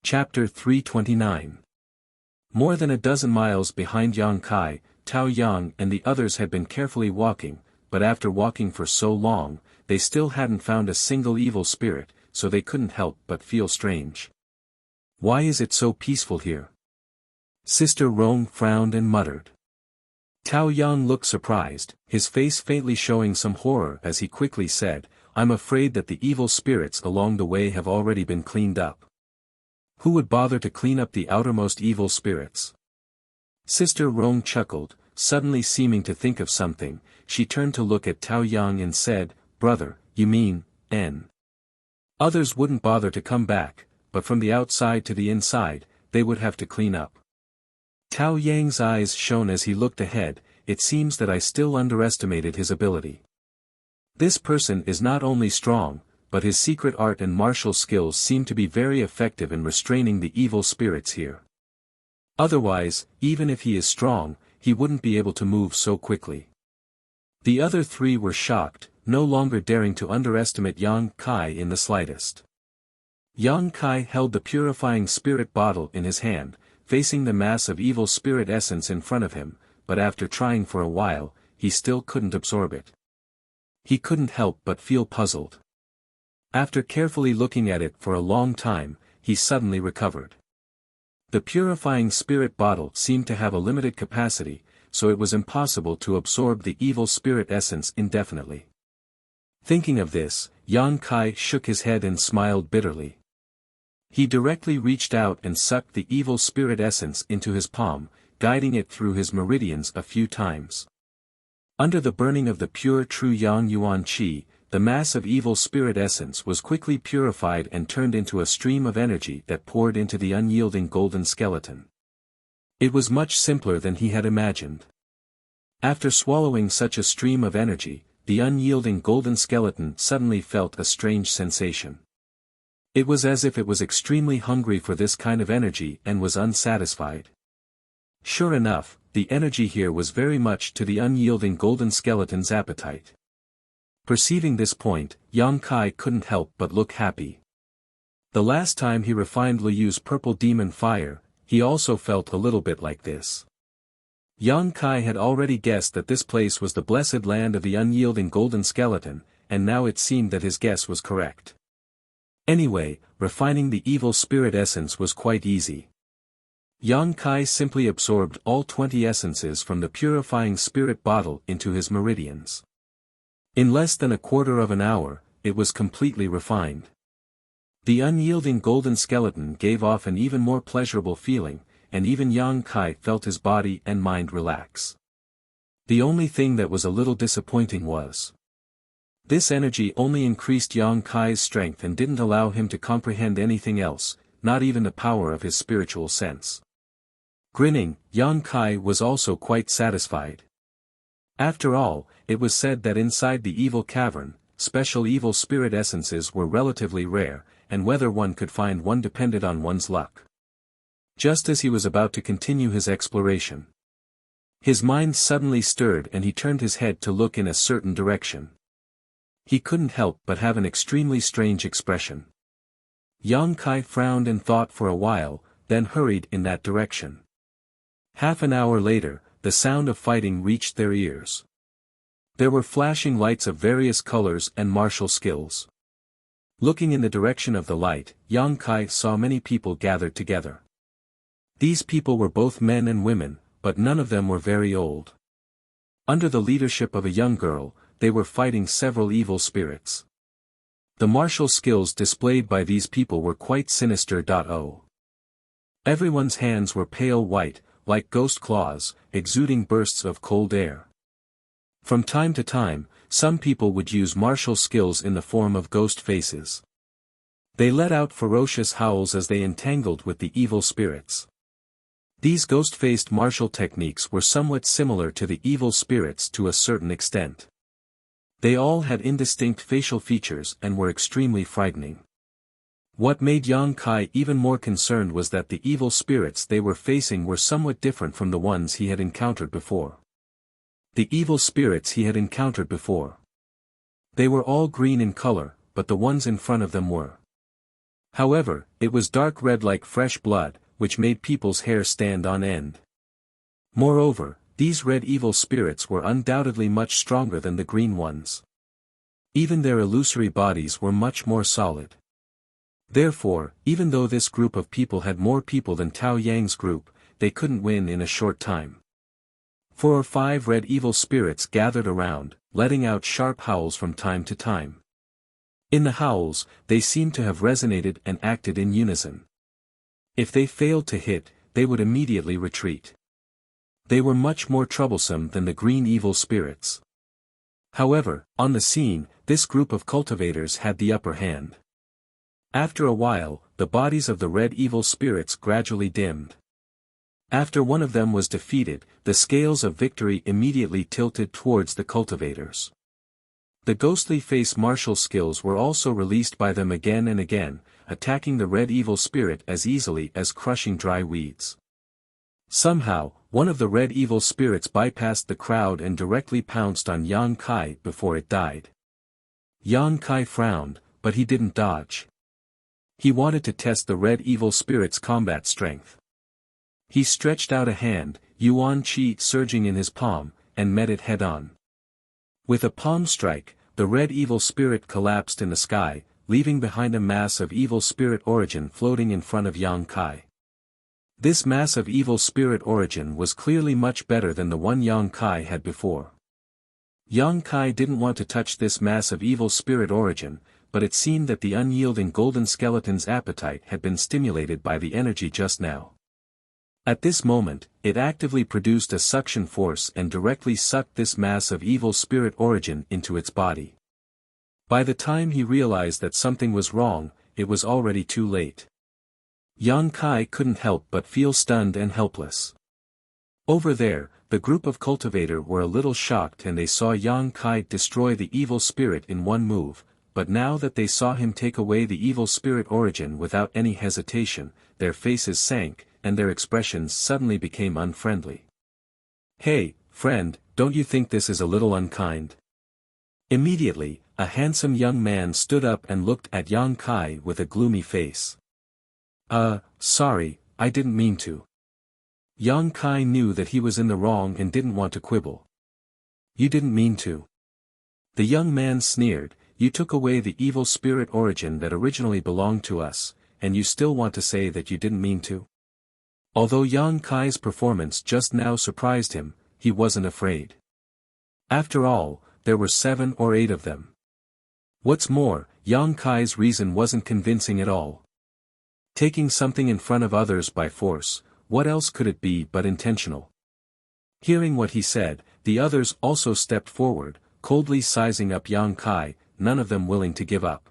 Chapter 329. More than a dozen miles behind Yang Kai, Tao Yang and the others had been carefully walking, but after walking for so long, they still hadn't found a single evil spirit, so they couldn't help but feel strange. Why is it so peaceful here? Sister Rong frowned and muttered. Tao Yang looked surprised, his face faintly showing some horror as he quickly said, "I'm afraid that the evil spirits along the way have already been cleaned up." Who would bother to clean up the outermost evil spirits? Sister Rong chuckled, suddenly seeming to think of something. She turned to look at Tao Yang and said, "Brother, you mean, N. Others wouldn't bother to come back, but from the outside to the inside, they would have to clean up." Tao Yang's eyes shone as he looked ahead. It seems that I still underestimated his ability. This person is not only strong, but his secret art and martial skills seem to be very effective in restraining the evil spirits here. Otherwise, even if he is strong, he wouldn't be able to move so quickly. The other three were shocked, no longer daring to underestimate Yang Kai in the slightest. Yang Kai held the purifying spirit bottle in his hand, facing the mass of evil spirit essence in front of him, but after trying for a while, he still couldn't absorb it. He couldn't help but feel puzzled. After carefully looking at it for a long time, he suddenly recovered. The purifying spirit bottle seemed to have a limited capacity, so it was impossible to absorb the evil spirit essence indefinitely. Thinking of this, Yang Kai shook his head and smiled bitterly. He directly reached out and sucked the evil spirit essence into his palm, guiding it through his meridians a few times. Under the burning of the pure true Yang Yuan Qi, the mass of evil spirit essence was quickly purified and turned into a stream of energy that poured into the unyielding golden skeleton. It was much simpler than he had imagined. After swallowing such a stream of energy, the unyielding golden skeleton suddenly felt a strange sensation. It was as if it was extremely hungry for this kind of energy and was unsatisfied. Sure enough, the energy here was very much to the unyielding golden skeleton's appetite. Perceiving this point, Yang Kai couldn't help but look happy. The last time he refined Liyu's purple demon fire, he also felt a little bit like this. Yang Kai had already guessed that this place was the blessed land of the unyielding golden skeleton, and now it seemed that his guess was correct. Anyway, refining the evil spirit essence was quite easy. Yang Kai simply absorbed all 20 essences from the purifying spirit bottle into his meridians. In less than a quarter of an hour, it was completely refined. The unyielding golden skeleton gave off an even more pleasurable feeling, and even Yang Kai felt his body and mind relax. The only thing that was a little disappointing was this energy only increased Yang Kai's strength and didn't allow him to comprehend anything else, not even the power of his spiritual sense. Grinning, Yang Kai was also quite satisfied. After all, it was said that inside the evil cavern, special evil spirit essences were relatively rare, and whether one could find one depended on one's luck. Just as he was about to continue his exploration, his mind suddenly stirred and he turned his head to look in a certain direction. He couldn't help but have an extremely strange expression. Yang Kai frowned and thought for a while, then hurried in that direction. Half an hour later, the sound of fighting reached their ears. There were flashing lights of various colors and martial skills. Looking in the direction of the light, Yang Kai saw many people gathered together. These people were both men and women, but none of them were very old. Under the leadership of a young girl, they were fighting several evil spirits. The martial skills displayed by these people were quite sinister. Everyone's hands were pale white, like ghost claws, exuding bursts of cold air. From time to time, some people would use martial skills in the form of ghost faces. They let out ferocious howls as they entangled with the evil spirits. These ghost-faced martial techniques were somewhat similar to the evil spirits to a certain extent. They all had indistinct facial features and were extremely frightening. What made Yang Kai even more concerned was that the evil spirits they were facing were somewhat different from the ones he had encountered before. The evil spirits he had encountered before. They were all green in color, but the ones in front of them were However, it was dark red like fresh blood, which made people's hair stand on end. Moreover, these red evil spirits were undoubtedly much stronger than the green ones. Even their illusory bodies were much more solid. Therefore, even though this group of people had more people than Tao Yang's group, they couldn't win in a short time. 4 or 5 red evil spirits gathered around, letting out sharp howls from time to time. In the howls, they seemed to have resonated and acted in unison. If they failed to hit, they would immediately retreat. They were much more troublesome than the green evil spirits. However, on the scene, this group of cultivators had the upper hand. After a while, the bodies of the red evil spirits gradually dimmed. After one of them was defeated, the scales of victory immediately tilted towards the cultivators. The ghostly face martial skills were also released by them again and again, attacking the red evil spirit as easily as crushing dry weeds. Somehow, one of the red evil spirits bypassed the crowd and directly pounced on Yang Kai before it died. Yang Kai frowned, but he didn't dodge. He wanted to test the red evil spirit's combat strength. He stretched out a hand, Yuan Qi surging in his palm, and met it head-on. With a palm strike, the red evil spirit collapsed in the sky, leaving behind a mass of evil spirit origin floating in front of Yang Kai. This mass of evil spirit origin was clearly much better than the one Yang Kai had before. Yang Kai didn't want to touch this mass of evil spirit origin, but it seemed that the unyielding golden skeleton's appetite had been stimulated by the energy just now. At this moment, it actively produced a suction force and directly sucked this mass of evil spirit origin into its body. By the time he realized that something was wrong, it was already too late. Yang Kai couldn't help but feel stunned and helpless. Over there, the group of cultivators were a little shocked and they saw Yang Kai destroy the evil spirit in one move, but now that they saw him take away the evil spirit origin without any hesitation, their faces sank, and their expressions suddenly became unfriendly. "Hey, friend, don't you think this is a little unkind?" Immediately, a handsome young man stood up and looked at Yang Kai with a gloomy face. Sorry, I didn't mean to." Yang Kai knew that he was in the wrong and didn't want to quibble. "You didn't mean to?" The young man sneered, "You took away the evil spirit origin that originally belonged to us, and you still want to say that you didn't mean to?" Although Yang Kai's performance just now surprised him, he wasn't afraid. After all, there were 7 or 8 of them. What's more, Yang Kai's reason wasn't convincing at all. Taking something in front of others by force, what else could it be but intentional? Hearing what he said, the others also stepped forward, coldly sizing up Yang Kai, none of them willing to give up.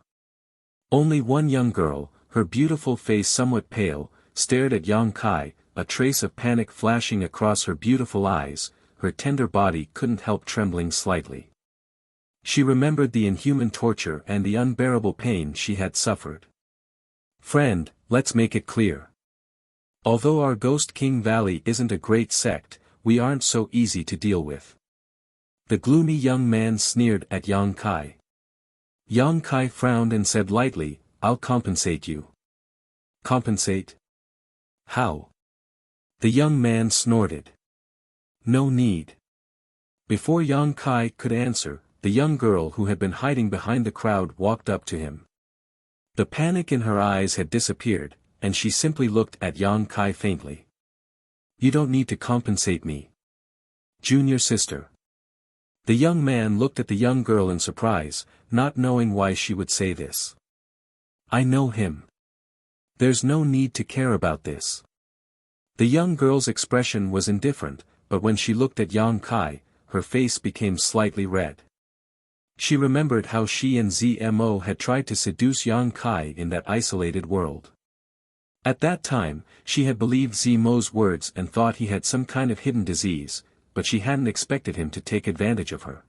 Only one young girl, her beautiful face somewhat pale, stared at Yang Kai, a trace of panic flashing across her beautiful eyes, her tender body couldn't help trembling slightly. She remembered the inhuman torture and the unbearable pain she had suffered. "Friend, let's make it clear. Although our Ghost King Valley isn't a great sect, we aren't so easy to deal with." The gloomy young man sneered at Yang Kai. Yang Kai frowned and said lightly, "I'll compensate you." "Compensate? How?" The young man snorted. "No need." Before Yang Kai could answer, the young girl who had been hiding behind the crowd walked up to him. The panic in her eyes had disappeared, and she simply looked at Yang Kai faintly. "You don't need to compensate me. Junior sister." The young man looked at the young girl in surprise, not knowing why she would say this. "I know him. There's no need to care about this." The young girl's expression was indifferent, but when she looked at Yang Kai, her face became slightly red. She remembered how she and Zmo had tried to seduce Yang Kai in that isolated world. At that time, she had believed Zmo's words and thought he had some kind of hidden disease, but she hadn't expected him to take advantage of her.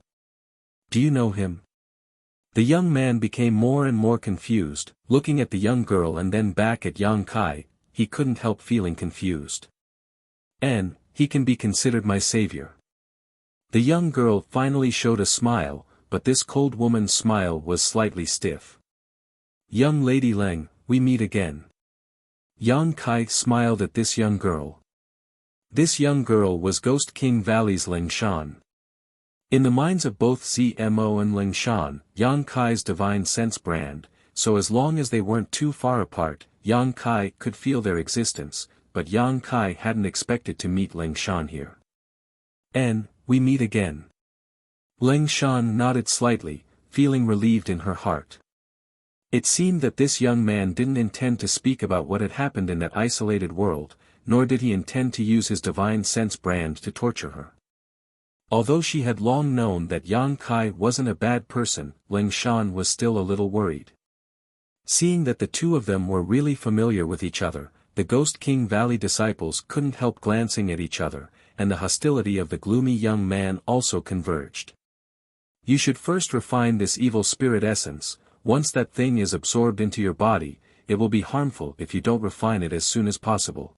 "Do you know him?" The young man became more and more confused, looking at the young girl and then back at Yang Kai. He couldn't help feeling confused. "And he can be considered my savior." The young girl finally showed a smile, but this cold woman's smile was slightly stiff. "Young Lady Leng, we meet again." Yang Kai smiled at this young girl. This young girl was Ghost King Valley's Ling Shan. In the minds of both Zmo and Ling Shan, Yang Kai's divine sense brand, so as long as they weren't too far apart, Yang Kai could feel their existence, but Yang Kai hadn't expected to meet Ling Shan here. "And, we meet again." Ling Shan nodded slightly, feeling relieved in her heart. It seemed that this young man didn't intend to speak about what had happened in that isolated world, nor did he intend to use his divine sense brand to torture her. Although she had long known that Yang Kai wasn't a bad person, Ling Shan was still a little worried. Seeing that the two of them were really familiar with each other, the Ghost King Valley disciples couldn't help glancing at each other, and the hostility of the gloomy young man also converged. "You should first refine this evil spirit essence. Once that thing is absorbed into your body, it will be harmful if you don't refine it as soon as possible."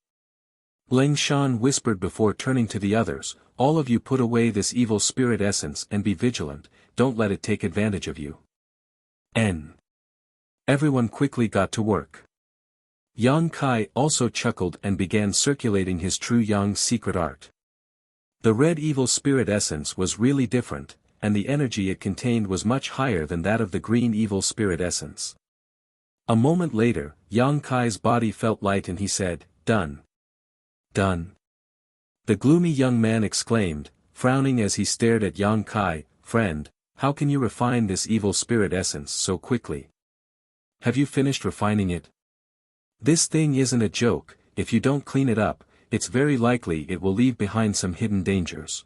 Ling Shan whispered before turning to the others, "All of you put away this evil spirit essence and be vigilant, don't let it take advantage of you." Everyone quickly got to work. Yang Kai also chuckled and began circulating his true Yang secret art. The red evil spirit essence was really different, and the energy it contained was much higher than that of the green evil spirit essence. A moment later, Yang Kai's body felt light and he said, "Done. Done." The gloomy young man exclaimed, frowning as he stared at Yang Kai, "Friend, how can you refine this evil spirit essence so quickly? Have you finished refining it? This thing isn't a joke. If you don't clean it up, it's very likely it will leave behind some hidden dangers."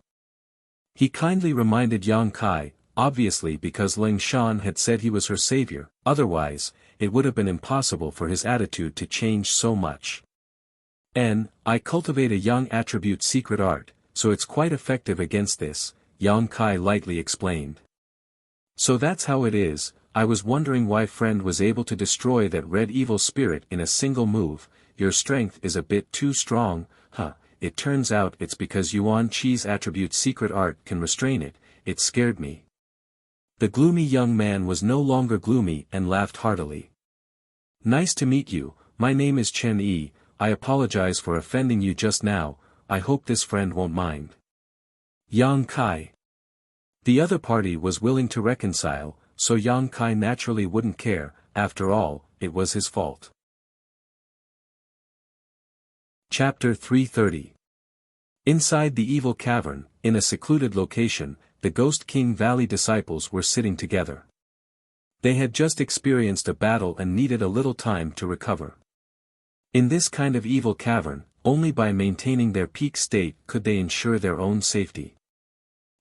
He kindly reminded Yang Kai, obviously because Ling Shan had said he was her savior, otherwise, it would have been impossible for his attitude to change so much. "I cultivate a Yang attribute secret art, so it's quite effective against this," Yang Kai lightly explained. "So that's how it is. I was wondering why friend was able to destroy that red evil spirit in a single move. Your strength is a bit too strong, huh? It turns out it's because Yuan Chi's attribute secret art can restrain it. It scared me." The gloomy young man was no longer gloomy and laughed heartily. "Nice to meet you, my name is Chen Yi. I apologize for offending you just now. I hope this friend won't mind." Yang Kai. The other party was willing to reconcile, so Yang Kai naturally wouldn't care. After all, it was his fault. Chapter 330. Inside the evil cavern, in a secluded location, the Ghost King Valley disciples were sitting together. They had just experienced a battle and needed a little time to recover. In this kind of evil cavern, only by maintaining their peak state could they ensure their own safety.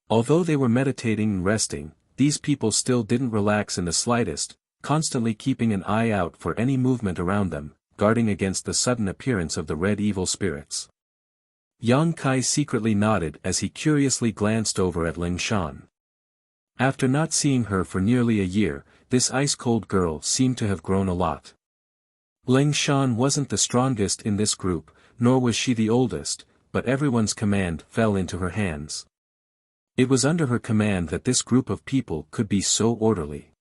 Although they were meditating and resting, these people still didn't relax in the slightest, constantly keeping an eye out for any movement around them, guarding against the sudden appearance of the red evil spirits. Yang Kai secretly nodded as he curiously glanced over at Ling Shan. After not seeing her for nearly a year, this ice-cold girl seemed to have grown a lot. Ling Shan wasn't the strongest in this group, nor was she the oldest, but everyone's command fell into her hands. It was under her command that this group of people could be so orderly.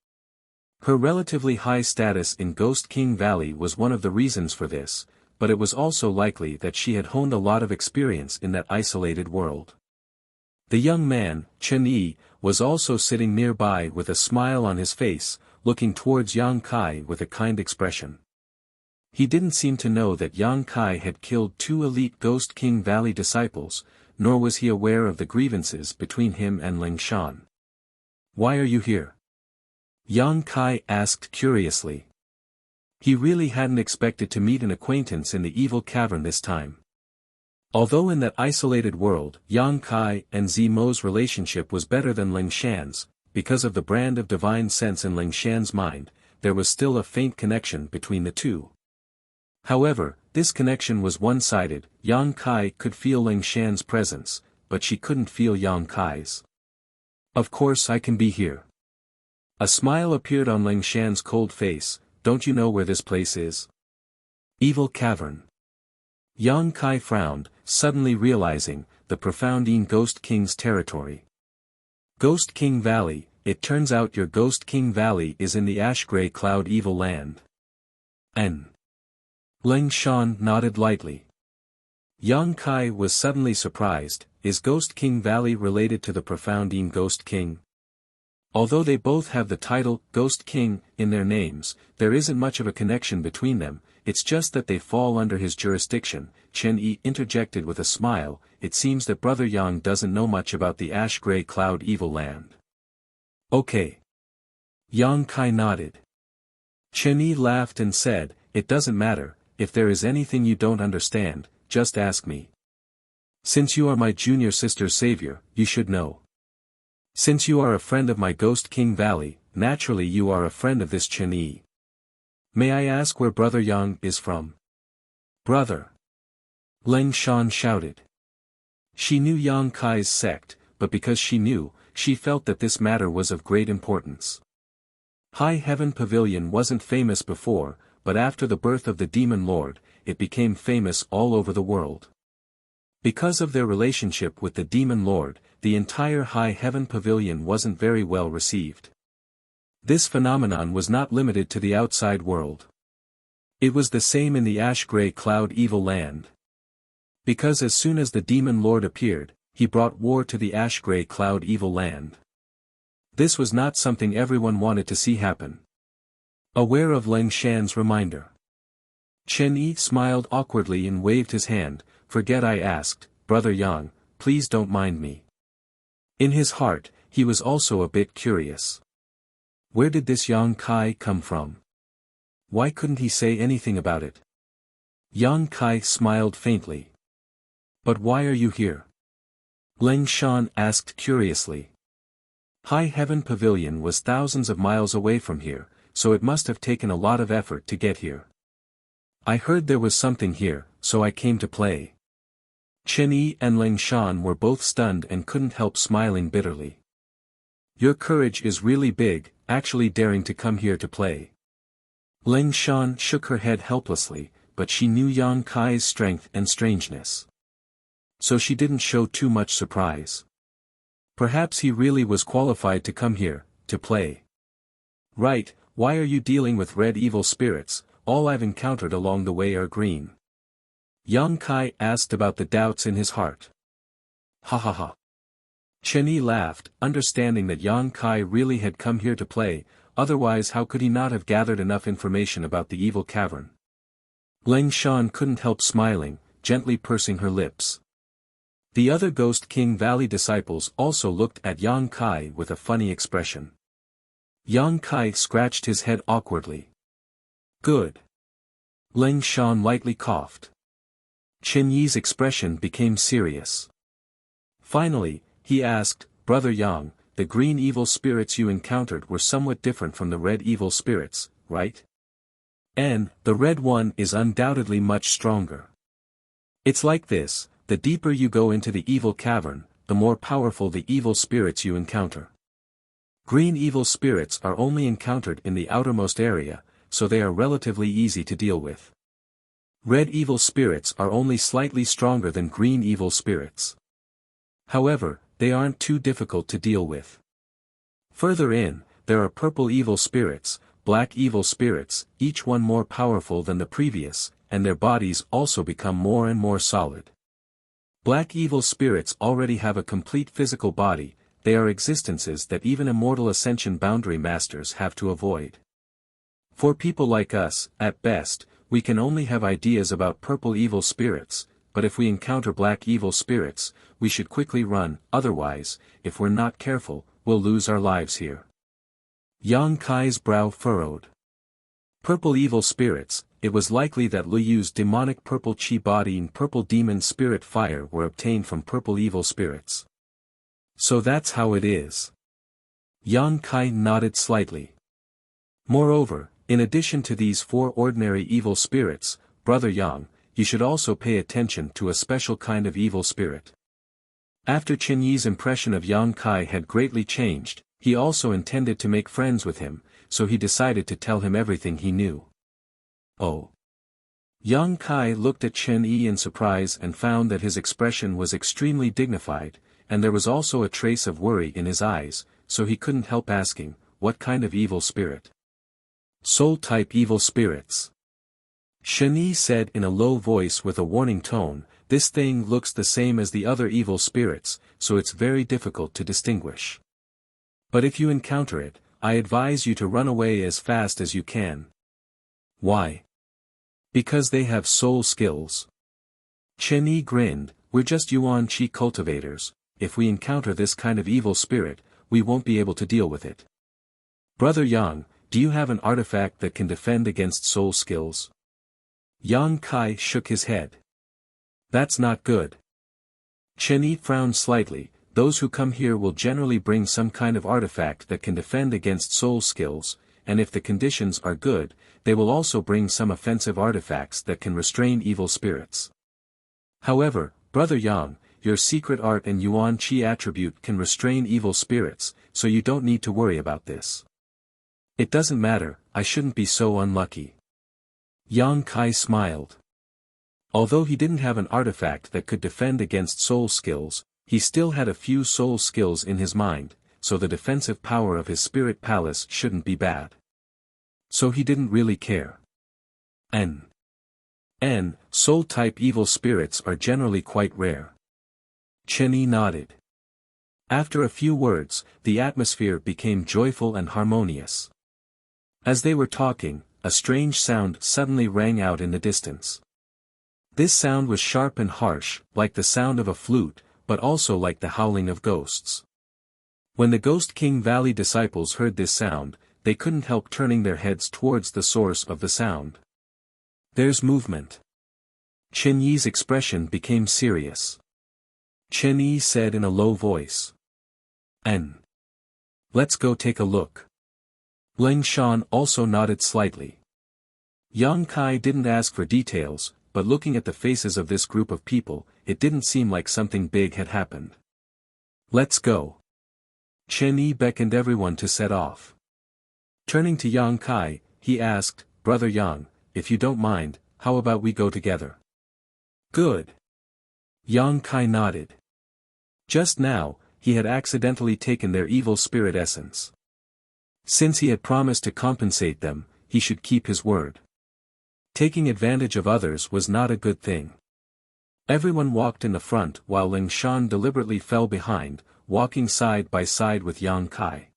Her relatively high status in Ghost King Valley was one of the reasons for this, but it was also likely that she had honed a lot of experience in that isolated world. The young man, Chen Yi, was also sitting nearby with a smile on his face, looking towards Yang Kai with a kind expression. He didn't seem to know that Yang Kai had killed 2 elite Ghost King Valley disciples, nor was he aware of the grievances between him and Ling Shan. "Why are you here?" Yang Kai asked curiously. He really hadn't expected to meet an acquaintance in the evil cavern this time. Although in that isolated world, Yang Kai and Zmo's relationship was better than Ling Shan's, because of the brand of divine sense in Ling Shan's mind, there was still a faint connection between the two. However, this connection was one-sided. Yang Kai could feel Ling Shan's presence, but she couldn't feel Yang Kai's. "Of course I can be here." A smile appeared on Ling Shan's cold face. "Don't you know where this place is?" "Evil cavern." Yang Kai frowned, suddenly realizing the profound Ghost King's territory. "Ghost King Valley, it turns out your Ghost King Valley is in the ash-gray cloud evil land." N. Ling Shan nodded lightly. Yang Kai was suddenly surprised. Is Ghost King Valley related to the Profoundine Ghost King? Although they both have the title, Ghost King, in their names, there isn't much of a connection between them, it's just that they fall under his jurisdiction. Chen Yi interjected with a smile. It seems that Brother Yang doesn't know much about the ash-gray cloud evil land. Okay. Yang Kai nodded. Chen Yi laughed and said, it doesn't matter, if there is anything you don't understand, just ask me. Since you are my junior sister's savior, you should know. Since you are a friend of my Ghost King Valley, naturally you are a friend of this Chen Yi. May I ask where Brother Yang is from? Brother! Ling Shan shouted. She knew Yang Kai's sect, but because she knew, she felt that this matter was of great importance. High Heaven Pavilion wasn't famous before, but after the birth of the Demon Lord, it became famous all over the world. Because of their relationship with the Demon Lord, the entire High Heaven Pavilion wasn't very well received. This phenomenon was not limited to the outside world. It was the same in the ash-gray cloud evil land. Because as soon as the Demon Lord appeared, he brought war to the ash-gray cloud evil land. This was not something everyone wanted to see happen. Aware of Ling Shan's reminder, Chen Yi smiled awkwardly and waved his hand. Forget I asked, Brother Yang, please don't mind me. In his heart, he was also a bit curious. Where did this Yang Kai come from? Why couldn't he say anything about it? Yang Kai smiled faintly. But why are you here? Ling Shan asked curiously. High Heaven Pavilion was thousands of miles away from here, so it must have taken a lot of effort to get here. I heard there was something here, so I came to play. Chen Yi and Ling Shan were both stunned and couldn't help smiling bitterly. Your courage is really big, actually daring to come here to play. Ling Shan shook her head helplessly, but she knew Yang Kai's strength and strangeness. So she didn't show too much surprise. Perhaps he really was qualified to come here, to play. Right, why are you dealing with red evil spirits? All I've encountered along the way are green. Yang Kai asked about the doubts in his heart. Ha ha ha. Chen Yi laughed, understanding that Yang Kai really had come here to play, otherwise how could he not have gathered enough information about the evil cavern? Ling Shan couldn't help smiling, gently pursing her lips. The other Ghost King Valley disciples also looked at Yang Kai with a funny expression. Yang Kai scratched his head awkwardly. Good. Ling Shan lightly coughed. Chen Yi's expression became serious. Finally, he asked, Brother Yang, the green evil spirits you encountered were somewhat different from the red evil spirits, right? And, the red one is undoubtedly much stronger. It's like this, the deeper you go into the evil cavern, the more powerful the evil spirits you encounter. Green evil spirits are only encountered in the outermost area, so they are relatively easy to deal with. Red evil spirits are only slightly stronger than green evil spirits. However, they aren't too difficult to deal with. Further in, there are purple evil spirits, black evil spirits, each one more powerful than the previous, and their bodies also become more and more solid. Black evil spirits already have a complete physical body, they are existences that even immortal ascension boundary masters have to avoid. For people like us, at best, we can only have ideas about purple evil spirits, but if we encounter black evil spirits, we should quickly run, otherwise, if we're not careful, we'll lose our lives here. Yang Kai's brow furrowed. Purple evil spirits, it was likely that Lu Yu's demonic purple chi body and purple demon spirit fire were obtained from purple evil spirits. So that's how it is. Yang Kai nodded slightly. Moreover, in addition to these 4 ordinary evil spirits, Brother Yang, you should also pay attention to a special kind of evil spirit. After Chen Yi's impression of Yang Kai had greatly changed, he also intended to make friends with him, so he decided to tell him everything he knew. Oh. Yang Kai looked at Chen Yi in surprise and found that his expression was extremely dignified, and there was also a trace of worry in his eyes, so he couldn't help asking, what kind of evil spirit? Soul-type evil spirits. Shani said in a low voice with a warning tone, "This thing looks the same as the other evil spirits, so it's very difficult to distinguish. But if you encounter it, I advise you to run away as fast as you can." "Why?" "Because they have soul skills." Shani grinned, "We're just Yuan Qi cultivators. If we encounter this kind of evil spirit, we won't be able to deal with it. Brother Yang, do you have an artifact that can defend against soul skills?" Yang Kai shook his head. "That's not good." Chen frowned slightly. "Those who come here will generally bring some kind of artifact that can defend against soul skills, and if the conditions are good, they will also bring some offensive artifacts that can restrain evil spirits. However, Brother Yang, your secret art and Yuan Qi attribute can restrain evil spirits, so you don't need to worry about this." "It doesn't matter, I shouldn't be so unlucky." Yang Kai smiled. Although he didn't have an artifact that could defend against soul skills, he still had a few soul skills in his mind, so the defensive power of his spirit palace shouldn't be bad. So he didn't really care. Soul-type evil spirits are generally quite rare. Chen nodded. After a few words, the atmosphere became joyful and harmonious. As they were talking, a strange sound suddenly rang out in the distance. This sound was sharp and harsh, like the sound of a flute, but also like the howling of ghosts. When the Ghost King Valley disciples heard this sound, they couldn't help turning their heads towards the source of the sound. "There's movement." Chen Yi's expression became serious. Chen Yi said in a low voice. Let's go take a look." Leng Shan also nodded slightly. Yang Kai didn't ask for details, but looking at the faces of this group of people, it didn't seem like something big had happened. "Let's go." Chen Yi beckoned everyone to set off. Turning to Yang Kai, he asked, "Brother Yang, if you don't mind, how about we go together?" "Good." Yang Kai nodded. Just now, he had accidentally taken their evil spirit essence. Since he had promised to compensate them, he should keep his word. Taking advantage of others was not a good thing. Everyone walked in the front while Ling Shan deliberately fell behind, walking side by side with Yang Kai.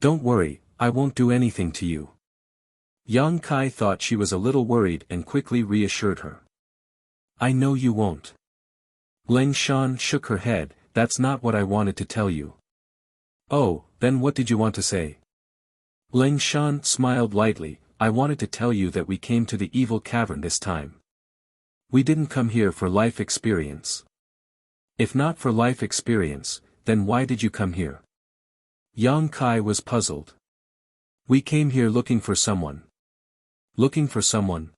"Don't worry, I won't do anything to you." Yang Kai thought she was a little worried and quickly reassured her. "I know you won't." Ling Shan shook her head, "That's not what I wanted to tell you." "Oh, then what did you want to say?" Ling Shan smiled lightly, "I wanted to tell you that we came to the evil cavern this time. We didn't come here for life experience." "If not for life experience, then why did you come here?" Yang Kai was puzzled. "We came here looking for someone." "Looking for someone?"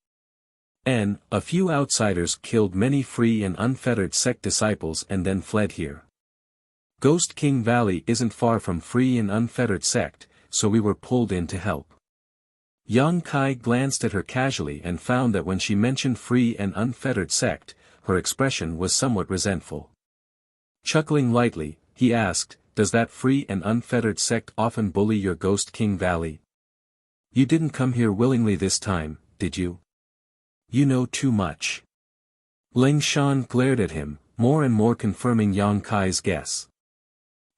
A few outsiders killed many free and unfettered sect disciples and then fled here. Ghost King Valley isn't far from free and unfettered sect, so we were pulled in to help. Yang Kai glanced at her casually and found that when she mentioned free and unfettered sect, her expression was somewhat resentful. Chuckling lightly, he asked, "Does that free and unfettered sect often bully your Ghost King Valley? You didn't come here willingly this time, did you? You know too much." Ling Shan glared at him, more and more confirming Yang Kai's guess.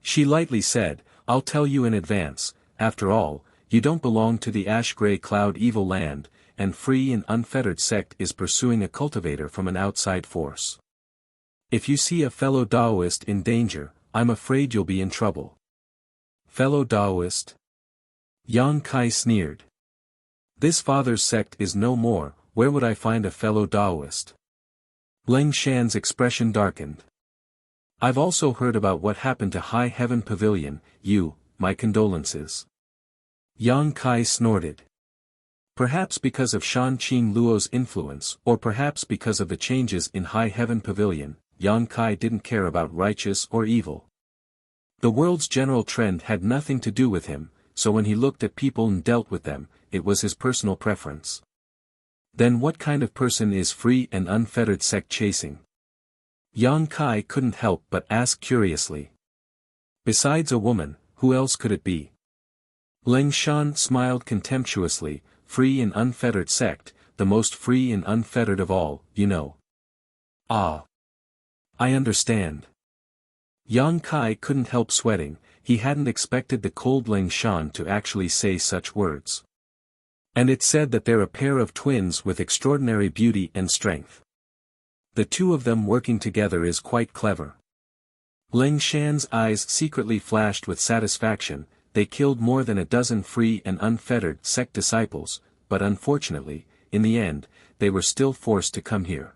She lightly said, "I'll tell you in advance, after all, you don't belong to the ash-gray cloud evil land, and free and unfettered sect is pursuing a cultivator from an outside force. If you see a fellow Daoist in danger, I'm afraid you'll be in trouble." "Fellow Daoist?" Yang Kai sneered. "This father's sect is no more, where would I find a fellow Daoist?" Ling Shan's expression darkened. "I've also heard about what happened to High Heaven Pavilion, my condolences." Yang Kai snorted. Perhaps because of Shan Qing Luo's influence, or perhaps because of the changes in High Heaven Pavilion, Yang Kai didn't care about righteous or evil. The world's general trend had nothing to do with him, so when he looked at people and dealt with them, it was his personal preference. Then what kind of person is free and unfettered sect chasing? Yang Kai couldn't help but ask curiously. Besides a woman, who else could it be? Ling Shan smiled contemptuously, free and unfettered sect, the most free and unfettered of all, you know. Ah. I understand. Yang Kai couldn't help sweating. He hadn't expected the cold Ling Shan to actually say such words. And it said that they're a pair of twins with extraordinary beauty and strength. The two of them working together is quite clever. Ling Shan's eyes secretly flashed with satisfaction. They killed more than a dozen free and unfettered sect disciples, but unfortunately, in the end, they were still forced to come here.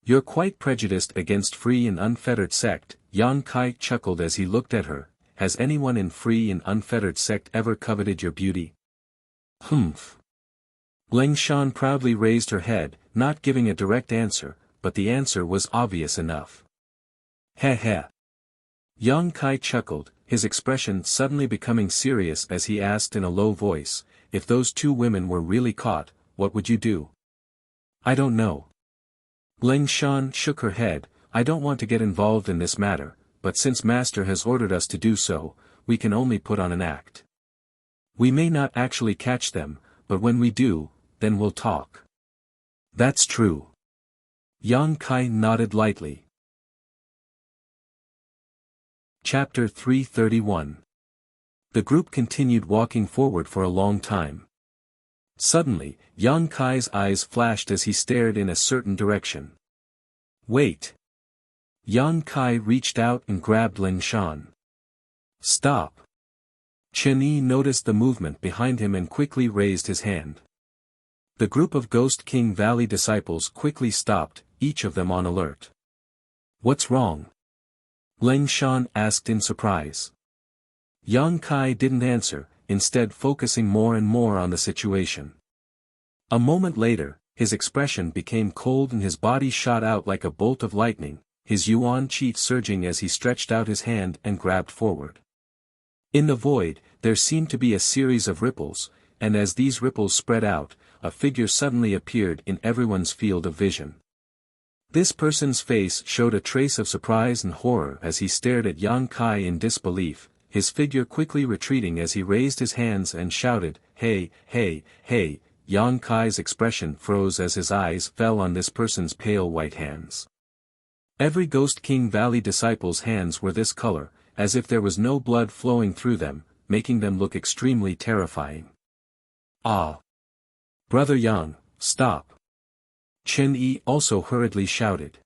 You're quite prejudiced against free and unfettered sect, Yang Kai chuckled as he looked at her. Has anyone in free and unfettered sect ever coveted your beauty? Humph. Ling Shan proudly raised her head, not giving a direct answer, but the answer was obvious enough. Heh heh. Yang Kai chuckled, his expression suddenly becoming serious as he asked in a low voice, if those two women were really caught, what would you do? I don't know. Ling Shan shook her head. I don't want to get involved in this matter, but since Master has ordered us to do so, we can only put on an act. We may not actually catch them, but when we do, then we'll talk. That's true. Yang Kai nodded lightly. Chapter 331. The group continued walking forward for a long time. Suddenly, Yang Kai's eyes flashed as he stared in a certain direction. Wait. Yang Kai reached out and grabbed Ling Shan. Stop. Chen Yi noticed the movement behind him and quickly raised his hand. The group of Ghost King Valley disciples quickly stopped, each of them on alert. What's wrong? Ling Shan asked in surprise. Yang Kai didn't answer, instead focusing more and more on the situation. A moment later, his expression became cold and his body shot out like a bolt of lightning, his yuan qi surging as he stretched out his hand and grabbed forward. In the void, there seemed to be a series of ripples, and as these ripples spread out, a figure suddenly appeared in everyone's field of vision. This person's face showed a trace of surprise and horror as he stared at Yang Kai in disbelief, his figure quickly retreating as he raised his hands and shouted, "Hey, hey, hey!" Yang Kai's expression froze as his eyes fell on this person's pale white hands. Every Ghost King Valley disciple's hands were this color, as if there was no blood flowing through them, making them look extremely terrifying. Ah! Brother Yang, stop! Chen Yi also hurriedly shouted.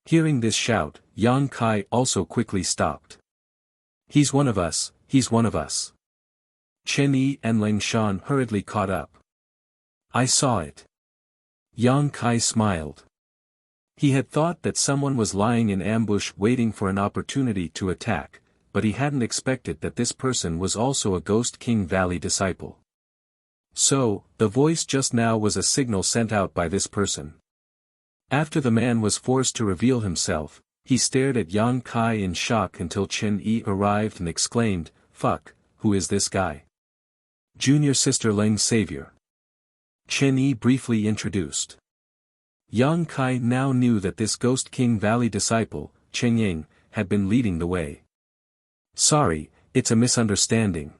Hearing this shout, Yang Kai also quickly stopped. He's one of us, he's one of us. Chen Yi and Ling Shan hurriedly caught up. I saw it. Yang Kai smiled. He had thought that someone was lying in ambush waiting for an opportunity to attack, but he hadn't expected that this person was also a Ghost King Valley disciple. So, the voice just now was a signal sent out by this person. After the man was forced to reveal himself, he stared at Yang Kai in shock until Chen Yi arrived and exclaimed, "Fuck, who is this guy?" Junior Sister Ling's savior. Chen Yi briefly introduced. Yang Kai now knew that this Ghost King Valley disciple, Cheng Ying, had been leading the way. Sorry, it's a misunderstanding.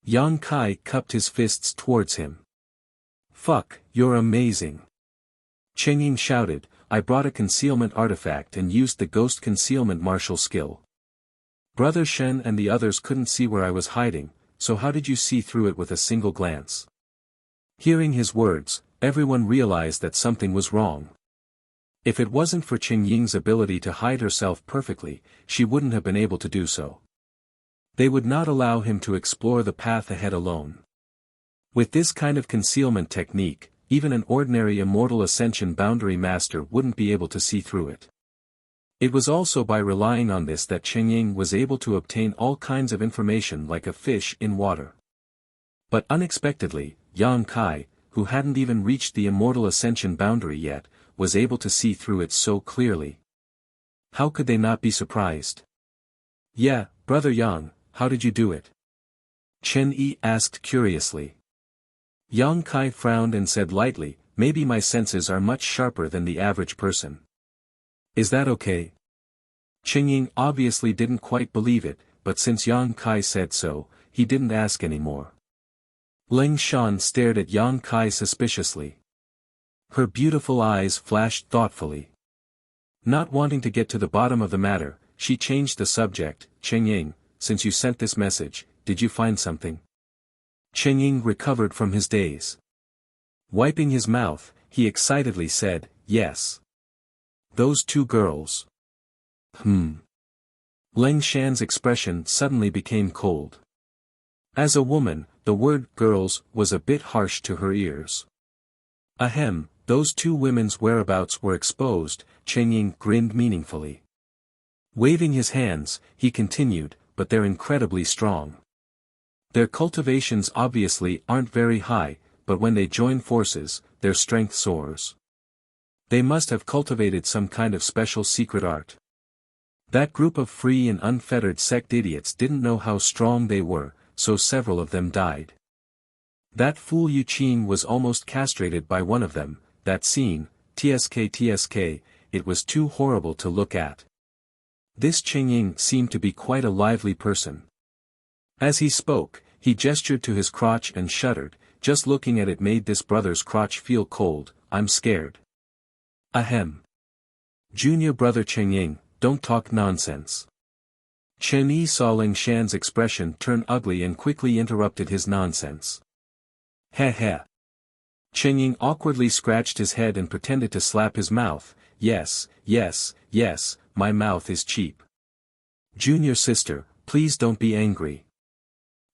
Yang Kai cupped his fists towards him. Fuck, you're amazing. Cheng Ying shouted, I brought a concealment artifact and used the ghost concealment martial skill. Brother Shen and the others couldn't see where I was hiding, so how did you see through it with a single glance? Hearing his words, everyone realized that something was wrong. If it wasn't for Cheng Ying's ability to hide herself perfectly, she wouldn't have been able to do so. They would not allow him to explore the path ahead alone. With this kind of concealment technique, even an ordinary Immortal Ascension Boundary Master wouldn't be able to see through it. It was also by relying on this that Cheng Ying was able to obtain all kinds of information like a fish in water. But unexpectedly, Yang Kai, who hadn't even reached the Immortal Ascension boundary yet, was able to see through it so clearly. How could they not be surprised? Yeah, Brother Yang, how did you do it? Chen Yi asked curiously. Yang Kai frowned and said lightly, maybe my senses are much sharper than the average person. Is that okay? Cheng Ying obviously didn't quite believe it, but since Yang Kai said so, he didn't ask anymore. Ling Shan stared at Yang Kai suspiciously. Her beautiful eyes flashed thoughtfully. Not wanting to get to the bottom of the matter, she changed the subject. Cheng Ying, since you sent this message, did you find something? Cheng Ying recovered from his daze. Wiping his mouth, he excitedly said, yes. Those two girls. Ling Shan's expression suddenly became cold. As a woman, the word girls was a bit harsh to her ears. Ahem, those two women's whereabouts were exposed, Cheng Ying grinned meaningfully. Waving his hands, he continued, but they're incredibly strong. Their cultivations obviously aren't very high, but when they join forces, their strength soars. They must have cultivated some kind of special secret art. That group of free and unfettered sect idiots didn't know how strong they were, so several of them died. That fool Yu Qin was almost castrated by one of them. That scene, tsk, it was too horrible to look at. This Cheng Ying seemed to be quite a lively person. As he spoke, he gestured to his crotch and shuddered. Just looking at it made this brother's crotch feel cold. I'm scared. Ahem. Junior brother Cheng Ying, don't talk nonsense. Chen Yi saw Ling Shan's expression turn ugly and quickly interrupted his nonsense. Heh. Cheng Ying awkwardly scratched his head and pretended to slap his mouth. Yes, my mouth is cheap. Junior sister, please don't be angry.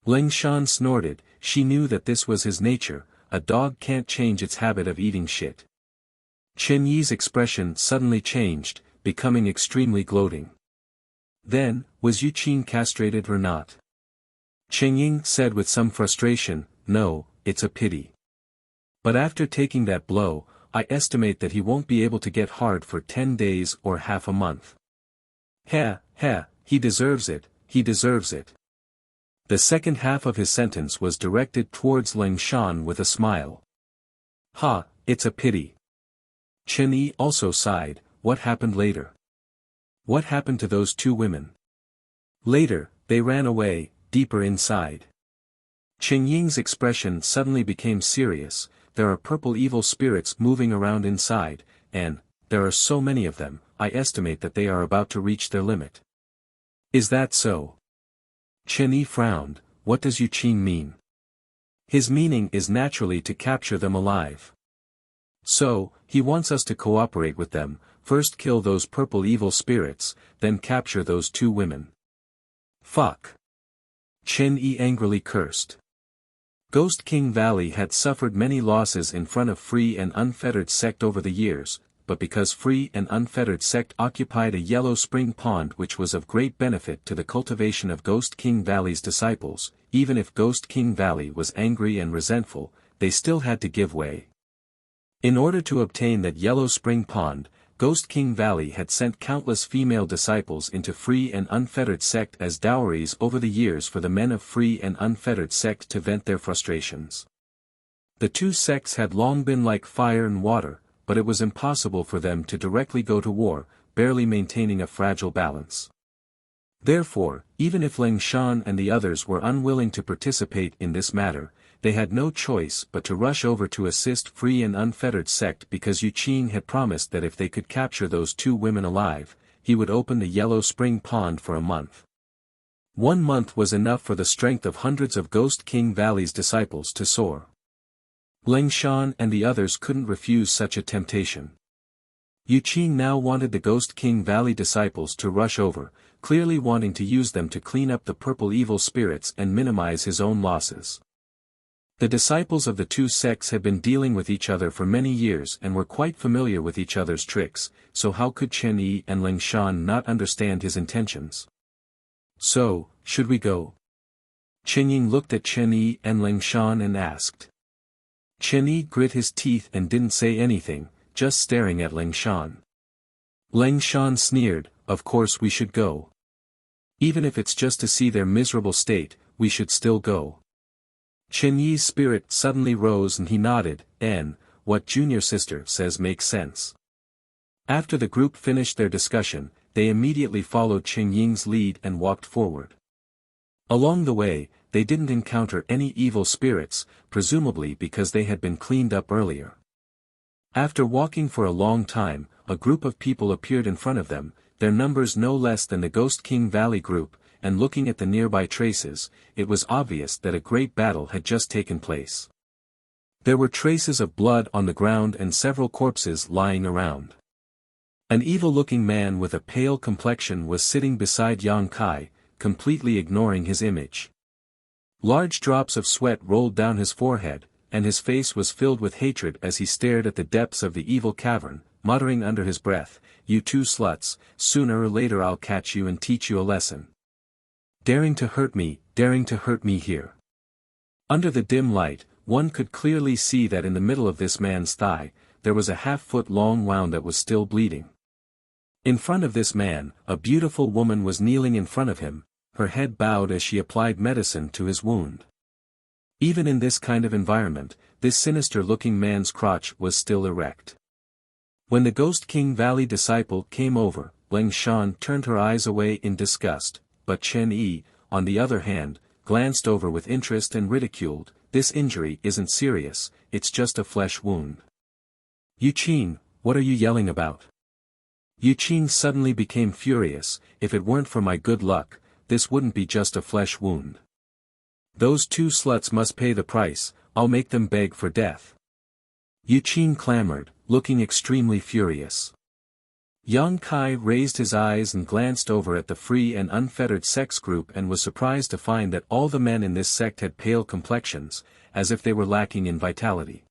Ling Shan snorted. She knew that this was his nature. A dog can't change its habit of eating shit. Chen Yi's expression suddenly changed, becoming extremely gloating. Then, was Yu Qin castrated or not? Cheng Ying said with some frustration, no, it's a pity. But after taking that blow, I estimate that he won't be able to get hard for 10 days or half a month. He deserves it, he deserves it. The second half of his sentence was directed towards Ling Shan with a smile. It's a pity. Chen Yi also sighed. What happened later? What happened to those two women? Later, they ran away, deeper inside. Cheng Ying's expression suddenly became serious. There are purple evil spirits moving around inside, and, there are so many of them, I estimate that they are about to reach their limit. Is that so? Chen Yi frowned. What does Yu Qin mean? His meaning is naturally to capture them alive. So, he wants us to cooperate with them, first kill those purple evil spirits, then capture those two women. Fuck. Chen Yi angrily cursed. Ghost King Valley had suffered many losses in front of Free and Unfettered Sect over the years, but because Free and Unfettered Sect occupied a yellow spring pond which was of great benefit to the cultivation of Ghost King Valley's disciples, even if Ghost King Valley was angry and resentful, they still had to give way. In order to obtain that yellow spring pond, Ghost King Valley had sent countless female disciples into Free and Unfettered Sect as dowries over the years for the men of Free and Unfettered Sect to vent their frustrations. The two sects had long been like fire and water, but it was impossible for them to directly go to war, barely maintaining a fragile balance. Therefore, even if Ling Shan and the others were unwilling to participate in this matter, they had no choice but to rush over to assist Free and Unfettered Sect because Yu Qin had promised that if they could capture those two women alive, he would open the Yellow Spring Pond for a month. 1 month was enough for the strength of hundreds of Ghost King Valley's disciples to soar. Ling Shan and the others couldn't refuse such a temptation. Yu Qin now wanted the Ghost King Valley disciples to rush over, clearly wanting to use them to clean up the purple evil spirits and minimize his own losses. The disciples of the two sects had been dealing with each other for many years and were quite familiar with each other's tricks, so how could Chen Yi and Ling Shan not understand his intentions? So, should we go? Chen Ying looked at Chen Yi and Ling Shan and asked. Chen Yi grit his teeth and didn't say anything, just staring at Ling Shan. Ling Shan sneered, of course we should go. Even if it's just to see their miserable state, we should still go. Chen Yi's spirit suddenly rose and he nodded, what junior sister says makes sense. After the group finished their discussion, they immediately followed Chen Ying's lead and walked forward. Along the way, they didn't encounter any evil spirits, presumably because they had been cleaned up earlier. After walking for a long time, a group of people appeared in front of them, their numbers no less than the Ghost King Valley group, and looking at the nearby traces, it was obvious that a great battle had just taken place. There were traces of blood on the ground and several corpses lying around. An evil-looking man with a pale complexion was sitting beside Yang Kai, completely ignoring his image. Large drops of sweat rolled down his forehead, and his face was filled with hatred as he stared at the depths of the evil cavern, muttering under his breath, "You two sluts, sooner or later I'll catch you and teach you a lesson. Daring to hurt me here." Under the dim light, one could clearly see that in the middle of this man's thigh, there was a half-foot-long wound that was still bleeding. In front of this man, a beautiful woman was kneeling in front of him, her head bowed as she applied medicine to his wound. Even in this kind of environment, this sinister-looking man's crotch was still erect. When the Ghost King Valley disciple came over, Leng Shan turned her eyes away in disgust, but Chen Yi, on the other hand, glanced over with interest and ridiculed, "This injury isn't serious, it's just a flesh wound." "Yu Qin, what are you yelling about?" Yu Qin suddenly became furious. "If it weren't for my good luck, this wouldn't be just a flesh wound. Those two sluts must pay the price, I'll make them beg for death." Yu Qin clamored, looking extremely furious. Yang Kai raised his eyes and glanced over at the free and unfettered sex group and was surprised to find that all the men in this sect had pale complexions, as if they were lacking in vitality.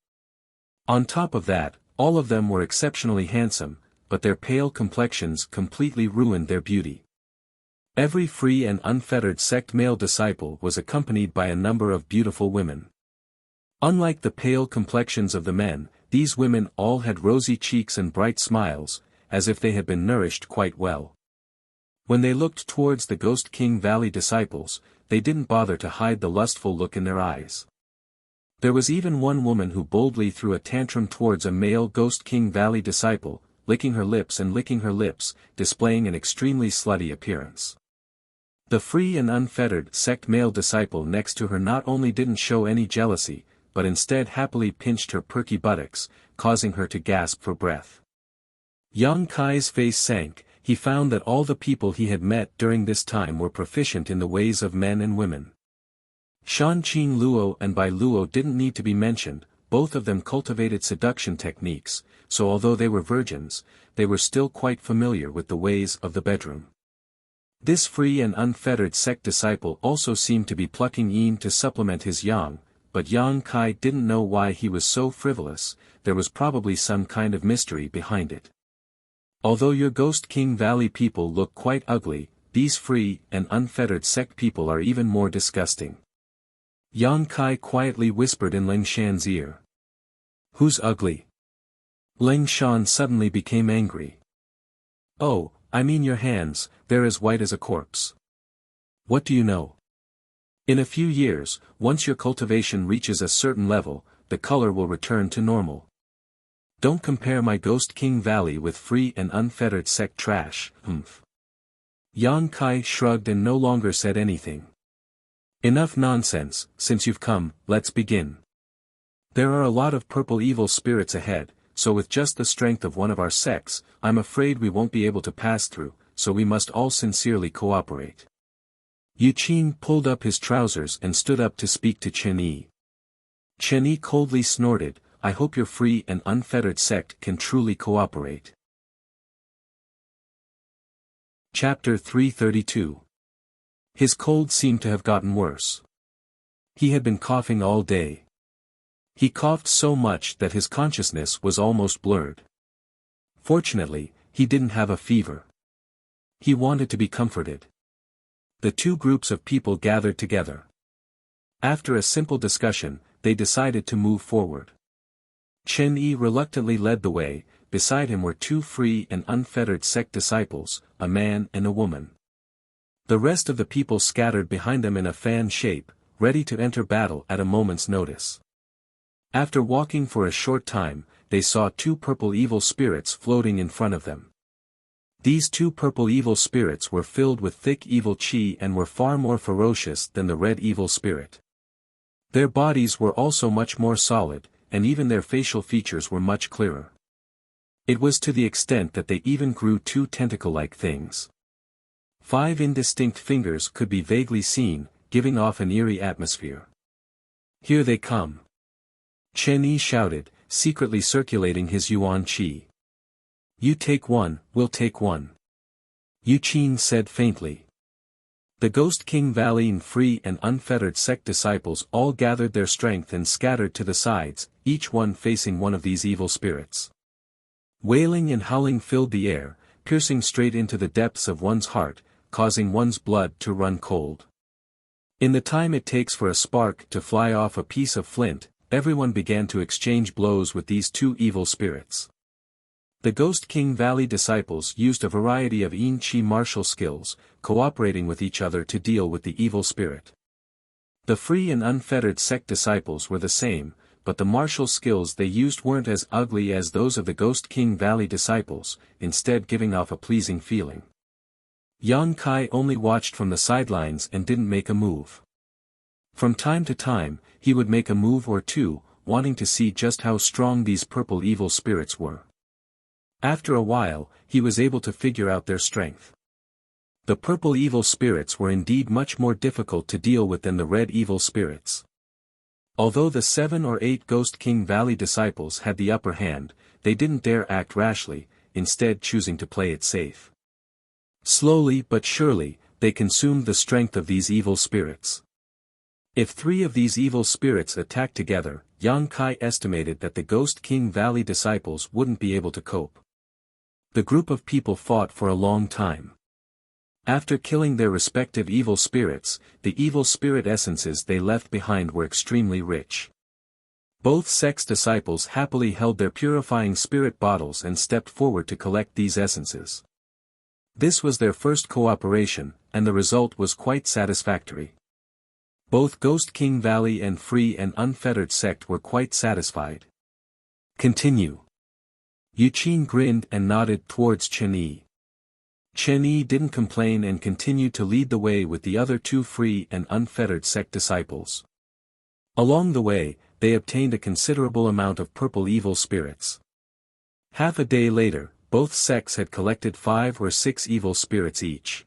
On top of that, all of them were exceptionally handsome, but their pale complexions completely ruined their beauty. Every free and unfettered sect male disciple was accompanied by a number of beautiful women. Unlike the pale complexions of the men, these women all had rosy cheeks and bright smiles, as if they had been nourished quite well. When they looked towards the Ghost King Valley disciples, they didn't bother to hide the lustful look in their eyes. There was even one woman who boldly threw a tantrum towards a male Ghost King Valley disciple, licking her lips and licking her lips, displaying an extremely slutty appearance. The free and unfettered sect male disciple next to her not only didn't show any jealousy, but instead happily pinched her perky buttocks, causing her to gasp for breath. Yang Kai's face sank. He found that all the people he had met during this time were proficient in the ways of men and women. Shan Qing Luo and Bai Luo didn't need to be mentioned, both of them cultivated seduction techniques, so although they were virgins, they were still quite familiar with the ways of the bedroom. This free and unfettered sect disciple also seemed to be plucking yin to supplement his yang, but Yang Kai didn't know why he was so frivolous. There was probably some kind of mystery behind it. Although your Ghost King Valley people look quite ugly, these free and unfettered sect people are even more disgusting. Yang Kai quietly whispered in Leng Shan's ear. "Who's ugly?" Leng Shan suddenly became angry. "Oh, I mean your hands, they're as white as a corpse. What do you know? In a few years, once your cultivation reaches a certain level, the color will return to normal. Don't compare my Ghost King Valley with free and unfettered sect trash, humph." Yang Kai shrugged and no longer said anything. "Enough nonsense, since you've come, let's begin. There are a lot of purple evil spirits ahead, so with just the strength of one of our sects, I'm afraid we won't be able to pass through, so we must all sincerely cooperate." Yu Qin pulled up his trousers and stood up to speak to Chen Yi. Chen Yi coldly snorted, "I hope your free and unfettered sect can truly cooperate." Chapter 332. His cold seemed to have gotten worse. He had been coughing all day. He coughed so much that his consciousness was almost blurred. Fortunately, he didn't have a fever. He wanted to be comforted. The two groups of people gathered together. After a simple discussion, they decided to move forward. Chen Yi reluctantly led the way. Beside him were two free and unfettered sect disciples, a man and a woman. The rest of the people scattered behind them in a fan shape, ready to enter battle at a moment's notice. After walking for a short time, they saw two purple evil spirits floating in front of them. These two purple evil spirits were filled with thick evil chi and were far more ferocious than the red evil spirit. Their bodies were also much more solid, and even their facial features were much clearer. It was to the extent that they even grew two tentacle-like things. 5 indistinct fingers could be vaguely seen, giving off an eerie atmosphere. "Here they come!" Chen Yi shouted, secretly circulating his yuan qi. "You take one, we'll take one," Yu Qin said faintly. The Ghost King Valley and free and unfettered sect disciples all gathered their strength and scattered to the sides, each one facing one of these evil spirits. Wailing and howling filled the air, piercing straight into the depths of one's heart, causing one's blood to run cold. In the time it takes for a spark to fly off a piece of flint, everyone began to exchange blows with these two evil spirits. The Ghost King Valley disciples used a variety of Yin Qi martial skills, cooperating with each other to deal with the evil spirit. The free and unfettered sect disciples were the same, but the martial skills they used weren't as ugly as those of the Ghost King Valley disciples, instead giving off a pleasing feeling. Yang Kai only watched from the sidelines and didn't make a move. From time to time, he would make a move or two, wanting to see just how strong these purple evil spirits were. After a while, he was able to figure out their strength. The purple evil spirits were indeed much more difficult to deal with than the red evil spirits. Although the 7 or 8 Ghost King Valley disciples had the upper hand, they didn't dare act rashly, instead choosing to play it safe. Slowly but surely, they consumed the strength of these evil spirits. If 3 of these evil spirits attacked together, Yang Kai estimated that the Ghost King Valley disciples wouldn't be able to cope. The group of people fought for a long time. After killing their respective evil spirits, the evil spirit essences they left behind were extremely rich. Both sects' disciples happily held their purifying spirit bottles and stepped forward to collect these essences. This was their first cooperation, and the result was quite satisfactory. Both Ghost King Valley and Free and Unfettered sect were quite satisfied. Continue. Yu Qin grinned and nodded towards Chen Yi. Chen Yi didn't complain and continued to lead the way with the other 2 Free and Unfettered sect disciples. Along the way, they obtained a considerable amount of purple evil spirits. Half a day later, both sects had collected 5 or 6 evil spirits each.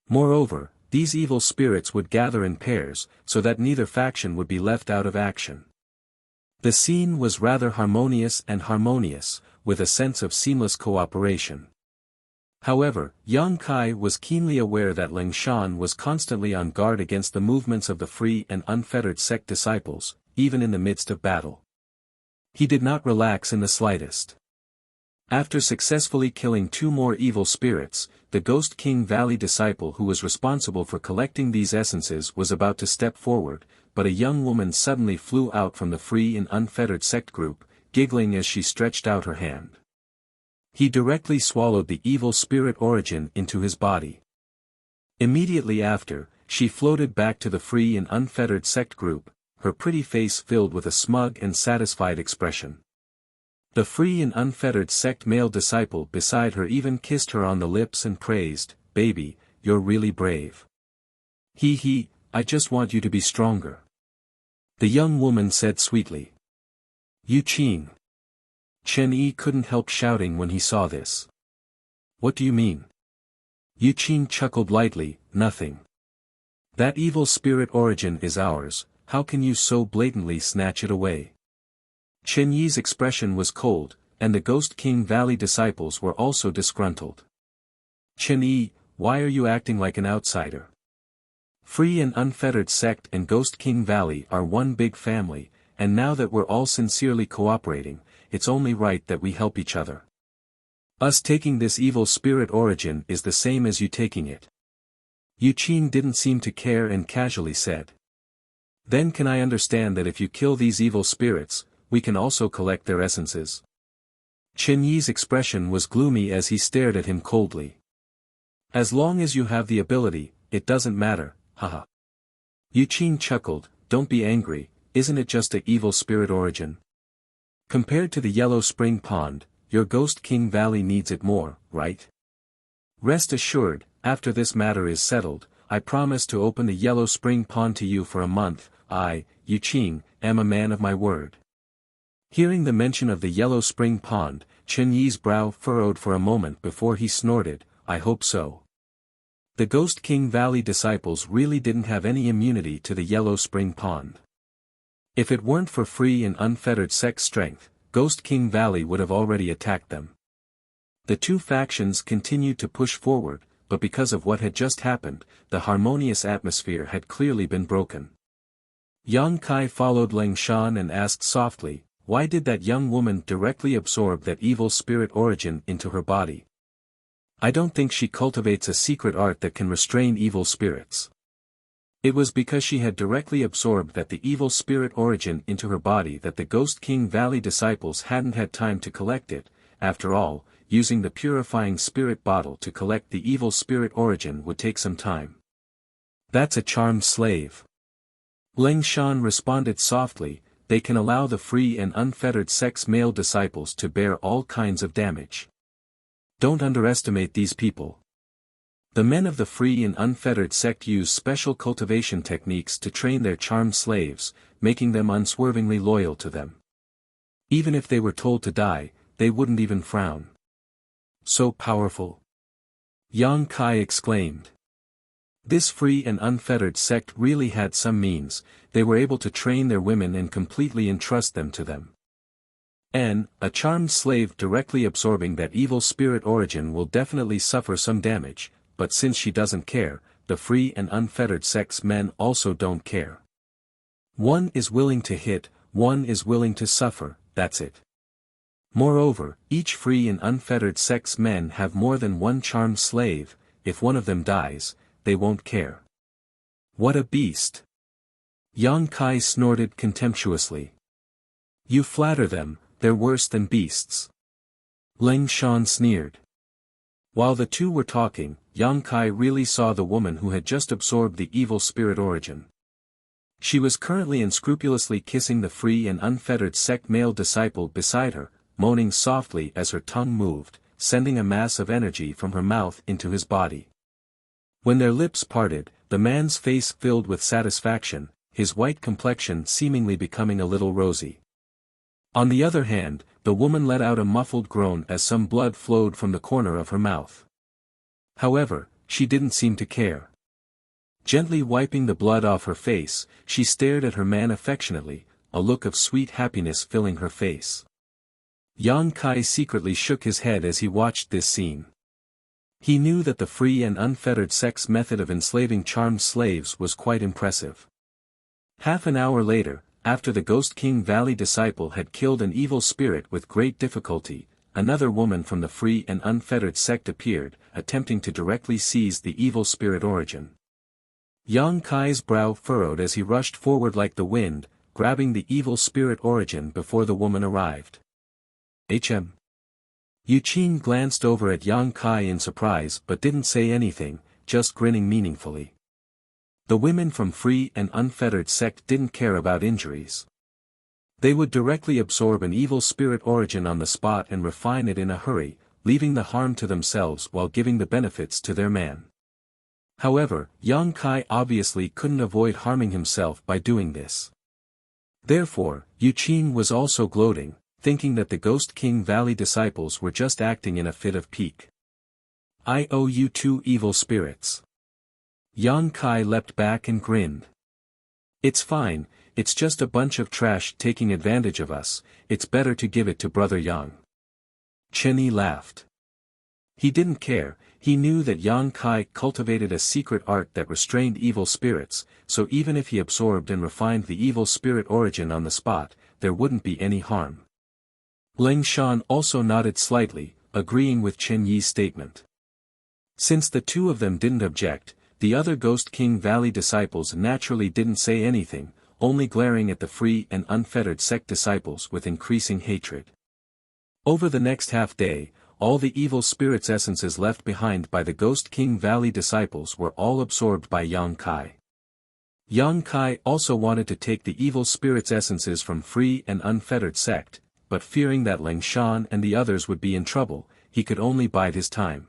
Moreover, these evil spirits would gather in pairs, so that neither faction would be left out of action. The scene was rather harmonious, with a sense of seamless cooperation. However, Yang Kai was keenly aware that Ling Shan was constantly on guard against the movements of the Free and Unfettered sect disciples, even in the midst of battle. He did not relax in the slightest. After successfully killing 2 more evil spirits, the Ghost King Valley disciple who was responsible for collecting these essences was about to step forward, but a young woman suddenly flew out from the Free and Unfettered sect group, giggling as she stretched out her hand. He directly swallowed the evil spirit origin into his body. Immediately after, she floated back to the Free and Unfettered sect group, her pretty face filled with a smug and satisfied expression. The Free and Unfettered sect male disciple beside her even kissed her on the lips and praised, "Baby, you're really brave. He, I just want you to be stronger," the young woman said sweetly. Yu Qin. Chen Yi couldn't help shouting when he saw this. "What do you mean?" Yu Qin chuckled lightly, "Nothing. That evil spirit origin is ours, how can you so blatantly snatch it away?" Chen Yi's expression was cold, and the Ghost King Valley disciples were also disgruntled. "Chen Yi, why are you acting like an outsider? Free and Unfettered sect and Ghost King Valley are one big family, and now that we're all sincerely cooperating, it's only right that we help each other. Us taking this evil spirit origin is the same as you taking it." Yu Qin didn't seem to care and casually said. "Then can I understand that if you kill these evil spirits, we can also collect their essences?" Chen Yi's expression was gloomy as he stared at him coldly. "As long as you have the ability, it doesn't matter, haha." Yu Qin chuckled, "Don't be angry, isn't it just a evil spirit origin? Compared to the Yellow Spring Pond, your Ghost King Valley needs it more, right?" Rest assured, after this matter is settled, I promise to open the Yellow Spring Pond to you for a month. I, Yuqing, am a man of my word. Hearing the mention of the Yellow Spring Pond, Chen Yi's brow furrowed for a moment before he snorted, I hope so. The Ghost King Valley disciples really didn't have any immunity to the Yellow Spring Pond. If it weren't for free and unfettered sex strength, Ghost King Valley would have already attacked them. The two factions continued to push forward, but because of what had just happened, the harmonious atmosphere had clearly been broken. Yang Kai followed Ling Shan and asked softly, why did that young woman directly absorb that evil spirit origin into her body? I don't think she cultivates a secret art that can restrain evil spirits. It was because she had directly absorbed the evil spirit origin into her body that the Ghost King Valley disciples hadn't had time to collect it. After all, using the purifying spirit bottle to collect the evil spirit origin would take some time. That's a charmed slave. Ling Shan responded softly, they can allow the free and unfettered sex male disciples to bear all kinds of damage. Don't underestimate these people. The men of the free and unfettered sect use special cultivation techniques to train their charmed slaves, making them unswervingly loyal to them. Even if they were told to die, they wouldn't even frown. So powerful. Yang Kai exclaimed. This free and unfettered sect really had some means, they were able to train their women and completely entrust them to them. A charmed slave directly absorbing that evil spirit origin will definitely suffer some damage, but since she doesn't care, the free and unfettered sex men also don't care. One is willing to hit, one is willing to suffer, that's it. Moreover, each free and unfettered sex men have more than one charmed slave, if one of them dies, they won't care. What a beast! Yang Kai snorted contemptuously. You flatter them, they're worse than beasts. Ling Shan sneered. While the two were talking, Yang Kai really saw the woman who had just absorbed the evil spirit origin. She was currently unscrupulously kissing the free and unfettered sect male disciple beside her, moaning softly as her tongue moved, sending a mass of energy from her mouth into his body. When their lips parted, the man's face filled with satisfaction, his white complexion seemingly becoming a little rosy. On the other hand, the woman let out a muffled groan as some blood flowed from the corner of her mouth. However, she didn't seem to care. Gently wiping the blood off her face, she stared at her man affectionately, a look of sweet happiness filling her face. Yang Kai secretly shook his head as he watched this scene. He knew that the free and unfettered sex method of enslaving charmed slaves was quite impressive. Half an hour later, after the Ghost King Valley disciple had killed an evil spirit with great difficulty, another woman from the free and unfettered sect appeared, attempting to directly seize the evil spirit origin. Yang Kai's brow furrowed as he rushed forward like the wind, grabbing the evil spirit origin before the woman arrived. Yuqing glanced over at Yang Kai in surprise but didn't say anything, just grinning meaningfully. The women from free and unfettered sect didn't care about injuries. They would directly absorb an evil spirit origin on the spot and refine it in a hurry, leaving the harm to themselves while giving the benefits to their man. However, Yang Kai obviously couldn't avoid harming himself by doing this. Therefore, Yuqing was also gloating, thinking that the Ghost King Valley disciples were just acting in a fit of pique. I owe you two evil spirits. Yang Kai leapt back and grinned. It's fine, it's just a bunch of trash taking advantage of us, it's better to give it to Brother Yang. Chen Yi laughed. He didn't care, he knew that Yang Kai cultivated a secret art that restrained evil spirits, so even if he absorbed and refined the evil spirit origin on the spot, there wouldn't be any harm. Ling Shan also nodded slightly, agreeing with Chen Yi's statement. Since the two of them didn't object, the other Ghost King Valley disciples naturally didn't say anything, only glaring at the free and unfettered sect disciples with increasing hatred. Over the next half-day, all the evil spirits' essences left behind by the Ghost King Valley disciples were all absorbed by Yang Kai. Yang Kai also wanted to take the evil spirits' essences from free and unfettered sect, but fearing that Ling Shan and the others would be in trouble, he could only bide his time.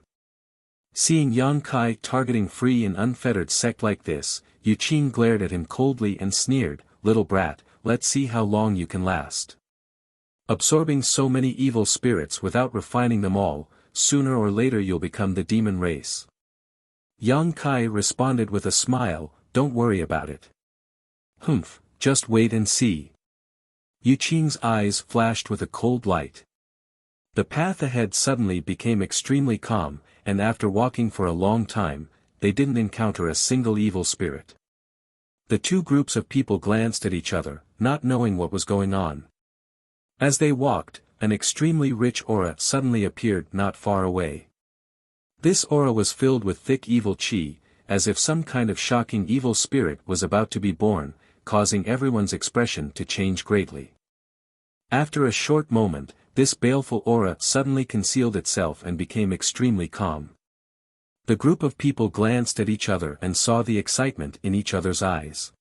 Seeing Yang Kai targeting free and unfettered sect like this, Yu Qing glared at him coldly and sneered, "Little brat, let's see how long you can last. Absorbing so many evil spirits without refining them all, sooner or later you'll become the demon race." Yang Kai responded with a smile, "Don't worry about it. Humph, just wait and see." Yu Qing's eyes flashed with a cold light. The path ahead suddenly became extremely calm, and after walking for a long time, they didn't encounter a single evil spirit. The two groups of people glanced at each other, not knowing what was going on. As they walked, an extremely rich aura suddenly appeared not far away. This aura was filled with thick evil qi, as if some kind of shocking evil spirit was about to be born, causing everyone's expression to change greatly. After a short moment, this baleful aura suddenly concealed itself and became extremely calm. The group of people glanced at each other and saw the excitement in each other's eyes.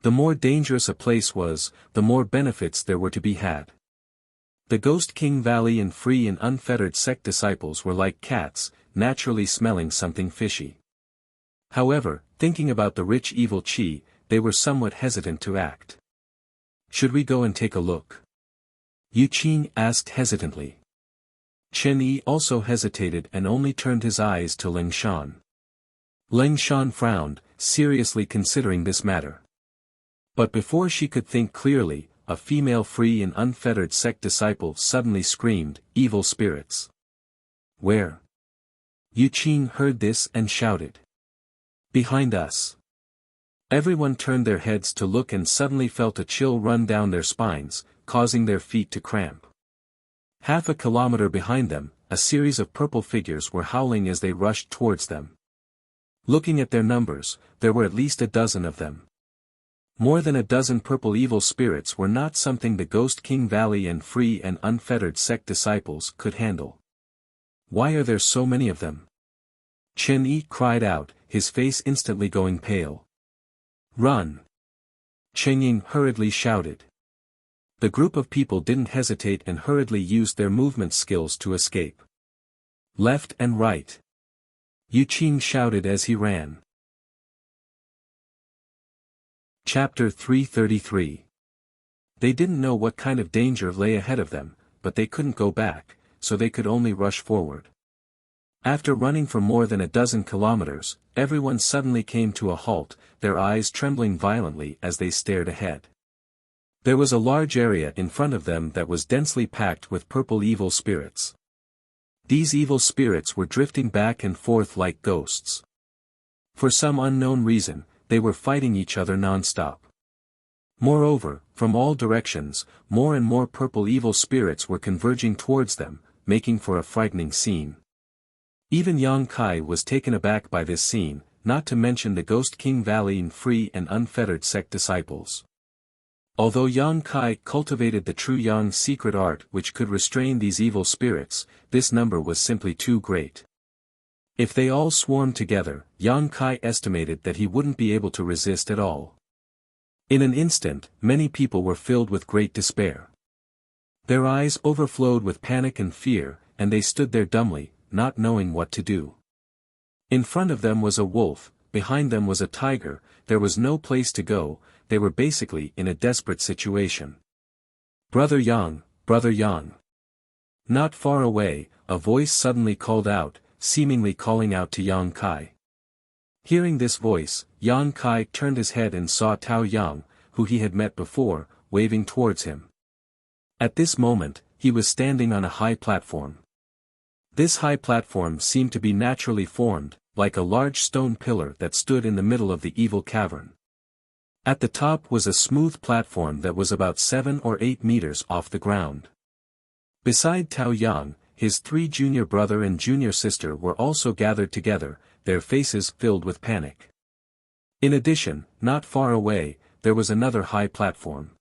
The more dangerous a place was, the more benefits there were to be had. The Ghost King Valley and free and unfettered sect disciples were like cats, naturally smelling something fishy. However, thinking about the rich evil qi, they were somewhat hesitant to act. "Should we go and take a look?" Yu Qing asked hesitantly. Chen Yi also hesitated and only turned his eyes to Ling Shan. Ling Shan frowned, seriously considering this matter. But before she could think clearly, a female free and unfettered sect disciple suddenly screamed, "Evil spirits! Where?" Yu Qing heard this and shouted, "Behind us!" Everyone turned their heads to look and suddenly felt a chill run down their spines, causing their feet to cramp. Half a kilometer behind them, a series of purple figures were howling as they rushed towards them. Looking at their numbers, there were at least a dozen of them. More than a dozen purple evil spirits were not something the Ghost King Valley and free and unfettered sect disciples could handle. "Why are there so many of them?" Chen Yi cried out, his face instantly going pale. "Run!" Chen Ying hurriedly shouted. The group of people didn't hesitate and hurriedly used their movement skills to escape. "Left and right!" Yu Qing shouted as he ran. Chapter 333. They didn't know what kind of danger lay ahead of them, but they couldn't go back, so they could only rush forward. After running for more than a dozen kilometers, everyone suddenly came to a halt, their eyes trembling violently as they stared ahead. There was a large area in front of them that was densely packed with purple evil spirits. These evil spirits were drifting back and forth like ghosts. For some unknown reason, they were fighting each other non-stop. Moreover, from all directions, more and more purple evil spirits were converging towards them, making for a frightening scene. Even Yang Kai was taken aback by this scene, not to mention the Ghost King Valley and free and unfettered sect disciples. Although Yang Kai cultivated the true Yang secret art which could restrain these evil spirits, this number was simply too great. If they all swarmed together, Yang Kai estimated that he wouldn't be able to resist at all. In an instant, many people were filled with great despair. Their eyes overflowed with panic and fear, and they stood there dumbly, not knowing what to do. In front of them was a wolf, behind them was a tiger, there was no place to go, they were basically in a desperate situation. "Brother Yang, Brother Yang." Not far away, a voice suddenly called out, seemingly calling out to Yang Kai. Hearing this voice, Yang Kai turned his head and saw Tao Yang, who he had met before, waving towards him. At this moment, he was standing on a high platform. This high platform seemed to be naturally formed, like a large stone pillar that stood in the middle of the evil cavern. At the top was a smooth platform that was about 7 or 8 meters off the ground. Beside Tao Yang, his 3 junior brother and junior sister were also gathered together, their faces filled with panic. In addition, not far away, there was another high platform.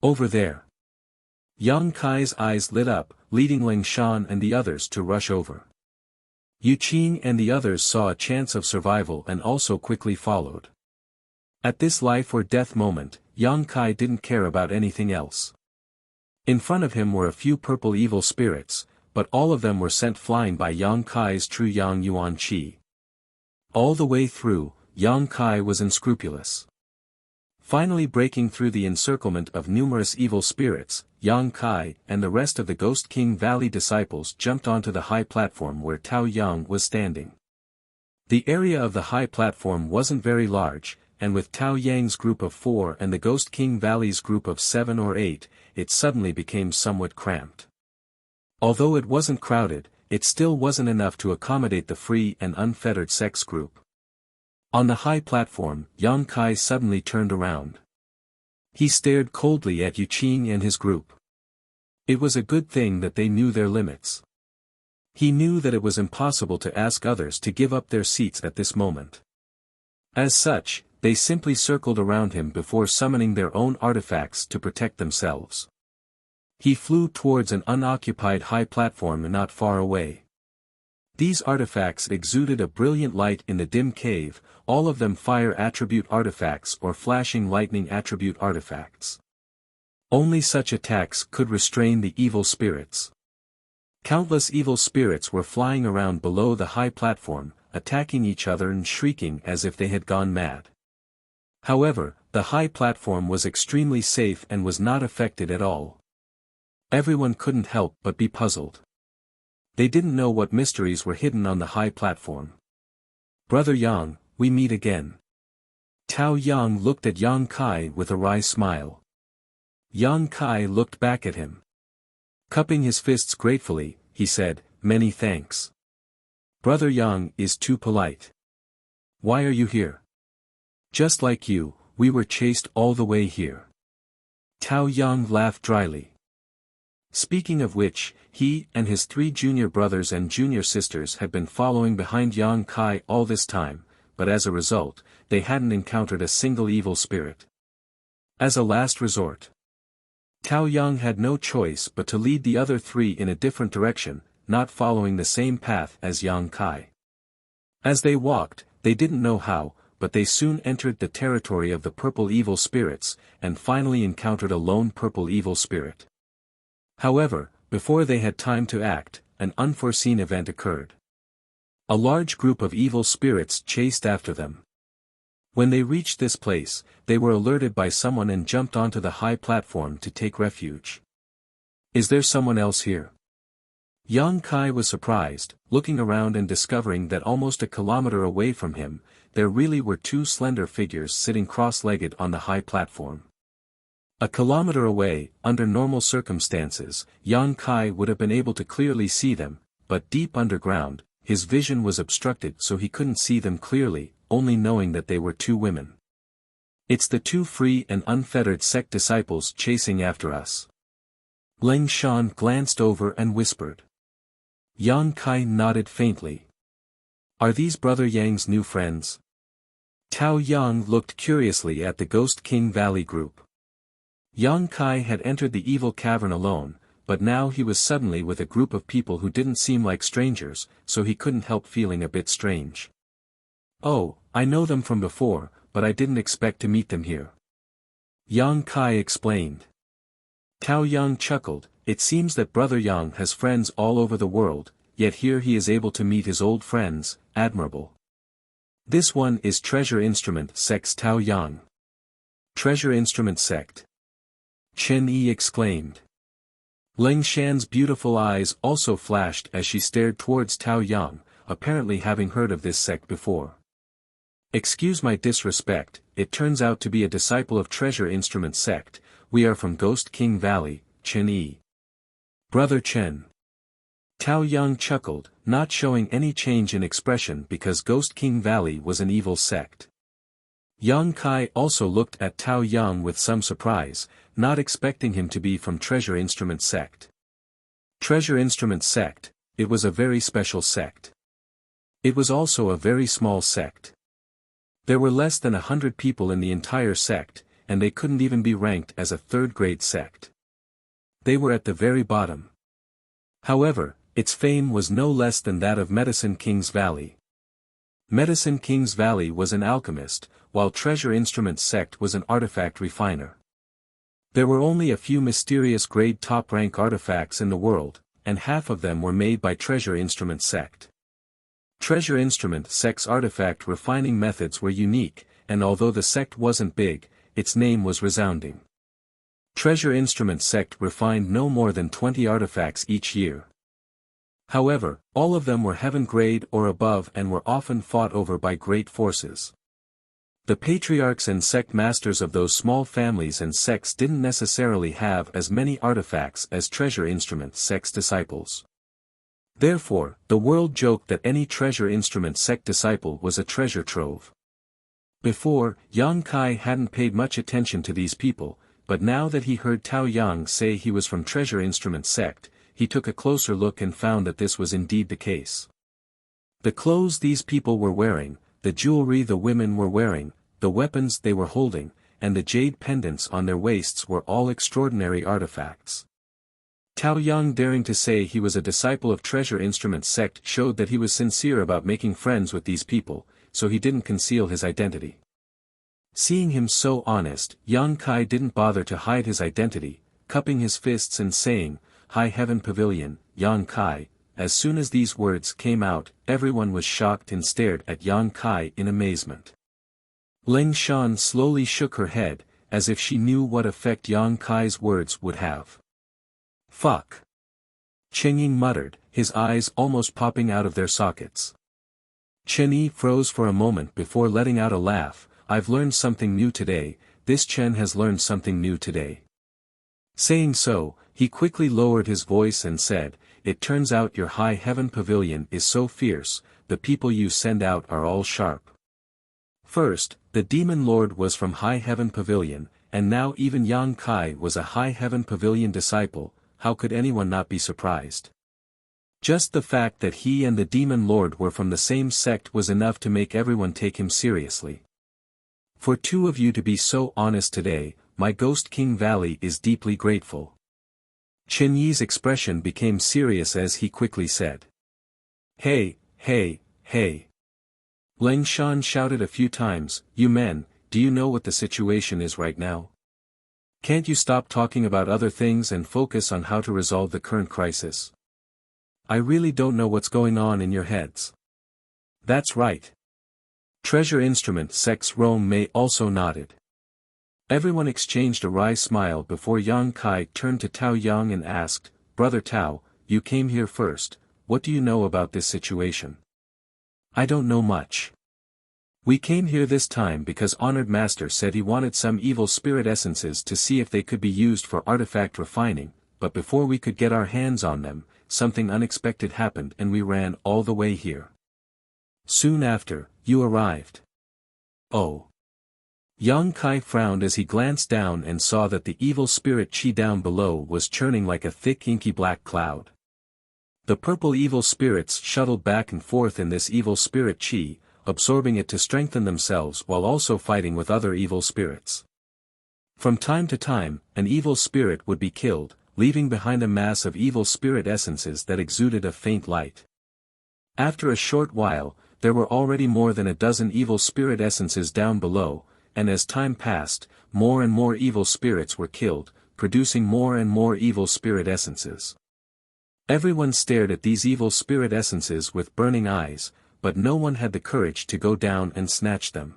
"Over there." Yang Kai's eyes lit up, leading Ling Shan and the others to rush over. Yu Qing and the others saw a chance of survival and also quickly followed. At this life or death moment, Yang Kai didn't care about anything else. In front of him were a few purple evil spirits, but all of them were sent flying by Yang Kai's true Yang Yuan Qi. All the way through, Yang Kai was unscrupulous. Finally breaking through the encirclement of numerous evil spirits, Yang Kai and the rest of the Ghost King Valley disciples jumped onto the high platform where Tao Yang was standing. The area of the high platform wasn't very large, and with Tao Yang's group of 4 and the Ghost King Valley's group of 7 or 8, it suddenly became somewhat cramped. Although it wasn't crowded, it still wasn't enough to accommodate the free and unfettered sex group. On the high platform, Yang Kai suddenly turned around. He stared coldly at Yu Qing and his group. It was a good thing that they knew their limits. He knew that it was impossible to ask others to give up their seats at this moment. As such, they simply circled around him before summoning their own artifacts to protect themselves. He flew towards an unoccupied high platform not far away. These artifacts exuded a brilliant light in the dim cave, all of them fire attribute artifacts or flashing lightning attribute artifacts. Only such attacks could restrain the evil spirits. Countless evil spirits were flying around below the high platform, attacking each other and shrieking as if they had gone mad. However, the high platform was extremely safe and was not affected at all. Everyone couldn't help but be puzzled. They didn't know what mysteries were hidden on the high platform. "Brother Yang, we meet again." Tao Yang looked at Yang Kai with a wry smile. Yang Kai looked back at him. Cupping his fists gratefully, he said, "Many thanks. Brother Yang is too polite. Why are you here?" "Just like you, we were chased all the way here." Tao Yang laughed dryly. Speaking of which, he and his 3 junior brothers and junior sisters had been following behind Yang Kai all this time, but as a result, they hadn't encountered a single evil spirit. As a last resort, Tao Yang had no choice but to lead the other 3 in a different direction, not following the same path as Yang Kai. As they walked, they didn't know how, but they soon entered the territory of the purple evil spirits, and finally encountered a lone purple evil spirit. However, before they had time to act, an unforeseen event occurred. A large group of evil spirits chased after them. When they reached this place, they were alerted by someone and jumped onto the high platform to take refuge. "Is there someone else here?" Yang Kai was surprised, looking around and discovering that almost a kilometer away from him, there really were 2 slender figures sitting cross-legged on the high platform. A kilometer away, under normal circumstances, Yang Kai would have been able to clearly see them, but deep underground, his vision was obstructed so he couldn't see them clearly, only knowing that they were 2 women. "It's the 2 free and unfettered sect disciples chasing after us." Ling Shan glanced over and whispered. Yang Kai nodded faintly. "Are these Brother Yang's new friends?" Tao Yang looked curiously at the Ghost King Valley group. Yang Kai had entered the evil cavern alone, but now he was suddenly with a group of people who didn't seem like strangers, so he couldn't help feeling a bit strange. "Oh, I know them from before, but I didn't expect to meet them here," Yang Kai explained. Tao Yang chuckled. "It seems that Brother Yang has friends all over the world, yet here he is able to meet his old friends, admirable." "This one is Treasure Instrument Sect's Tao Yang." "Treasure Instrument Sect?" Chen Yi exclaimed. Ling Shan's beautiful eyes also flashed as she stared towards Tao Yang, apparently having heard of this sect before. "Excuse my disrespect, it turns out to be a disciple of Treasure Instrument Sect. We are from Ghost King Valley, Chen Yi." "Brother Chen." Tao Yang chuckled, not showing any change in expression because Ghost King Valley was an evil sect. Yang Kai also looked at Tao Yang with some surprise, not expecting him to be from Treasure Instrument Sect. Treasure Instrument Sect, it was a very special sect. It was also a very small sect. There were less than 100 people in the entire sect, and they couldn't even be ranked as a 3rd-grade sect. They were at the very bottom. However, its fame was no less than that of Medicine King's Valley. Medicine King's Valley was an alchemist, while Treasure Instrument Sect was an artifact refiner. There were only a few mysterious grade top-rank artifacts in the world, and half of them were made by Treasure Instrument Sect. Treasure Instrument Sect's artifact refining methods were unique, and although the sect wasn't big, its name was resounding. Treasure Instrument Sect refined no more than 20 artifacts each year. However, all of them were heaven grade or above and were often fought over by great forces. The patriarchs and sect masters of those small families and sects didn't necessarily have as many artifacts as Treasure Instrument Sect's disciples. Therefore, the world joked that any Treasure Instrument Sect disciple was a treasure trove. Before, Yang Kai hadn't paid much attention to these people, but now that he heard Tao Yang say he was from Treasure Instrument Sect, he took a closer look and found that this was indeed the case. The clothes these people were wearing, the jewelry the women were wearing, the weapons they were holding, and the jade pendants on their waists were all extraordinary artifacts. Tao Yang daring to say he was a disciple of Treasure Instrument Sect showed that he was sincere about making friends with these people, so he didn't conceal his identity. Seeing him so honest, Yang Kai didn't bother to hide his identity, cupping his fists and saying, "High Heaven Pavilion, Yang Kai." As soon as these words came out, everyone was shocked and stared at Yang Kai in amazement. Ling Shan slowly shook her head, as if she knew what effect Yang Kai's words would have. "Fuck!" Chen Ying muttered, his eyes almost popping out of their sockets. Chen Yi froze for a moment before letting out a laugh. "I've learned something new today, this Chen has learned something new today." Saying so, he quickly lowered his voice and said, "It turns out your High Heaven Pavilion is so fierce, the people you send out are all sharp." First, the Demon Lord was from High Heaven Pavilion, and now even Yang Kai was a High Heaven Pavilion disciple. How could anyone not be surprised? Just the fact that he and the Demon Lord were from the same sect was enough to make everyone take him seriously. "For two of you to be so honest today, my Ghost King Valley is deeply grateful." Chen Yi's expression became serious as he quickly said. "Hey, hey, hey." Ling Shan shouted a few times, "You men, do you know what the situation is right now? Can't you stop talking about other things and focus on how to resolve the current crisis? I really don't know what's going on in your heads." "That's right." Treasure Instrument Sect's Rome May also nodded. Everyone exchanged a wry smile before Yang Kai turned to Tao Yang and asked, "Brother Tao, you came here first, what do you know about this situation?" "I don't know much. We came here this time because Honored Master said he wanted some evil spirit essences to see if they could be used for artifact refining, but before we could get our hands on them, something unexpected happened and we ran all the way here. Soon after, you arrived." "Oh." Yang Kai frowned as he glanced down and saw that the evil spirit chi down below was churning like a thick inky black cloud. The purple evil spirits shuttled back and forth in this evil spirit chi, absorbing it to strengthen themselves while also fighting with other evil spirits. From time to time, an evil spirit would be killed, leaving behind a mass of evil spirit essences that exuded a faint light. After a short while, there were already more than a dozen evil spirit essences down below, and as time passed, more and more evil spirits were killed, producing more and more evil spirit essences. Everyone stared at these evil spirit essences with burning eyes, but no one had the courage to go down and snatch them.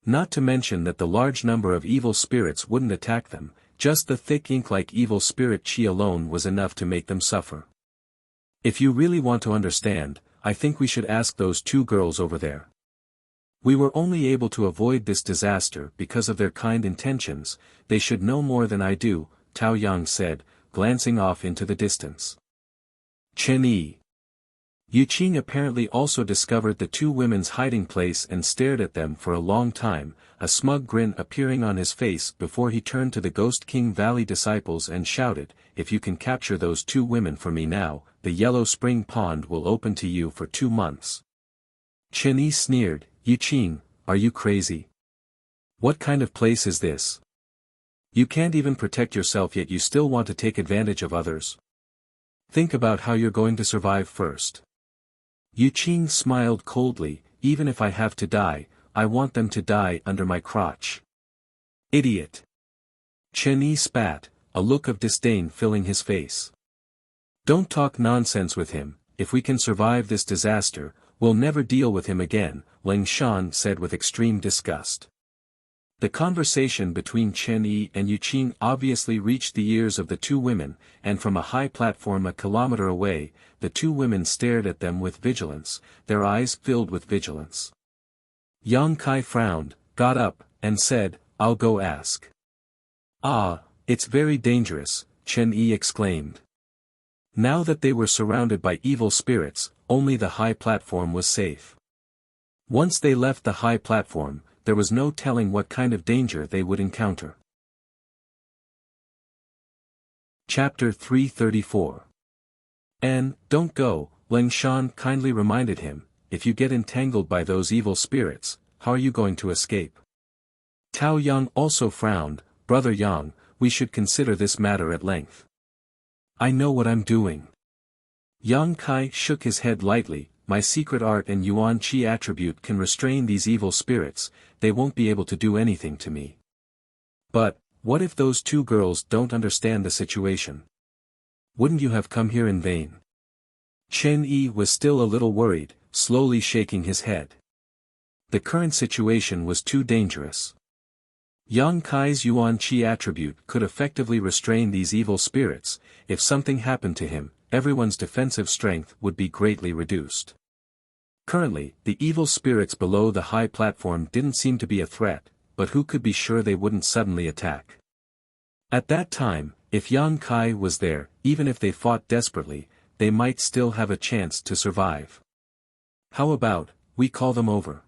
Not to mention that the large number of evil spirits wouldn't attack them, just the thick ink-like evil spirit chi alone was enough to make them suffer. "If you really want to understand, I think we should ask those two girls over there. We were only able to avoid this disaster because of their kind intentions, they should know more than I do," Tao Yang said, glancing off into the distance. Chen Yi. Yu Qing apparently also discovered the two women's hiding place and stared at them for a long time, a smug grin appearing on his face before he turned to the Ghost King Valley disciples and shouted, "If you can capture those two women for me now, the Yellow Spring Pond will open to you for 2 months. Chen Yi sneered, "Yu Qing, are you crazy? What kind of place is this? You can't even protect yourself yet you still want to take advantage of others. Think about how you're going to survive first." Yu Qing smiled coldly, "Even if I have to die, I want them to die under my crotch." "Idiot." Chen Yi spat, a look of disdain filling his face. Don't talk nonsense with him. If we can survive this disaster, we'll never deal with him again, Ling Shan said with extreme disgust. The conversation between Chen Yi and Yu Qing obviously reached the ears of the two women, and from a high platform a kilometer away, the two women stared at them with vigilance, their eyes filled with vigilance. Yang Kai frowned, got up, and said, "I'll go ask." "Ah, it's very dangerous," Chen Yi exclaimed. Now that they were surrounded by evil spirits, only the high platform was safe. Once they left the high platform, there was no telling what kind of danger they would encounter. Chapter 334. Don't go, Ling Shan kindly reminded him, if you get entangled by those evil spirits, how are you going to escape? Tao Yang also frowned, Brother Yang, we should consider this matter at length. I know what I'm doing. Yang Kai shook his head lightly, my secret art and Yuan Qi attribute can restrain these evil spirits, they won't be able to do anything to me. But, what if those two girls don't understand the situation? Wouldn't you have come here in vain? Chen Yi was still a little worried, slowly shaking his head. The current situation was too dangerous. Yang Kai's Yuan Qi attribute could effectively restrain these evil spirits. If something happened to him, everyone's defensive strength would be greatly reduced. Currently, the evil spirits below the high platform didn't seem to be a threat, but who could be sure they wouldn't suddenly attack? At that time, if Yang Kai was there, even if they fought desperately, they might still have a chance to survive. How about, we call them over?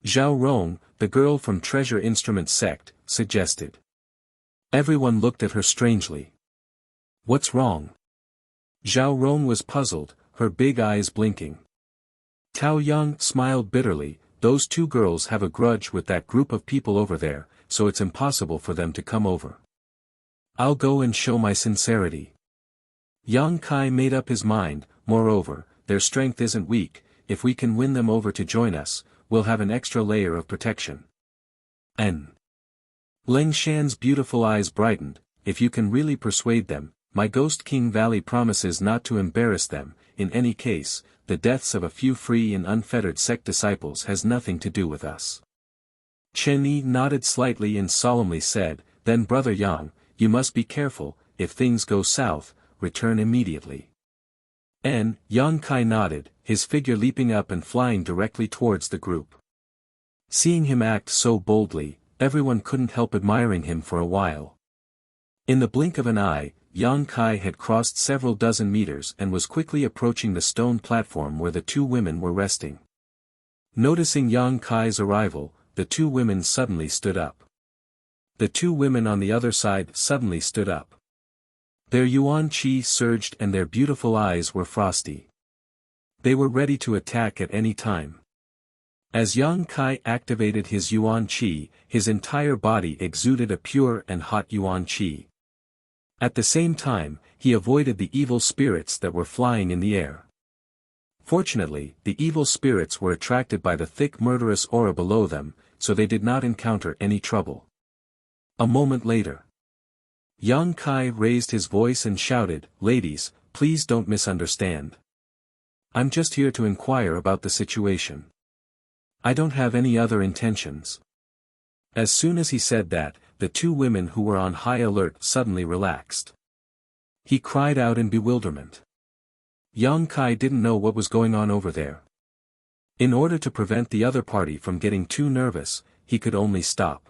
Zhao Rong, the girl from Treasure Instrument sect, suggested. Everyone looked at her strangely. What's wrong? Zhao Rong was puzzled, her big eyes blinking. Tao Yang smiled bitterly, those two girls have a grudge with that group of people over there, so it's impossible for them to come over. I'll go and show my sincerity. Yang Kai made up his mind, moreover, their strength isn't weak, if we can win them over to join us, we'll have an extra layer of protection. Ling Shan's beautiful eyes brightened, if you can really persuade them, my Ghost King Valley promises not to embarrass them, in any case, the deaths of a few free and unfettered sect disciples has nothing to do with us. Chen Yi nodded slightly and solemnly said, then Brother Yang, you must be careful, if things go south, return immediately. Yang Kai nodded, his figure leaping up and flying directly towards the group. Seeing him act so boldly, everyone couldn't help admiring him for a while. In the blink of an eye, Yang Kai had crossed several dozen meters and was quickly approaching the stone platform where the two women were resting. Noticing Yang Kai's arrival, the two women suddenly stood up. The two women on the other side suddenly stood up. Their Yuan Qi surged and their beautiful eyes were frosty. They were ready to attack at any time. As Yang Kai activated his Yuan Qi, his entire body exuded a pure and hot Yuan Qi. At the same time, he avoided the evil spirits that were flying in the air. Fortunately, the evil spirits were attracted by the thick murderous aura below them, so they did not encounter any trouble. A moment later, Yang Kai raised his voice and shouted, ladies, please don't misunderstand. I'm just here to inquire about the situation. I don't have any other intentions. As soon as he said that, the two women who were on high alert suddenly relaxed. He cried out in bewilderment. Yang Kai didn't know what was going on over there. In order to prevent the other party from getting too nervous, he could only stop.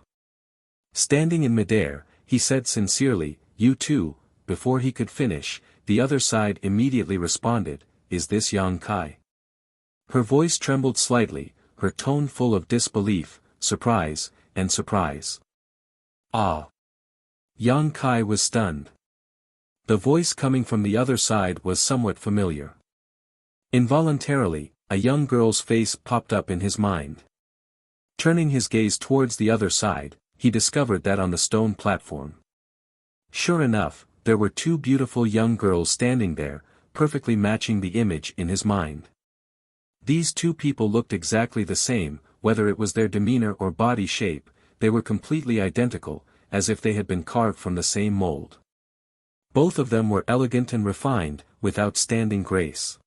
Standing in midair, he said sincerely, you too. Before he could finish, the other side immediately responded, is this Yang Kai? Her voice trembled slightly, her tone full of disbelief, surprise, and surprise. Ah! Yang Kai was stunned. The voice coming from the other side was somewhat familiar. Involuntarily, a young girl's face popped up in his mind. Turning his gaze towards the other side, he discovered that on the stone platform. Sure enough, there were two beautiful young girls standing there, perfectly matching the image in his mind. These two people looked exactly the same, whether it was their demeanor or body shape, they were completely identical, as if they had been carved from the same mold. Both of them were elegant and refined, with outstanding grace.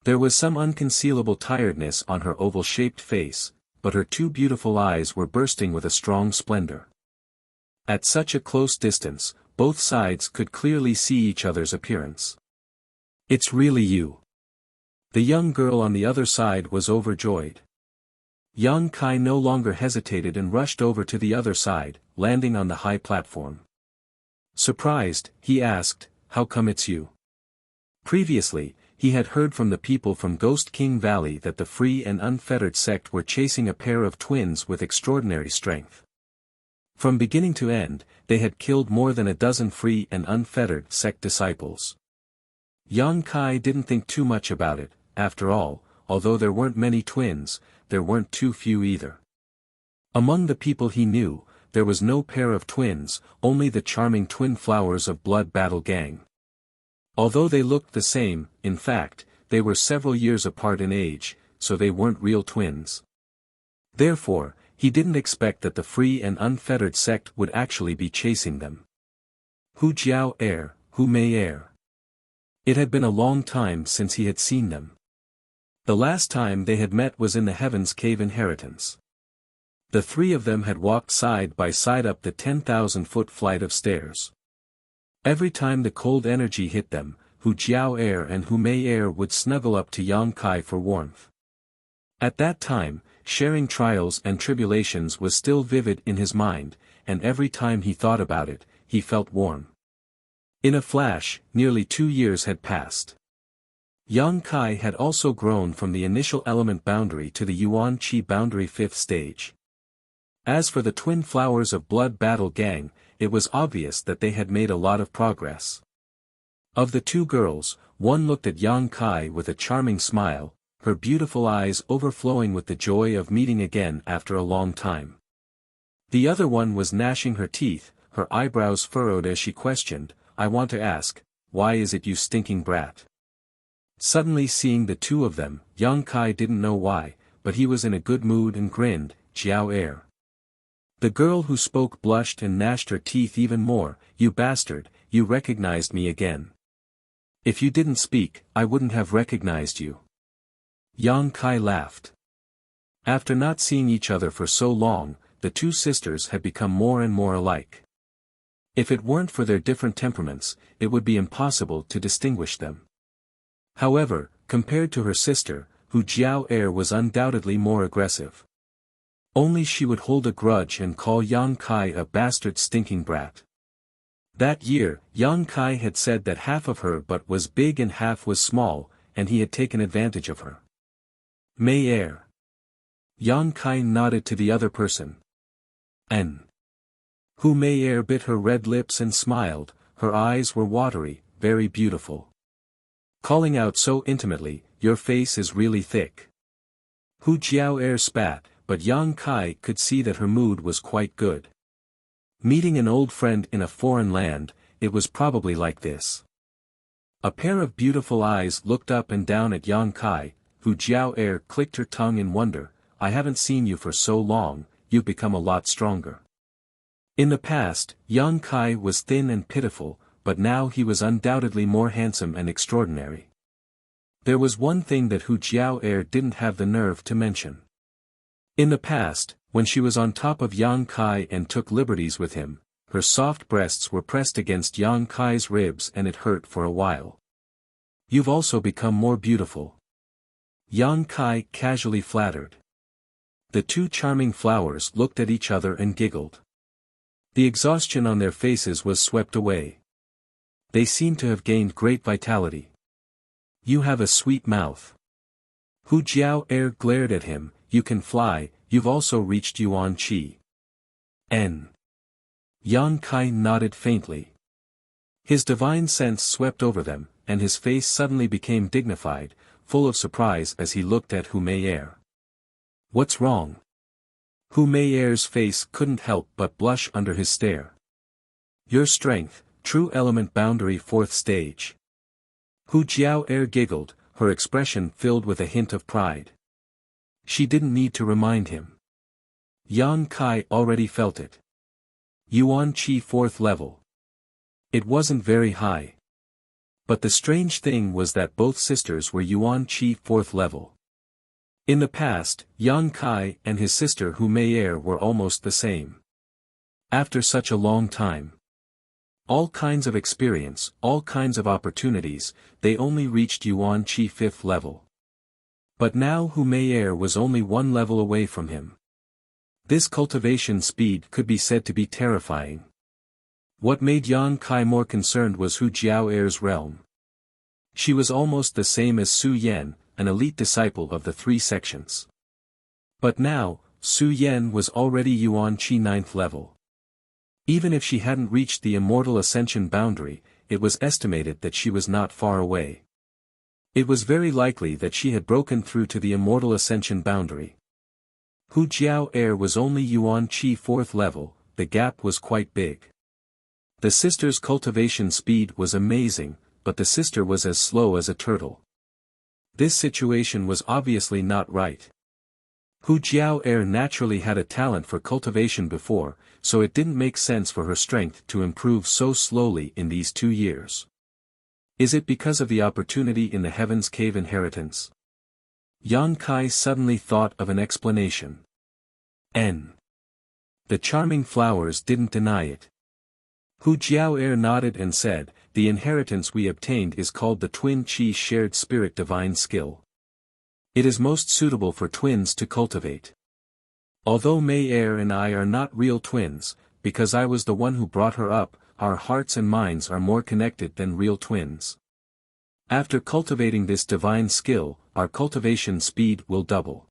There was some unconcealable tiredness on her oval-shaped face, but her two beautiful eyes were bursting with a strong splendor. At such a close distance, both sides could clearly see each other's appearance. "It's really you." The young girl on the other side was overjoyed. Yang Kai no longer hesitated and rushed over to the other side, landing on the high platform. Surprised, he asked, "How come it's you?" Previously, he had heard from the people from Ghost King Valley that the Free and Unfettered sect were chasing a pair of twins with extraordinary strength. From beginning to end, they had killed more than a dozen Free and Unfettered sect disciples. Yang Kai didn't think too much about it. After all, although there weren't many twins, there weren't too few either. Among the people he knew, there was no pair of twins, only the charming twin flowers of Blood Battle Gang. Although they looked the same, in fact, they were several years apart in age, so they weren't real twins. Therefore, he didn't expect that the Free and Unfettered sect would actually be chasing them. Hu Jiao Er, Hu Mei Er. It had been a long time since he had seen them. The last time they had met was in the Heaven's Cave Inheritance. The three of them had walked side by side up the 10,000-foot flight of stairs. Every time the cold energy hit them, Hu Jiao Er and Hu Mei Er would snuggle up to Yang Kai for warmth. At that time, sharing trials and tribulations was still vivid in his mind, and every time he thought about it, he felt warm. In a flash, nearly 2 years had passed. Yang Kai had also grown from the initial element boundary to the Yuan Qi boundary 5th stage. As for the twin flowers of Blood Battle Gang, it was obvious that they had made a lot of progress. Of the two girls, one looked at Yang Kai with a charming smile, her beautiful eyes overflowing with the joy of meeting again after a long time. The other one was gnashing her teeth, her eyebrows furrowed as she questioned, "I want to ask, why is it you stinking brat?" Suddenly seeing the two of them, Yang Kai didn't know why, but he was in a good mood and grinned, "Jiao Er." The girl who spoke blushed and gnashed her teeth even more, "You bastard, you recognized me again. If you didn't speak, I wouldn't have recognized you." Yang Kai laughed. After not seeing each other for so long, the two sisters had become more and more alike. If it weren't for their different temperaments, it would be impossible to distinguish them. However, compared to her sister, Hu Jiao Er was undoubtedly more aggressive. Only she would hold a grudge and call Yang Kai a bastard stinking brat. That year, Yang Kai had said that half of her butt was big and half was small, and he had taken advantage of her. Mei Er. Yang Kai nodded to the other person. N. Hu Mei Er bit her red lips and smiled, her eyes were watery, very beautiful. Calling out so intimately, "Your face is really thick." Hu Jiao Er spat, but Yang Kai could see that her mood was quite good. Meeting an old friend in a foreign land, it was probably like this. A pair of beautiful eyes looked up and down at Yang Kai. Hu Jiao Er clicked her tongue in wonder, "I haven't seen you for so long, you've become a lot stronger." In the past, Yang Kai was thin and pitiful, but now he was undoubtedly more handsome and extraordinary. There was one thing that Hu Jiao Er didn't have the nerve to mention. In the past, when she was on top of Yang Kai and took liberties with him, her soft breasts were pressed against Yang Kai's ribs and it hurt for a while. "You've also become more beautiful." Yang Kai casually flattered. The two charming flowers looked at each other and giggled. The exhaustion on their faces was swept away. They seemed to have gained great vitality. "You have a sweet mouth." Hu Jiao Er glared at him, "You can fly, you've also reached Yuan Qi." N. Yang Kai nodded faintly. His divine sense swept over them, and his face suddenly became dignified, full of surprise as he looked at Hu Mei Er. "What's wrong?" Hu Mei Er's face couldn't help but blush under his stare. "Your strength, true element boundary 4th stage." Hu Jiao Er giggled, her expression filled with a hint of pride. She didn't need to remind him. Yang Kai already felt it. Yuan Qi 4th level. It wasn't very high. But the strange thing was that both sisters were Yuan Qi 4th level. In the past, Yang Kai and his sister Hu Mei'er were almost the same. After such a long time, all kinds of experience, all kinds of opportunities, they only reached Yuan Qi 5th level. But now Hu Mei'er was only 1 level away from him. This cultivation speed could be said to be terrifying. What made Yang Kai more concerned was Hu Jiao'er's realm. She was almost the same as Su Yan, an elite disciple of the 3 sections. But now, Su Yan was already Yuan Qi 9th level. Even if she hadn't reached the immortal ascension boundary, it was estimated that she was not far away. It was very likely that she had broken through to the immortal ascension boundary. Hu Jiao'er was only Yuan Qi 4th level, the gap was quite big. The sister's cultivation speed was amazing, but the sister was as slow as a turtle. This situation was obviously not right. Hu Jiao'er naturally had a talent for cultivation before, so it didn't make sense for her strength to improve so slowly in these 2 years. Is it because of the opportunity in the Heaven's Cave inheritance? Yang Kai suddenly thought of an explanation. The charming flowers didn't deny it. Hu Jiao'er nodded and said, the inheritance we obtained is called the Twin Qi Shared Spirit Divine Skill. It is most suitable for twins to cultivate. Although Mei'er and I are not real twins, because I was the one who brought her up, our hearts and minds are more connected than real twins. After cultivating this divine skill, our cultivation speed will double.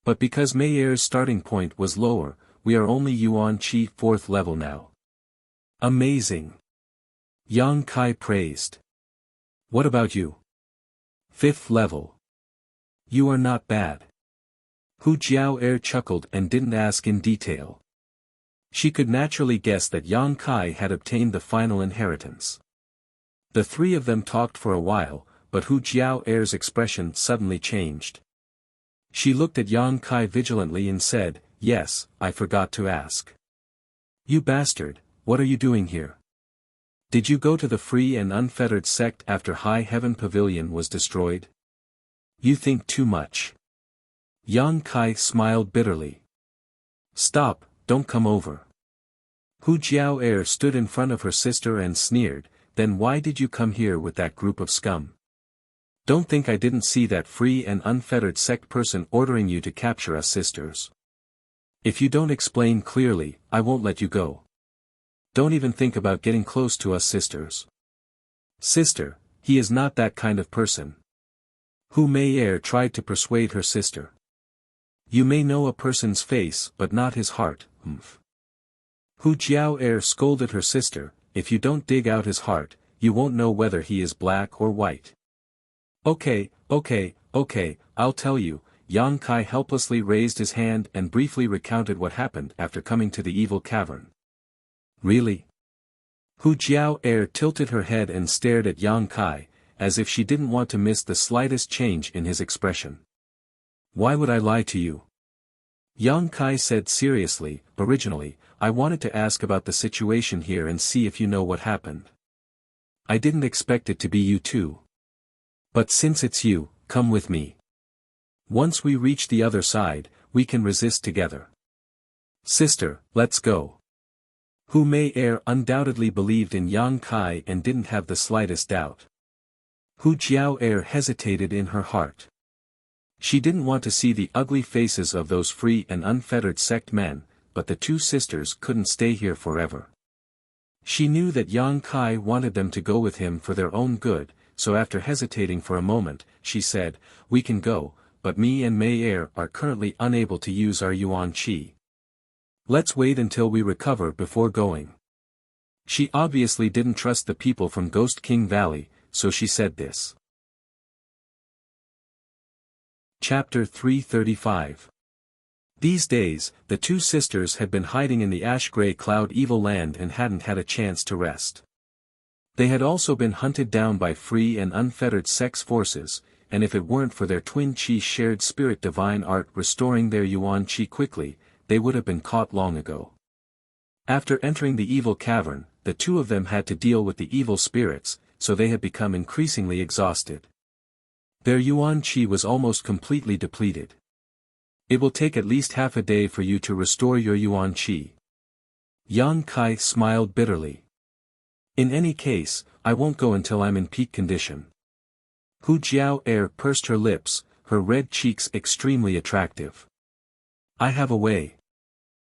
But because Mei'er's starting point was lower, we are only Yuan Qi 4th level now. Amazing! Yang Kai praised. What about you? 5th level. You are not bad. Hu Jiao'er chuckled and didn't ask in detail. She could naturally guess that Yang Kai had obtained the final inheritance. The 3 of them talked for a while, but Hu Jiao'er's expression suddenly changed. She looked at Yang Kai vigilantly and said, yes, I forgot to ask. You bastard, what are you doing here? Did you go to the free and unfettered sect after High Heaven Pavilion was destroyed? You think too much. Yang Kai smiled bitterly. Stop, don't come over. Hu Jiao'er stood in front of her sister and sneered, then why did you come here with that group of scum? Don't think I didn't see that free and unfettered sect person ordering you to capture us sisters. If you don't explain clearly, I won't let you go. Don't even think about getting close to us sisters. Sister, he is not that kind of person. Hu Mei'er tried to persuade her sister. You may know a person's face but not his heart, Hu Jiao'er scolded her sister, if you don't dig out his heart, you won't know whether he is black or white. Okay, I'll tell you. Yang Kai helplessly raised his hand and briefly recounted what happened after coming to the evil cavern. Really? Hu Jiao'er tilted her head and stared at Yang Kai, as if she didn't want to miss the slightest change in his expression. Why would I lie to you? Yang Kai said seriously, originally, I wanted to ask about the situation here and see if you know what happened. I didn't expect it to be you too. But since it's you, come with me. Once we reach the other side, we can resist together. Sister, let's go. Hu Mei'er undoubtedly believed in Yang Kai and didn't have the slightest doubt. Hu Jiao'er hesitated in her heart. She didn't want to see the ugly faces of those free and unfettered sect men, but the 2 sisters couldn't stay here forever. She knew that Yang Kai wanted them to go with him for their own good, so after hesitating for a moment, she said, we can go, but me and Mei'er are currently unable to use our Yuan Qi. Let's wait until we recover before going. She obviously didn't trust the people from Ghost King Valley, so she said this. Chapter 335. These days, the 2 sisters had been hiding in the ash-gray cloud evil land and hadn't had a chance to rest. They had also been hunted down by free and unfettered sex forces, and if it weren't for their twin Qi shared spirit divine art restoring their Yuan Qi quickly, they would have been caught long ago. After entering the evil cavern, the two of them had to deal with the evil spirits, so they had become increasingly exhausted. Their yuan qi was almost completely depleted. It will take at least half a day for you to restore your yuan qi. Yang Kai smiled bitterly. In any case, I won't go until I'm in peak condition. Hu Jiao pursed her lips, her red cheeks extremely attractive. I have a way.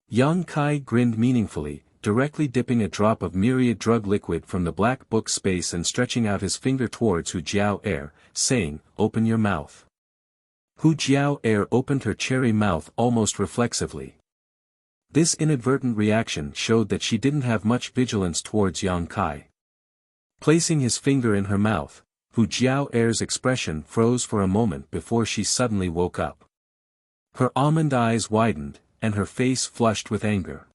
Yang Kai grinned meaningfully, directly dipping a drop of myriad drug liquid from the black book space and stretching out his finger towards Hu Jiao, saying, "Open your mouth." Hu Jiao opened her cherry mouth almost reflexively. This inadvertent reaction showed that she didn't have much vigilance towards Yang Kai. Placing his finger in her mouth, Hu Jiao's expression froze for a moment before she suddenly woke up. Her almond eyes widened, and her face flushed with anger.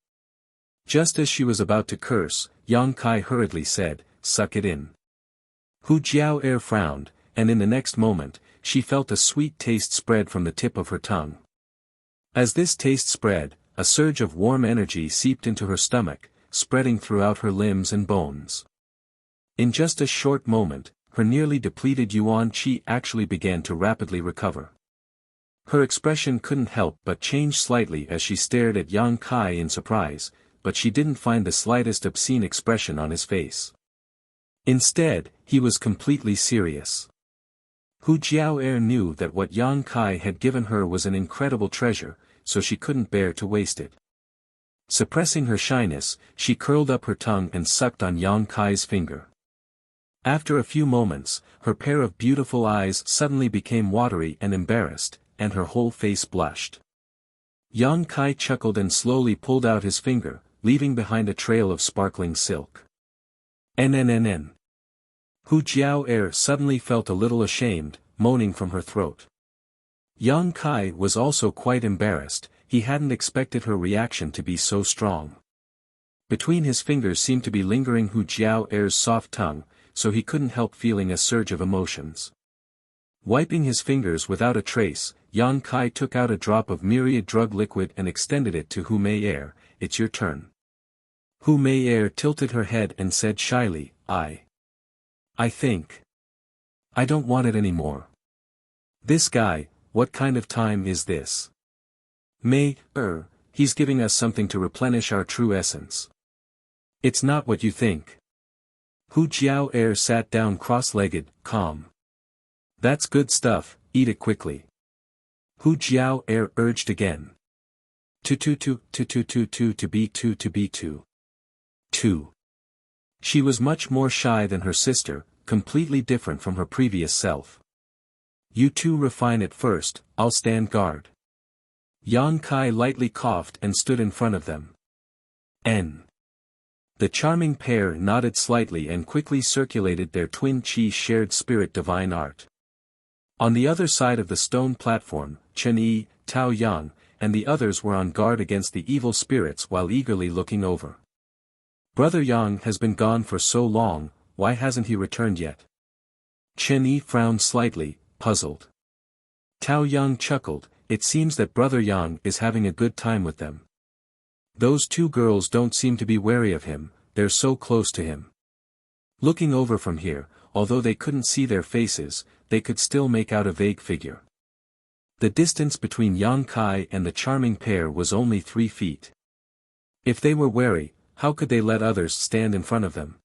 Just as she was about to curse, Yang Kai hurriedly said, "Suck it in." Hu Jiao frowned, and in the next moment, she felt a sweet taste spread from the tip of her tongue. As this taste spread, a surge of warm energy seeped into her stomach, spreading throughout her limbs and bones. In just a short moment, her nearly depleted yuan qi actually began to rapidly recover. Her expression couldn't help but change slightly as she stared at Yang Kai in surprise, but she didn't find the slightest obscene expression on his face. Instead, he was completely serious. Hu Jiao knew that what Yang Kai had given her was an incredible treasure, so she couldn't bear to waste it. Suppressing her shyness, she curled up her tongue and sucked on Yang Kai's finger. After a few moments, her pair of beautiful eyes suddenly became watery and embarrassed, and her whole face blushed. Yang Kai chuckled and slowly pulled out his finger, leaving behind a trail of sparkling silk. NNNN. Hu Jiao suddenly felt a little ashamed, moaning from her throat. Yang Kai was also quite embarrassed, he hadn't expected her reaction to be so strong. Between his fingers seemed to be lingering Hu Jiao's soft tongue, so he couldn't help feeling a surge of emotions. Wiping his fingers without a trace, Yang Kai took out a drop of myriad drug liquid and extended it to Hu Mei. "It's your turn." Hu Mei tilted her head and said shyly, I think. I don't want it anymore. This guy, what kind of time is this? He's giving us something to replenish our true essence. It's not what you think. Hu Jiao sat down cross-legged, calm. That's good stuff, eat it quickly. Hu Jiao urged again. To be two. She was much more shy than her sister, completely different from her previous self. You two refine it first, I'll stand guard. Yang Kai lightly coughed and stood in front of them. The charming pair nodded slightly and quickly circulated their twin chi shared spirit divine art. On the other side of the stone platform, Chen Yi, Tao Yang, and the others were on guard against the evil spirits while eagerly looking over. Brother Yang has been gone for so long, why hasn't he returned yet? Chen Yi frowned slightly, puzzled. Tao Yang chuckled, it seems that Brother Yang is having a good time with them. Those two girls don't seem to be wary of him, they're so close to him. Looking over from here, although they couldn't see their faces, they could still make out a vague figure. The distance between Yang Kai and the charming pair was only 3 feet. If they were wary, how could they let others stand in front of them?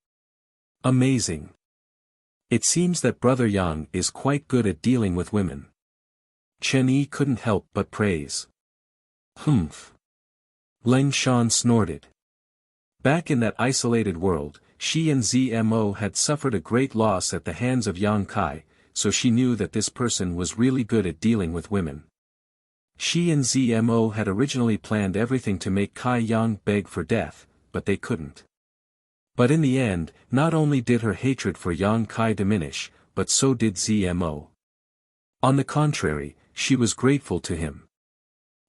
Amazing. It seems that Brother Yang is quite good at dealing with women. Chen Yi couldn't help but praise. Humph. Leng Shan snorted. Back in that isolated world, she and Zmo had suffered a great loss at the hands of Yang Kai, so she knew that this person was really good at dealing with women. She and Zmo had originally planned everything to make Kai Yang beg for death, but they couldn't. But in the end, not only did her hatred for Yang Kai diminish, but so did Zmo. On the contrary, she was grateful to him.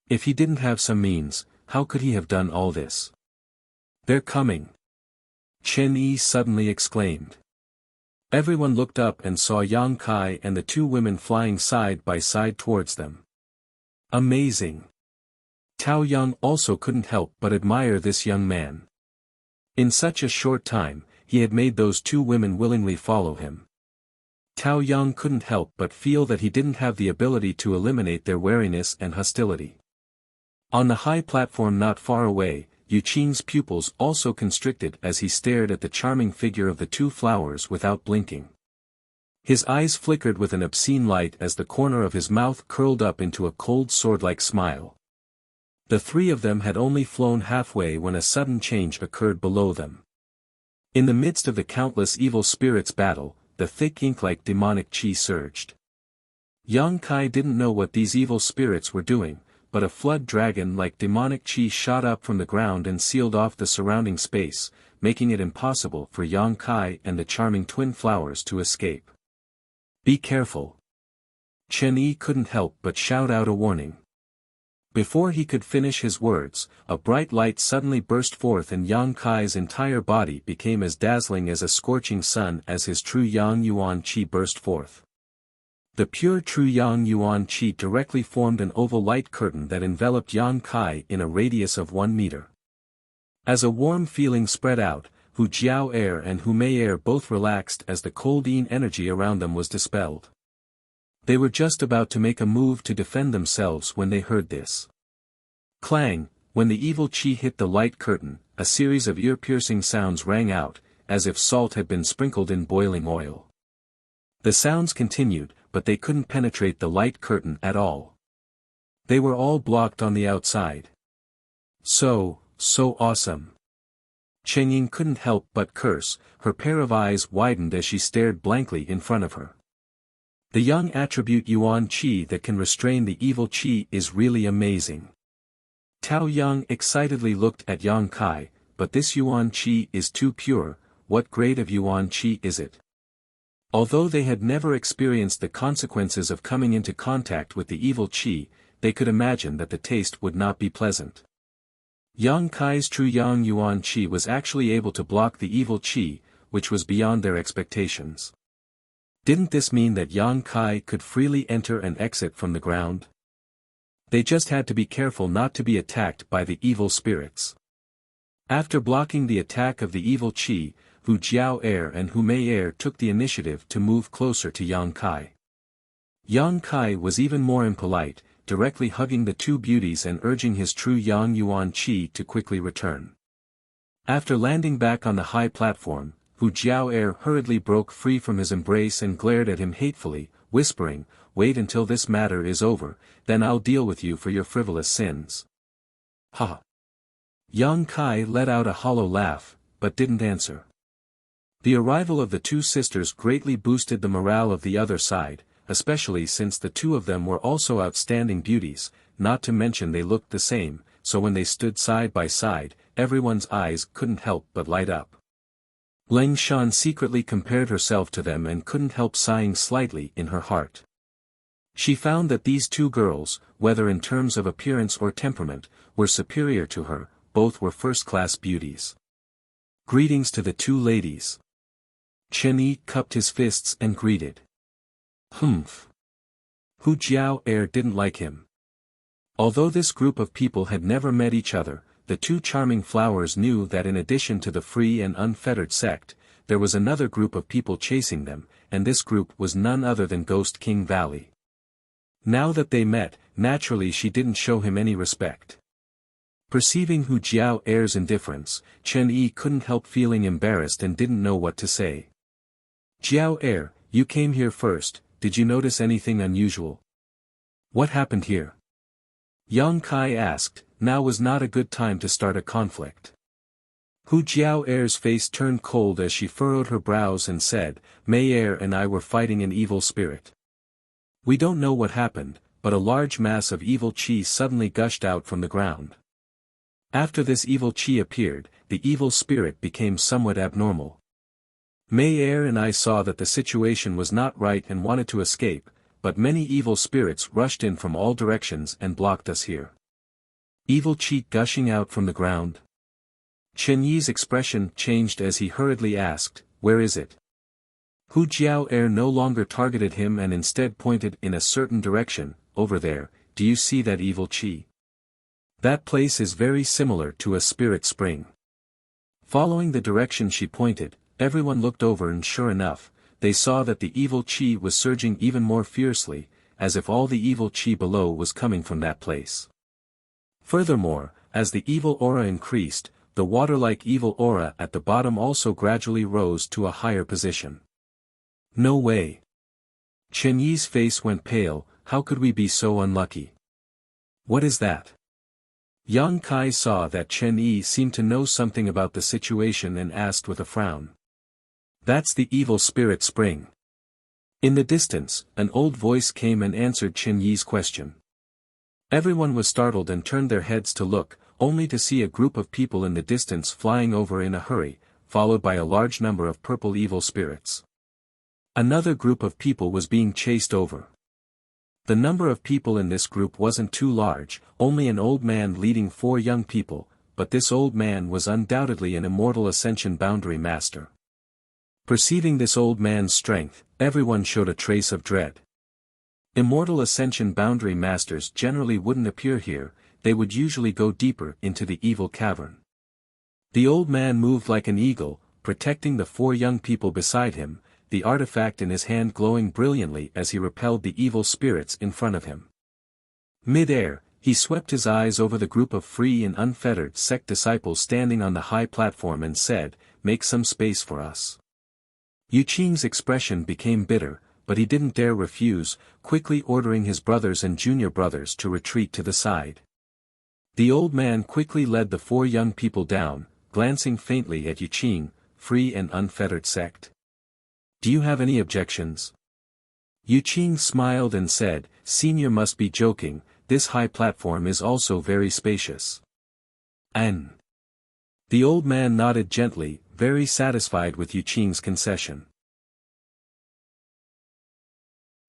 If he didn't have some means, how could he have done all this? They're coming. Chen Yi suddenly exclaimed. Everyone looked up and saw Yang Kai and the two women flying side by side towards them. Amazing. Tao Yang also couldn't help but admire this young man. In such a short time, he had made those two women willingly follow him. Tao Yang couldn't help but feel that he didn't have the ability to eliminate their wariness and hostility. On the high platform not far away, Yu Qing's pupils also constricted as he stared at the charming figure of the two flowers without blinking. His eyes flickered with an obscene light as the corner of his mouth curled up into a cold sword-like smile. The three of them had only flown halfway when a sudden change occurred below them. In the midst of the countless evil spirits' battle, the thick ink-like demonic qi surged. Yang Kai didn't know what these evil spirits were doing, but a flood dragon-like demonic qi shot up from the ground and sealed off the surrounding space, making it impossible for Yang Kai and the charming twin flowers to escape. "Be careful." Chen Yi couldn't help but shout out a warning. Before he could finish his words, a bright light suddenly burst forth and Yang Kai's entire body became as dazzling as a scorching sun as his true Yang Yuan Qi burst forth. The pure true Yang Yuan Qi directly formed an oval light curtain that enveloped Yang Kai in a radius of 1 meter. As a warm feeling spread out, Hu Jiao Air and Hu Mei Air both relaxed as the cold yin energy around them was dispelled. They were just about to make a move to defend themselves when they heard this. Clang! When the evil qi hit the light curtain, a series of ear-piercing sounds rang out, as if salt had been sprinkled in boiling oil. The sounds continued, but they couldn't penetrate the light curtain at all. They were all blocked on the outside. So awesome. Chen Ying couldn't help but curse, her pair of eyes widened as she stared blankly in front of her. The young attribute Yuan Qi that can restrain the evil Qi is really amazing. Tao Yang excitedly looked at Yang Kai, but this Yuan Qi is too pure. What grade of Yuan Qi is it? Although they had never experienced the consequences of coming into contact with the evil Qi, they could imagine that the taste would not be pleasant. Yang Kai's true Yang Yuan Qi was actually able to block the evil Qi, which was beyond their expectations. Didn't this mean that Yang Kai could freely enter and exit from the ground? They just had to be careful not to be attacked by the evil spirits. After blocking the attack of the evil Qi, Hu Jiao Air and Hu Mei Air took the initiative to move closer to Yang Kai. Yang Kai was even more impolite, directly hugging the two beauties and urging his true Yang Yuan Qi to quickly return. After landing back on the high platform, Hu Jiao Air hurriedly broke free from his embrace and glared at him hatefully, whispering, "Wait until this matter is over, then I'll deal with you for your frivolous sins." Ha! Yang Kai let out a hollow laugh, but didn't answer. The arrival of the two sisters greatly boosted the morale of the other side, especially since the two of them were also outstanding beauties, not to mention they looked the same, so when they stood side by side, everyone's eyes couldn't help but light up. Leng Shan secretly compared herself to them and couldn't help sighing slightly in her heart. She found that these two girls, whether in terms of appearance or temperament, were superior to her, both were first-class beauties. Greetings to the two ladies. Chen Yi cupped his fists and greeted. Humph. Hu Jiao Air didn't like him. Although this group of people had never met each other, the two charming flowers knew that in addition to the free and unfettered sect, there was another group of people chasing them, and this group was none other than Ghost King Valley. Now that they met, naturally she didn't show him any respect. Perceiving Hu Jiao Air's indifference, Chen Yi couldn't help feeling embarrassed and didn't know what to say. "Jiao Air, you came here first, did you notice anything unusual? What happened here?" Yang Kai asked. Now was not a good time to start a conflict. Hu Jiao Air's face turned cold as she furrowed her brows and said, "Mei Air and I were fighting an evil spirit. We don't know what happened, but a large mass of evil qi suddenly gushed out from the ground. After this evil qi appeared, the evil spirit became somewhat abnormal. Mei Air and I saw that the situation was not right and wanted to escape, but many evil spirits rushed in from all directions and blocked us here." Evil qi gushing out from the ground? Chen Yi's expression changed as he hurriedly asked, "Where is it?" Hu Jiao Air no longer targeted him and instead pointed in a certain direction. "Over there, do you see that evil qi? That place is very similar to a spirit spring. Following the direction she pointed, everyone looked over and sure enough, they saw that the evil chi was surging even more fiercely, as if all the evil chi below was coming from that place. Furthermore, as the evil aura increased, the water-like evil aura at the bottom also gradually rose to a higher position. No way. Chen Yi's face went pale. How could we be so unlucky? What is that? Yang Kai saw that Chen Yi seemed to know something about the situation and asked with a frown. That's the evil spirit spring. In the distance, an old voice came and answered Chen Yi's question. Everyone was startled and turned their heads to look, only to see a group of people in the distance flying over in a hurry, followed by a large number of purple evil spirits. Another group of people was being chased over. The number of people in this group wasn't too large, only an old man leading 4 young people, but this old man was undoubtedly an immortal ascension boundary master. Perceiving this old man's strength, everyone showed a trace of dread. Immortal ascension boundary masters generally wouldn't appear here, they would usually go deeper into the evil cavern. The old man moved like an eagle, protecting the 4 young people beside him, the artifact in his hand glowing brilliantly as he repelled the evil spirits in front of him. Mid-air, he swept his eyes over the group of free and unfettered sect disciples standing on the high platform and said, "Make some space for us." Yu Qing's expression became bitter, but he didn't dare refuse, quickly ordering his brothers and junior brothers to retreat to the side. The old man quickly led the 4 young people down, glancing faintly at Yu Qing, free and unfettered sect. "Do you have any objections?" Yu Qing smiled and said, "Senior must be joking, this high platform is also very spacious." "An." The old man nodded gently, very satisfied with Yu Qing's concession.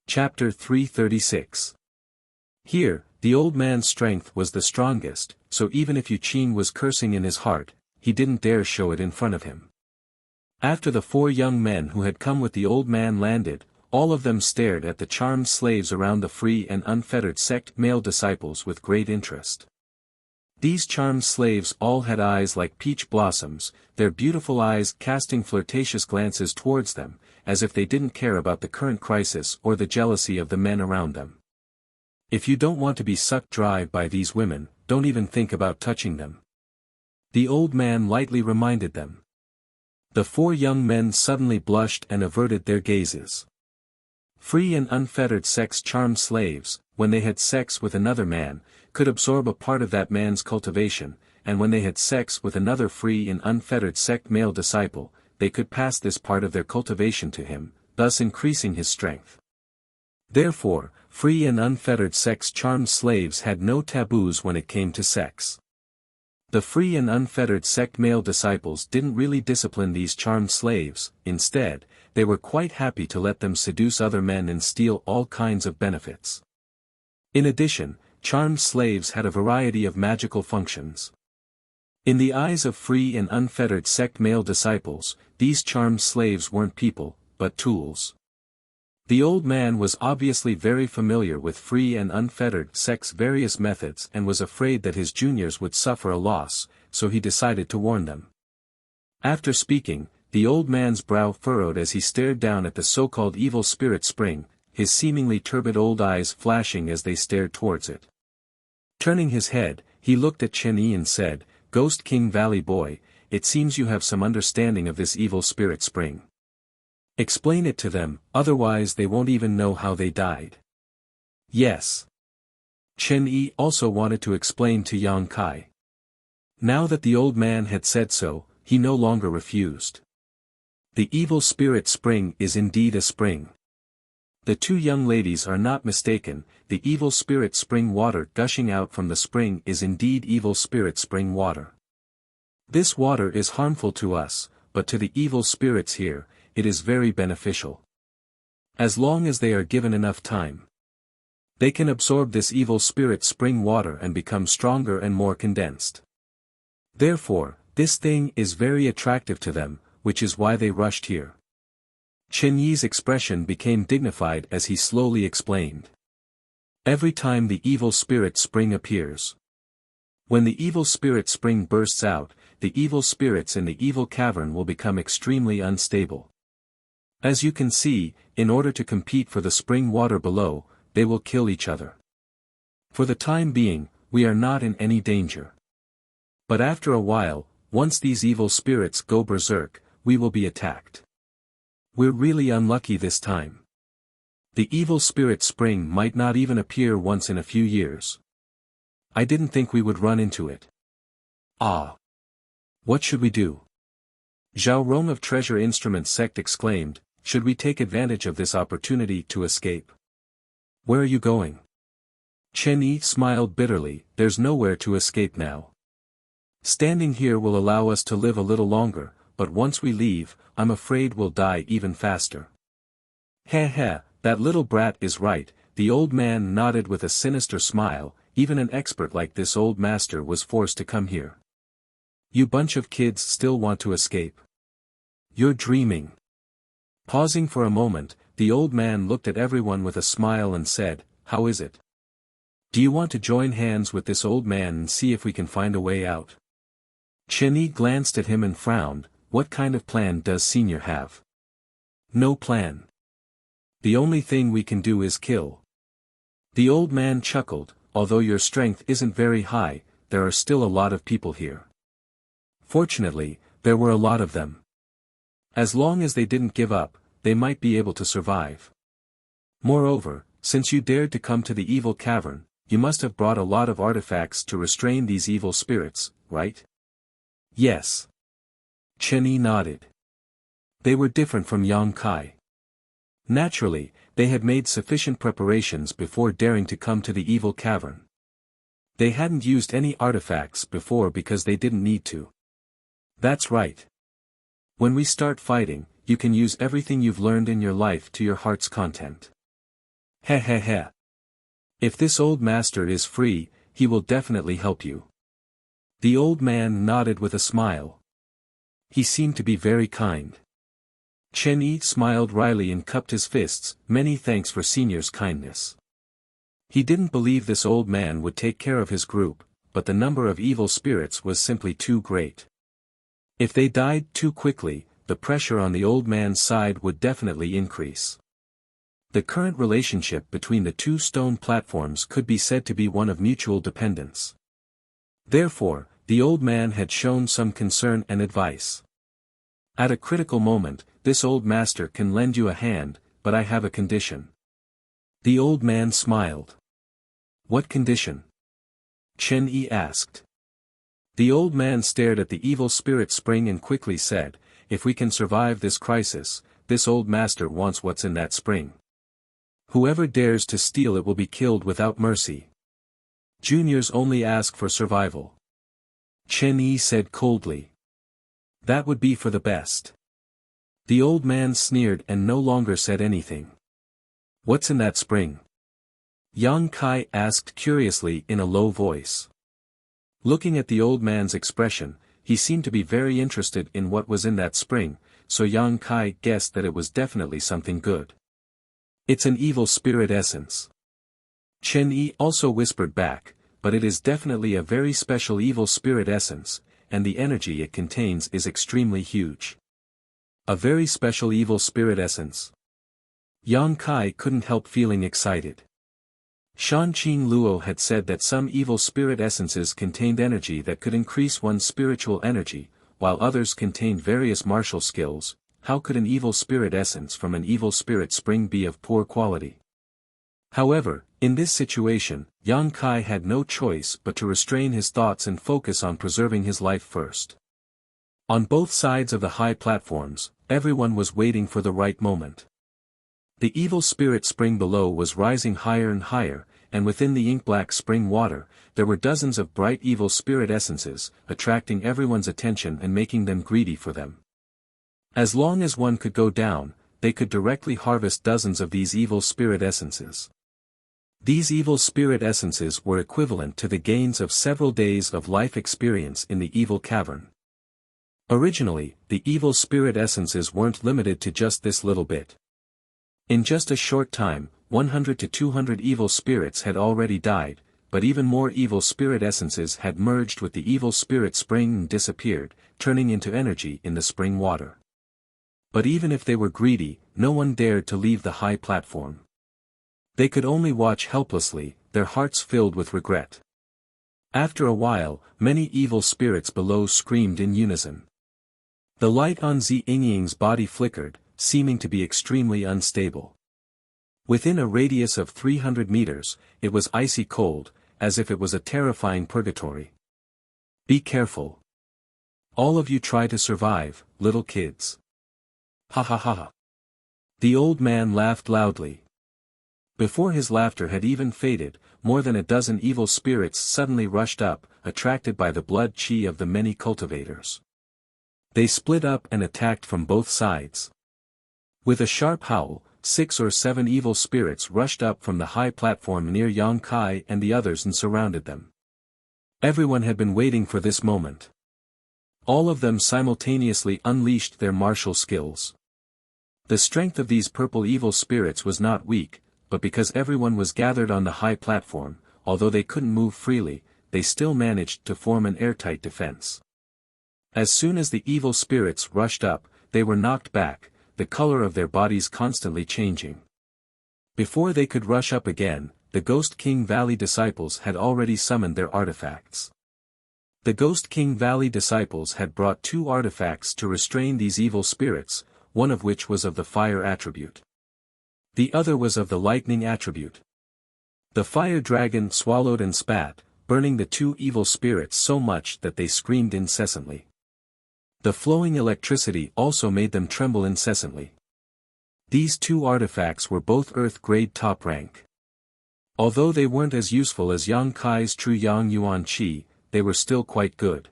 Chapter 336. Here, the old man's strength was the strongest, so even if Yu Qing was cursing in his heart, he didn't dare show it in front of him. After the 4 young men who had come with the old man landed, all of them stared at the charmed slaves around the free and unfettered sect male disciples with great interest. These charmed slaves all had eyes like peach blossoms, their beautiful eyes casting flirtatious glances towards them, as if they didn't care about the current crisis or the jealousy of the men around them. If you don't want to be sucked dry by these women, don't even think about touching them. The old man lightly reminded them. The 4 young men suddenly blushed and averted their gazes. Free and unfettered sex charmed slaves, when they had sex with another man, could absorb a part of that man's cultivation, and when they had sex with another free and unfettered sect male disciple, they could pass this part of their cultivation to him, thus increasing his strength. Therefore, free and unfettered sex charmed slaves had no taboos when it came to sex. The free and unfettered sect male disciples didn't really discipline these charmed slaves, instead, they were quite happy to let them seduce other men and steal all kinds of benefits. In addition, charmed slaves had a variety of magical functions. In the eyes of free and unfettered sect male disciples, these charmed slaves weren't people, but tools. The old man was obviously very familiar with free and unfettered sect's various methods and was afraid that his juniors would suffer a loss, so he decided to warn them. After speaking, the old man's brow furrowed as he stared down at the so-called evil spirit spring, his seemingly turbid old eyes flashing as they stared towards it. Turning his head, he looked at Chen Yi and said, "Ghost King Valley boy, it seems you have some understanding of this evil spirit spring. Explain it to them, otherwise they won't even know how they died." "Yes." Chen Yi also wanted to explain to Yang Kai. Now that the old man had said so, he no longer refused. The evil spirit spring is indeed a spring. The 2 young ladies are not mistaken, the evil spirit spring water gushing out from the spring is indeed evil spirit spring water. This water is harmful to us, but to the evil spirits here, it is very beneficial. As long as they are given enough time, they can absorb this evil spirit spring water and become stronger and more condensed. Therefore, this thing is very attractive to them, which is why they rushed here. Chen Yi's expression became dignified as he slowly explained. Every time the evil spirit spring appears, When the evil spirit spring bursts out, the evil spirits in the evil cavern will become extremely unstable. As you can see, in order to compete for the spring water below, they will kill each other. For the time being, we are not in any danger. But after a while, once these evil spirits go berserk, we will be attacked. We're really unlucky this time. The evil spirit spring might not even appear once in a few years. I didn't think we would run into it. Ah! What should we do? Zhao Rong of Treasure Instrument Sect exclaimed, should we take advantage of this opportunity to escape? Where are you going? Chen Yi smiled bitterly, there's nowhere to escape now. Standing here will allow us to live a little longer, but once we leave, I'm afraid we'll die even faster. Heh heh, that little brat is right, the old man nodded with a sinister smile, even an expert like this old master was forced to come here. You bunch of kids still want to escape. You're dreaming. Pausing for a moment, the old man looked at everyone with a smile and said, how is it? Do you want to join hands with this old man and see if we can find a way out? Chen Yi glanced at him and frowned, what kind of plan does Senior have? No plan. The only thing we can do is kill. The old man chuckled, although your strength isn't very high, there are still a lot of people here. Fortunately, there were a lot of them. As long as they didn't give up, they might be able to survive. Moreover, since you dared to come to the evil cavern, you must have brought a lot of artifacts to restrain these evil spirits, right? Yes. Chen Yi nodded. They were different from Yang Kai. Naturally, they had made sufficient preparations before daring to come to the evil cavern. They hadn't used any artifacts before because they didn't need to. That's right. When we start fighting, you can use everything you've learned in your life to your heart's content. Heh heh heh. If this old master is free, he will definitely help you. The old man nodded with a smile. He seemed to be very kind. Chen Yi smiled wryly and cupped his fists, many thanks for Senior's kindness. He didn't believe this old man would take care of his group, but the number of evil spirits was simply too great. If they died too quickly, the pressure on the old man's side would definitely increase. The current relationship between the two stone platforms could be said to be one of mutual dependence. Therefore, the old man had shown some concern and advice. At a critical moment, this old master can lend you a hand, but I have a condition. The old man smiled. What condition? Chen Yi asked. The old man stared at the evil spirit spring and quickly said, if we can survive this crisis, this old master wants what's in that spring. Whoever dares to steal it will be killed without mercy. Juniors only ask for survival. Chen Yi said coldly. That would be for the best. The old man sneered and no longer said anything. What's in that spring? Yang Kai asked curiously in a low voice. Looking at the old man's expression, he seemed to be very interested in what was in that spring, so Yang Kai guessed that it was definitely something good. It's an evil spirit essence. Chen Yi also whispered back, but it is definitely a very special evil spirit essence, and the energy it contains is extremely huge. A very special evil spirit essence. Yang Kai couldn't help feeling excited. Shanqing Luo had said that some evil spirit essences contained energy that could increase one's spiritual energy, while others contained various martial skills. How could an evil spirit essence from an evil spirit spring be of poor quality? However, in this situation, Yang Kai had no choice but to restrain his thoughts and focus on preserving his life first. On both sides of the high platforms, everyone was waiting for the right moment. The evil spirit spring below was rising higher and higher, and within the ink-black spring water, there were dozens of bright evil spirit essences, attracting everyone's attention and making them greedy for them. As long as one could go down, they could directly harvest dozens of these evil spirit essences. These evil spirit essences were equivalent to the gains of several days of life experience in the evil cavern. Originally, the evil spirit essences weren't limited to just this little bit. In just a short time, 100 to 200 evil spirits had already died, but even more evil spirit essences had merged with the evil spirit spring and disappeared, turning into energy in the spring water. But even if they were greedy, no one dared to leave the high platform. They could only watch helplessly, their hearts filled with regret. After a while, many evil spirits below screamed in unison. The light on Xinying's body flickered, seeming to be extremely unstable. Within a radius of 300 meters, it was icy cold, as if it was a terrifying purgatory. Be careful. All of you try to survive, little kids. Ha ha ha ha. The old man laughed loudly. Before his laughter had even faded, more than a dozen evil spirits suddenly rushed up, attracted by the blood chi of the many cultivators. They split up and attacked from both sides. With a sharp howl, 6 or 7 evil spirits rushed up from the high platform near Yang Kai and the others and surrounded them. Everyone had been waiting for this moment. All of them simultaneously unleashed their martial skills. The strength of these purple evil spirits was not weak, but because everyone was gathered on the high platform, although they couldn't move freely, they still managed to form an airtight defense. As soon as the evil spirits rushed up, they were knocked back, the color of their bodies constantly changing. Before they could rush up again, the Ghost King Valley disciples had already summoned their artifacts. The Ghost King Valley disciples had brought 2 artifacts to restrain these evil spirits, one of which was of the fire attribute. The other was of the lightning attribute. The fire dragon swallowed and spat, burning the 2 evil spirits so much that they screamed incessantly. The flowing electricity also made them tremble incessantly. These 2 artifacts were both Earth-grade top rank. Although they weren't as useful as Yang Kai's true Yang Yuan Qi, they were still quite good.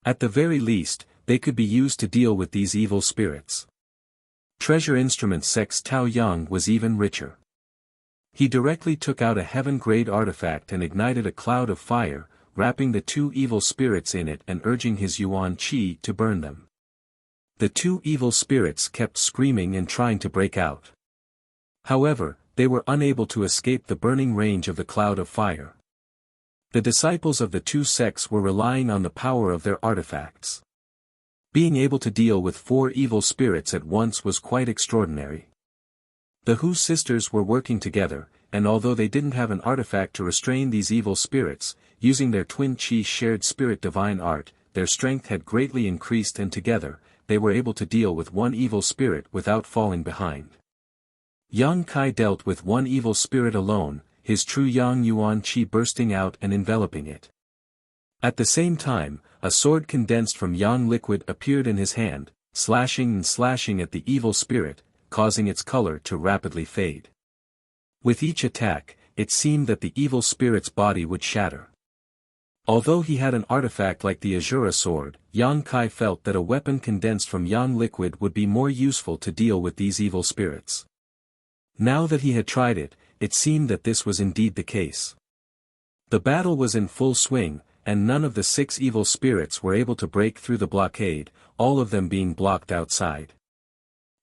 At the very least, they could be used to deal with these evil spirits. Treasure Instrument Sec's Tao Yang was even richer. He directly took out a heaven-grade artifact and ignited a cloud of fire, wrapping the 2 evil spirits in it and urging his Yuan Qi to burn them. The 2 evil spirits kept screaming and trying to break out. However, they were unable to escape the burning range of the cloud of fire. The disciples of the 2 sects were relying on the power of their artifacts. Being able to deal with 4 evil spirits at once was quite extraordinary. The Hu sisters were working together, and although they didn't have an artifact to restrain these evil spirits, using their twin chi shared spirit divine art, their strength had greatly increased and together, they were able to deal with 1 evil spirit without falling behind. Yang Kai dealt with 1 evil spirit alone, his true Yang Yuan Qi bursting out and enveloping it. At the same time, a sword condensed from Yang liquid appeared in his hand, slashing and slashing at the evil spirit, causing its color to rapidly fade. With each attack, it seemed that the evil spirit's body would shatter. Although he had an artifact like the Azura sword, Yang Kai felt that a weapon condensed from Yang liquid would be more useful to deal with these evil spirits. Now that he had tried it, it seemed that this was indeed the case. The battle was in full swing, and none of the 6 evil spirits were able to break through the blockade, all of them being blocked outside.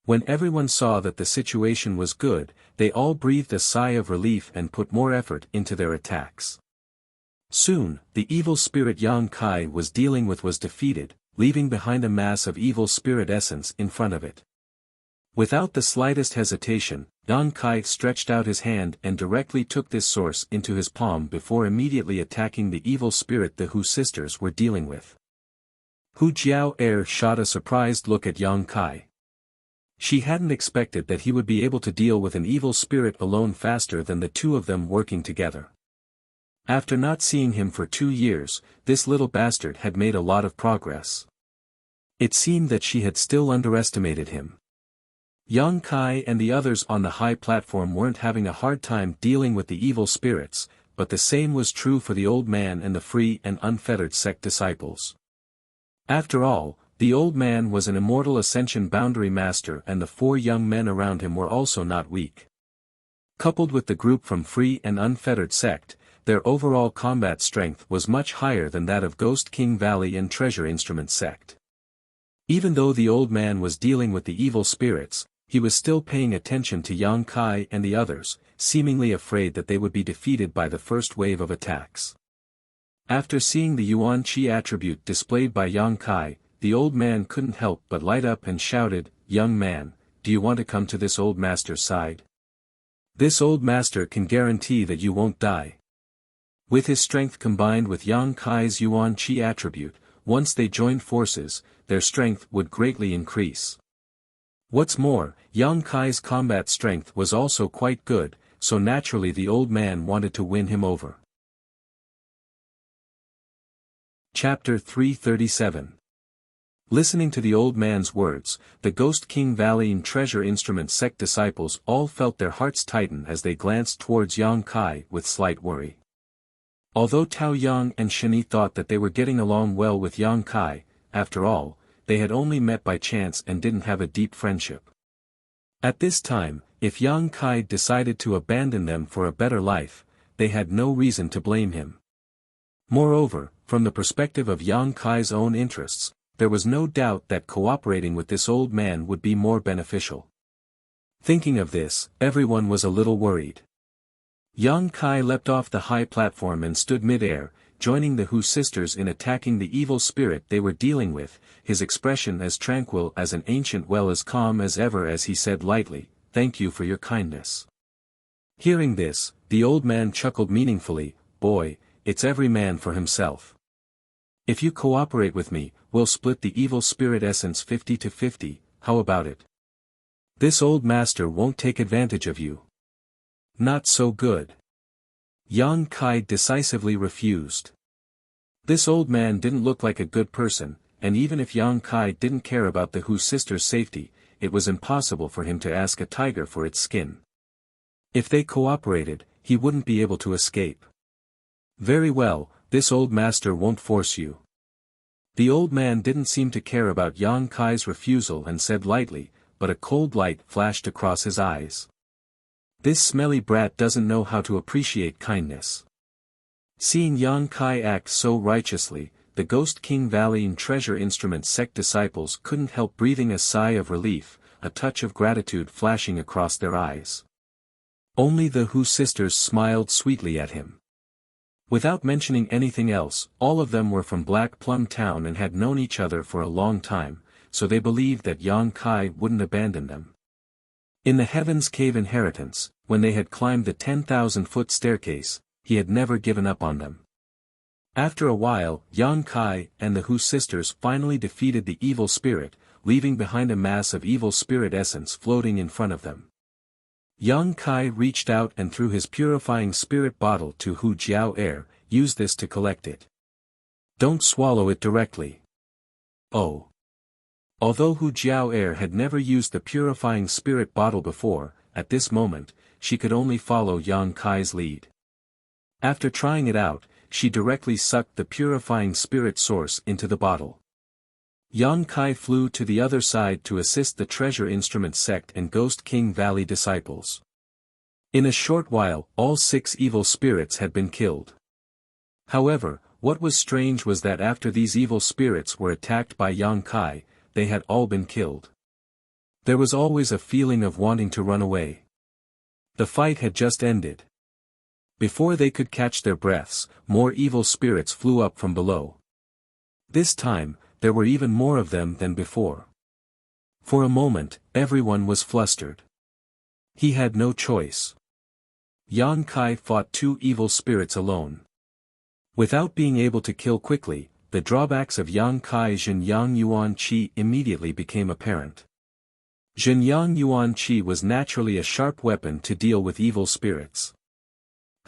When everyone saw that the situation was good, they all breathed a sigh of relief and put more effort into their attacks. Soon, the evil spirit Yang Kai was dealing with was defeated, leaving behind a mass of evil spirit essence in front of it. Without the slightest hesitation, Yang Kai stretched out his hand and directly took this source into his palm before immediately attacking the evil spirit the Hu sisters were dealing with. Hu Jiao shot a surprised look at Yang Kai. She hadn't expected that he would be able to deal with an evil spirit alone faster than the 2 of them working together. After not seeing him for 2 years, this little bastard had made a lot of progress. It seemed that she had still underestimated him. Yang Kai and the others on the high platform weren't having a hard time dealing with the evil spirits, but the same was true for the old man and the free and unfettered sect disciples. After all, the old man was an immortal ascension boundary master and the 4 young men around him were also not weak. Coupled with the group from free and unfettered sect, their overall combat strength was much higher than that of Ghost King Valley and Treasure Instrument sect. Even though the old man was dealing with the evil spirits, he was still paying attention to Yang Kai and the others, seemingly afraid that they would be defeated by the first wave of attacks. After seeing the Yuan Qi attribute displayed by Yang Kai, the old man couldn't help but light up and shouted, "Young man, do you want to come to this old master's side? This old master can guarantee that you won't die." With his strength combined with Yang Kai's Yuan Qi attribute, once they joined forces, their strength would greatly increase. What's more, Yang Kai's combat strength was also quite good, so naturally the old man wanted to win him over. Chapter 337. Listening to the old man's words, the Ghost King Valley and Treasure Instrument sect disciples all felt their hearts tighten as they glanced towards Yang Kai with slight worry. Although Tao Yang and Shani thought that they were getting along well with Yang Kai, after all, they had only met by chance and didn't have a deep friendship. At this time, if Yang Kai decided to abandon them for a better life, they had no reason to blame him. Moreover, from the perspective of Yang Kai's own interests, there was no doubt that cooperating with this old man would be more beneficial. Thinking of this, everyone was a little worried. Yang Kai leapt off the high platform and stood mid-air, joining the Hu sisters in attacking the evil spirit they were dealing with, his expression as tranquil as an ancient well as calm as ever as he said lightly, "Thank you for your kindness." Hearing this, the old man chuckled meaningfully, "Boy, it's every man for himself. If you cooperate with me, we'll split the evil spirit essence 50-50, how about it? This old master won't take advantage of you." "Not so good." Yang Kai decisively refused. This old man didn't look like a good person, and even if Yang Kai didn't care about the Hu sisters' safety, it was impossible for him to ask a tiger for its skin. If they cooperated, he wouldn't be able to escape. "Very well, this old master won't force you." The old man didn't seem to care about Yang Kai's refusal and said lightly, but a cold light flashed across his eyes. "This smelly brat doesn't know how to appreciate kindness." Seeing Yang Kai act so righteously, the Ghost King Valley and Treasure Instrument sect disciples couldn't help breathing a sigh of relief, a touch of gratitude flashing across their eyes. Only the Hu sisters smiled sweetly at him. Without mentioning anything else, all of them were from Black Plum Town and had known each other for a long time, so they believed that Yang Kai wouldn't abandon them. In the Heaven's Cave inheritance, when they had climbed the 10,000-foot staircase, he had never given up on them. After a while, Yang Kai and the Hu sisters finally defeated the evil spirit, leaving behind a mass of evil spirit essence floating in front of them. Yang Kai reached out and threw his purifying spirit bottle to Hu Jiao Air, "Use this to collect it. Don't swallow it directly." Oh. Although Hu Jiao Air had never used the purifying spirit bottle before, at this moment, she could only follow Yang Kai's lead. After trying it out, she directly sucked the purifying spirit source into the bottle. Yang Kai flew to the other side to assist the Treasure Instrument sect and Ghost King Valley disciples. In a short while, all 6 evil spirits had been killed. However, what was strange was that after these evil spirits were attacked by Yang Kai, they had all been killed. There was always a feeling of wanting to run away. The fight had just ended. Before they could catch their breaths, more evil spirits flew up from below. This time, there were even more of them than before. For a moment, everyone was flustered. He had no choice. Yang Kai fought 2 evil spirits alone. Without being able to kill quickly, the drawbacks of Yang Kai's Zhenyang Yuan Qi immediately became apparent. Zhenyang Yuan Qi was naturally a sharp weapon to deal with evil spirits.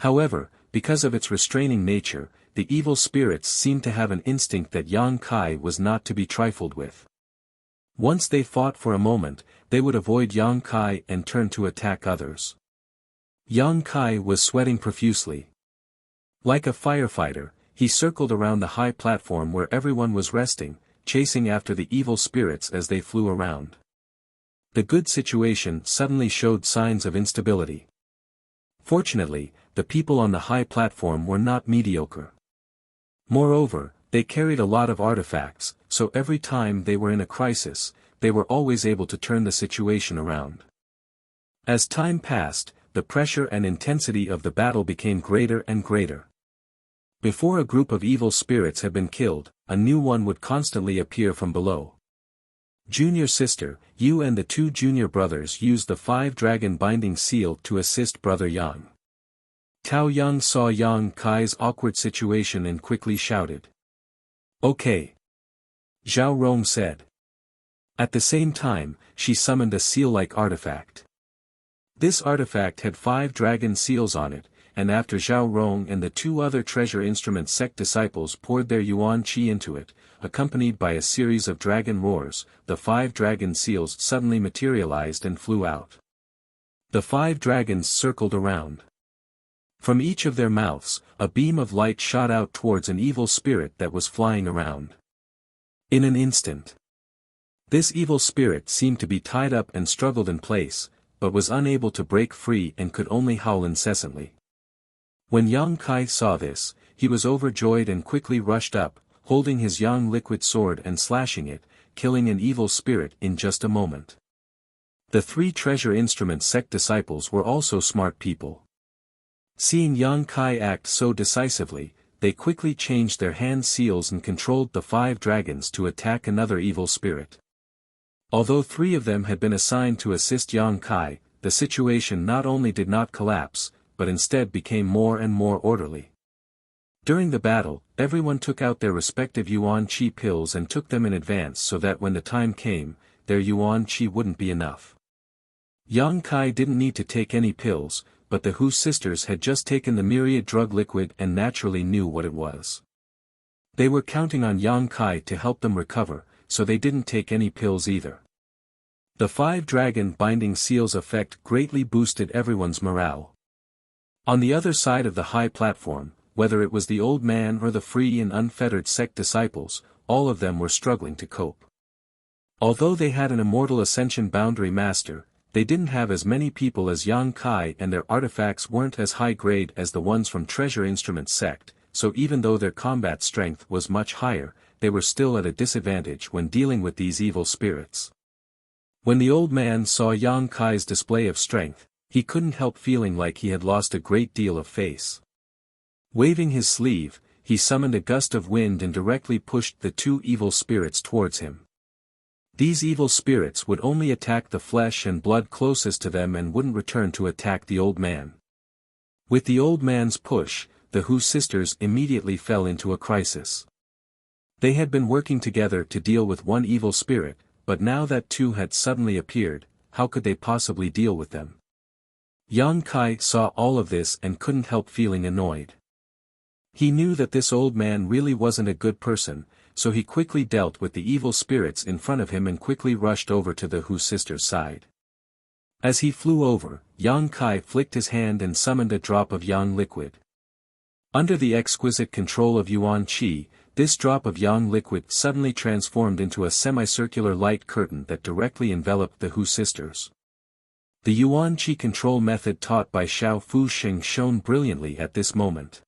However, because of its restraining nature, the evil spirits seemed to have an instinct that Yang Kai was not to be trifled with. Once they fought for a moment, they would avoid Yang Kai and turn to attack others. Yang Kai was sweating profusely. Like a firefighter, he circled around the high platform where everyone was resting, chasing after the evil spirits as they flew around. The good situation suddenly showed signs of instability. Fortunately, the people on the high platform were not mediocre. Moreover, they carried a lot of artifacts, so every time they were in a crisis, they were always able to turn the situation around. As time passed, the pressure and intensity of the battle became greater and greater. Before a group of evil spirits had been killed, a new one would constantly appear from below. Junior sister, you and the two junior brothers used the 5-dragon binding seal to assist brother Yang. Tao Yang saw Yang Kai's awkward situation and quickly shouted. Okay. Zhao Rong said. At the same time, she summoned a seal-like artifact. This artifact had 5 dragon seals on it, and after Zhao Rong and the 2 other treasure instrument sect disciples poured their yuan qi into it, accompanied by a series of dragon roars, the 5 dragon seals suddenly materialized and flew out. The 5 dragons circled around. From each of their mouths, a beam of light shot out towards an evil spirit that was flying around. In an instant, this evil spirit seemed to be tied up and struggled in place, but was unable to break free and could only howl incessantly. When Yang Kai saw this, he was overjoyed and quickly rushed up, holding his yang liquid sword and slashing it, killing an evil spirit in just a moment. The 3 treasure instrument sect disciples were also smart people. Seeing Yang Kai act so decisively, they quickly changed their hand seals and controlled the 5 dragons to attack another evil spirit. Although 3 of them had been assigned to assist Yang Kai, the situation not only did not collapse, but instead became more and more orderly. During the battle, everyone took out their respective yuan qi pills and took them in advance so that when the time came, their yuan qi wouldn't be enough. Yang Kai didn't need to take any pills, but the Hu sisters had just taken the myriad drug liquid and naturally knew what it was. They were counting on Yang Kai to help them recover, so they didn't take any pills either. The 5 dragon binding seals effect greatly boosted everyone's morale. On the other side of the high platform, whether it was the old man or the free and unfettered sect disciples, all of them were struggling to cope. Although they had an immortal ascension boundary master, they didn't have as many people as Yang Kai and their artifacts weren't as high grade as the ones from treasure instrument sect, so even though their combat strength was much higher, they were still at a disadvantage when dealing with these evil spirits. When the old man saw Yang Kai's display of strength, he couldn't help feeling like he had lost a great deal of face. Waving his sleeve, he summoned a gust of wind and directly pushed the 2 evil spirits towards him. These evil spirits would only attack the flesh and blood closest to them and wouldn't return to attack the old man. With the old man's push, the Hu sisters immediately fell into a crisis. They had been working together to deal with one evil spirit, but now that 2 had suddenly appeared, how could they possibly deal with them? Yang Kai saw all of this and couldn't help feeling annoyed. He knew that this old man really wasn't a good person, so he quickly dealt with the evil spirits in front of him and quickly rushed over to the Hu sisters' side. As he flew over, Yang Kai flicked his hand and summoned a drop of yang liquid. Under the exquisite control of yuan qi, this drop of yang liquid suddenly transformed into a semicircular light curtain that directly enveloped the Hu sisters. The yuan qi control method taught by Xiao Fuxing shone brilliantly at this moment.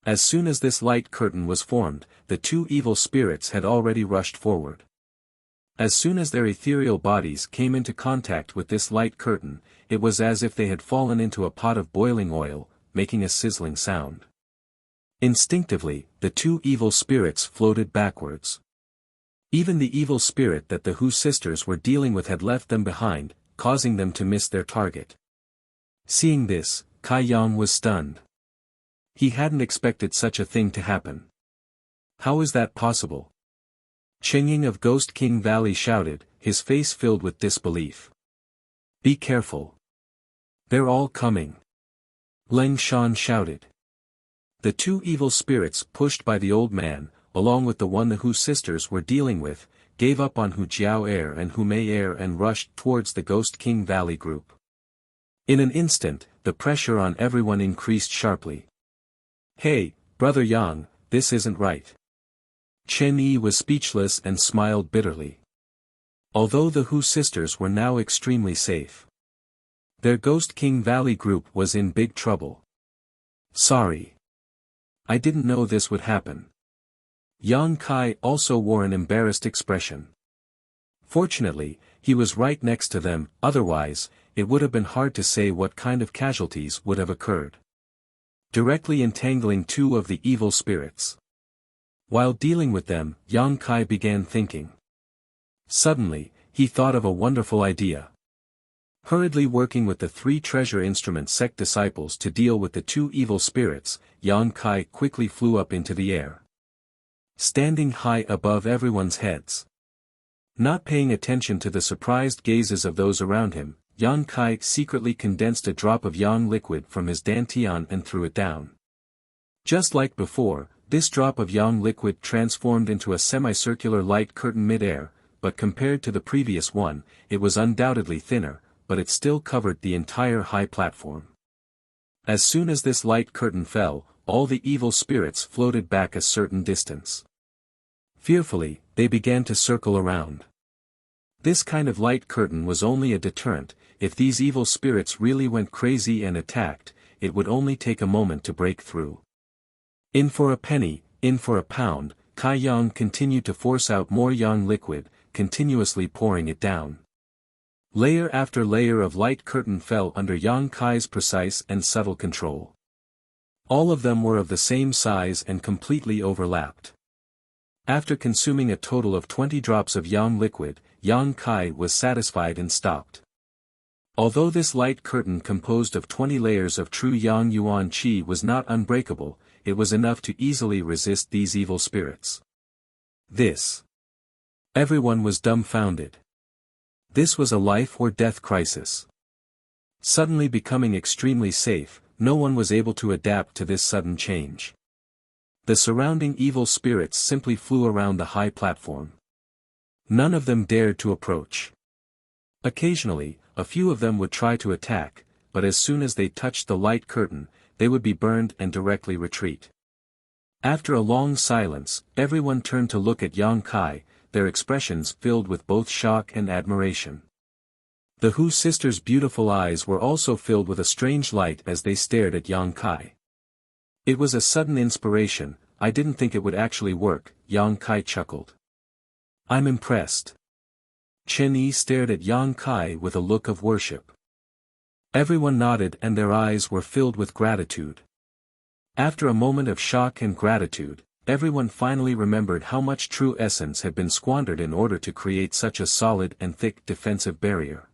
As soon as this light curtain was formed, the 2 evil spirits had already rushed forward. As soon as their ethereal bodies came into contact with this light curtain, it was as if they had fallen into a pot of boiling oil, making a sizzling sound. Instinctively, the 2 evil spirits floated backwards. Even the evil spirit that the Hu sisters were dealing with had left them behind, causing them to miss their target. Seeing this, Kai Yang was stunned. He hadn't expected such a thing to happen. How is that possible? Chen Ying of Ghost King Valley shouted, his face filled with disbelief. Be careful. They're all coming. Leng Shan shouted. The 2 evil spirits pushed by the old man, along with the one the Hu sisters were dealing with, gave up on Hu Jiao Air and Hu Mei Air and rushed towards the Ghost King Valley group. In an instant, the pressure on everyone increased sharply. Hey, Brother Yang, this isn't right. Chen Yi was speechless and smiled bitterly. Although the Hu sisters were now extremely safe, their Ghost King Valley group was in big trouble. Sorry. I didn't know this would happen. Yang Kai also wore an embarrassed expression. Fortunately, he was right next to them, otherwise, it would have been hard to say what kind of casualties would have occurred. Directly entangling two of the evil spirits. While dealing with them, Yang Kai began thinking. Suddenly, he thought of a wonderful idea. Hurriedly working with the 3 treasure instrument sect disciples to deal with the 2 evil spirits, Yang Kai quickly flew up into the air. Standing high above everyone's heads. Not paying attention to the surprised gazes of those around him, Yang Kai secretly condensed a drop of yang liquid from his dantian and threw it down. Just like before, this drop of yang liquid transformed into a semicircular light curtain mid-air, but compared to the previous one, it was undoubtedly thinner, but it still covered the entire high platform. As soon as this light curtain fell, all the evil spirits floated back a certain distance. Fearfully, they began to circle around. This kind of light curtain was only a deterrent. If these evil spirits really went crazy and attacked, it would only take a moment to break through. In for a penny, in for a pound, Kai Yang continued to force out more yang liquid, continuously pouring it down. Layer after layer of light curtain fell under Yang Kai's precise and subtle control. All of them were of the same size and completely overlapped. After consuming a total of 20 drops of yang liquid, Yang Kai was satisfied and stopped. Although this light curtain composed of 20 layers of true yang yuan qi was not unbreakable, it was enough to easily resist these evil spirits. This. Everyone was dumbfounded. This was a life or death crisis. Suddenly becoming extremely safe, no one was able to adapt to this sudden change. The surrounding evil spirits simply flew around the high platform. None of them dared to approach. Occasionally, a few of them would try to attack, but as soon as they touched the light curtain, they would be burned and directly retreat. After a long silence, everyone turned to look at Yang Kai, their expressions filled with both shock and admiration. The Hu sisters' beautiful eyes were also filled with a strange light as they stared at Yang Kai. It was a sudden inspiration. I didn't think it would actually work, Yang Kai chuckled. I'm impressed. Chen Yi stared at Yang Kai with a look of worship. Everyone nodded and their eyes were filled with gratitude. After a moment of shock and gratitude, everyone finally remembered how much true essence had been squandered in order to create such a solid and thick defensive barrier.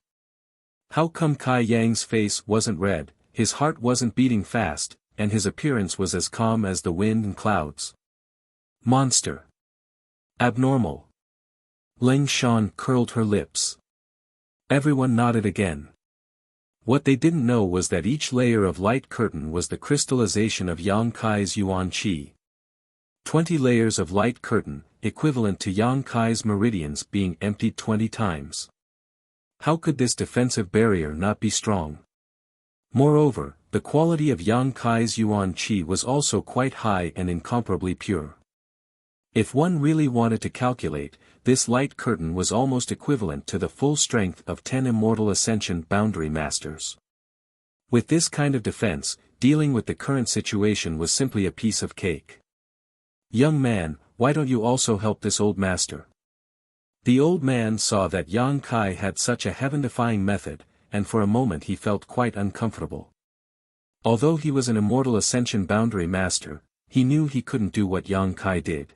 How come Kai Yang's face wasn't red, his heart wasn't beating fast, and his appearance was as calm as the wind and clouds? Monster. Abnormal. Ling Shan curled her lips. Everyone nodded again. What they didn't know was that each layer of light curtain was the crystallization of Yang Kai's yuan qi. 20 layers of light curtain, equivalent to Yang Kai's meridians being emptied 20 times. How could this defensive barrier not be strong? Moreover, the quality of Yang Kai's yuan qi was also quite high and incomparably pure. If one really wanted to calculate, this light curtain was almost equivalent to the full strength of 10 immortal ascension boundary masters. With this kind of defense, dealing with the current situation was simply a piece of cake. Young man, why don't you also help this old master? The old man saw that Yang Kai had such a heaven-defying method, and for a moment he felt quite uncomfortable. Although he was an immortal ascension boundary master, he knew he couldn't do what Yang Kai did.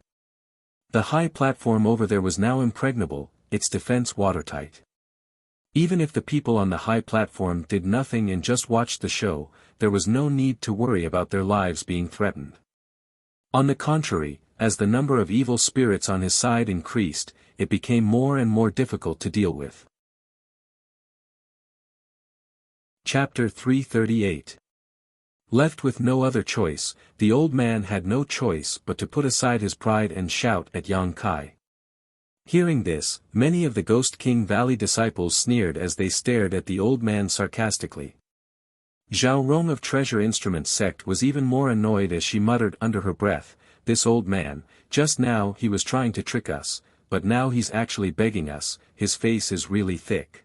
The high platform over there was now impregnable, its defense watertight. Even if the people on the high platform did nothing and just watched the show, there was no need to worry about their lives being threatened. On the contrary, as the number of evil spirits on his side increased, it became more and more difficult to deal with. Chapter 338. Left with no other choice, the old man had no choice but to put aside his pride and shout at Yang Kai. Hearing this, many of the Ghost King Valley disciples sneered as they stared at the old man sarcastically. Zhao Rong of Treasure Instrument Sect was even more annoyed as she muttered under her breath, "This old man, just now he was trying to trick us, but now he's actually begging us, his face is really thick."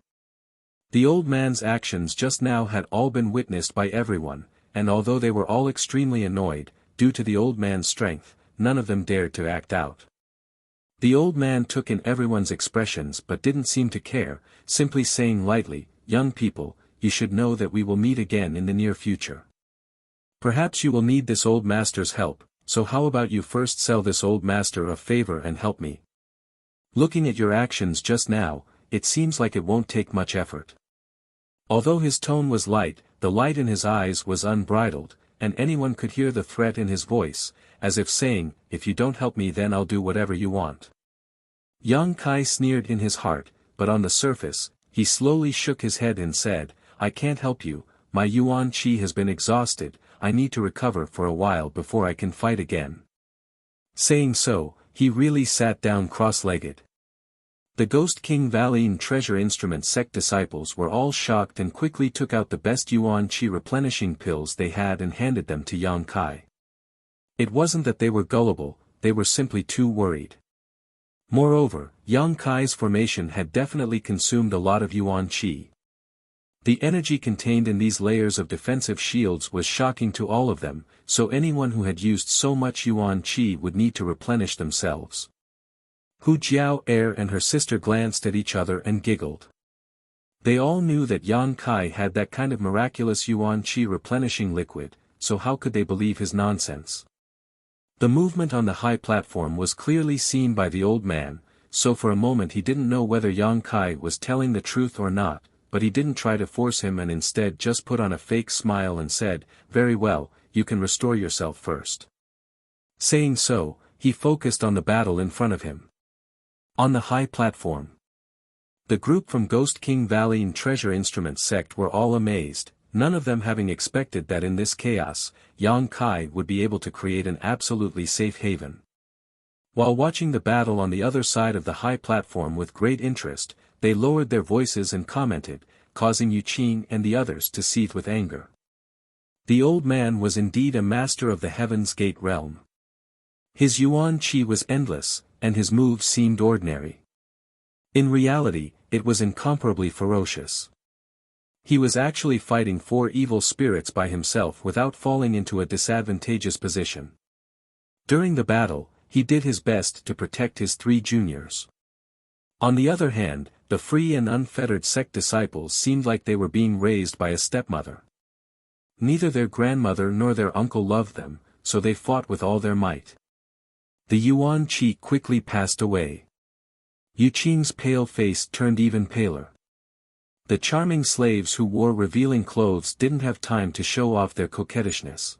The old man's actions just now had all been witnessed by everyone, and although they were all extremely annoyed, due to the old man's strength, none of them dared to act out. The old man took in everyone's expressions but didn't seem to care, simply saying lightly, "Young people, you should know that we will meet again in the near future. Perhaps you will need this old master's help, so how about you first sell this old master a favor and help me? Looking at your actions just now, it seems like it won't take much effort. Although his tone was light, the light in his eyes was unbridled, and anyone could hear the threat in his voice, as if saying, if you don't help me then I'll do whatever you want. Yang Kai sneered in his heart, but on the surface, he slowly shook his head and said, I can't help you, my yuan qi has been exhausted, I need to recover for a while before I can fight again. Saying so, he really sat down cross-legged. The Ghost King Valley Treasure Instrument sect disciples were all shocked and quickly took out the best yuan qi replenishing pills they had and handed them to Yang Kai. It wasn't that they were gullible, they were simply too worried. Moreover, Yang Kai's formation had definitely consumed a lot of yuan qi. The energy contained in these layers of defensive shields was shocking to all of them, so anyone who had used so much yuan qi would need to replenish themselves. Hu Jiao and her sister glanced at each other and giggled. They all knew that Yang Kai had that kind of miraculous yuan qi replenishing liquid, so how could they believe his nonsense? The movement on the high platform was clearly seen by the old man, so for a moment he didn't know whether Yang Kai was telling the truth or not, but he didn't try to force him and instead just put on a fake smile and said, very well, you can restore yourself first. Saying so, he focused on the battle in front of him. On the high platform, the group from Ghost King Valley Treasure Instrument sect were all amazed, none of them having expected that in this chaos, Yang Kai would be able to create an absolutely safe haven. While watching the battle on the other side of the high platform with great interest, they lowered their voices and commented, causing Yu Qing and the others to seethe with anger. The old man was indeed a master of the Heaven's Gate realm. His yuan qi was endless, and his moves seemed ordinary. In reality, it was incomparably ferocious. He was actually fighting 4 evil spirits by himself without falling into a disadvantageous position. During the battle, he did his best to protect his 3 juniors. On the other hand, the free and unfettered sect disciples seemed like they were being raised by a stepmother. Neither their grandmother nor their uncle loved them, so they fought with all their might. The yuan qi quickly passed away. Yu Qing's pale face turned even paler. The charming slaves who wore revealing clothes didn't have time to show off their coquettishness.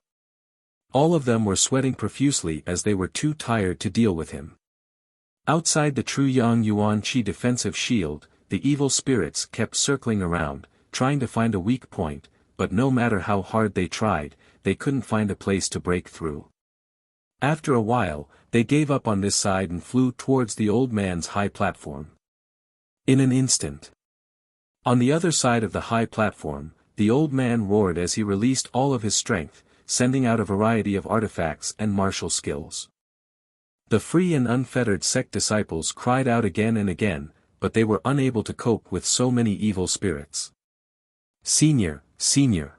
All of them were sweating profusely as they were too tired to deal with him. Outside the true Yang Yuan Qi defensive shield, the evil spirits kept circling around, trying to find a weak point, but no matter how hard they tried, they couldn't find a place to break through. After a while, they gave up on this side and flew towards the old man's high platform. In an instant. On the other side of the high platform, the old man roared as he released all of his strength, sending out a variety of artifacts and martial skills. The free and unfettered sect disciples cried out again and again, but they were unable to cope with so many evil spirits. Senior, Senior!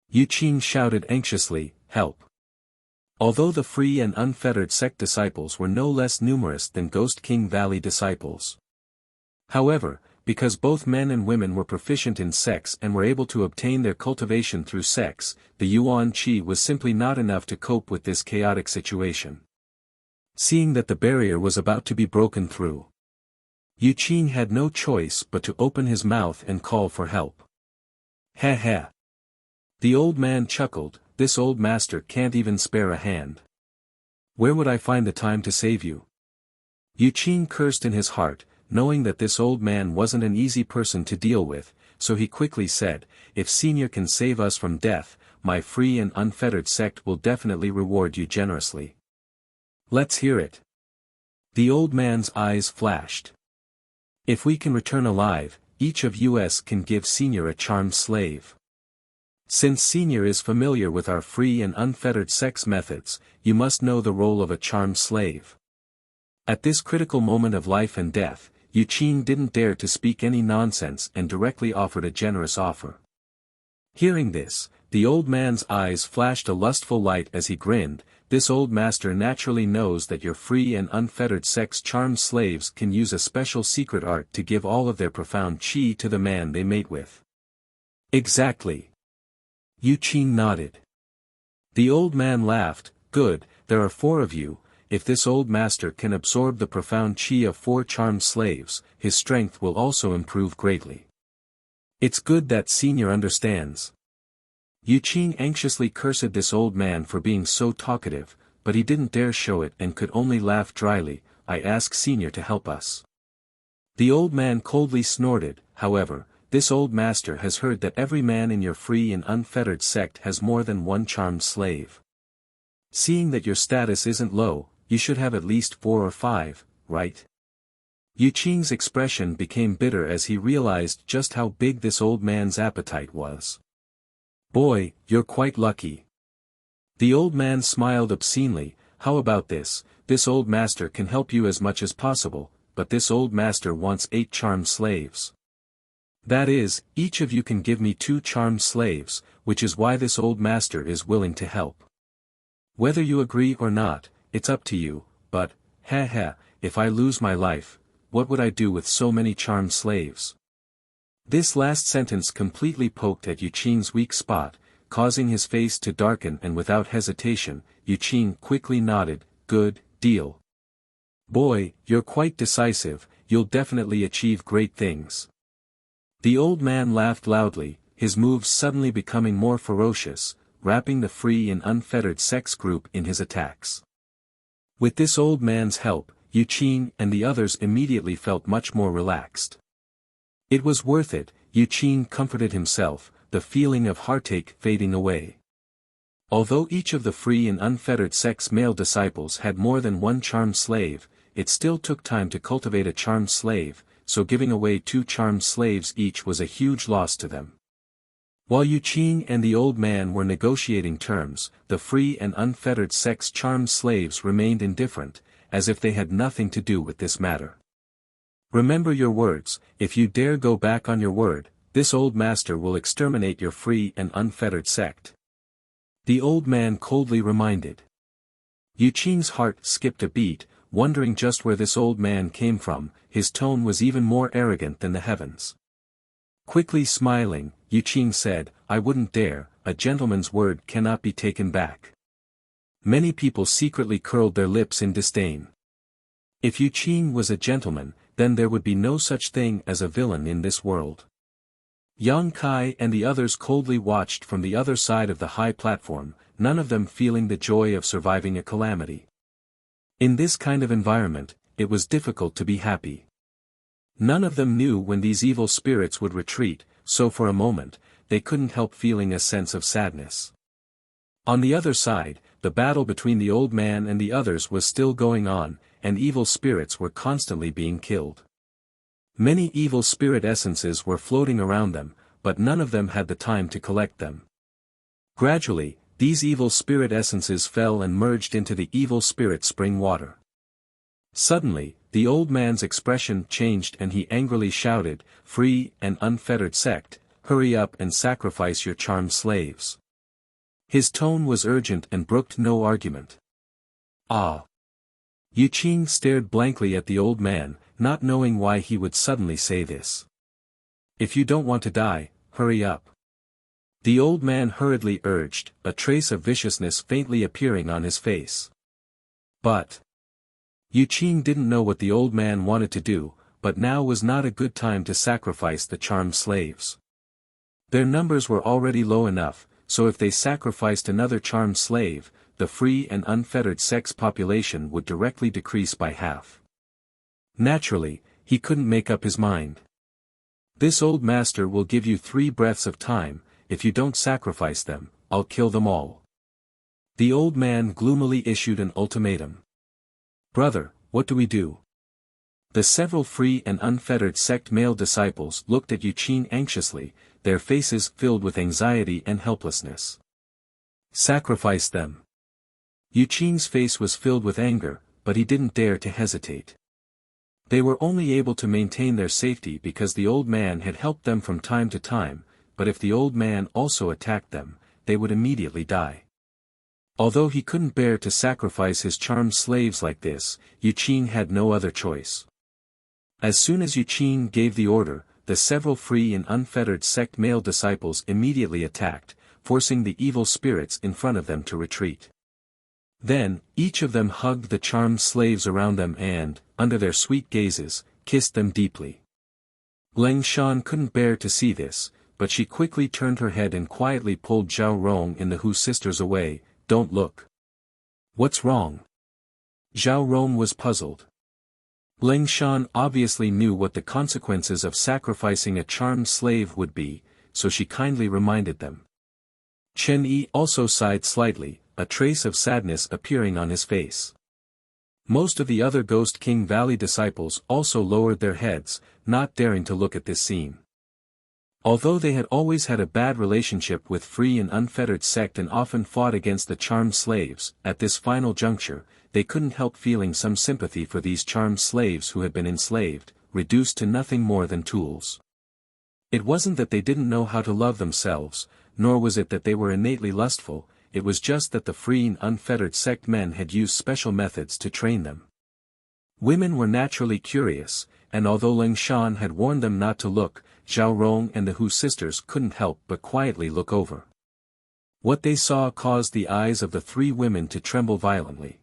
Yu Qing shouted anxiously, help! Although the free and unfettered sect disciples were no less numerous than Ghost King Valley disciples. However, because both men and women were proficient in sex and were able to obtain their cultivation through sex, the Yuan Qi was simply not enough to cope with this chaotic situation. Seeing that the barrier was about to be broken through, Yu Qing had no choice but to open his mouth and call for help. Ha ha! The old man chuckled, this old master can't even spare a hand. Where would I find the time to save you? Yu Qing cursed in his heart, knowing that this old man wasn't an easy person to deal with, so he quickly said, if Senior can save us from death, my free and unfettered sect will definitely reward you generously. Let's hear it. The old man's eyes flashed. If we can return alive, each of us can give Senior a charmed slave. Since Senior is familiar with our free and unfettered sex methods, you must know the role of a charmed slave. At this critical moment of life and death, Yu Qing didn't dare to speak any nonsense and directly offered a generous offer. Hearing this, the old man's eyes flashed a lustful light as he grinned, this old master naturally knows that your free and unfettered sex charmed slaves can use a special secret art to give all of their profound qi to the man they mate with. Exactly. Yu Qing nodded. The old man laughed. Good, there are 4 of you. If this old master can absorb the profound qi of 4 charmed slaves, his strength will also improve greatly. It's good that senior understands. Yu Qing anxiously cursed this old man for being so talkative, but he didn't dare show it and could only laugh dryly. I ask senior to help us. The old man coldly snorted. However, this old master has heard that every man in your free and unfettered sect has more than 1 charmed slave. Seeing that your status isn't low, you should have at least 4 or 5, right? Yu Qing's expression became bitter as he realized just how big this old man's appetite was. Boy, you're quite lucky. The old man smiled obscenely. How about this? This old master can help you as much as possible, but this old master wants 8 charmed slaves. That is, each of you can give me 2 charmed slaves, which is why this old master is willing to help. Whether you agree or not, it's up to you, but, if I lose my life, what would I do with so many charmed slaves? This last sentence completely poked at Yu Qing's weak spot, causing his face to darken, and without hesitation, Yu Qing quickly nodded. Good deal. Boy, you're quite decisive, you'll definitely achieve great things. The old man laughed loudly, his moves suddenly becoming more ferocious, wrapping the free and unfettered sex group in his attacks. With this old man's help, Yu Qing and the others immediately felt much more relaxed. It was worth it, Yu Qing comforted himself, the feeling of heartache fading away. Although each of the free and unfettered sex male disciples had more than 1 charmed slave, it still took time to cultivate a charmed slave, so giving away 2 charmed slaves each was a huge loss to them. While Yu Qing and the old man were negotiating terms, the free and unfettered sex charmed slaves remained indifferent, as if they had nothing to do with this matter. Remember your words. If you dare go back on your word, this old master will exterminate your free and unfettered sect. The old man coldly reminded. Yu Qing's heart skipped a beat, wondering just where this old man came from. His tone was even more arrogant than the heavens. Quickly smiling, Yu Qing said, I wouldn't dare, a gentleman's word cannot be taken back. Many people secretly curled their lips in disdain. If Yu Qing was a gentleman, then there would be no such thing as a villain in this world. Yang Kai and the others coldly watched from the other side of the high platform, none of them feeling the joy of surviving a calamity. In this kind of environment, it was difficult to be happy. None of them knew when these evil spirits would retreat, so for a moment, they couldn't help feeling a sense of sadness. On the other side, the battle between the old man and the others was still going on, and evil spirits were constantly being killed. Many evil spirit essences were floating around them, but none of them had the time to collect them. Gradually, these evil spirit essences fell and merged into the evil spirit spring water. Suddenly, the old man's expression changed and he angrily shouted, Free and unfettered sect, hurry up and sacrifice your charmed slaves. His tone was urgent and brooked no argument. Ah! Yu Qing stared blankly at the old man, not knowing why he would suddenly say this. If you don't want to die, hurry up. The old man hurriedly urged, a trace of viciousness faintly appearing on his face. But Yu Qing didn't know what the old man wanted to do, but now was not a good time to sacrifice the charmed slaves. Their numbers were already low enough, so if they sacrificed another charmed slave, the free and unfettered sex population would directly decrease by half. Naturally, he couldn't make up his mind. This old master will give you 3 breaths of time. If you don't sacrifice them, I'll kill them all. The old man gloomily issued an ultimatum. Brother, what do we do? The several free and unfettered sect male disciples looked at Yu Qing anxiously, their faces filled with anxiety and helplessness. Sacrifice them. Yu Qing's face was filled with anger, but he didn't dare to hesitate. They were only able to maintain their safety because the old man had helped them from time to time, but if the old man also attacked them, they would immediately die. Although he couldn't bear to sacrifice his charmed slaves like this, Yu Qing had no other choice. As soon as Yu Qing gave the order, the several free and unfettered sect male disciples immediately attacked, forcing the evil spirits in front of them to retreat. Then, each of them hugged the charmed slaves around them and, under their sweet gazes, kissed them deeply. Leng Shan couldn't bear to see this, but she quickly turned her head and quietly pulled Zhao Rong and the Hu sisters away. "Don't look." "What's wrong?" Zhao Rong was puzzled. Leng Shan obviously knew what the consequences of sacrificing a charmed slave would be, so she kindly reminded them. Chen Yi also sighed slightly, a trace of sadness appearing on his face. Most of the other Ghost King Valley disciples also lowered their heads, not daring to look at this scene. Although they had always had a bad relationship with free and unfettered sect and often fought against the charmed slaves, at this final juncture, they couldn't help feeling some sympathy for these charmed slaves who had been enslaved, reduced to nothing more than tools. It wasn't that they didn't know how to love themselves, nor was it that they were innately lustful, it was just that the free and unfettered sect men had used special methods to train them. Women were naturally curious, and although Leng Shan had warned them not to look, Zhao Rong and the Hu sisters couldn't help but quietly look over. What they saw caused the eyes of the three women to tremble violently.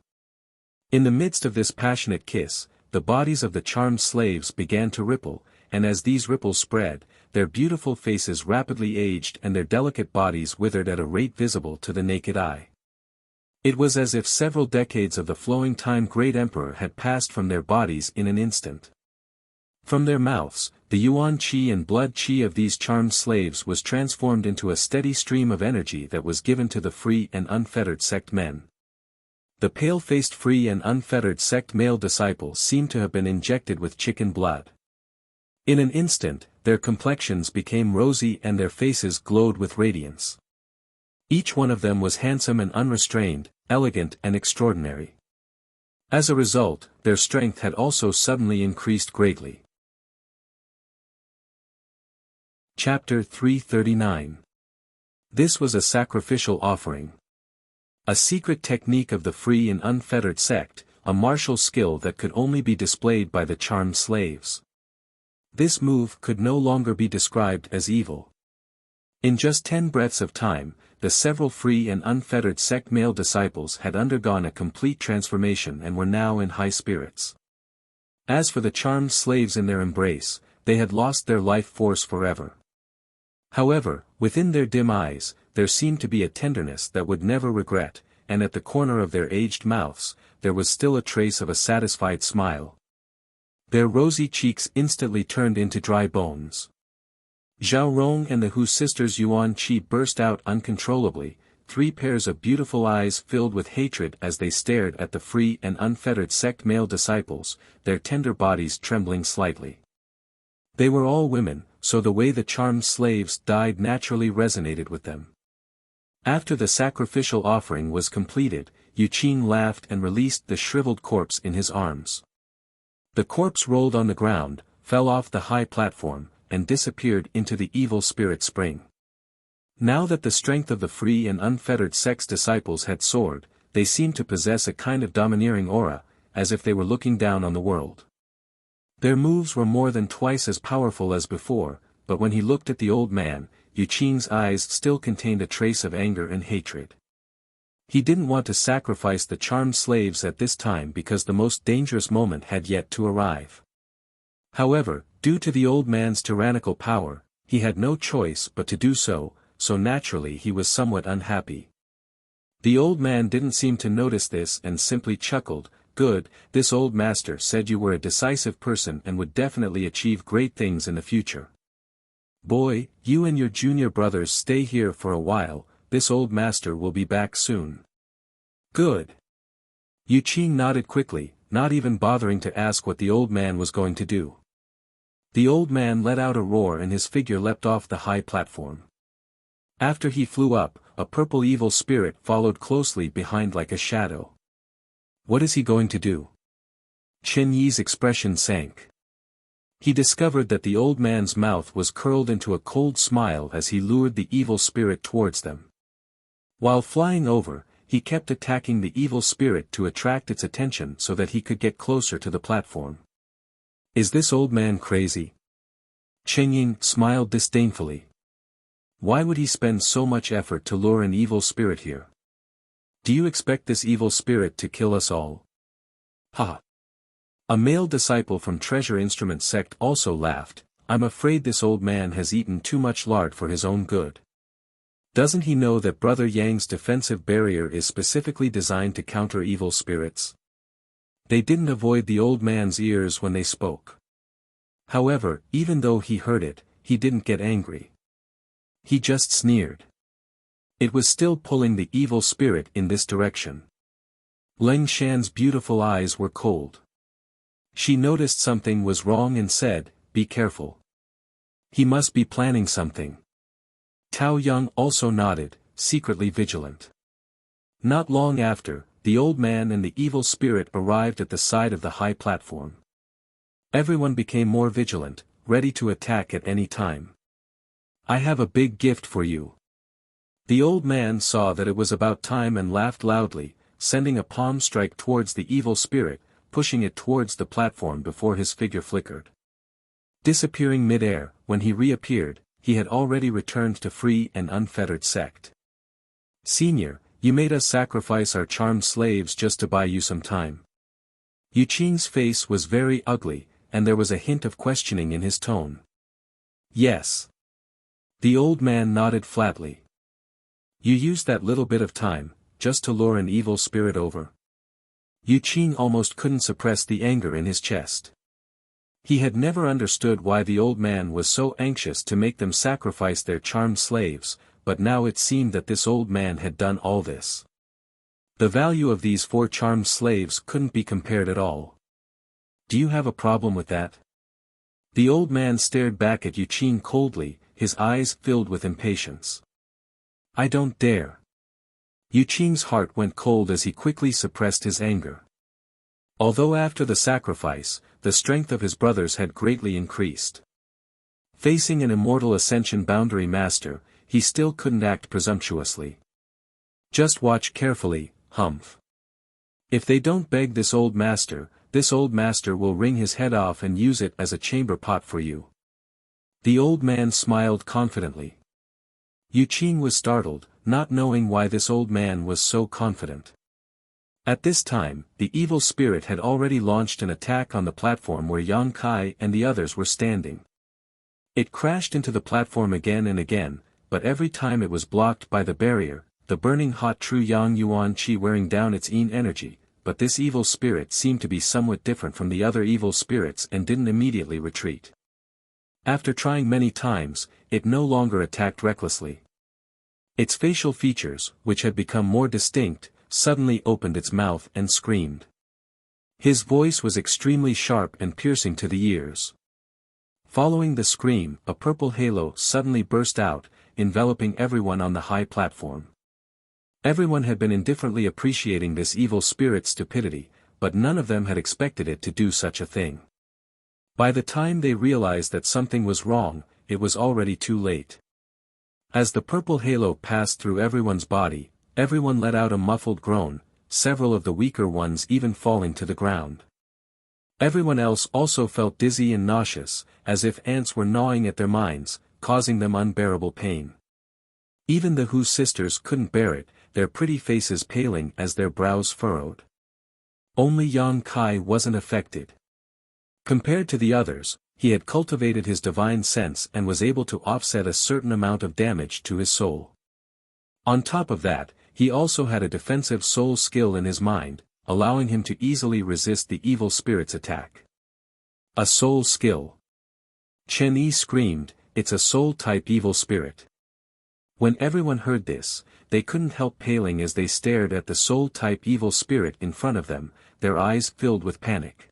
In the midst of this passionate kiss, the bodies of the charmed slaves began to ripple, and as these ripples spread, their beautiful faces rapidly aged and their delicate bodies withered at a rate visible to the naked eye. It was as if several decades of the flowing time great emperor had passed from their bodies in an instant. From their mouths, the yuan qi and blood qi of these charmed slaves was transformed into a steady stream of energy that was given to the free and unfettered sect men. The pale-faced free and unfettered sect male disciples seemed to have been injected with chicken blood. In an instant, their complexions became rosy and their faces glowed with radiance. Each one of them was handsome and unrestrained, elegant and extraordinary. As a result, their strength had also suddenly increased greatly. Chapter 339. This was a sacrificial offering. A secret technique of the free and unfettered sect, a martial skill that could only be displayed by the charmed slaves. This move could no longer be described as evil. In just 10 breaths of time, the several free and unfettered sect male disciples had undergone a complete transformation and were now in high spirits. As for the charmed slaves in their embrace, they had lost their life force forever. However, within their dim eyes, there seemed to be a tenderness that would never regret, and at the corner of their aged mouths, there was still a trace of a satisfied smile. Their rosy cheeks instantly turned into dry bones. Zhao Rong and the Hu sisters' yuan qi burst out uncontrollably, 3 pairs of beautiful eyes filled with hatred as they stared at the free and unfettered sect male disciples, their tender bodies trembling slightly. They were all women, so the way the charmed slaves died naturally resonated with them. After the sacrificial offering was completed, Yu Qing laughed and released the shriveled corpse in his arms. The corpse rolled on the ground, fell off the high platform, and disappeared into the evil spirit spring. Now that the strength of the free and unfettered sect's disciples had soared, they seemed to possess a kind of domineering aura, as if they were looking down on the world. Their moves were more than twice as powerful as before, but when he looked at the old man, Yu Qing's eyes still contained a trace of anger and hatred. He didn't want to sacrifice the charmed slaves at this time because the most dangerous moment had yet to arrive. However, due to the old man's tyrannical power, he had no choice but to do so, so naturally he was somewhat unhappy. The old man didn't seem to notice this and simply chuckled. "Good, this old master said you were a decisive person and would definitely achieve great things in the future. Boy, you and your junior brothers stay here for a while, this old master will be back soon." "Good." Yu Qing nodded quickly, not even bothering to ask what the old man was going to do. The old man let out a roar and his figure leapt off the high platform. After he flew up, a purple evil spirit followed closely behind like a shadow. What is he going to do? Chen Yi's expression sank. He discovered that the old man's mouth was curled into a cold smile as he lured the evil spirit towards them. While flying over, he kept attacking the evil spirit to attract its attention so that he could get closer to the platform. Is this old man crazy? Chengying smiled disdainfully. Why would he spend so much effort to lure an evil spirit here? Do you expect this evil spirit to kill us all? Ha! A male disciple from Treasure Instrument sect also laughed. I'm afraid this old man has eaten too much lard for his own good. Doesn't he know that Brother Yang's defensive barrier is specifically designed to counter evil spirits? They didn't avoid the old man's ears when they spoke. However, even though he heard it, he didn't get angry. He just sneered. It was still pulling the evil spirit in this direction. Leng Shan's beautiful eyes were cold. She noticed something was wrong and said, "Be careful. He must be planning something." Tao Yang also nodded, secretly vigilant. Not long after, the old man and the evil spirit arrived at the side of the high platform. Everyone became more vigilant, ready to attack at any time. "I have a big gift for you." The old man saw that it was about time and laughed loudly, sending a palm strike towards the evil spirit, pushing it towards the platform before his figure flickered. Disappearing mid-air, when he reappeared, he had already returned to free and unfettered sect. "Senior, you made us sacrifice our charmed slaves just to buy you some time." Yu Qing's face was very ugly, and there was a hint of questioning in his tone. "Yes." The old man nodded flatly. "You used that little bit of time, just to lure an evil spirit over?" Yu Qing almost couldn't suppress the anger in his chest. He had never understood why the old man was so anxious to make them sacrifice their charmed slaves, but now it seemed that this old man had done all this. The value of these 4 charmed slaves couldn't be compared at all. "Do you have a problem with that?" The old man stared back at Yu Qing coldly, his eyes filled with impatience. "I don't dare." Yu Qing's heart went cold as he quickly suppressed his anger. Although after the sacrifice, the strength of his brothers had greatly increased. Facing an immortal ascension boundary master, he still couldn't act presumptuously. "Just watch carefully, humph. If they don't beg this old master will wring his head off and use it as a chamber pot for you." The old man smiled confidently. Yu Qing was startled, not knowing why this old man was so confident. At this time, the evil spirit had already launched an attack on the platform where Yang Kai and the others were standing. It crashed into the platform again and again, but every time it was blocked by the barrier, the burning hot true Yang Yuan Qi wearing down its yin energy, but this evil spirit seemed to be somewhat different from the other evil spirits and didn't immediately retreat. After trying many times, it no longer attacked recklessly. Its facial features, which had become more distinct, suddenly opened its mouth and screamed. His voice was extremely sharp and piercing to the ears. Following the scream, a purple halo suddenly burst out, enveloping everyone on the high platform. Everyone had been indifferently appreciating this evil spirit's stupidity, but none of them had expected it to do such a thing. By the time they realized that something was wrong, it was already too late. As the purple halo passed through everyone's body, everyone let out a muffled groan, several of the weaker ones even falling to the ground. Everyone else also felt dizzy and nauseous, as if ants were gnawing at their minds, causing them unbearable pain. Even the Hu sisters couldn't bear it, their pretty faces paling as their brows furrowed. Only Yang Kai wasn't affected. Compared to the others, he had cultivated his divine sense and was able to offset a certain amount of damage to his soul. On top of that, he also had a defensive soul skill in his mind, allowing him to easily resist the evil spirit's attack. A soul skill. Chen Yi screamed, "It's a soul-type evil spirit." When everyone heard this, they couldn't help paling as they stared at the soul-type evil spirit in front of them, their eyes filled with panic.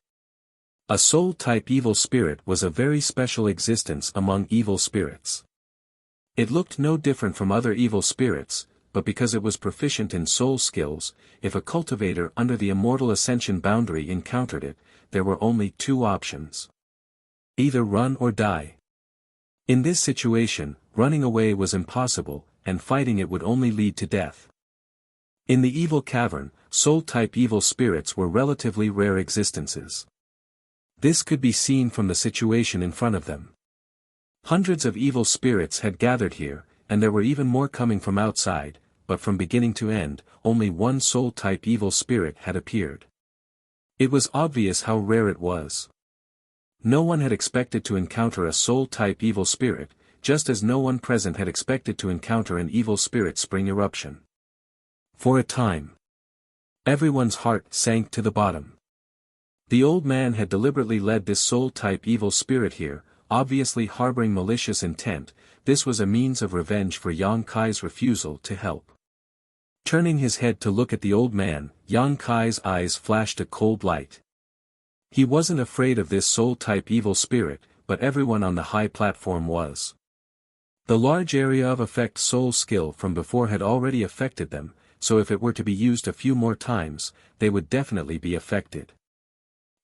A soul-type evil spirit was a very special existence among evil spirits. It looked no different from other evil spirits, but because it was proficient in soul skills, if a cultivator under the immortal ascension boundary encountered it, there were only 2 options. Either run or die. In this situation, running away was impossible, and fighting it would only lead to death. In the evil cavern, soul-type evil spirits were relatively rare existences. This could be seen from the situation in front of them. Hundreds of evil spirits had gathered here, and there were even more coming from outside, but from beginning to end, only one soul-type evil spirit had appeared. It was obvious how rare it was. No one had expected to encounter a soul-type evil spirit, just as no one present had expected to encounter an evil spirit spring eruption. For a time, everyone's heart sank to the bottom. The old man had deliberately led this soul-type evil spirit here, obviously harboring malicious intent. This was a means of revenge for Yang Kai's refusal to help. Turning his head to look at the old man, Yang Kai's eyes flashed a cold light. He wasn't afraid of this soul-type evil spirit, but everyone on the high platform was. The large area of effect soul skill from before had already affected them, so if it were to be used a few more times, they would definitely be affected.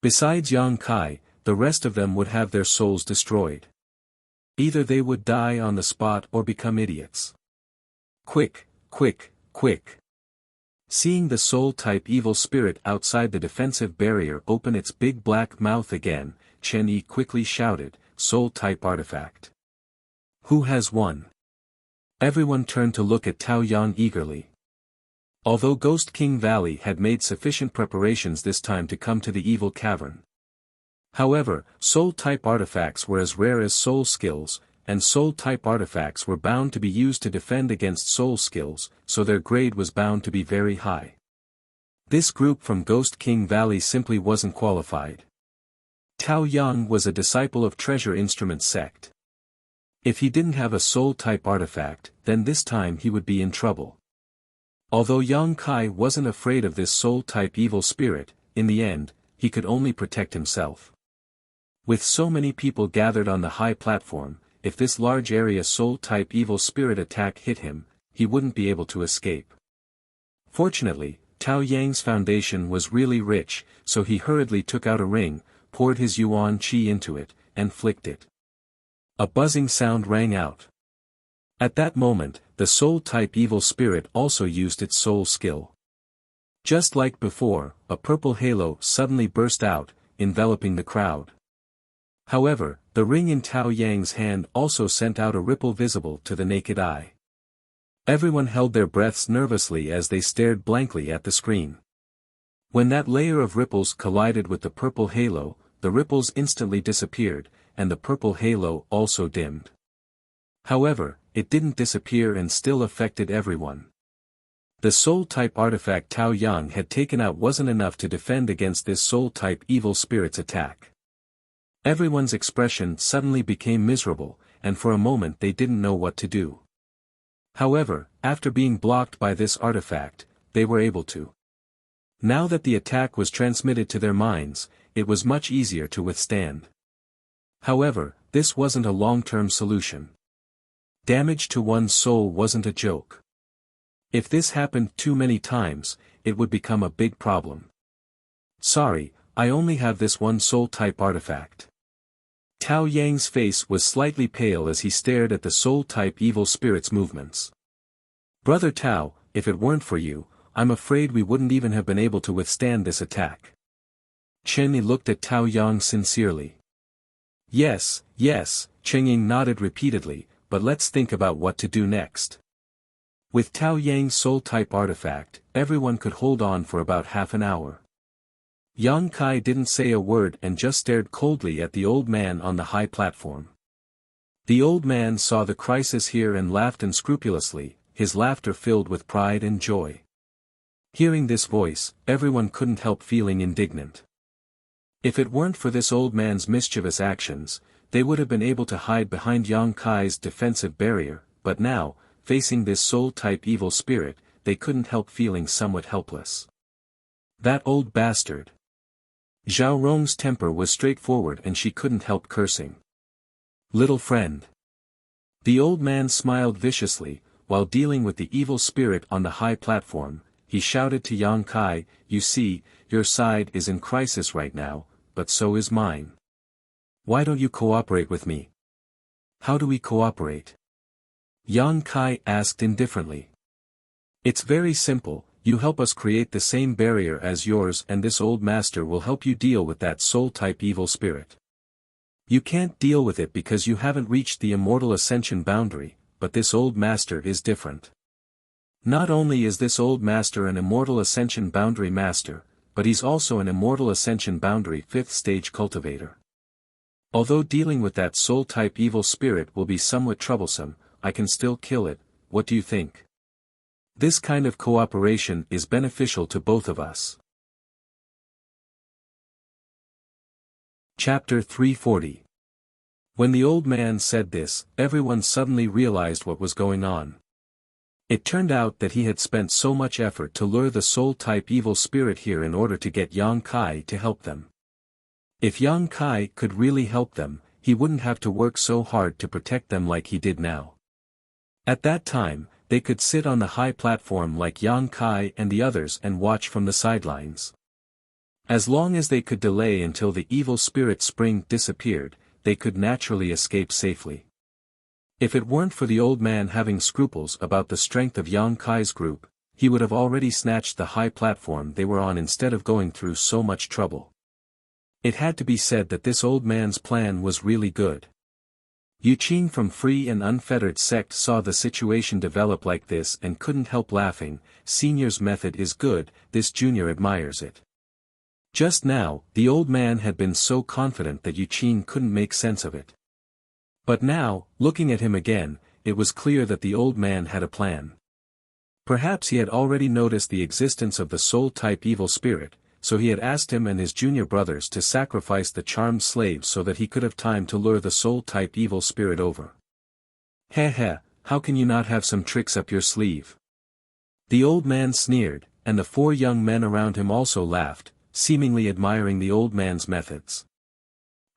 Besides Yang Kai, the rest of them would have their souls destroyed. Either they would die on the spot or become idiots. Quick, quick, quick. Seeing the soul-type evil spirit outside the defensive barrier open its big black mouth again, Chen Yi quickly shouted, "Soul-type artifact. Who has one?" Everyone turned to look at Tao Yang eagerly. Although Ghost King Valley had made sufficient preparations this time to come to the evil cavern. However, soul-type artifacts were as rare as soul skills, and soul-type artifacts were bound to be used to defend against soul skills, so their grade was bound to be very high. This group from Ghost King Valley simply wasn't qualified. Tao Yang was a disciple of Treasure Instrument sect. If he didn't have a soul-type artifact, then this time he would be in trouble. Although Yang Kai wasn't afraid of this soul-type evil spirit, in the end, he could only protect himself. With so many people gathered on the high platform, if this large area soul-type evil spirit attack hit him, he wouldn't be able to escape. Fortunately, Tao Yang's foundation was really rich, so he hurriedly took out a ring, poured his yuan qi into it, and flicked it. A buzzing sound rang out. At that moment, the soul-type evil spirit also used its soul skill. Just like before, a purple halo suddenly burst out, enveloping the crowd. However, the ring in Tao Yang's hand also sent out a ripple visible to the naked eye. Everyone held their breaths nervously as they stared blankly at the screen. When that layer of ripples collided with the purple halo, the ripples instantly disappeared, and the purple halo also dimmed. However, it didn't disappear and still affected everyone. The soul-type artifact Tao Yang had taken out wasn't enough to defend against this soul-type evil spirit's attack. Everyone's expression suddenly became miserable, and for a moment they didn't know what to do. However, after being blocked by this artifact, they were able to. Now that the attack was transmitted to their minds, it was much easier to withstand. However, this wasn't a long-term solution. Damage to one's soul wasn't a joke. If this happened too many times, it would become a big problem. Sorry, I only have this one soul-type artifact. Tao Yang's face was slightly pale as he stared at the soul-type evil spirit's movements. Brother Tao, if it weren't for you, I'm afraid we wouldn't even have been able to withstand this attack. Chen Yi looked at Tao Yang sincerely. Yes, Chen Ying nodded repeatedly, but let's think about what to do next. With Tao Yang's soul-type artifact, everyone could hold on for about half an hour. Yang Kai didn't say a word and just stared coldly at the old man on the high platform. The old man saw the crisis here and laughed unscrupulously, his laughter filled with pride and joy. Hearing this voice, everyone couldn't help feeling indignant. If it weren't for this old man's mischievous actions, they would have been able to hide behind Yang Kai's defensive barrier, but now, facing this soul-type evil spirit, they couldn't help feeling somewhat helpless. That old bastard. Zhao Rong's temper was straightforward and she couldn't help cursing. Little friend. The old man smiled viciously, while dealing with the evil spirit on the high platform, he shouted to Yang Kai, "You see, your side is in crisis right now, but so is mine. Why don't you cooperate with me?" "How do we cooperate?" Yang Kai asked indifferently. "It's very simple. You help us create the same barrier as yours and this old master will help you deal with that soul-type evil spirit." You can't deal with it because you haven't reached the immortal ascension boundary, but this old master is different. Not only is this old master an immortal ascension boundary master, but he's also an immortal ascension boundary 5th stage cultivator. Although dealing with that soul-type evil spirit will be somewhat troublesome, I can still kill it. What do you think? This kind of cooperation is beneficial to both of us. Chapter 340. When the old man said this, everyone suddenly realized what was going on. It turned out that he had spent so much effort to lure the soul-type evil spirit here in order to get Yang Kai to help them. If Yang Kai could really help them, he wouldn't have to work so hard to protect them like he did now. At that time, they could sit on the high platform like Yang Kai and the others and watch from the sidelines. As long as they could delay until the evil spirit spring disappeared, they could naturally escape safely. If it weren't for the old man having scruples about the strength of Yang Kai's group, he would have already snatched the high platform they were on instead of going through so much trouble. It had to be said that this old man's plan was really good. Yu Qing from Free and Unfettered Sect saw the situation develop like this and couldn't help laughing. Senior's method is good, this junior admires it. Just now, the old man had been so confident that Yu Qing couldn't make sense of it. But now, looking at him again, it was clear that the old man had a plan. Perhaps he had already noticed the existence of the soul-type evil spirit, so he had asked him and his junior brothers to sacrifice the charmed slaves so that he could have time to lure the soul-type evil spirit over. Heh heh, how can you not have some tricks up your sleeve? The old man sneered, and the 4 young men around him also laughed, seemingly admiring the old man's methods.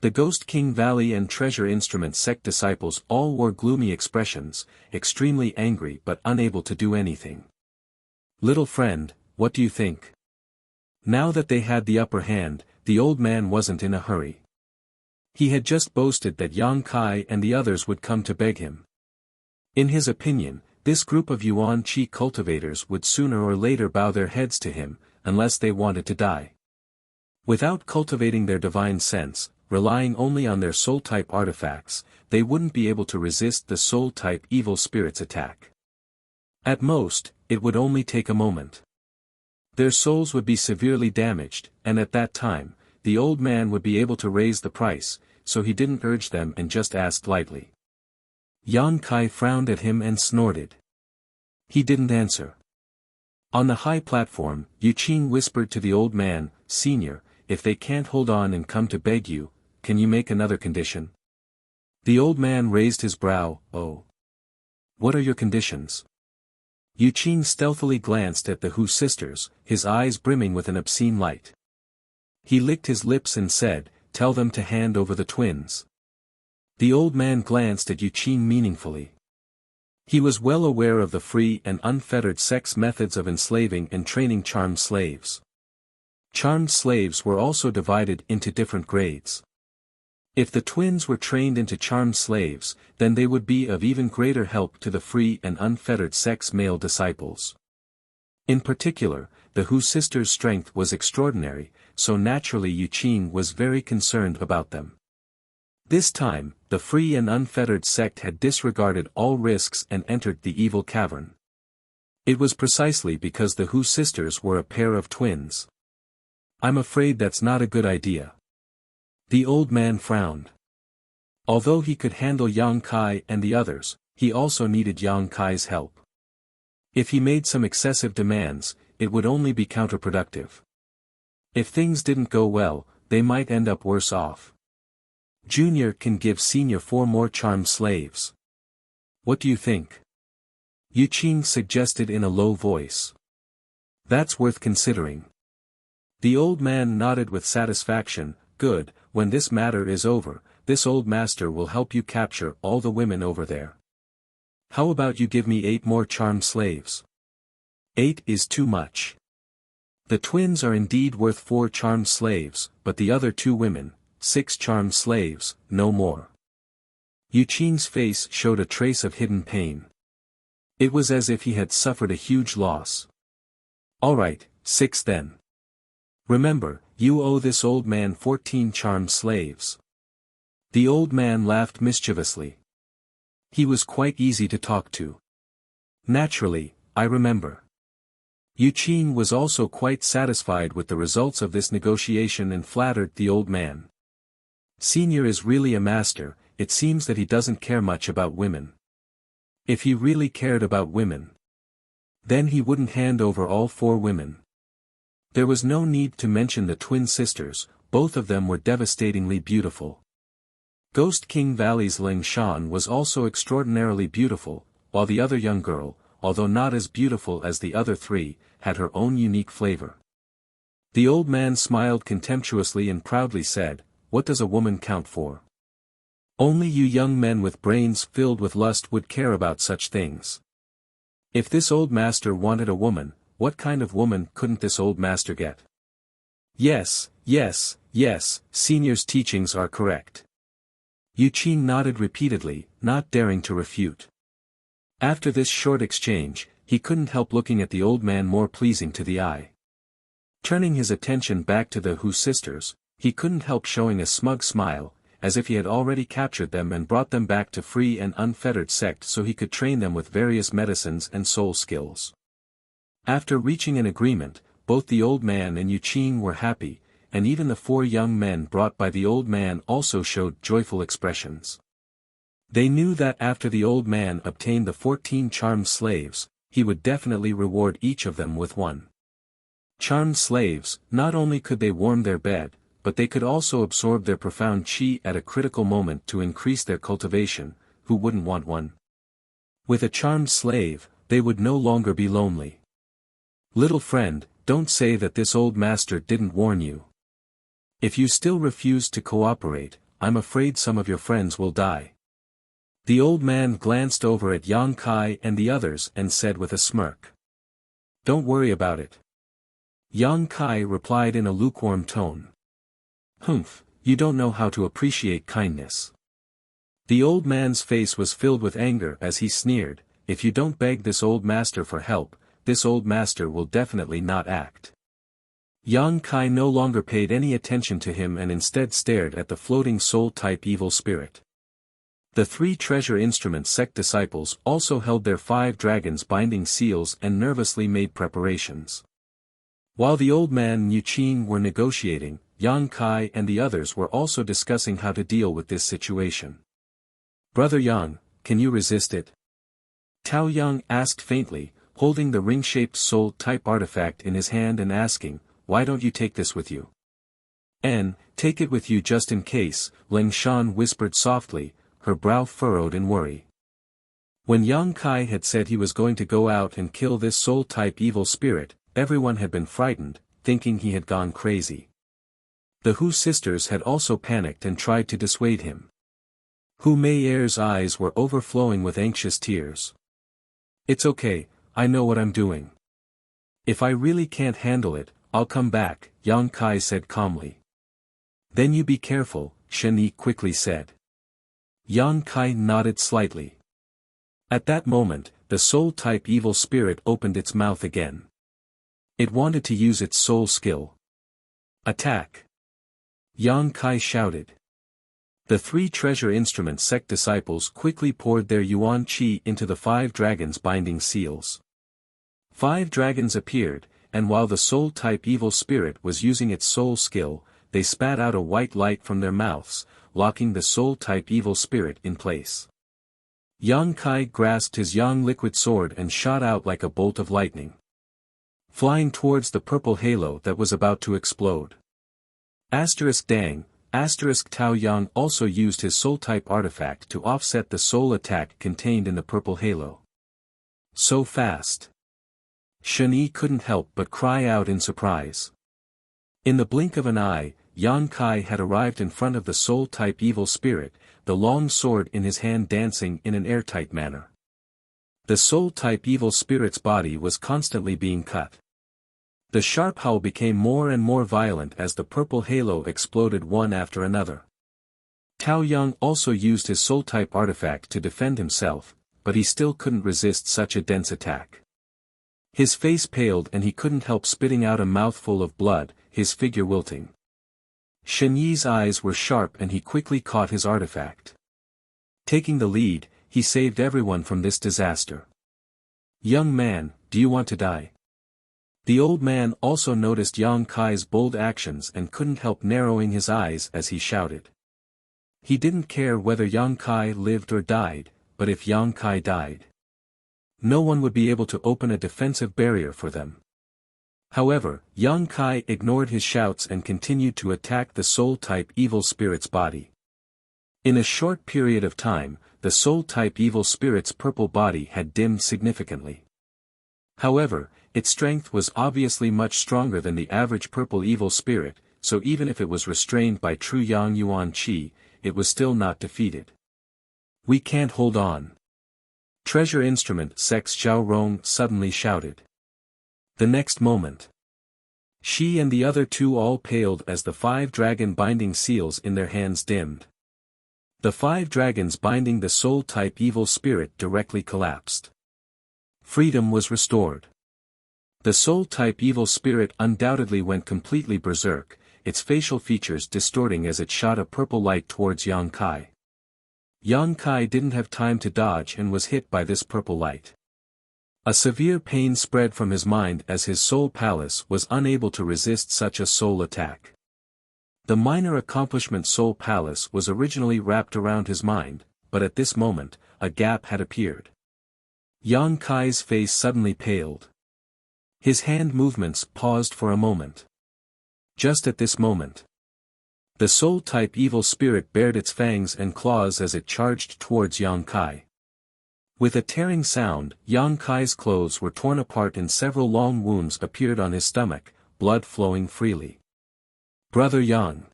The Ghost King Valley and Treasure Instrument sect disciples all wore gloomy expressions, extremely angry but unable to do anything. Little friend, what do you think? Now that they had the upper hand, the old man wasn't in a hurry. He had just boasted that Yang Kai and the others would come to beg him. In his opinion, this group of Yuan Qi cultivators would sooner or later bow their heads to him, unless they wanted to die. Without cultivating their divine sense, relying only on their soul-type artifacts, they wouldn't be able to resist the soul-type evil spirit's attack. At most, it would only take a moment. Their souls would be severely damaged, and at that time, the old man would be able to raise the price, so he didn't urge them and just asked lightly. Yang Kai frowned at him and snorted. He didn't answer. On the high platform, Yu Qing whispered to the old man, "Senior, if they can't hold on and come to beg you, can you make another condition?" The old man raised his brow. "Oh. What are your conditions?" Yu Qing stealthily glanced at the Hu sisters, his eyes brimming with an obscene light. He licked his lips and said, "Tell them to hand over the twins." The old man glanced at Yu Qing meaningfully. He was well aware of the Free and Unfettered Sect's methods of enslaving and training charmed slaves. Charmed slaves were also divided into different grades. If the twins were trained into charmed slaves, then they would be of even greater help to the Free and Unfettered Sect's male disciples. In particular, the Hu sisters' strength was extraordinary, so naturally Yu Qing was very concerned about them. This time, the Free and Unfettered Sect had disregarded all risks and entered the evil cavern. It was precisely because the Hu sisters were a pair of twins. "I'm afraid that's not a good idea." The old man frowned. Although he could handle Yang Kai and the others, he also needed Yang Kai's help. If he made some excessive demands, it would only be counterproductive. If things didn't go well, they might end up worse off. Junior can give Senior 4 more charmed slaves. What do you think? Yu Qing suggested in a low voice. That's worth considering. The old man nodded with satisfaction. Good, when this matter is over, this old master will help you capture all the women over there. How about you give me 8 more charmed slaves? 8 is too much. The twins are indeed worth 4 charmed slaves, but the other 2 women, 6 charmed slaves, no more. Yu Qing's face showed a trace of hidden pain. It was as if he had suffered a huge loss. All right, 6 then. Remember, you owe this old man 14 charmed slaves. The old man laughed mischievously. He was quite easy to talk to. Naturally, I remember. Yu Qing was also quite satisfied with the results of this negotiation and flattered the old man. Senior is really a master, it seems that he doesn't care much about women. If he really cared about women, then he wouldn't hand over all 4 women. There was no need to mention the twin sisters, both of them were devastatingly beautiful. Ghost King Valley's Ling Shan was also extraordinarily beautiful, while the other young girl, although not as beautiful as the other 3, had her own unique flavor. The old man smiled contemptuously and proudly said, "What does a woman count for? Only you young men with brains filled with lust would care about such things." If this old master wanted a woman, what kind of woman couldn't this old master get? Yes, yes, yes, Senior's teachings are correct. Yu Qing nodded repeatedly, not daring to refute. After this short exchange, he couldn't help looking at the old man more pleasing to the eye. Turning his attention back to the Hu sisters, he couldn't help showing a smug smile, as if he had already captured them and brought them back to free and unfettered sect so he could train them with various medicines and soul skills. After reaching an agreement, both the old man and Yu Qing were happy, and even the 4 young men brought by the old man also showed joyful expressions. They knew that after the old man obtained the 14 charmed slaves, he would definitely reward each of them with 1. Charmed slaves, not only could they warm their bed, but they could also absorb their profound qi at a critical moment to increase their cultivation. Who wouldn't want one? With a charmed slave, they would no longer be lonely. Little friend, don't say that this old master didn't warn you. If you still refuse to cooperate, I'm afraid some of your friends will die. The old man glanced over at Yang Kai and the others and said with a smirk, "Don't worry about it." Yang Kai replied in a lukewarm tone, "Humph, you don't know how to appreciate kindness." The old man's face was filled with anger as he sneered, "If you don't beg this old master for help, this old master will definitely not act." Yang Kai no longer paid any attention to him and instead stared at the floating soul-type evil spirit. The 3 treasure instrument sect disciples also held their 5 dragons binding seals and nervously made preparations. While the old man and Yu Qing were negotiating, Yang Kai and the others were also discussing how to deal with this situation. "Brother Yang, can you resist it?" Tao Yang asked faintly, holding the ring-shaped soul-type artifact in his hand and asking, "Why don't you take this with you?" Take it with you just in case," Ling Shan whispered softly, her brow furrowed in worry. When Yang Kai had said he was going to go out and kill this soul-type evil spirit, everyone had been frightened, thinking he had gone crazy. The Hu sisters had also panicked and tried to dissuade him. Hu Meier's eyes were overflowing with anxious tears. "It's okay, I know what I'm doing. If I really can't handle it, I'll come back," Yang Kai said calmly. "Then you be careful," Shen Yi quickly said. Yang Kai nodded slightly. At that moment, the soul-type evil spirit opened its mouth again. It wanted to use its soul skill. "Attack!" Yang Kai shouted. The 3 treasure instrument sect disciples quickly poured their yuan qi into the 5 dragons binding seals. 5 dragons appeared, and while the soul-type evil spirit was using its soul skill, they spat out a white light from their mouths, locking the soul-type evil spirit in place. Yang Kai grasped his yang liquid sword and shot out like a bolt of lightning, flying towards the purple halo that was about to explode. Dang, Tao Yang also used his soul-type artifact to offset the soul attack contained in the purple halo. So fast! Shen Yi couldn't help but cry out in surprise. In the blink of an eye, Yang Kai had arrived in front of the soul-type evil spirit, the long sword in his hand dancing in an airtight manner. The soul-type evil spirit's body was constantly being cut. The sharp howl became more and more violent as the purple halo exploded one after another. Tao Yang also used his soul-type artifact to defend himself, but he still couldn't resist such a dense attack. His face paled and he couldn't help spitting out a mouthful of blood, his figure wilting. Shen Yi's eyes were sharp and he quickly caught his artifact. Taking the lead, he saved everyone from this disaster. Young man, do you want to die? The old man also noticed Yang Kai's bold actions and couldn't help narrowing his eyes as he shouted. He didn't care whether Yang Kai lived or died, but if Yang Kai died, no one would be able to open a defensive barrier for them. However, Yang Kai ignored his shouts and continued to attack the soul-type evil spirit's body. In a short period of time, the soul-type evil spirit's purple body had dimmed significantly. However, its strength was obviously much stronger than the average purple evil spirit, so even if it was restrained by true Yang Yuan Qi, it was still not defeated. We can't hold on. Treasure Instrument Sex Zhao Rong suddenly shouted. The next moment, she and the other two all paled as the 5 dragon binding seals in their hands dimmed. The 5 dragons binding the soul-type evil spirit directly collapsed. Freedom was restored. The soul-type evil spirit undoubtedly went completely berserk, its facial features distorting as it shot a purple light towards Yang Kai. Yang Kai didn't have time to dodge and was hit by this purple light. A severe pain spread from his mind as his soul palace was unable to resist such a soul attack. The minor accomplishment soul palace was originally wrapped around his mind, but at this moment, a gap had appeared. Yang Kai's face suddenly paled. His hand movements paused for a moment. Just at this moment, the soul-type evil spirit bared its fangs and claws as it charged towards Yang Kai. With a tearing sound, Yang Kai's clothes were torn apart and several long wounds appeared on his stomach, blood flowing freely. Brother Yang!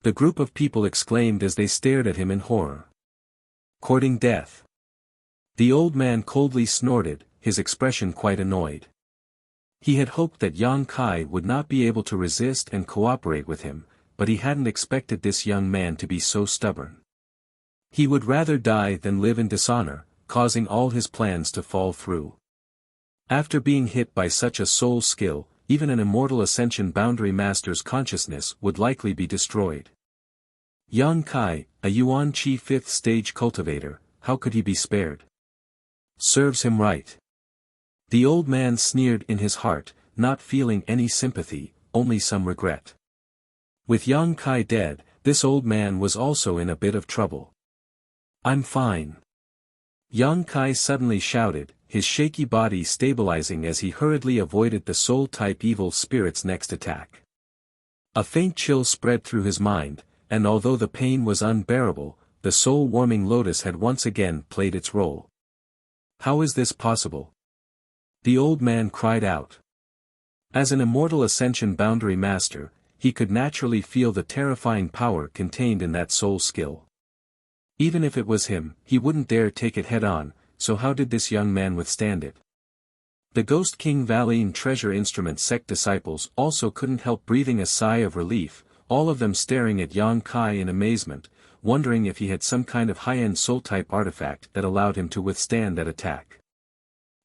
The group of people exclaimed as they stared at him in horror. Courting death. The old man coldly snorted, his expression quite annoyed. He had hoped that Yang Kai would not be able to resist and cooperate with him, but he hadn't expected this young man to be so stubborn. He would rather die than live in dishonor, causing all his plans to fall through. After being hit by such a soul skill, even an immortal ascension boundary master's consciousness would likely be destroyed. Yang Kai, a Yuan Qi 5th stage cultivator, how could he be spared? Serves him right. The old man sneered in his heart, not feeling any sympathy, only some regret. With Yang Kai dead, this old man was also in a bit of trouble. I'm fine. Yang Kai suddenly shouted, his shaky body stabilizing as he hurriedly avoided the soul-type evil spirit's next attack. A faint chill spread through his mind, and although the pain was unbearable, the soul-warming lotus had once again played its role. How is this possible? The old man cried out. As an immortal ascension boundary master, he could naturally feel the terrifying power contained in that soul skill. Even if it was him, he wouldn't dare take it head-on, so how did this young man withstand it? The Ghost King Valine Treasure Instrument sect disciples also couldn't help breathing a sigh of relief, all of them staring at Yang Kai in amazement, wondering if he had some kind of high-end soul-type artifact that allowed him to withstand that attack.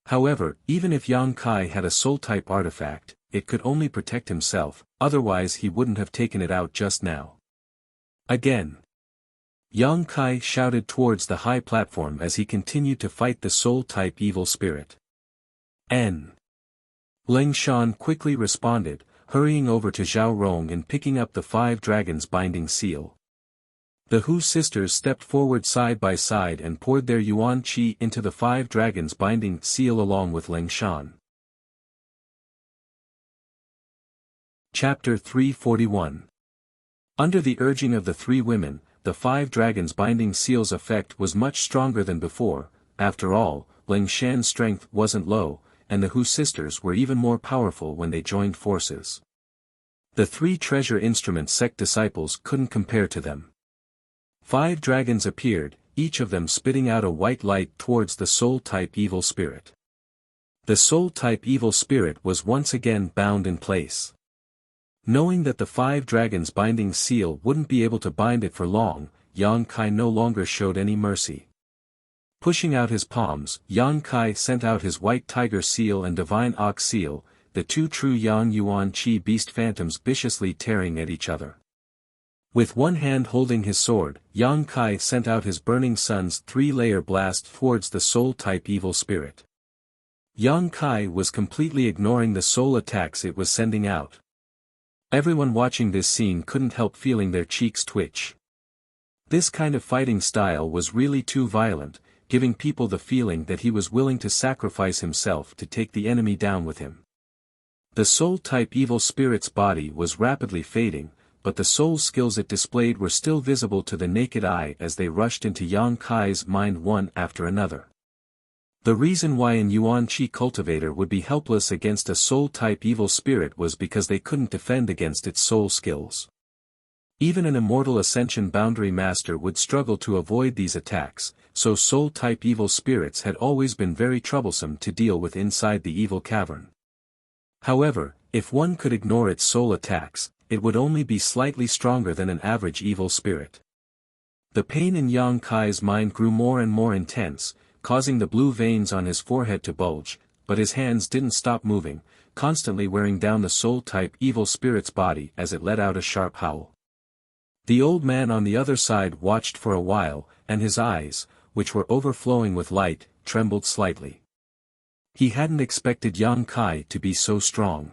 However, even if Yang Kai had a soul-type artifact, it could only protect himself, otherwise he wouldn't have taken it out just now. Again. Yang Kai shouted towards the high platform as he continued to fight the soul-type evil spirit. N. Ling Shan quickly responded, hurrying over to Zhao Rong and picking up the 5 dragons binding seal. The Hu sisters stepped forward side by side and poured their Yuan Qi into the 5 dragons binding seal along with Ling Shan. Chapter 341. Under the urging of the 3 women, the 5 dragons binding seal's effect was much stronger than before. After all, Ling Shan's strength wasn't low, and the Hu sisters were even more powerful when they joined forces. The 3 treasure instrument sect disciples couldn't compare to them. 5 dragons appeared, each of them spitting out a white light towards the soul-type evil spirit. The soul-type evil spirit was once again bound in place. Knowing that the 5 dragons binding seal wouldn't be able to bind it for long, Yang Kai no longer showed any mercy. Pushing out his palms, Yang Kai sent out his white tiger seal and divine ox seal, the 2 true Yang Yuan Qi beast phantoms viciously tearing at each other. With one hand holding his sword, Yang Kai sent out his burning sun's three-layer blast towards the soul-type evil spirit. Yang Kai was completely ignoring the soul attacks it was sending out. Everyone watching this scene couldn't help feeling their cheeks twitch. This kind of fighting style was really too violent, giving people the feeling that he was willing to sacrifice himself to take the enemy down with him. The soul-type evil spirit's body was rapidly fading, but the soul skills it displayed were still visible to the naked eye as they rushed into Yang Kai's mind one after another. The reason why an Yuan Qi cultivator would be helpless against a soul-type evil spirit was because they couldn't defend against its soul skills. Even an immortal ascension boundary master would struggle to avoid these attacks, so soul-type evil spirits had always been very troublesome to deal with inside the evil cavern. However, if one could ignore its soul attacks, it would only be slightly stronger than an average evil spirit. The pain in Yang Kai's mind grew more and more intense, causing the blue veins on his forehead to bulge, but his hands didn't stop moving, constantly wearing down the soul-type evil spirit's body as it let out a sharp howl. The old man on the other side watched for a while, and his eyes, which were overflowing with light, trembled slightly. He hadn't expected Yang Kai to be so strong.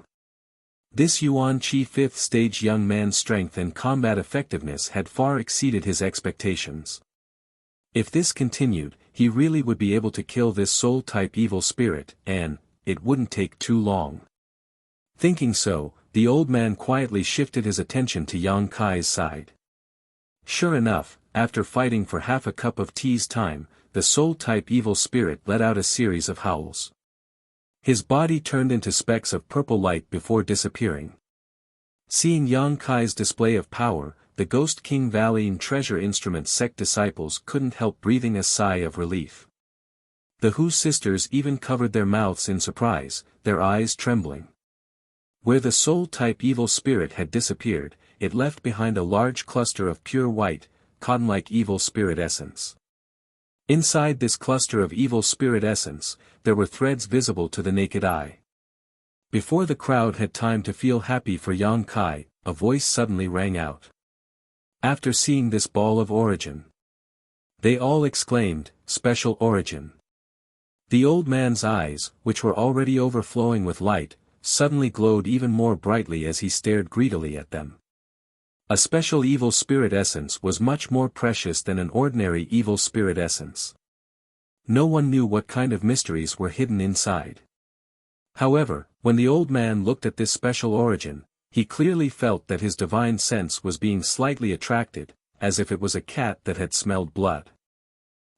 This Yuan Qi 5th stage young man's strength and combat effectiveness had far exceeded his expectations. If this continued, he really would be able to kill this soul-type evil spirit, and it wouldn't take too long. Thinking so, the old man quietly shifted his attention to Yang Kai's side. Sure enough, after fighting for half a cup of tea's time, the soul-type evil spirit let out a series of howls. His body turned into specks of purple light before disappearing. Seeing Yang Kai's display of power, the Ghost King Valley and Treasure Instrument sect disciples couldn't help breathing a sigh of relief. The Hu sisters even covered their mouths in surprise, their eyes trembling. Where the soul-type evil spirit had disappeared, it left behind a large cluster of pure white, cotton-like evil spirit essence. Inside this cluster of evil spirit essence, there were threads visible to the naked eye. Before the crowd had time to feel happy for Yang Kai, a voice suddenly rang out. After seeing this ball of origin, they all exclaimed, "Special origin." The old man's eyes, which were already overflowing with light, suddenly glowed even more brightly as he stared greedily at them. A special evil spirit essence was much more precious than an ordinary evil spirit essence. No one knew what kind of mysteries were hidden inside. However, when the old man looked at this special origin, he clearly felt that his divine sense was being slightly attracted, as if it was a cat that had smelled blood.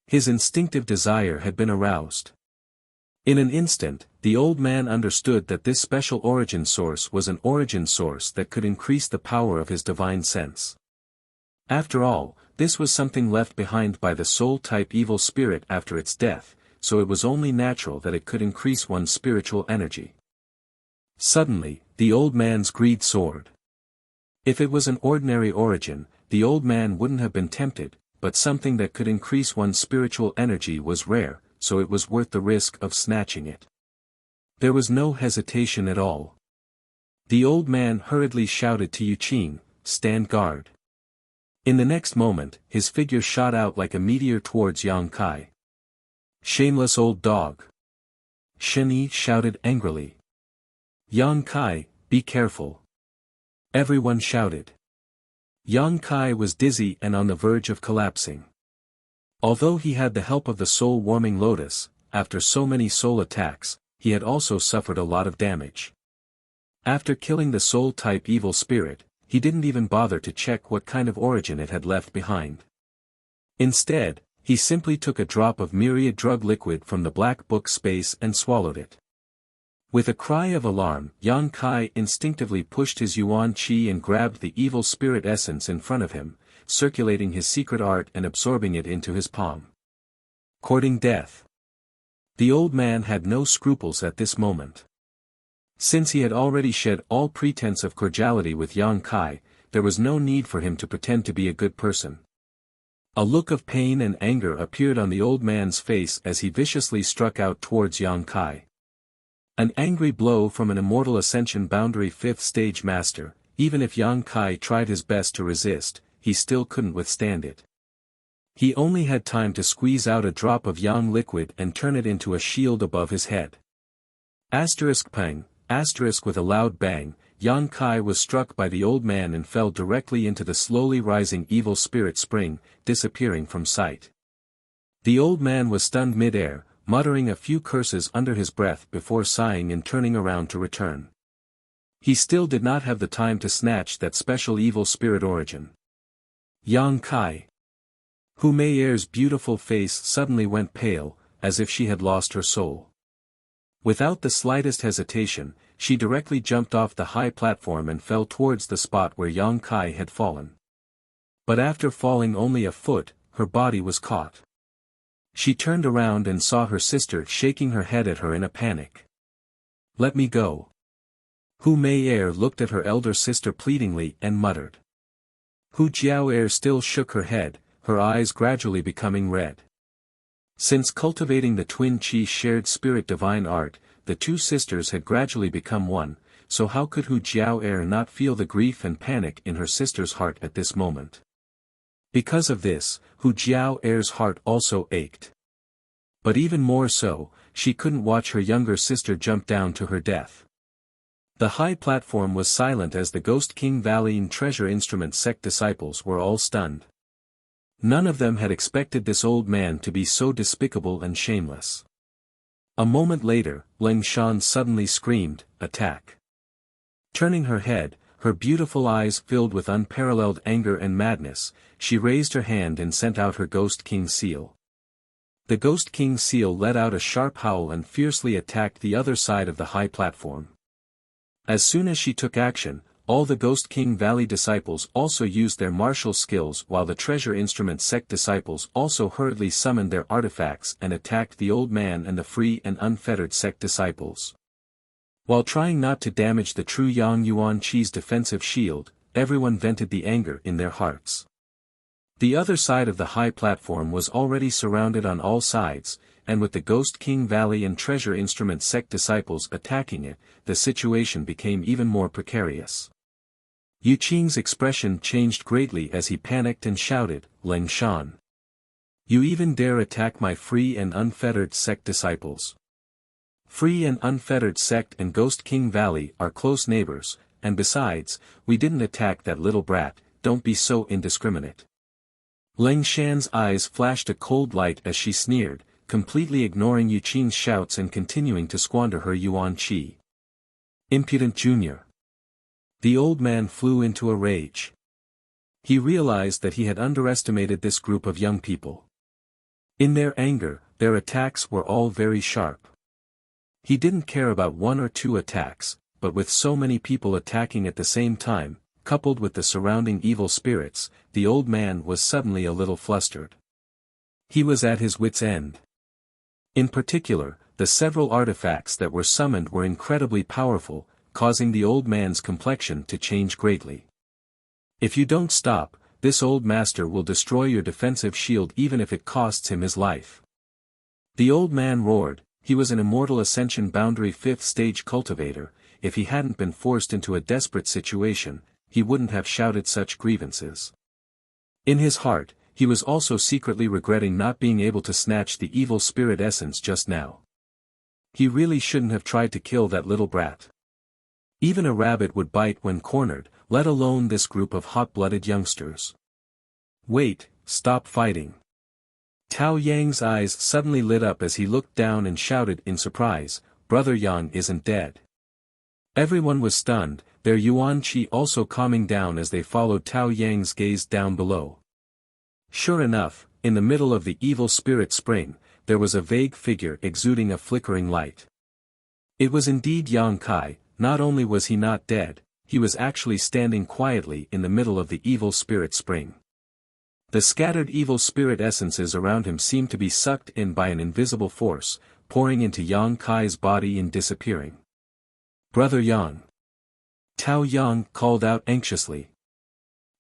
His instinctive desire had been aroused. In an instant, the old man understood that this special origin source was an origin source that could increase the power of his divine sense. After all, this was something left behind by the soul-type evil spirit after its death, so it was only natural that it could increase one's spiritual energy. Suddenly, the old man's greed soared. If it was an ordinary origin, the old man wouldn't have been tempted, but something that could increase one's spiritual energy was rare, so it was worth the risk of snatching it. There was no hesitation at all. The old man hurriedly shouted to Yuqing, "Stand guard." In the next moment, his figure shot out like a meteor towards Yang Kai. "Shameless old dog!" Shen Yi shouted angrily. "Yang Kai, be careful!" Everyone shouted. Yang Kai was dizzy and on the verge of collapsing. Although he had the help of the soul-warming lotus, after so many soul attacks, he had also suffered a lot of damage. After killing the soul-type evil spirit, he didn't even bother to check what kind of origin it had left behind. Instead, he simply took a drop of myriad drug liquid from the black book space and swallowed it. With a cry of alarm, Yang Kai instinctively pushed his Yuan Qi and grabbed the evil spirit essence in front of him, circulating his secret art and absorbing it into his palm. Courting death. The old man had no scruples at this moment. Since he had already shed all pretense of cordiality with Yang Kai, there was no need for him to pretend to be a good person. A look of pain and anger appeared on the old man's face as he viciously struck out towards Yang Kai. An angry blow from an immortal ascension boundary 5th stage master, even if Yang Kai tried his best to resist, he still couldn't withstand it. He only had time to squeeze out a drop of yang liquid and turn it into a shield above his head. Pang, with a loud bang, Yang Kai was struck by the old man and fell directly into the slowly rising evil spirit spring, disappearing from sight. The old man was stunned mid-air, muttering a few curses under his breath before sighing and turning around to return. He still did not have the time to snatch that special evil spirit origin. Yang Kai. Hu Meier's beautiful face suddenly went pale, as if she had lost her soul. Without the slightest hesitation, she directly jumped off the high platform and fell towards the spot where Yang Kai had fallen. But after falling only a foot, her body was caught. She turned around and saw her sister shaking her head at her in a panic. "Let me go." Hu Meier looked at her elder sister pleadingly and muttered. Hu Jiaoer still shook her head, her eyes gradually becoming red. Since cultivating the twin Qi shared spirit divine art, the two sisters had gradually become one, so how could Hu Jiaoer not feel the grief and panic in her sister's heart at this moment? Because of this, Hu Jiaoer's heart also ached. But even more so, she couldn't watch her younger sister jump down to her death. The high platform was silent as the Ghost King Valley and Treasure Instrument sect disciples were all stunned. None of them had expected this old man to be so despicable and shameless. A moment later, Ling Shan suddenly screamed, "Attack!" Turning her head, her beautiful eyes filled with unparalleled anger and madness, she raised her hand and sent out her Ghost King seal. The Ghost King seal let out a sharp howl and fiercely attacked the other side of the high platform. As soon as she took action, all the Ghost King Valley disciples also used their martial skills while the Treasure Instrument sect disciples also hurriedly summoned their artifacts and attacked the old man and the free and unfettered sect disciples. While trying not to damage the true Yang Yuan Qi's defensive shield, everyone vented the anger in their hearts. The other side of the high platform was already surrounded on all sides, and with the Ghost King Valley and Treasure Instrument sect disciples attacking it, the situation became even more precarious. Yu Qing's expression changed greatly as he panicked and shouted, "Ling Shan! You even dare attack my free and unfettered sect disciples?" Free and unfettered sect and Ghost King Valley are close neighbors, and besides, we didn't attack that little brat, don't be so indiscriminate. Ling Shan's eyes flashed a cold light as she sneered, completely ignoring Yu Qing's shouts and continuing to squander her Yuan Qi. Impudent junior! The old man flew into a rage. He realized that he had underestimated this group of young people. In their anger, their attacks were all very sharp. He didn't care about one or two attacks, but with so many people attacking at the same time, coupled with the surrounding evil spirits, the old man was suddenly a little flustered. He was at his wits' end. In particular, the several artifacts that were summoned were incredibly powerful, causing the old man's complexion to change greatly. If you don't stop, this old master will destroy your defensive shield even if it costs him his life. The old man roared. He was an immortal ascension boundary 5th stage cultivator. If he hadn't been forced into a desperate situation, he wouldn't have shouted such grievances. In his heart, he was also secretly regretting not being able to snatch the evil spirit essence just now. He really shouldn't have tried to kill that little brat. Even a rabbit would bite when cornered, let alone this group of hot-blooded youngsters. Wait, stop fighting. Tao Yang's eyes suddenly lit up as he looked down and shouted in surprise, "Brother Yang isn't dead." Everyone was stunned, their Yuan Qi also calming down as they followed Tao Yang's gaze down below. Sure enough, in the middle of the evil spirit spring, there was a vague figure exuding a flickering light. It was indeed Yang Kai. Not only was he not dead, he was actually standing quietly in the middle of the evil spirit spring. The scattered evil spirit essences around him seemed to be sucked in by an invisible force, pouring into Yang Kai's body and disappearing. "Brother Yang!" Tao Yang called out anxiously.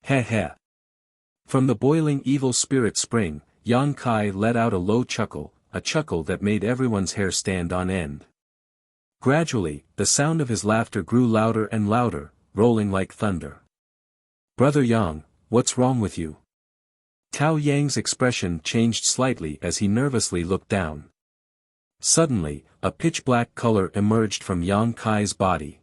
"Heh heh." From the boiling evil spirit spring, Yang Kai let out a low chuckle, a chuckle that made everyone's hair stand on end. Gradually, the sound of his laughter grew louder and louder, rolling like thunder. "Brother Yang, What's wrong with you? Tao Yang's expression changed slightly as he nervously looked down. Suddenly, a pitch-black color emerged from Yang Kai's body.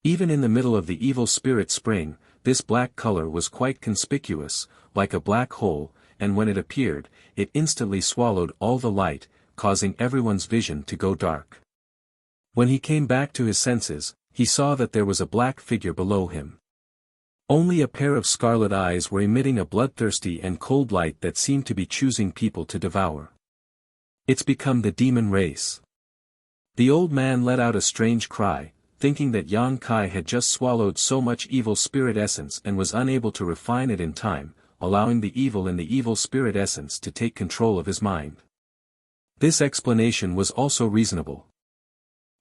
Even in the middle of the evil spirit spring, this black color was quite conspicuous, like a black hole, and when it appeared, it instantly swallowed all the light, causing everyone's vision to go dark. When he came back to his senses, he saw that there was a black figure below him. Only a pair of scarlet eyes were emitting a bloodthirsty and cold light that seemed to be choosing people to devour. It's become the demon race. The old man let out a strange cry, thinking that Yang Kai had just swallowed so much evil spirit essence and was unable to refine it in time, allowing the evil in the evil spirit essence to take control of his mind. This explanation was also reasonable.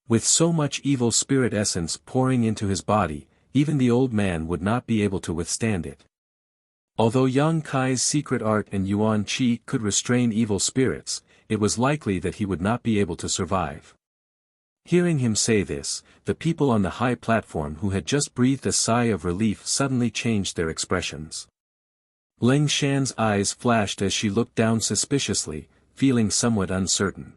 With so much evil spirit essence pouring into his body, even the old man would not be able to withstand it. Although Yang Kai's secret art and Yuan Qi could restrain evil spirits, it was likely that he would not be able to survive. Hearing him say this, the people on the high platform who had just breathed a sigh of relief suddenly changed their expressions. Leng Shan's eyes flashed as she looked down suspiciously, feeling somewhat uncertain.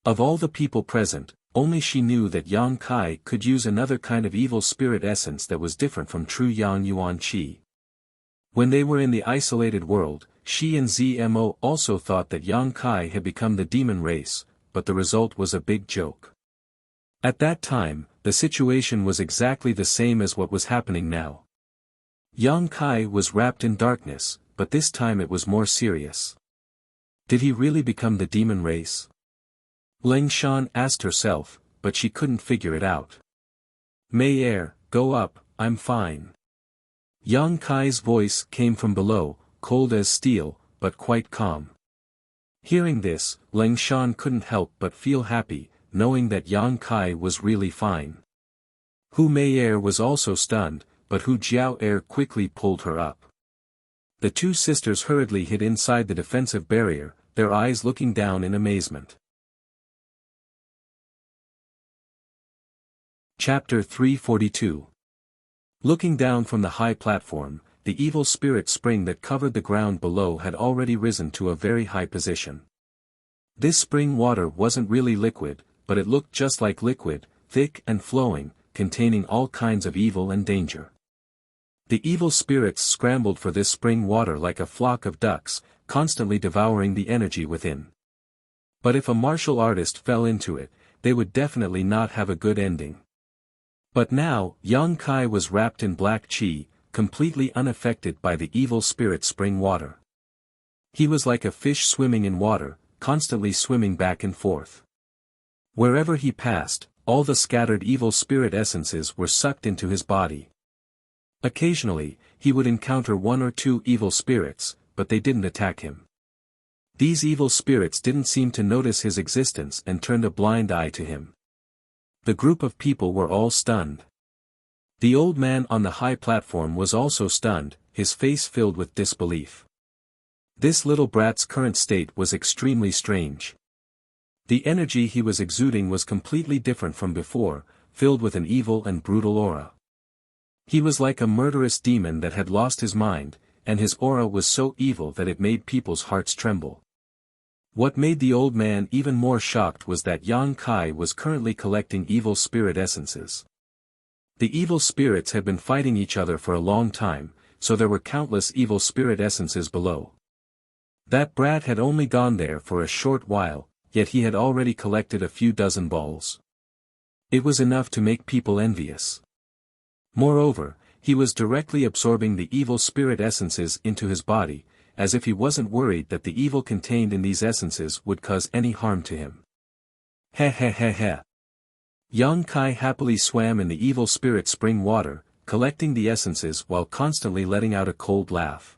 Of all the people present, only she knew that Yang Kai could use another kind of evil spirit essence that was different from true Yang Yuan Qi. When they were in the isolated world, she and Zmo also thought that Yang Kai had become the demon race, but the result was a big joke. At that time, the situation was exactly the same as what was happening now. Yang Kai was wrapped in darkness, but this time it was more serious. Did he really become the demon race? Leng Shan asked herself, but she couldn't figure it out. May Air, go up, I'm fine. Yang Kai's voice came from below, cold as steel, but quite calm. Hearing this, Leng Shan couldn't help but feel happy, knowing that Yang Kai was really fine. Hu Mei Air was also stunned, but Hu Jiao Air quickly pulled her up. The two sisters hurriedly hid inside the defensive barrier, their eyes looking down in amazement. Chapter 342. Looking down from the high platform, the evil spirit spring that covered the ground below had already risen to a very high position. This spring water wasn't really liquid, but it looked just like liquid, thick and flowing, containing all kinds of evil and danger. The evil spirits scrambled for this spring water like a flock of ducks, constantly devouring the energy within. But if a martial artist fell into it, they would definitely not have a good ending. But now, Yang Kai was wrapped in black qi, completely unaffected by the evil spirit spring water. He was like a fish swimming in water, constantly swimming back and forth. Wherever he passed, all the scattered evil spirit essences were sucked into his body. Occasionally, he would encounter one or two evil spirits, but they didn't attack him. These evil spirits didn't seem to notice his existence and turned a blind eye to him. The group of people were all stunned. The old man on the high platform was also stunned, his face filled with disbelief. This little brat's current state was extremely strange. The energy he was exuding was completely different from before, filled with an evil and brutal aura. He was like a murderous demon that had lost his mind, and his aura was so evil that it made people's hearts tremble. What made the old man even more shocked was that Yang Kai was currently collecting evil spirit essences. The evil spirits had been fighting each other for a long time, so there were countless evil spirit essences below. That brat had only gone there for a short while, yet he had already collected a few dozen balls. It was enough to make people envious. Moreover, he was directly absorbing the evil spirit essences into his body, as if he wasn't worried that the evil contained in these essences would cause any harm to him. Heh heh heh heh. Yang Kai happily swam in the evil spirit spring water, collecting the essences while constantly letting out a cold laugh.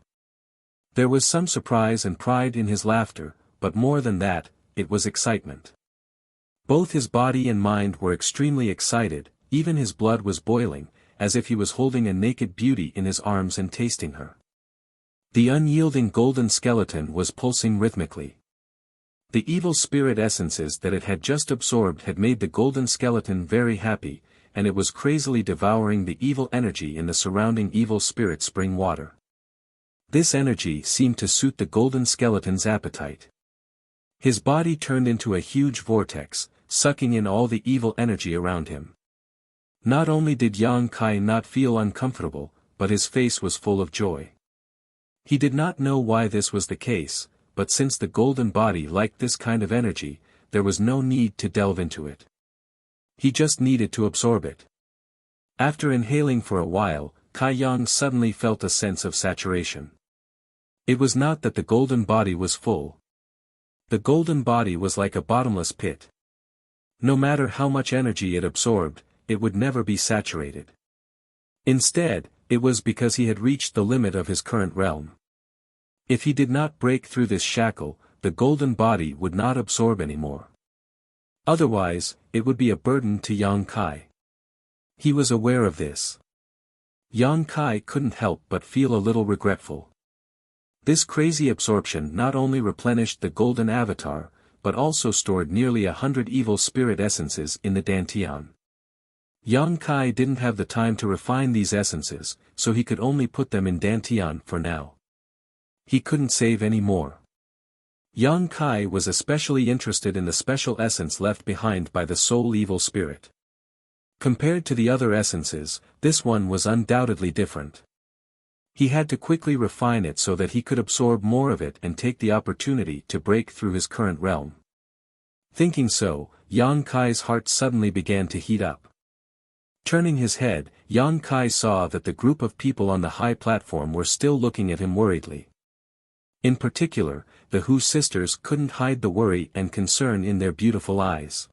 There was some surprise and pride in his laughter, but more than that, it was excitement. Both his body and mind were extremely excited, even his blood was boiling, as if he was holding a naked beauty in his arms and tasting her. The unyielding golden skeleton was pulsing rhythmically. The evil spirit essences that it had just absorbed had made the golden skeleton very happy, and it was crazily devouring the evil energy in the surrounding evil spirit spring water. This energy seemed to suit the golden skeleton's appetite. His body turned into a huge vortex, sucking in all the evil energy around him. Not only did Yang Kai not feel uncomfortable, but his face was full of joy. He did not know why this was the case, but since the golden body liked this kind of energy, there was no need to delve into it. He just needed to absorb it. After inhaling for a while, Kai Yang suddenly felt a sense of saturation. It was not that the golden body was full. The golden body was like a bottomless pit. No matter how much energy it absorbed, it would never be saturated. Instead, it was because he had reached the limit of his current realm. If he did not break through this shackle, the golden body would not absorb anymore. Otherwise, it would be a burden to Yang Kai. He was aware of this. Yang Kai couldn't help but feel a little regretful. This crazy absorption not only replenished the golden avatar, but also stored nearly 100 evil spirit essences in the dantian. Yang Kai didn't have the time to refine these essences, so he could only put them in dantian for now. He couldn't save any more. Yang Kai was especially interested in the special essence left behind by the soul evil spirit. Compared to the other essences, this one was undoubtedly different. He had to quickly refine it so that he could absorb more of it and take the opportunity to break through his current realm. Thinking so, Yang Kai's heart suddenly began to heat up. Turning his head, Yang Kai saw that the group of people on the high platform were still looking at him worriedly. In particular, the Hu sisters couldn't hide the worry and concern in their beautiful eyes.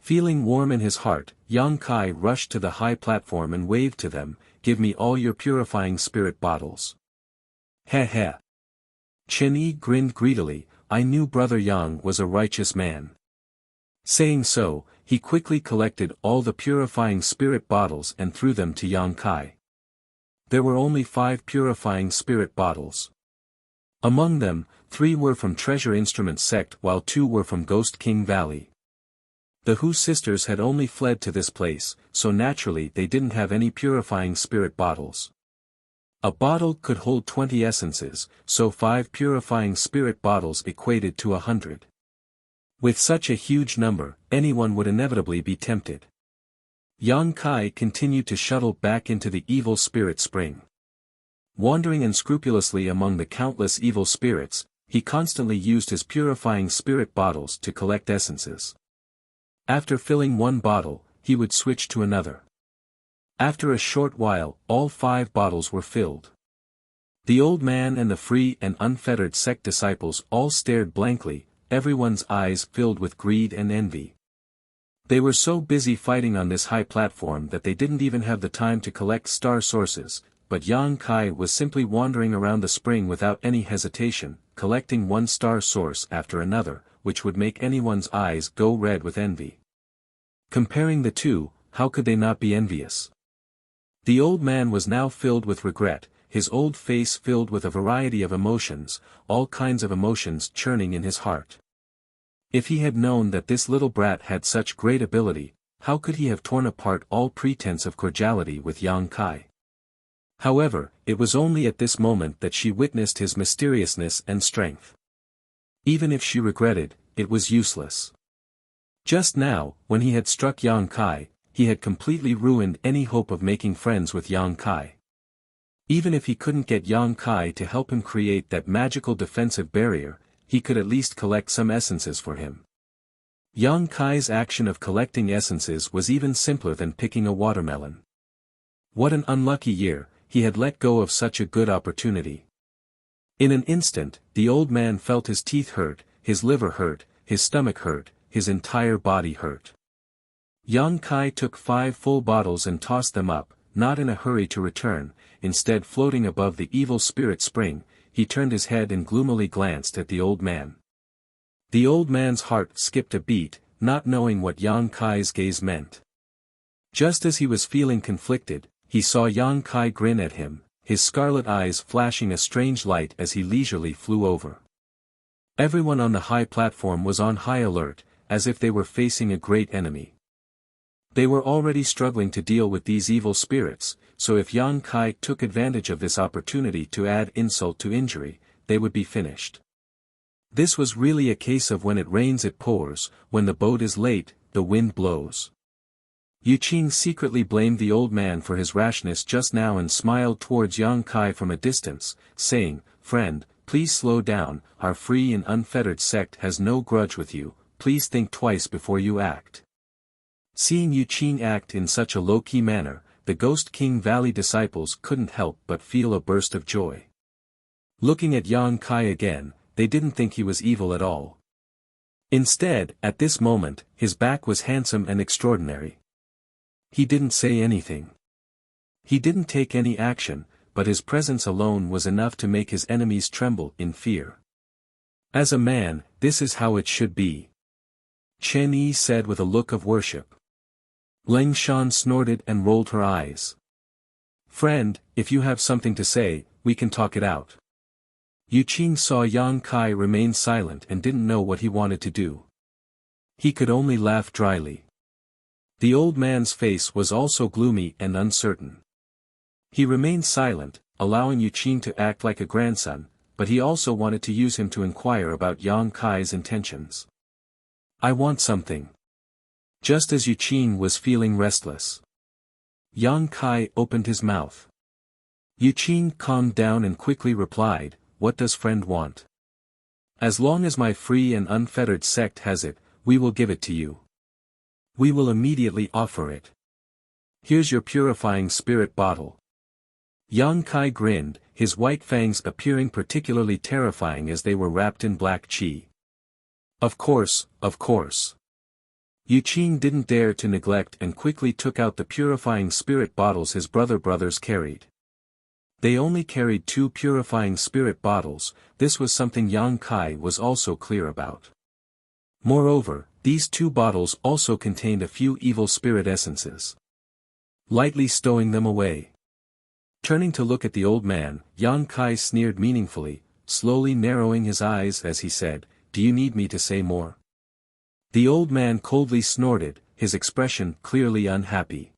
Feeling warm in his heart, Yang Kai rushed to the high platform and waved to them, "Give me all your purifying spirit bottles." Heh heh. Chen Yi grinned greedily, "I knew Brother Yang was a righteous man." Saying so, he quickly collected all the purifying spirit bottles and threw them to Yang Kai. There were only 5 purifying spirit bottles. Among them, 3 were from Treasure Instrument sect while 2 were from Ghost King Valley. The Hu sisters had only fled to this place, so naturally they didn't have any purifying spirit bottles. A bottle could hold 20 essences, so 5 purifying spirit bottles equated to 100. With such a huge number, anyone would inevitably be tempted. Yang Kai continued to shuttle back into the evil spirit spring. Wandering unscrupulously among the countless evil spirits, he constantly used his purifying spirit bottles to collect essences. After filling one bottle, he would switch to another. After a short while, all 5 bottles were filled. The old man and the free and unfettered sect disciples all stared blankly, everyone's eyes filled with greed and envy. They were so busy fighting on this high platform that they didn't even have the time to collect star sources, but Yang Kai was simply wandering around the spring without any hesitation, collecting one star source after another, which would make anyone's eyes go red with envy. Comparing the two, how could they not be envious? The old man was now filled with regret, his old face filled with a variety of emotions, all kinds of emotions churning in his heart. If he had known that this little brat had such great ability, how could he have torn apart all pretense of cordiality with Yang Kai? However, it was only at this moment that she witnessed his mysteriousness and strength. Even if she regretted, it was useless. Just now, when he had struck Yang Kai, he had completely ruined any hope of making friends with Yang Kai. Even if he couldn't get Yang Kai to help him create that magical defensive barrier, he could at least collect some essences for him. Yang Kai's action of collecting essences was even simpler than picking a watermelon. What an unlucky year, he had let go of such a good opportunity. In an instant, the old man felt his teeth hurt, his liver hurt, his stomach hurt, his entire body hurt. Yang Kai took 5 full bottles and tossed them up, not in a hurry to return, instead floating above the evil spirit spring, he turned his head and gloomily glanced at the old man. The old man's heart skipped a beat, not knowing what Yang Kai's gaze meant. Just as he was feeling conflicted, he saw Yang Kai grin at him, his scarlet eyes flashing a strange light as he leisurely flew over. Everyone on the high platform was on high alert, as if they were facing a great enemy. They were already struggling to deal with these evil spirits, so if Yang Kai took advantage of this opportunity to add insult to injury, they would be finished. This was really a case of when it rains it pours, when the boat is late, the wind blows. Yu Qing secretly blamed the old man for his rashness just now and smiled towards Yang Kai from a distance, saying, "Friend, please slow down, our free and unfettered sect has no grudge with you, please think twice before you act." Seeing Yu Qing act in such a low-key manner, the Ghost King Valley disciples couldn't help but feel a burst of joy. Looking at Yang Kai again, they didn't think he was evil at all. Instead, at this moment, his back was handsome and extraordinary. He didn't say anything. He didn't take any action, but his presence alone was enough to make his enemies tremble in fear. As a man, this is how it should be. Chen Yi said with a look of worship. Leng Shan snorted and rolled her eyes. "Friend, if you have something to say, we can talk it out." Yu Qing saw Yang Kai remain silent and didn't know what he wanted to do. He could only laugh dryly. The old man's face was also gloomy and uncertain. He remained silent, allowing Yu Qing to act like a grandson, but he also wanted to use him to inquire about Yang Kai's intentions. "I want something." Just as Yu Qing was feeling restless, Yang Kai opened his mouth. Yu Qing calmed down and quickly replied, "What does friend want?" "As long as my free and unfettered sect has it, we will give it to you. We will immediately offer it. Here's your purifying spirit bottle." Yang Kai grinned, his white fangs appearing particularly terrifying as they were wrapped in black qi. Of course, of course." Yu Qing didn't dare to neglect and quickly took out the purifying spirit bottles his brothers carried. They only carried 2 purifying spirit bottles, this was something Yang Kai was also clear about. Moreover, these 2 bottles also contained a few evil spirit essences. Lightly stowing them away. Turning to look at the old man, Yang Kai sneered meaningfully, slowly narrowing his eyes as he said, "Do you need me to say more?" The old man coldly snorted, his expression clearly unhappy.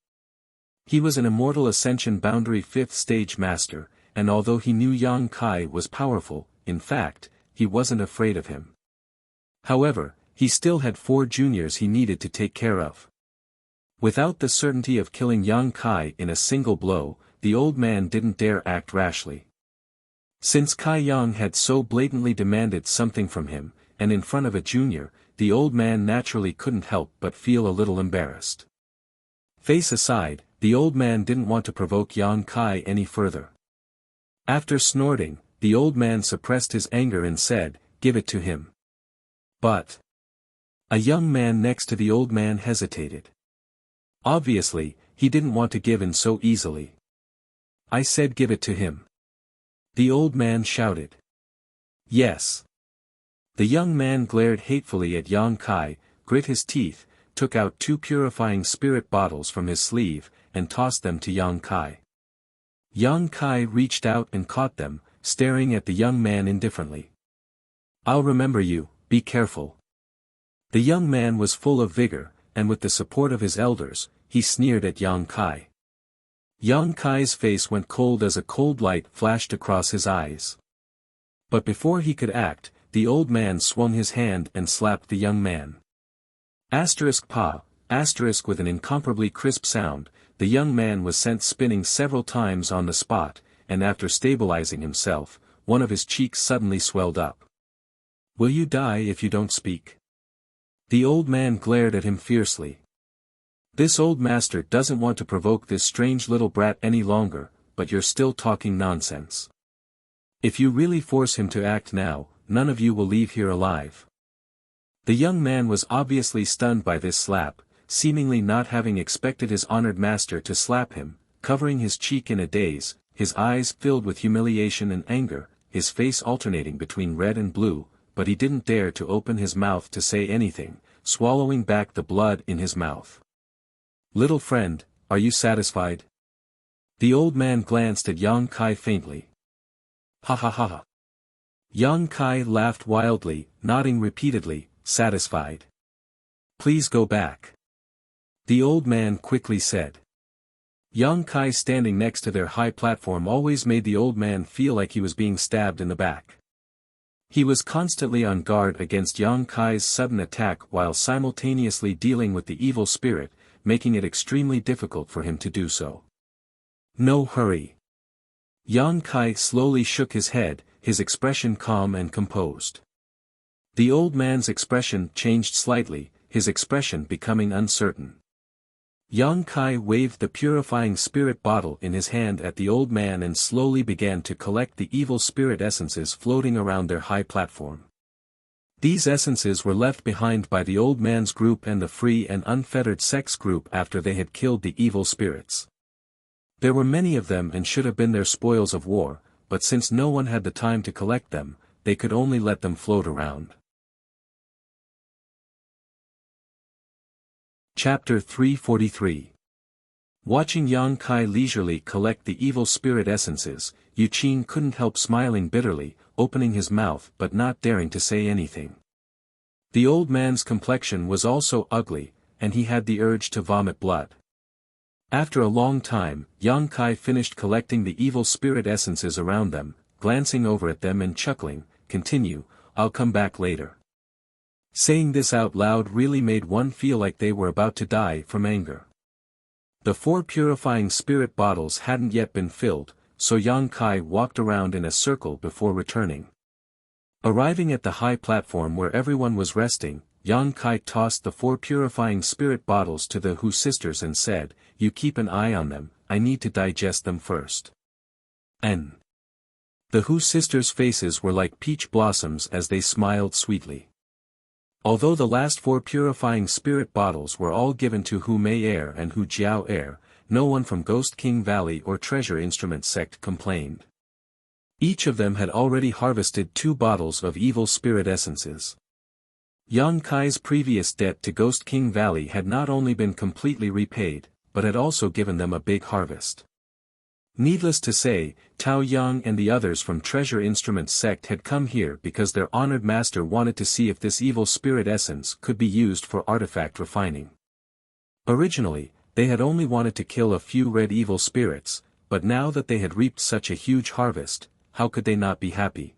He was an immortal ascension boundary 5th stage master, and although he knew Yang Kai was powerful, in fact, he wasn't afraid of him. However, he still had 4 juniors he needed to take care of. Without the certainty of killing Yang Kai in a single blow, the old man didn't dare act rashly. Since Kai Yang had so blatantly demanded something from him, and in front of a junior, the old man naturally couldn't help but feel a little embarrassed. Face aside, the old man didn't want to provoke Yang Kai any further. After snorting, the old man suppressed his anger and said, "Give it to him." But a young man next to the old man hesitated. Obviously, he didn't want to give in so easily. "I said give it to him." The old man shouted. "Yes." The young man glared hatefully at Yang Kai, grit his teeth, took out 2 purifying spirit bottles from his sleeve, and tossed them to Yang Kai. Yang Kai reached out and caught them, staring at the young man indifferently. "I'll remember you, be careful." The young man was full of vigor, and with the support of his elders, he sneered at Yang Kai. Yang Kai's face went cold as a cold light flashed across his eyes. But before he could act, the old man swung his hand and slapped the young man. Pa, with an incomparably crisp sound, the young man was sent spinning several times on the spot, and after stabilizing himself, one of his cheeks suddenly swelled up. "Will you die if you don't speak?" The old man glared at him fiercely. "This old master doesn't want to provoke this strange little brat any longer, but you're still talking nonsense. If you really force him to act now, none of you will leave here alive." The young man was obviously stunned by this slap, seemingly not having expected his honored master to slap him, covering his cheek in a daze, his eyes filled with humiliation and anger, his face alternating between red and blue, but he didn't dare to open his mouth to say anything, swallowing back the blood in his mouth. "Little friend, are you satisfied?" The old man glanced at Yang Kai faintly. "Ha ha ha ha." Yang Kai laughed wildly, nodding repeatedly, satisfied. "Please go back." The old man quickly said. Yang Kai standing next to their high platform always made the old man feel like he was being stabbed in the back. He was constantly on guard against Yang Kai's sudden attack while simultaneously dealing with the evil spirit, making it extremely difficult for him to do so. No hurry. Yang Kai slowly shook his head, his expression calm and composed. The old man's expression changed slightly, his expression becoming uncertain. Yang Kai waved the purifying spirit bottle in his hand at the old man and slowly began to collect the evil spirit essences floating around their high platform. These essences were left behind by the old man's group and the free and unfettered sex group after they had killed the evil spirits. There were many of them and should have been their spoils of war, but since no one had the time to collect them, they could only let them float around. Chapter 343. Watching Yang Kai leisurely collect the evil spirit essences, Yuqin couldn't help smiling bitterly, opening his mouth but not daring to say anything. The old man's complexion was also ugly, and he had the urge to vomit blood. After a long time, Yang Kai finished collecting the evil spirit essences around them, glancing over at them and chuckling, "Continue, I'll come back later." Saying this out loud really made one feel like they were about to die from anger. The 4 purifying spirit bottles hadn't yet been filled, so Yang Kai walked around in a circle before returning. Arriving at the high platform where everyone was resting, Yang Kai tossed the 4 purifying spirit bottles to the Hu sisters and said, "You keep an eye on them, I need to digest them first." N. The Hu sisters' faces were like peach blossoms as they smiled sweetly. Although the last 4 purifying spirit bottles were all given to Hu Mei Air and Hu Jiao Air, no one from Ghost King Valley or Treasure Instrument sect complained. Each of them had already harvested 2 bottles of evil spirit essences. Yang Kai's previous debt to Ghost King Valley had not only been completely repaid, but had also given them a big harvest. Needless to say, Tao Yang and the others from Treasure Instrument sect had come here because their honored master wanted to see if this evil spirit essence could be used for artifact refining. Originally, they had only wanted to kill a few red evil spirits, but now that they had reaped such a huge harvest, how could they not be happy?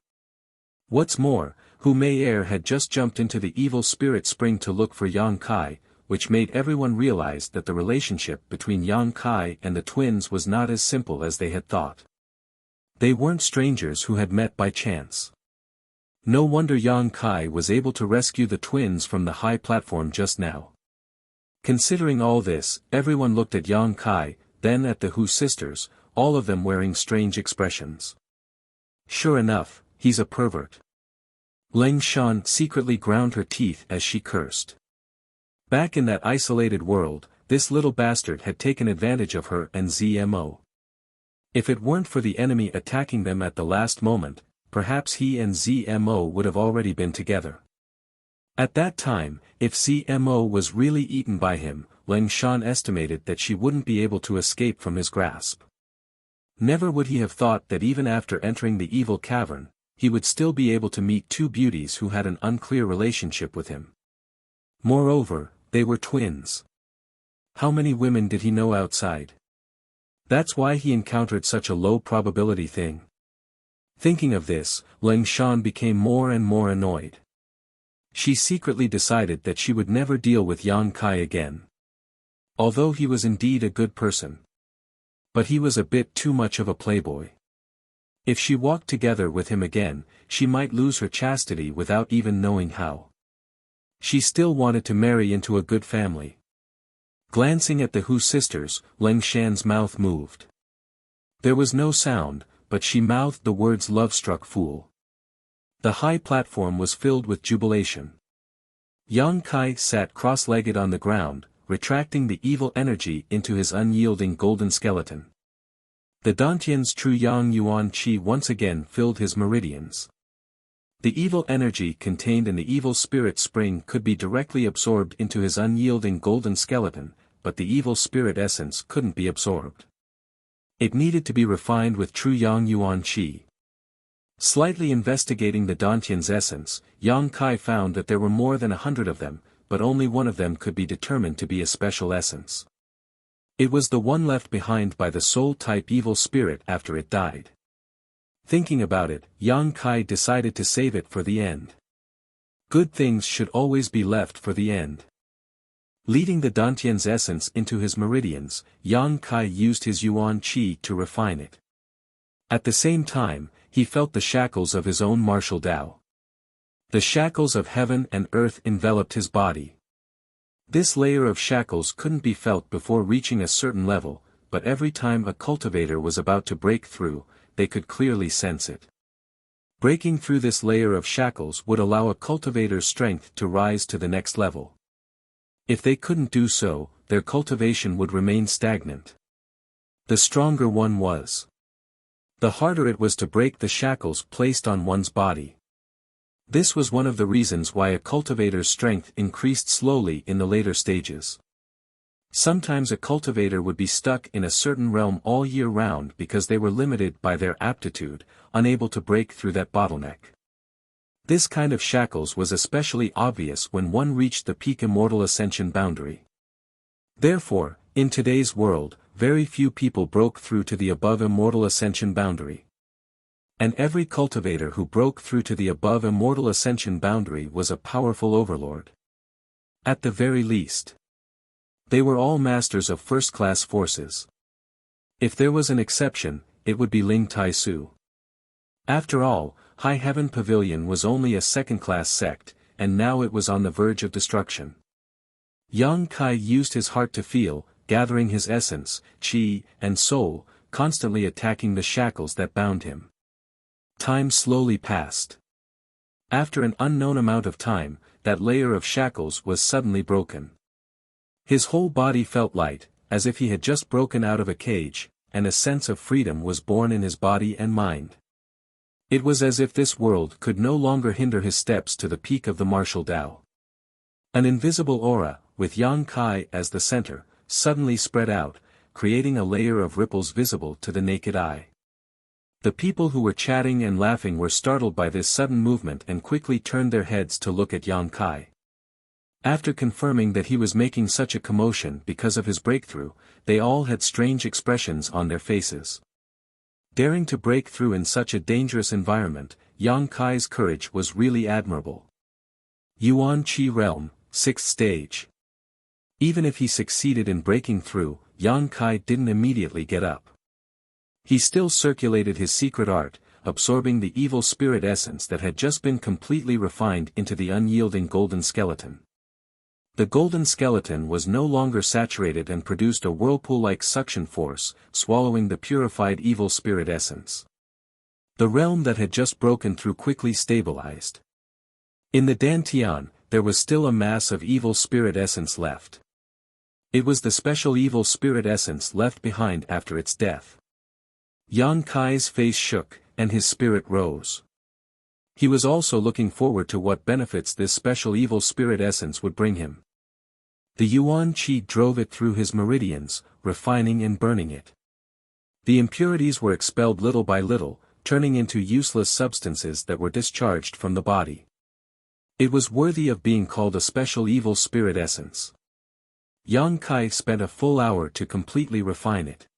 What's more, Hu Mei Air had just jumped into the evil spirit spring to look for Yang Kai, which made everyone realize that the relationship between Yang Kai and the twins was not as simple as they had thought. They weren't strangers who had met by chance. No wonder Yang Kai was able to rescue the twins from the high platform just now. Considering all this, everyone looked at Yang Kai, then at the Hu sisters, all of them wearing strange expressions. Sure enough, he's a pervert. Leng Shan secretly ground her teeth as she cursed. Back in that isolated world, this little bastard had taken advantage of her and ZMO. If it weren't for the enemy attacking them at the last moment, perhaps he and ZMO would have already been together. At that time, if ZMO was really eaten by him, Leng Shan estimated that she wouldn't be able to escape from his grasp. Never would he have thought that even after entering the evil cavern, he would still be able to meet 2 beauties who had an unclear relationship with him. Moreover, they were twins. How many women did he know outside? That's why he encountered such a low probability thing. Thinking of this, Leng Shan became more and more annoyed. She secretly decided that she would never deal with Yang Kai again. Although he was indeed a good person. But he was a bit too much of a playboy. If she walked together with him again, she might lose her chastity without even knowing how. She still wanted to marry into a good family. Glancing at the Hu sisters, Leng Shan's mouth moved. There was no sound, but she mouthed the words "love-struck fool." The high platform was filled with jubilation. Yang Kai sat cross-legged on the ground, retracting the evil energy into his unyielding golden skeleton. The Dantian's true Yang Yuan Qi once again filled his meridians. The evil energy contained in the evil spirit spring could be directly absorbed into his unyielding golden skeleton, but the evil spirit essence couldn't be absorbed. It needed to be refined with true Yang Yuan Qi. Slightly investigating the Dantian's essence, Yang Kai found that there were more than 100 of them, but only one of them could be determined to be a special essence. It was the one left behind by the soul-type evil spirit after it died. Thinking about it, Yang Kai decided to save it for the end. Good things should always be left for the end. Leading the Dantian's essence into his meridians, Yang Kai used his Yuan Qi to refine it. At the same time, he felt the shackles of his own martial Tao. The shackles of heaven and earth enveloped his body. This layer of shackles couldn't be felt before reaching a certain level, but every time a cultivator was about to break through, they could clearly sense it. Breaking through this layer of shackles would allow a cultivator's strength to rise to the next level. If they couldn't do so, their cultivation would remain stagnant. The stronger one was, the harder it was to break the shackles placed on one's body. This was one of the reasons why a cultivator's strength increased slowly in the later stages. Sometimes a cultivator would be stuck in a certain realm all year round because they were limited by their aptitude, unable to break through that bottleneck. This kind of shackles was especially obvious when one reached the peak immortal ascension boundary. Therefore, in today's world, very few people broke through to the above immortal ascension boundary. And every cultivator who broke through to the above immortal ascension boundary was a powerful overlord. At the very least, they were all masters of first-class forces. If there was an exception, it would be Ling Tai Su. After all, High Heaven Pavilion was only a second-class sect, and now it was on the verge of destruction. Yang Kai used his heart to feel, gathering his essence, qi, and soul, constantly attacking the shackles that bound him. Time slowly passed. After an unknown amount of time, that layer of shackles was suddenly broken. His whole body felt light, as if he had just broken out of a cage, and a sense of freedom was born in his body and mind. It was as if this world could no longer hinder his steps to the peak of the martial Tao. An invisible aura, with Yang Kai as the center, suddenly spread out, creating a layer of ripples visible to the naked eye. The people who were chatting and laughing were startled by this sudden movement and quickly turned their heads to look at Yang Kai. After confirming that he was making such a commotion because of his breakthrough, they all had strange expressions on their faces. Daring to break through in such a dangerous environment, Yang Kai's courage was really admirable. Yuan Qi Realm, 6th stage. Even if he succeeded in breaking through, Yang Kai didn't immediately get up. He still circulated his secret art, absorbing the evil spirit essence that had just been completely refined into the unyielding golden skeleton. The golden skeleton was no longer saturated and produced a whirlpool-like suction force, swallowing the purified evil spirit essence. The realm that had just broken through quickly stabilized. In the Dantian, there was still a mass of evil spirit essence left. It was the special evil spirit essence left behind after its death. Yang Kai's face shook, and his spirit rose. He was also looking forward to what benefits this special evil spirit essence would bring him. The Yuan Qi drove it through his meridians, refining and burning it. The impurities were expelled little by little, turning into useless substances that were discharged from the body. It was worthy of being called a special evil spirit essence. Yang Kai spent a full hour to completely refine it.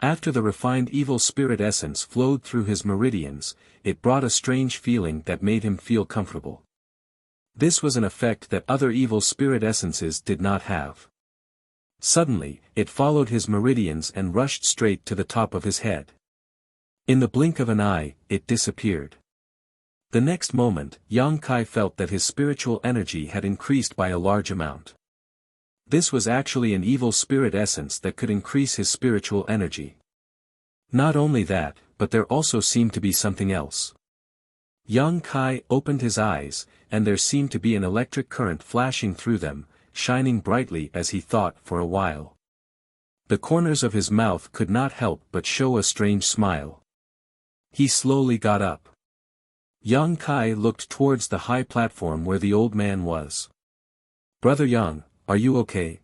After the refined evil spirit essence flowed through his meridians, it brought a strange feeling that made him feel comfortable. This was an effect that other evil spirit essences did not have. Suddenly, it followed his meridians and rushed straight to the top of his head. In the blink of an eye, it disappeared. The next moment, Yang Kai felt that his spiritual energy had increased by a large amount. This was actually an evil spirit essence that could increase his spiritual energy. Not only that, but there also seemed to be something else. Yang Kai opened his eyes, and there seemed to be an electric current flashing through them, shining brightly as he thought for a while. The corners of his mouth could not help but show a strange smile. He slowly got up. Yang Kai looked towards the high platform where the old man was. "Brother Yang, are you okay?"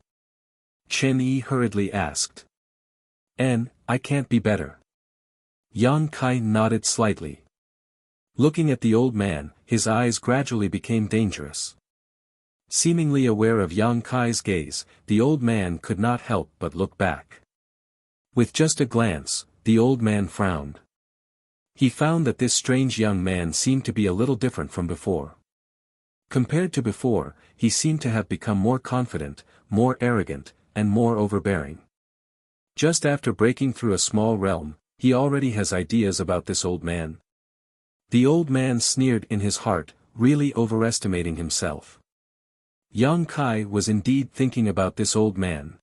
Chen Yi hurriedly asked. I can't be better." Yang Kai nodded slightly. Looking at the old man, his eyes gradually became dangerous. Seemingly aware of Yang Kai's gaze, the old man could not help but look back. With just a glance, the old man frowned. He found that this strange young man seemed to be a little different from before. Compared to before, he seemed to have become more confident, more arrogant, and more overbearing. Just after breaking through a small realm, he already has ideas about this old man. The old man sneered in his heart, really overestimating himself. Yang Kai was indeed thinking about this old man.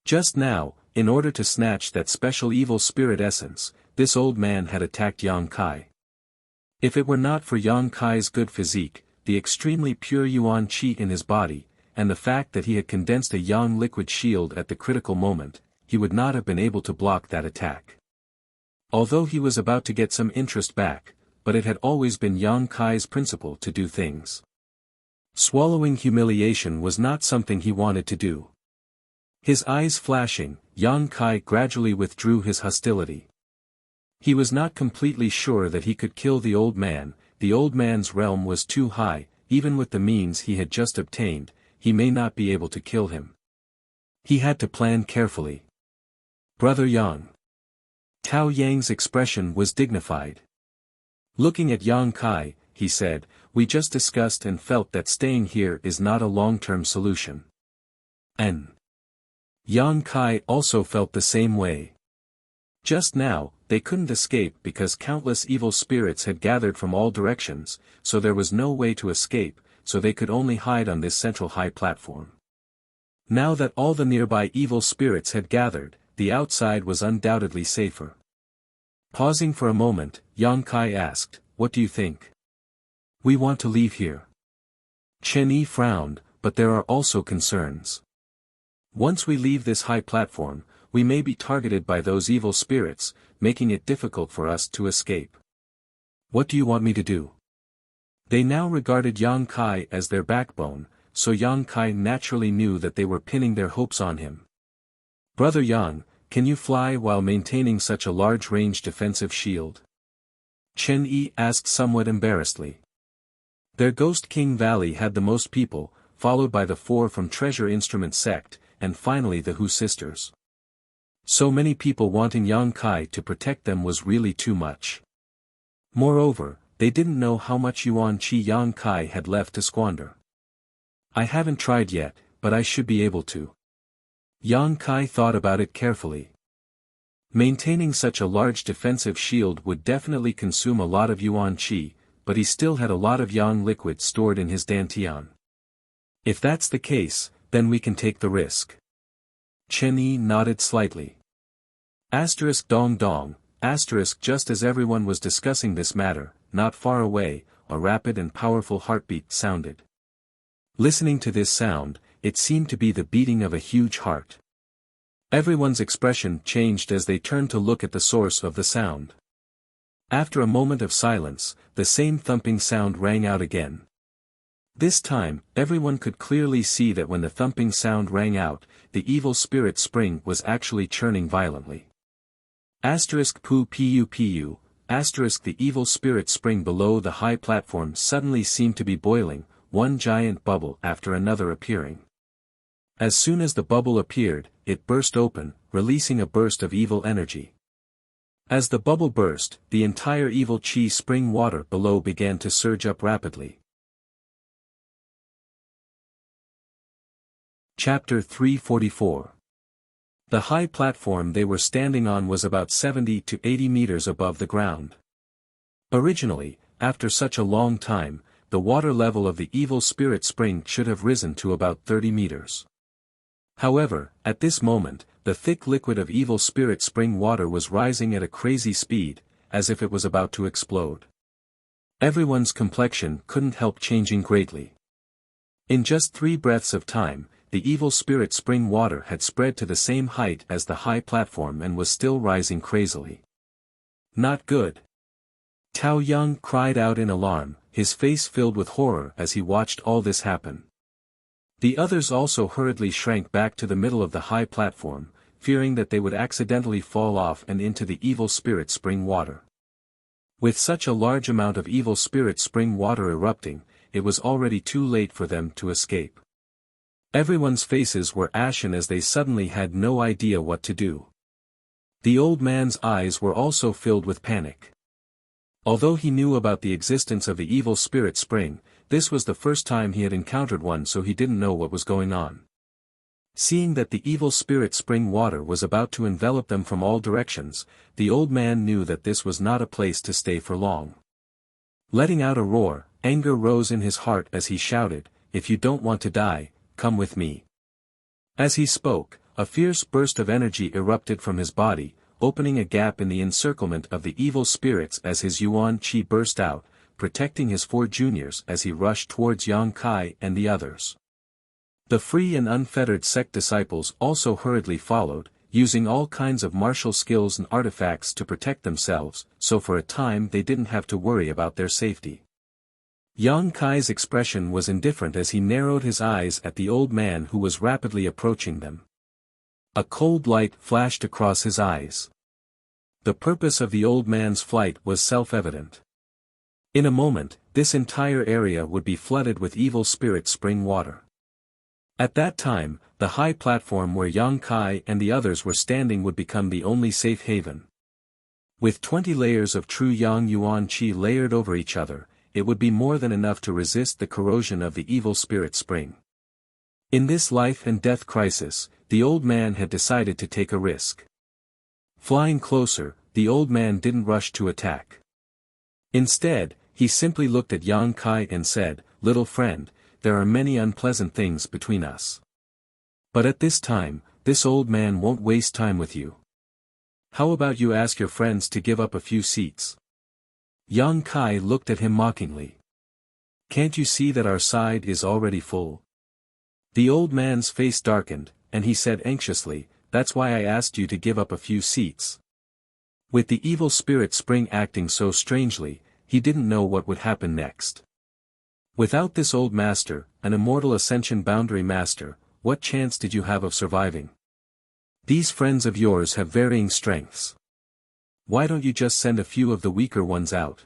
Just now, in order to snatch that special evil spirit essence, this old man had attacked Yang Kai. If it were not for Yang Kai's good physique, the extremely pure yuan qi in his body, and the fact that he had condensed a yang liquid shield at the critical moment, he would not have been able to block that attack. Although he was about to get some interest back, but it had always been Yang Kai's principle to do things. Swallowing humiliation was not something he wanted to do. His eyes flashing, Yang Kai gradually withdrew his hostility. He was not completely sure that he could kill the old man's realm was too high, even with the means he had just obtained, he may not be able to kill him. He had to plan carefully. Brother Yang. Tao Yang's expression was dignified. Looking at Yang Kai, he said, we just discussed and felt that staying here is not a long-term solution. And Yang Kai also felt the same way. Just now, they couldn't escape because countless evil spirits had gathered from all directions, so there was no way to escape, so they could only hide on this central high platform. Now that all the nearby evil spirits had gathered, the outside was undoubtedly safer. Pausing for a moment, Yang Kai asked, what do you think? We want to leave here. Chen Yi frowned, but there are also concerns. Once we leave this high platform, we may be targeted by those evil spirits, making it difficult for us to escape. What do you want me to do? They now regarded Yang Kai as their backbone, so Yang Kai naturally knew that they were pinning their hopes on him. Brother Yang, can you fly while maintaining such a large-range defensive shield? Chen Yi asked somewhat embarrassedly. Their Ghost King Valley had the most people, followed by the 4 from Treasure Instrument Sect, and finally the Hu sisters. So many people wanting Yang Kai to protect them was really too much. Moreover, they didn't know how much yuan qi Yang Kai had left to squander. I haven't tried yet, but I should be able to. Yang Kai thought about it carefully. Maintaining such a large defensive shield would definitely consume a lot of yuan qi, but he still had a lot of yang liquid stored in his dantian. If that's the case, then we can take the risk. Chen Yi nodded slightly. Dong dong, just as everyone was discussing this matter, not far away, a rapid and powerful heartbeat sounded. Listening to this sound, it seemed to be the beating of a huge heart. Everyone's expression changed as they turned to look at the source of the sound. After a moment of silence, the same thumping sound rang out again. This time, everyone could clearly see that when the thumping sound rang out, the evil spirit spring was actually churning violently. *pu. The evil spirit spring below the high platform suddenly seemed to be boiling, one giant bubble after another appearing. As soon as the bubble appeared, it burst open, releasing a burst of evil energy. As the bubble burst, the entire evil chi spring water below began to surge up rapidly. Chapter 344. The high platform they were standing on was about 70 to 80 meters above the ground. Originally, after such a long time, the water level of the evil spirit spring should have risen to about 30 meters. However, at this moment, the thick liquid of evil spirit spring water was rising at a crazy speed, as if it was about to explode. Everyone's complexion couldn't help changing greatly. In just 3 breaths of time, the evil spirit spring water had spread to the same height as the high platform and was still rising crazily. Not good. Tao Yang cried out in alarm, his face filled with horror as he watched all this happen. The others also hurriedly shrank back to the middle of the high platform, fearing that they would accidentally fall off and into the evil spirit spring water. With such a large amount of evil spirit spring water erupting, it was already too late for them to escape. Everyone's faces were ashen as they suddenly had no idea what to do. The old man's eyes were also filled with panic. Although he knew about the existence of the evil spirit spring, this was the first time he had encountered one, so he didn't know what was going on. Seeing that the evil spirit spring water was about to envelop them from all directions, the old man knew that this was not a place to stay for long. Letting out a roar, anger rose in his heart as he shouted, "If you don't want to die, come with me." As he spoke, a fierce burst of energy erupted from his body, opening a gap in the encirclement of the evil spirits as his yuan qi burst out, protecting his 4 juniors as he rushed towards Yang Kai and the others. The free and unfettered sect disciples also hurriedly followed, using all kinds of martial skills and artifacts to protect themselves, so for a time they didn't have to worry about their safety. Yang Kai's expression was indifferent as he narrowed his eyes at the old man who was rapidly approaching them. A cold light flashed across his eyes. The purpose of the old man's flight was self-evident. In a moment, this entire area would be flooded with evil spirit spring water. At that time, the high platform where Yang Kai and the others were standing would become the only safe haven. With 20 layers of true Yang Yuan Qi layered over each other, it would be more than enough to resist the corrosion of the evil spirit spring. In this life and death crisis, the old man had decided to take a risk. Flying closer, the old man didn't rush to attack. Instead, he simply looked at Yang Kai and said, "Little friend, there are many unpleasant things between us. But at this time, this old man won't waste time with you. How about you ask your friends to give up a few seats?" Yang Kai looked at him mockingly. "Can't you see that our side is already full?" The old man's face darkened, and he said anxiously, "That's why I asked you to give up a few seats." With the evil spirit spring acting so strangely, he didn't know what would happen next. Without this old master, an immortal ascension boundary master, what chance did you have of surviving? These friends of yours have varying strengths. Why don't you just send a few of the weaker ones out?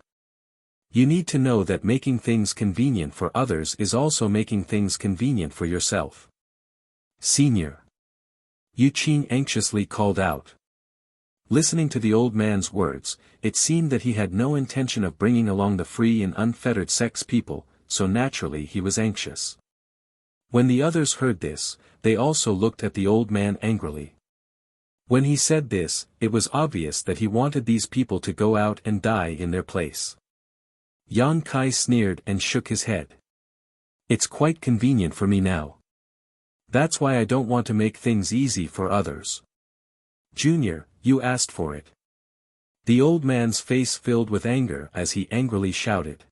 You need to know that making things convenient for others is also making things convenient for yourself. Senior. Yu Qing anxiously called out. Listening to the old man's words, it seemed that he had no intention of bringing along the free and unfettered sex people, so naturally he was anxious. When the others heard this, they also looked at the old man angrily. When he said this, it was obvious that he wanted these people to go out and die in their place. Yang Kai sneered and shook his head. "It's quite convenient for me now. That's why I don't want to make things easy for others. Junior, you asked for it." The old man's face filled with anger as he angrily shouted.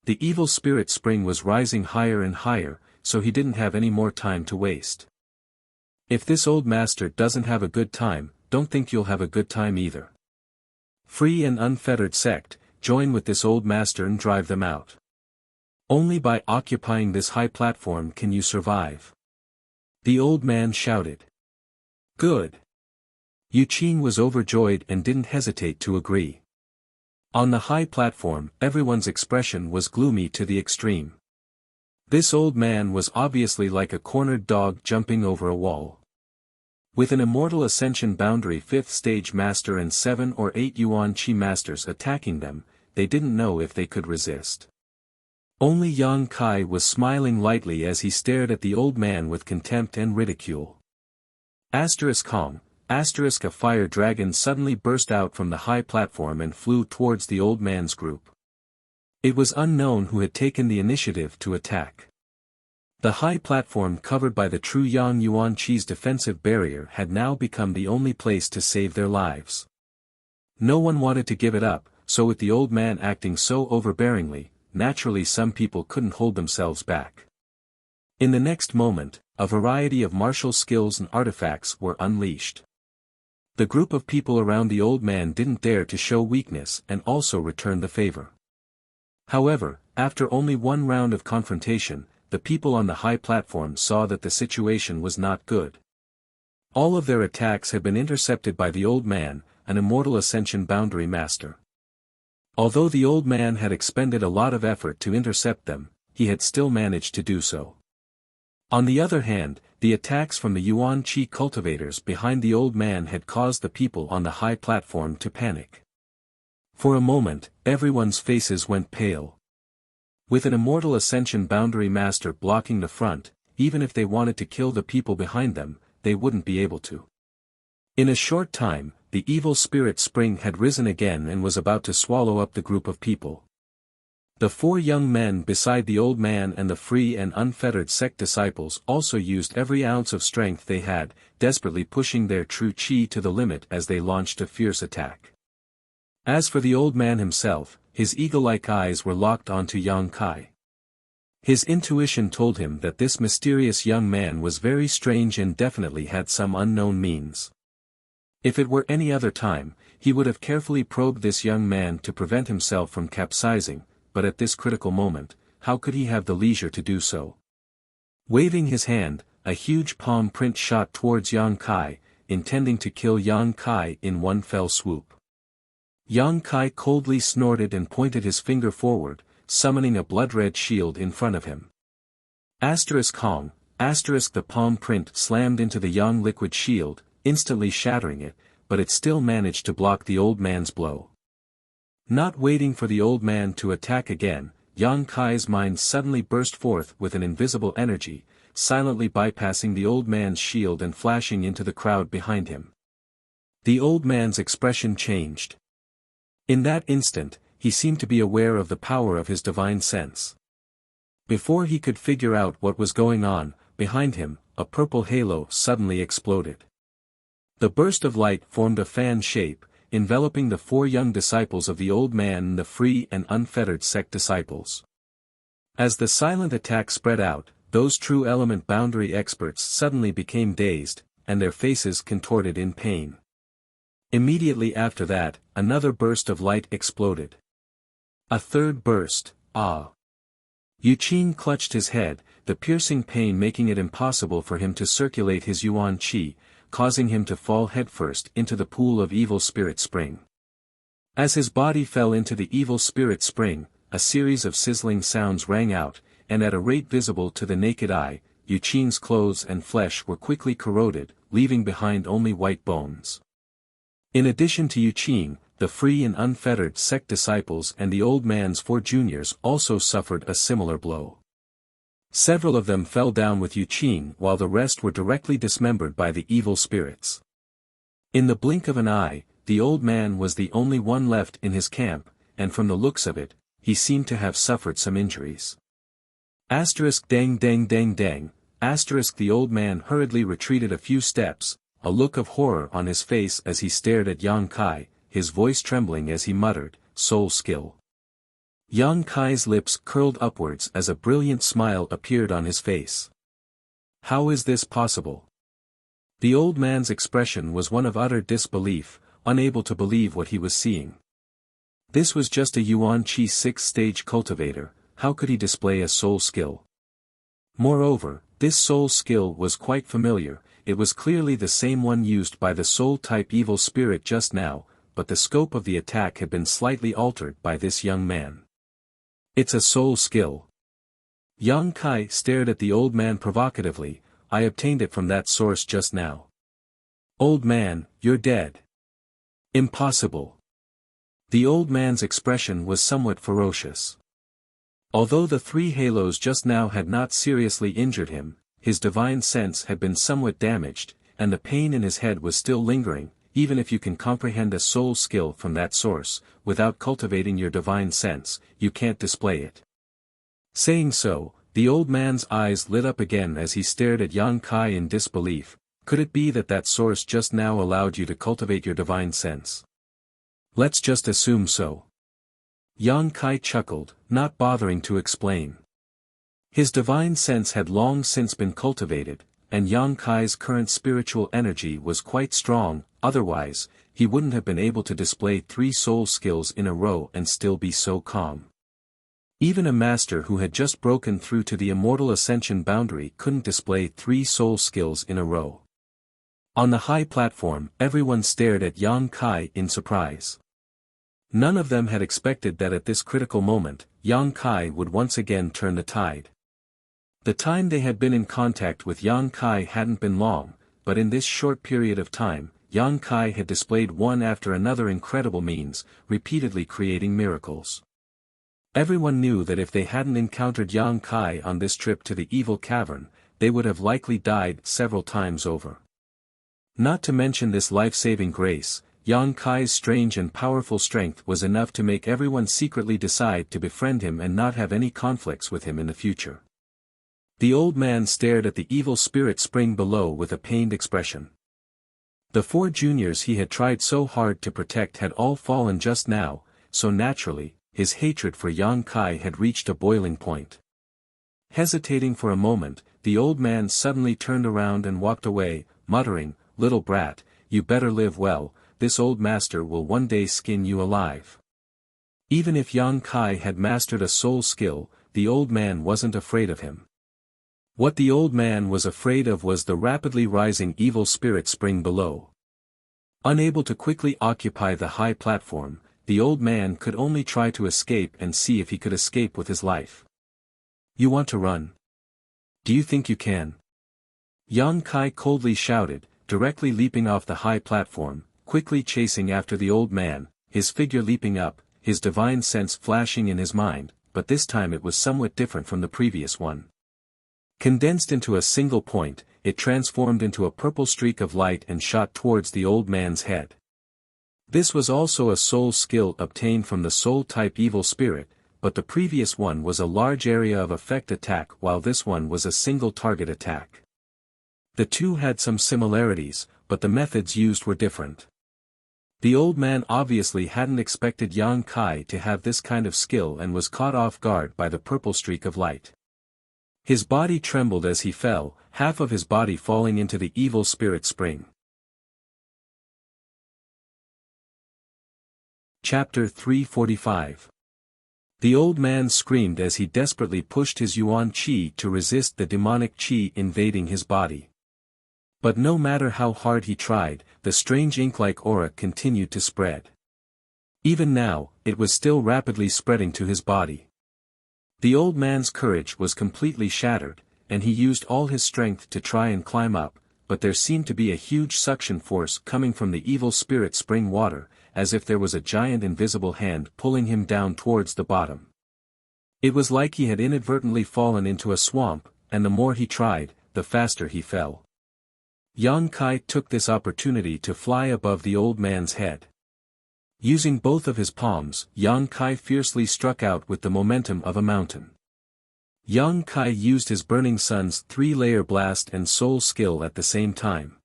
The evil spirit spring was rising higher and higher, so he didn't have any more time to waste. If this old master doesn't have a good time, don't think you'll have a good time either. Free and unfettered sect, join with this old master and drive them out. Only by occupying this high platform can you survive. The old man shouted. Good. Yu Qing was overjoyed and didn't hesitate to agree. On the high platform, everyone's expression was gloomy to the extreme. This old man was obviously like a cornered dog jumping over a wall. With an immortal ascension boundary 5th stage master and 7 or 8 Yuan Qi masters attacking them, they didn't know if they could resist. Only Yang Kai was smiling lightly as he stared at the old man with contempt and ridicule. Kong, a fire dragon suddenly burst out from the high platform and flew towards the old man's group. It was unknown who had taken the initiative to attack. The high platform covered by the true Yang Yuan Qi's defensive barrier had now become the only place to save their lives. No one wanted to give it up, so with the old man acting so overbearingly, naturally some people couldn't hold themselves back. In the next moment, a variety of martial skills and artifacts were unleashed. The group of people around the old man didn't dare to show weakness and also returned the favor. However, after only one round of confrontation, the people on the high platform saw that the situation was not good. All of their attacks had been intercepted by the old man, an immortal ascension boundary master. Although the old man had expended a lot of effort to intercept them, he had still managed to do so. On the other hand, the attacks from the Yuan Qi cultivators behind the old man had caused the people on the high platform to panic. For a moment, everyone's faces went pale. With an immortal ascension boundary master blocking the front, even if they wanted to kill the people behind them, they wouldn't be able to. In a short time, the evil spirit spring had risen again and was about to swallow up the group of people. The four young men beside the old man and the free and unfettered sect disciples also used every ounce of strength they had, desperately pushing their true chi to the limit as they launched a fierce attack. As for the old man himself, his eagle-like eyes were locked onto Yang Kai. His intuition told him that this mysterious young man was very strange and definitely had some unknown means. If it were any other time, he would have carefully probed this young man to prevent himself from capsizing, but at this critical moment, how could he have the leisure to do so? Waving his hand, a huge palm print shot towards Yang Kai, intending to kill Yang Kai in one fell swoop. Yang Kai coldly snorted and pointed his finger forward, summoning a blood-red shield in front of him. Hong, the palm print slammed into the Yang liquid shield, instantly shattering it, but it still managed to block the old man's blow. Not waiting for the old man to attack again, Yang Kai's mind suddenly burst forth with an invisible energy, silently bypassing the old man's shield and flashing into the crowd behind him. The old man's expression changed. In that instant, he seemed to be aware of the power of his divine sense. Before he could figure out what was going on, behind him, a purple halo suddenly exploded. The burst of light formed a fan shape, enveloping the four young disciples of the old man and the free and unfettered sect disciples. As the silent attack spread out, those true element boundary experts suddenly became dazed, and their faces contorted in pain. Immediately after that, another burst of light exploded. A third burst, Yuqing clutched his head, the piercing pain making it impossible for him to circulate his Yuan Qi, causing him to fall headfirst into the pool of evil spirit spring. As his body fell into the evil spirit spring, a series of sizzling sounds rang out, and at a rate visible to the naked eye, Yuqing's clothes and flesh were quickly corroded, leaving behind only white bones. In addition to Yuqing, the free and unfettered sect disciples and the old man's four juniors also suffered a similar blow. Several of them fell down with Yuqing while the rest were directly dismembered by the evil spirits. In the blink of an eye, the old man was the only one left in his camp, and from the looks of it, he seemed to have suffered some injuries. Dang. The old man hurriedly retreated a few steps, a look of horror on his face as he stared at Yang Kai, his voice trembling as he muttered, "Soul skill." Yang Kai's lips curled upwards as a brilliant smile appeared on his face. How is this possible? The old man's expression was one of utter disbelief, unable to believe what he was seeing. This was just a Yuan Qi 6th-stage cultivator, how could he display a soul skill? Moreover, this soul skill was quite familiar, it was clearly the same one used by the soul-type evil spirit just now, but the scope of the attack had been slightly altered by this young man. It's a soul skill. Yang Kai stared at the old man provocatively, I obtained it from that source just now. Old man, you're dead. Impossible. The old man's expression was somewhat ferocious. Although the three halos just now had not seriously injured him, his divine sense had been somewhat damaged, and the pain in his head was still lingering. Even if you can comprehend a soul skill from that source, without cultivating your divine sense, you can't display it. Saying so, the old man's eyes lit up again as he stared at Yang Kai in disbelief. Could it be that that source just now allowed you to cultivate your divine sense? Let's just assume so. Yang Kai chuckled, not bothering to explain. His divine sense had long since been cultivated, and Yang Kai's current spiritual energy was quite strong, otherwise, he wouldn't have been able to display 3 soul skills in a row and still be so calm. Even a master who had just broken through to the immortal ascension boundary couldn't display 3 soul skills in a row. On the high platform, everyone stared at Yang Kai in surprise. None of them had expected that at this critical moment, Yang Kai would once again turn the tide. The time they had been in contact with Yang Kai hadn't been long, but in this short period of time, Yang Kai had displayed one after another incredible means, repeatedly creating miracles. Everyone knew that if they hadn't encountered Yang Kai on this trip to the evil cavern, they would have likely died several times over. Not to mention this life-saving grace, Yang Kai's strange and powerful strength was enough to make everyone secretly decide to befriend him and not have any conflicts with him in the future. The old man stared at the evil spirit spring below with a pained expression. The 4 juniors he had tried so hard to protect had all fallen just now, so naturally, his hatred for Yang Kai had reached a boiling point. Hesitating for a moment, the old man suddenly turned around and walked away, muttering, "Little brat, you better live well, this old master will one day skin you alive." Even if Yang Kai had mastered a soul skill, the old man wasn't afraid of him. What the old man was afraid of was the rapidly rising evil spirit spring below. Unable to quickly occupy the high platform, the old man could only try to escape and see if he could escape with his life. "You want to run? Do you think you can?" Yang Kai coldly shouted, directly leaping off the high platform, quickly chasing after the old man, his figure leaping up, his divine sense flashing in his mind, but this time it was somewhat different from the previous one. Condensed into a single point, it transformed into a purple streak of light and shot towards the old man's head. This was also a soul skill obtained from the soul-type evil spirit, but the previous one was a large area of effect attack while this one was a single target attack. The two had some similarities, but the methods used were different. The old man obviously hadn't expected Yang Kai to have this kind of skill and was caught off guard by the purple streak of light. His body trembled as he fell, half of his body falling into the evil spirit spring. Chapter 345. The old man screamed as he desperately pushed his yuan qi to resist the demonic qi invading his body. But no matter how hard he tried, the strange ink-like aura continued to spread. Even now, it was still rapidly spreading to his body. The old man's courage was completely shattered, and he used all his strength to try and climb up, but there seemed to be a huge suction force coming from the evil spirit spring water, as if there was a giant invisible hand pulling him down towards the bottom. It was like he had inadvertently fallen into a swamp, and the more he tried, the faster he fell. Yang Kai took this opportunity to fly above the old man's head. Using both of his palms, Yang Kai fiercely struck out with the momentum of a mountain. Yang Kai used his Burning Sun's 3-layer blast and soul skill at the same time.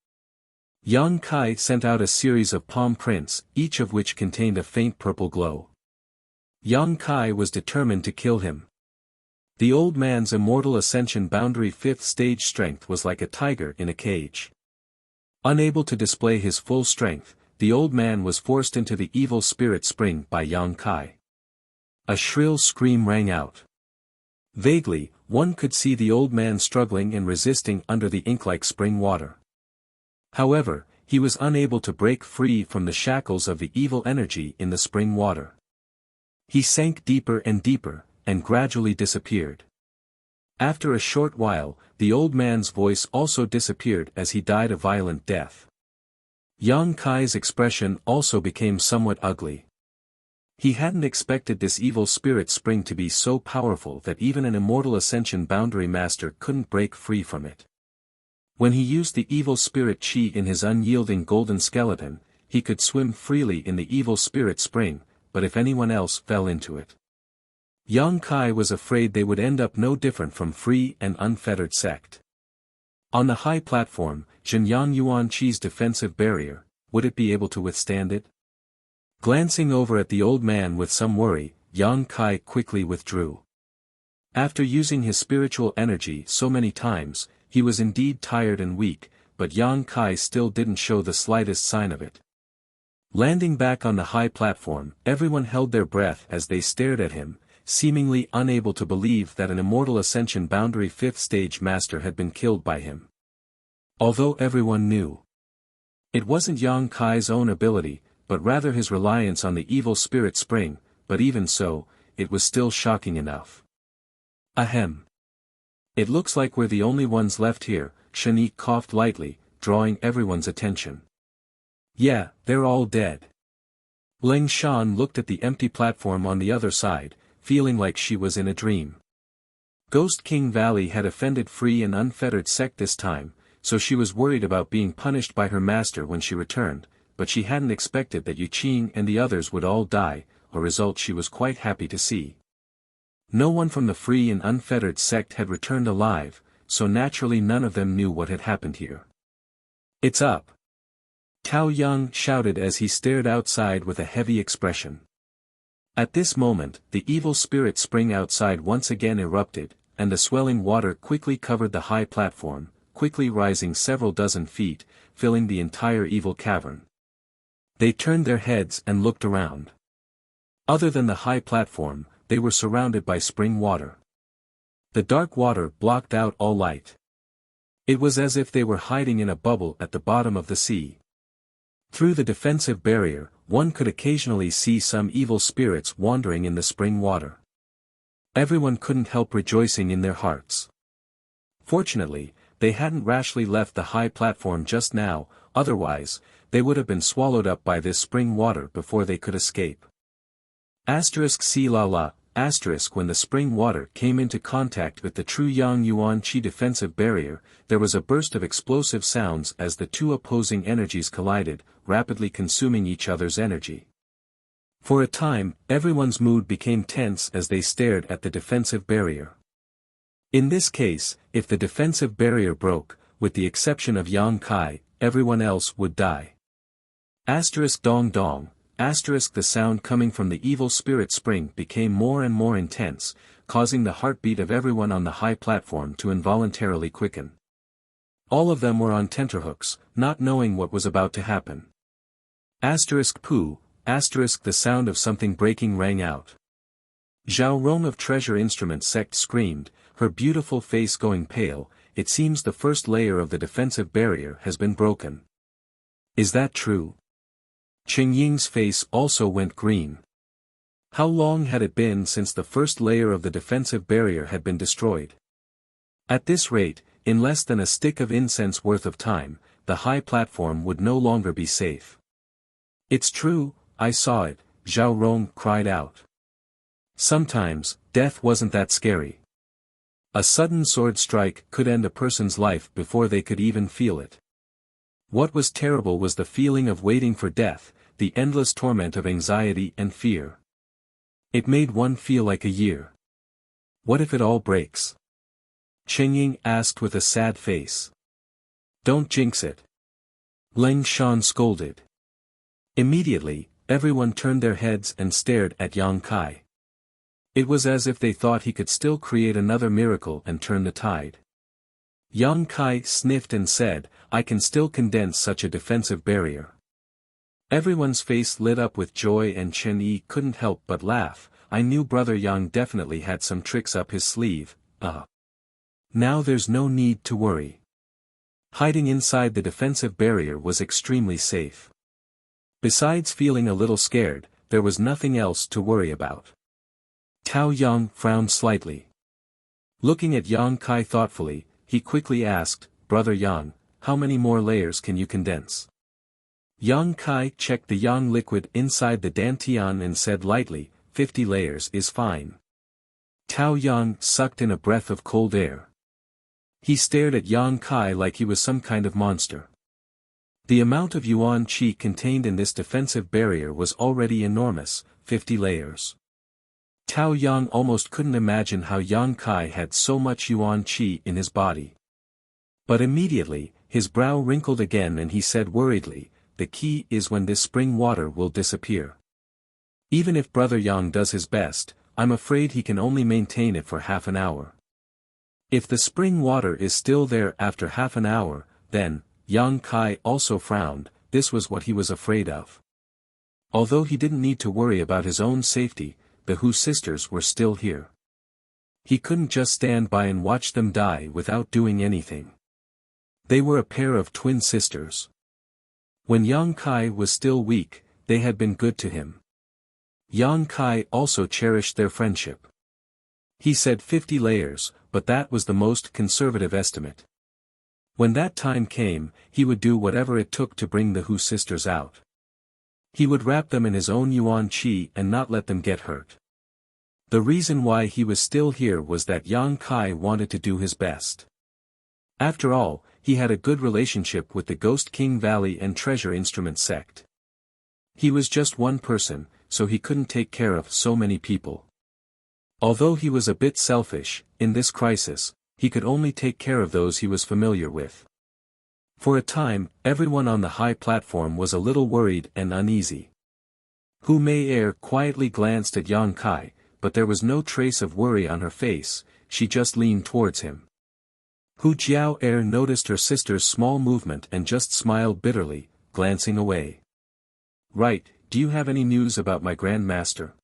Yang Kai sent out a series of palm prints, each of which contained a faint purple glow. Yang Kai was determined to kill him. The old man's immortal ascension boundary 5th stage strength was like a tiger in a cage. Unable to display his full strength, the old man was forced into the evil spirit spring by Yang Kai. A shrill scream rang out. Vaguely, one could see the old man struggling and resisting under the ink-like spring water. However, he was unable to break free from the shackles of the evil energy in the spring water. He sank deeper and deeper, and gradually disappeared. After a short while, the old man's voice also disappeared as he died a violent death. Yang Kai's expression also became somewhat ugly. He hadn't expected this evil spirit spring to be so powerful that even an immortal ascension boundary master couldn't break free from it. When he used the evil spirit chi in his unyielding golden skeleton, he could swim freely in the evil spirit spring, but if anyone else fell into it, Yang Kai was afraid they would end up no different from free and unfettered sect. On the high platform, Zhenyang Yuan Qi's defensive barrier, would it be able to withstand it? Glancing over at the old man with some worry, Yang Kai quickly withdrew. After using his spiritual energy so many times, he was indeed tired and weak, but Yang Kai still didn't show the slightest sign of it. Landing back on the high platform, everyone held their breath as they stared at him, seemingly unable to believe that an immortal ascension boundary 5th stage master had been killed by him. Although everyone knew it wasn't Yang Kai's own ability, but rather his reliance on the evil spirit spring, but even so, it was still shocking enough. Ahem. It looks like we're the only ones left here, Shanique coughed lightly, drawing everyone's attention. Yeah, they're all dead. Ling Shan looked at the empty platform on the other side, feeling like she was in a dream. Ghost King Valley had offended free and unfettered sect this time, so she was worried about being punished by her master when she returned, but she hadn't expected that Yu Qing and the others would all die, a result she was quite happy to see. No one from the free and unfettered sect had returned alive, so naturally none of them knew what had happened here. It's up! Tao Yang shouted as he stared outside with a heavy expression. At this moment, the evil spirit spring outside once again erupted, and the swelling water quickly covered the high platform, quickly rising several dozen feet, filling the entire evil cavern. They turned their heads and looked around. Other than the high platform, they were surrounded by spring water. The dark water blocked out all light. It was as if they were hiding in a bubble at the bottom of the sea. Through the defensive barrier, one could occasionally see some evil spirits wandering in the spring water. Everyone couldn't help rejoicing in their hearts. Fortunately, they hadn't rashly left the high platform just now, otherwise, they would have been swallowed up by this spring water before they could escape. See la la, when the spring water came into contact with the true Yang Yuan Qi defensive barrier, there was a burst of explosive sounds as the two opposing energies collided, rapidly consuming each other's energy. For a time, everyone's mood became tense as they stared at the defensive barrier. In this case, if the defensive barrier broke, with the exception of Yang Kai, everyone else would die. Dong dong. The sound coming from the evil spirit spring became more and more intense, causing the heartbeat of everyone on the high platform to involuntarily quicken. All of them were on tenterhooks, not knowing what was about to happen. Pooh, the sound of something breaking rang out. Zhao Rong of Treasure Instrument Sect screamed, her beautiful face going pale. It seems the first layer of the defensive barrier has been broken. Is that true? Qing Ying's face also went green. How long had it been since the first layer of the defensive barrier had been destroyed? At this rate, in less than a stick of incense worth of time, the high platform would no longer be safe. It's true, I saw it, Zhao Rong cried out. Sometimes, death wasn't that scary. A sudden sword strike could end a person's life before they could even feel it. What was terrible was the feeling of waiting for death, the endless torment of anxiety and fear. It made one feel like a year. What if it all breaks? Qing Ying asked with a sad face. Don't jinx it. Ling Shan scolded. Immediately, everyone turned their heads and stared at Yang Kai. It was as if they thought he could still create another miracle and turn the tide. Yang Kai sniffed and said, I can still condense such a defensive barrier. Everyone's face lit up with joy and Chen Yi couldn't help but laugh. I knew Brother Yang definitely had some tricks up his sleeve. Now there's no need to worry. Hiding inside the defensive barrier was extremely safe. Besides feeling a little scared, there was nothing else to worry about. Tao Yang frowned slightly. Looking at Yang Kai thoughtfully, he quickly asked, Brother Yang, how many more layers can you condense? Yang Kai checked the yang liquid inside the dantian and said lightly, 50 layers is fine. Tao Yang sucked in a breath of cold air. He stared at Yang Kai like he was some kind of monster. The amount of yuan qi contained in this defensive barrier was already enormous, 50 layers. Tao Yang almost couldn't imagine how Yang Kai had so much yuan qi in his body. But immediately, his brow wrinkled again and he said worriedly, the key is when this spring water will disappear. Even if Brother Yang does his best, I'm afraid he can only maintain it for half an hour. If the spring water is still there after half an hour, then, Yang Kai also frowned, this was what he was afraid of. Although he didn't need to worry about his own safety, the Hu sisters were still here. He couldn't just stand by and watch them die without doing anything. They were a pair of twin sisters. When Yang Kai was still weak, they had been good to him. Yang Kai also cherished their friendship. He said 50 layers, but that was the most conservative estimate. When that time came, he would do whatever it took to bring the Hu sisters out. He would wrap them in his own yuan qi and not let them get hurt. The reason why he was still here was that Yang Kai wanted to do his best. After all, he had a good relationship with the Ghost King Valley and Treasure Instrument sect. He was just one person, so he couldn't take care of so many people. Although he was a bit selfish, in this crisis, he could only take care of those he was familiar with. For a time, everyone on the high platform was a little worried and uneasy. Hu Mei quietly glanced at Yang Kai, but there was no trace of worry on her face, she just leaned towards him. Hu Jiao noticed her sister's small movement and just smiled bitterly, glancing away. Right, do you have any news about my Grand Master?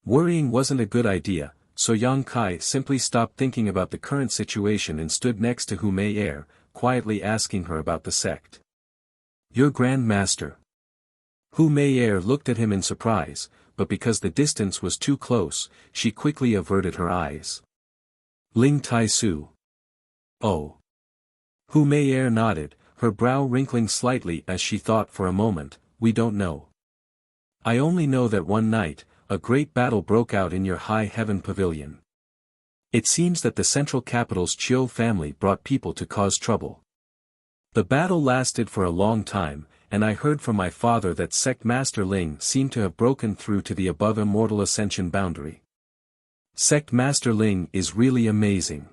Worrying wasn't a good idea, so Yang Kai simply stopped thinking about the current situation and stood next to Hu Mei, quietly asking her about the sect. Your Grand Master. Hu Mei looked at him in surprise, but because the distance was too close, she quickly averted her eyes. Ling Tai Su. Oh. Hu Mei nodded, her brow wrinkling slightly as she thought for a moment, we don't know. I only know that one night, a great battle broke out in your High Heaven Pavilion. It seems that the central capital's Chiu family brought people to cause trouble. The battle lasted for a long time, and I heard from my father that Sect Master Ling seemed to have broken through to the above immortal ascension boundary. Sect Master Ling is really amazing.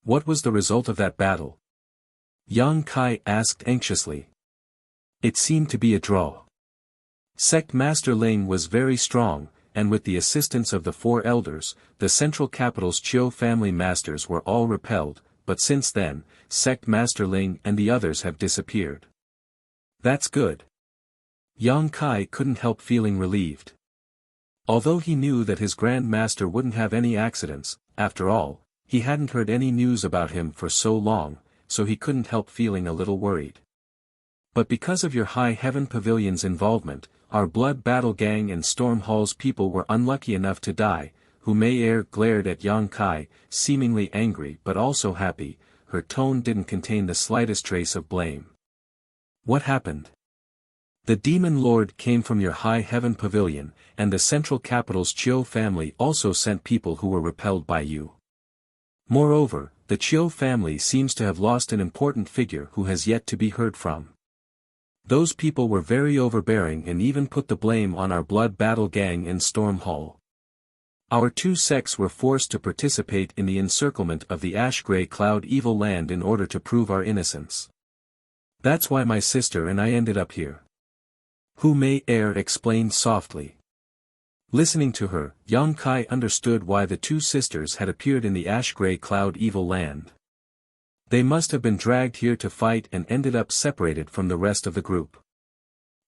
What was the result of that battle? Yang Kai asked anxiously. It seemed to be a draw. Sect Master Ling was very strong, and with the assistance of the 4 elders, the central capital's Chiu family masters were all repelled, but since then, Sect Master Ling and the others have disappeared. That's good. Yang Kai couldn't help feeling relieved. Although he knew that his Grand Master wouldn't have any accidents, after all, he hadn't heard any news about him for so long, so he couldn't help feeling a little worried. But because of your High Heaven Pavilion's involvement, our Blood Battle Gang and Storm Hall's people were unlucky enough to die. Hu Mei glared at Yang Kai, seemingly angry but also happy, her tone didn't contain the slightest trace of blame. What happened? The Demon Lord came from your High Heaven Pavilion, and the central capital's Chiu family also sent people who were repelled by you. Moreover, the Chiu family seems to have lost an important figure who has yet to be heard from. Those people were very overbearing and even put the blame on our Blood Battle Gang and Storm Hall. Our 2 sects were forced to participate in the encirclement of the Ash-Grey Cloud Evil Land in order to prove our innocence. That's why my sister and I ended up here. Hu Mei explained softly. Listening to her, Yang Kai understood why the 2 sisters had appeared in the Ash-Grey Cloud Evil Land. They must have been dragged here to fight and ended up separated from the rest of the group.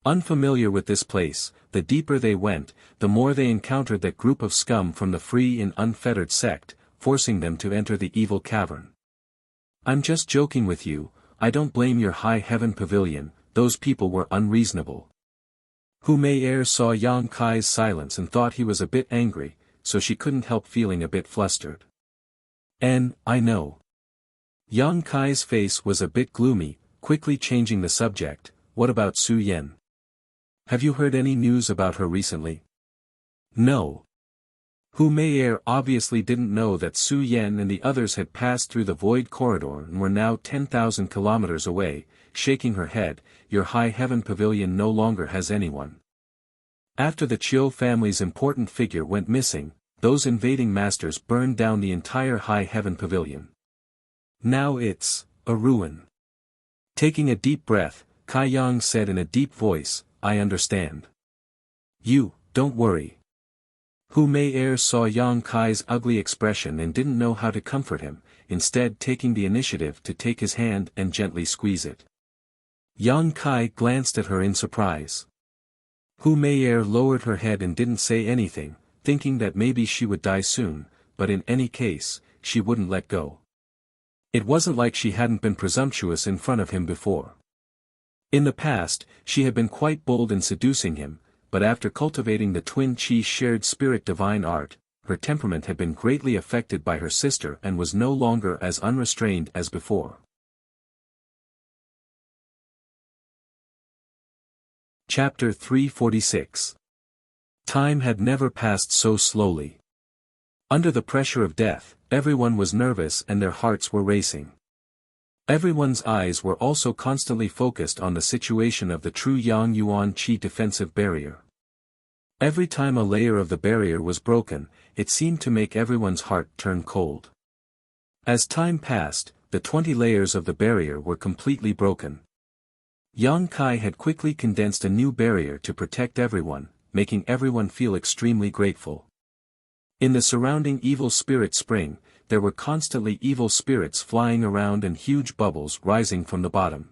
Unfamiliar with this place, the deeper they went, the more they encountered that group of scum from the free and unfettered sect, forcing them to enter the evil cavern. I'm just joking with you, I don't blame your High Heaven Pavilion, those people were unreasonable. Hu Mei saw Yang Kai's silence and thought he was a bit angry, so she couldn't help feeling a bit flustered. I know. Yang Kai's face was a bit gloomy, quickly changing the subject. What about Su Yan? Have you heard any news about her recently? No. Hu Mei obviously didn't know that Su Yan and the others had passed through the void corridor and were now 10,000 kilometers away, shaking her head. Your High Heaven Pavilion no longer has anyone. After the Chiu family's important figure went missing, those invading masters burned down the entire High Heaven Pavilion. Now it's a ruin. Taking a deep breath, Kai Yang said in a deep voice, I understand. You, don't worry. Hu Mei saw Yang Kai's ugly expression and didn't know how to comfort him, instead taking the initiative to take his hand and gently squeeze it. Yang Kai glanced at her in surprise. Hu Mei lowered her head and didn't say anything, thinking that maybe she would die soon, but in any case, she wouldn't let go. It wasn't like she hadn't been presumptuous in front of him before. In the past, she had been quite bold in seducing him, but after cultivating the twin chi shared spirit divine art, her temperament had been greatly affected by her sister and was no longer as unrestrained as before. Chapter 346. Time had never passed so slowly. Under the pressure of death, everyone was nervous and their hearts were racing. Everyone's eyes were also constantly focused on the situation of the true Yang Yuan Qi defensive barrier. Every time a layer of the barrier was broken, it seemed to make everyone's heart turn cold. As time passed, the 20 layers of the barrier were completely broken. Yang Kai had quickly condensed a new barrier to protect everyone, making everyone feel extremely grateful. In the surrounding evil spirit spring, there were constantly evil spirits flying around and huge bubbles rising from the bottom.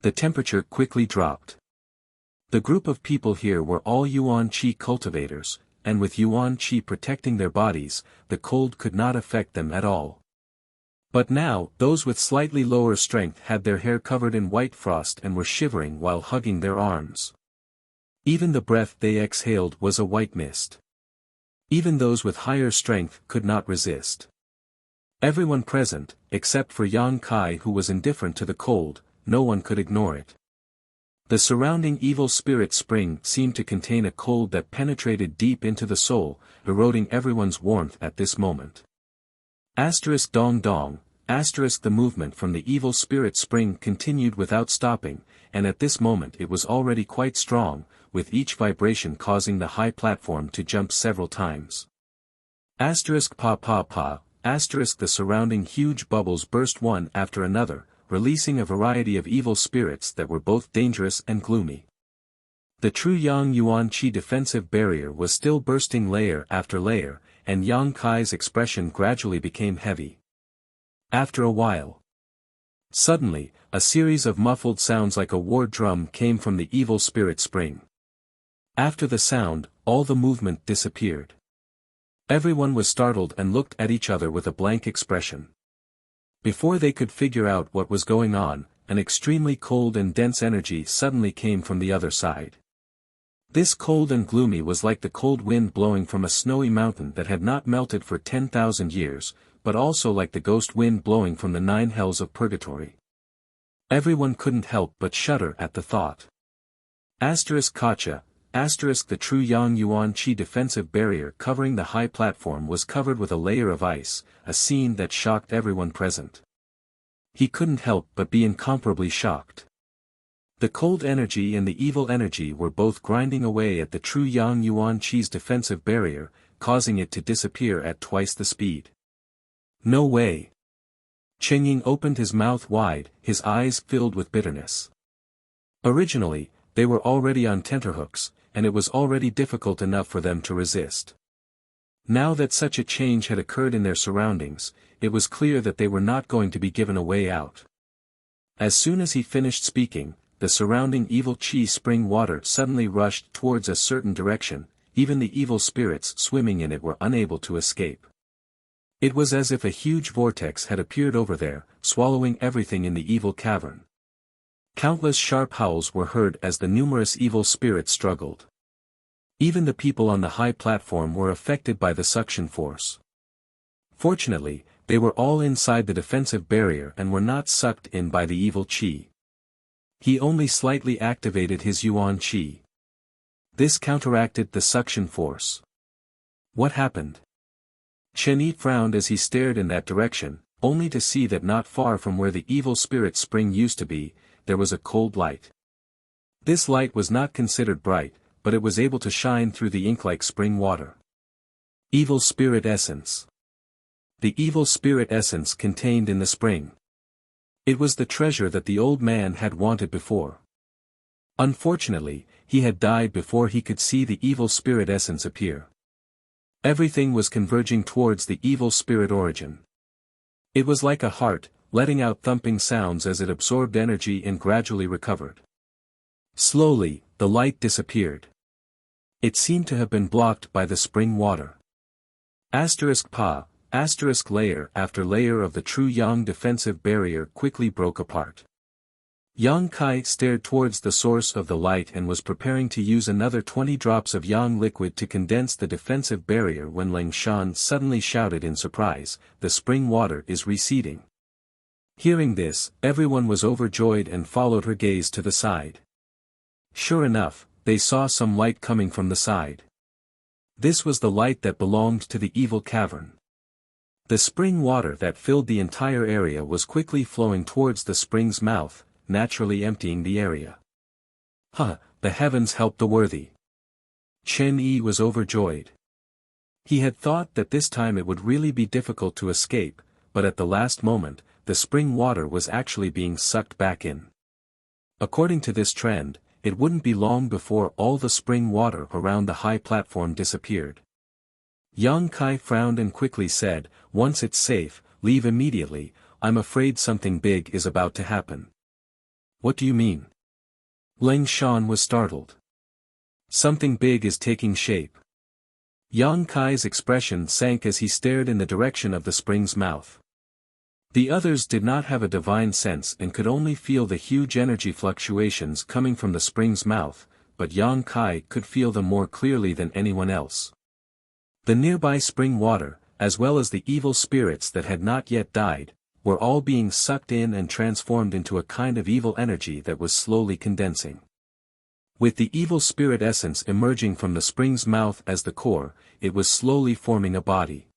The temperature quickly dropped. The group of people here were all Yuan Qi cultivators, and with Yuan Qi protecting their bodies, the cold could not affect them at all. But now, those with slightly lower strength had their hair covered in white frost and were shivering while hugging their arms. Even the breath they exhaled was a white mist. Even those with higher strength could not resist. Everyone present, except for Yang Kai who was indifferent to the cold, no one could ignore it. The surrounding evil spirit spring seemed to contain a cold that penetrated deep into the soul, eroding everyone's warmth at this moment. Dong dong, the movement from the evil spirit spring continued without stopping, and at this moment it was already quite strong, with each vibration causing the high platform to jump several times. Pa pa pa, the surrounding huge bubbles burst one after another, releasing a variety of evil spirits that were both dangerous and gloomy. The true Yang Yuan Qi defensive barrier was still bursting layer after layer, and Yang Kai's expression gradually became heavy. After a while, suddenly, a series of muffled sounds like a war drum came from the evil spirit spring. After the sound, all the movement disappeared. Everyone was startled and looked at each other with a blank expression. Before they could figure out what was going on, an extremely cold and dense energy suddenly came from the other side. This cold and gloomy was like the cold wind blowing from a snowy mountain that had not melted for 10,000 years, but also like the ghost wind blowing from the 9 hells of purgatory. Everyone couldn't help but shudder at the thought. Kacha, the true Yang Yuan Qi defensive barrier covering the high platform was covered with a layer of ice, a scene that shocked everyone present. He couldn't help but be incomparably shocked. The cold energy and the evil energy were both grinding away at the true Yang Yuan Qi's defensive barrier, causing it to disappear at twice the speed. No way! Chen Ying opened his mouth wide, his eyes filled with bitterness. Originally, they were already on tenterhooks, and it was already difficult enough for them to resist. Now that such a change had occurred in their surroundings, it was clear that they were not going to be given a way out. As soon as he finished speaking, the surrounding evil chi spring water suddenly rushed towards a certain direction, even the evil spirits swimming in it were unable to escape. It was as if a huge vortex had appeared over there, swallowing everything in the evil cavern. Countless sharp howls were heard as the numerous evil spirits struggled. Even the people on the high platform were affected by the suction force. Fortunately, they were all inside the defensive barrier and were not sucked in by the evil chi. He only slightly activated his Yuan Qi. This counteracted the suction force. What happened? Chen Yi frowned as he stared in that direction, only to see that not far from where the evil spirit spring used to be, there was a cold light. This light was not considered bright, but it was able to shine through the ink-like spring water. Evil spirit essence. The evil spirit essence contained in the spring. It was the treasure that the old man had wanted before. Unfortunately, he had died before he could see the evil spirit essence appear. Everything was converging towards the evil spirit origin. It was like a heart, letting out thumping sounds as it absorbed energy and gradually recovered. Slowly, the light disappeared. It seemed to have been blocked by the spring water. Layer after layer of the true Yang defensive barrier quickly broke apart. Yang Kai stared towards the source of the light and was preparing to use another 20 drops of yang liquid to condense the defensive barrier when Ling Shan suddenly shouted in surprise, "The spring water is receding." Hearing this, everyone was overjoyed and followed her gaze to the side. Sure enough, they saw some light coming from the side. This was the light that belonged to the evil cavern. The spring water that filled the entire area was quickly flowing towards the spring's mouth, naturally emptying the area. The heavens help the worthy. Chen Yi was overjoyed. He had thought that this time it would really be difficult to escape, but at the last moment, the spring water was actually being sucked back in. According to this trend, it wouldn't be long before all the spring water around the high platform disappeared. Yang Kai frowned and quickly said, "Once it's safe, leave immediately. I'm afraid something big is about to happen." "What do you mean?" Ling Shan was startled. "Something big is taking shape." Yang Kai's expression sank as he stared in the direction of the spring's mouth. The others did not have a divine sense and could only feel the huge energy fluctuations coming from the spring's mouth, but Yang Kai could feel them more clearly than anyone else. The nearby spring water, as well as the evil spirits that had not yet died, were all being sucked in and transformed into a kind of evil energy that was slowly condensing. With the evil spirit essence emerging from the spring's mouth as the core, it was slowly forming a body.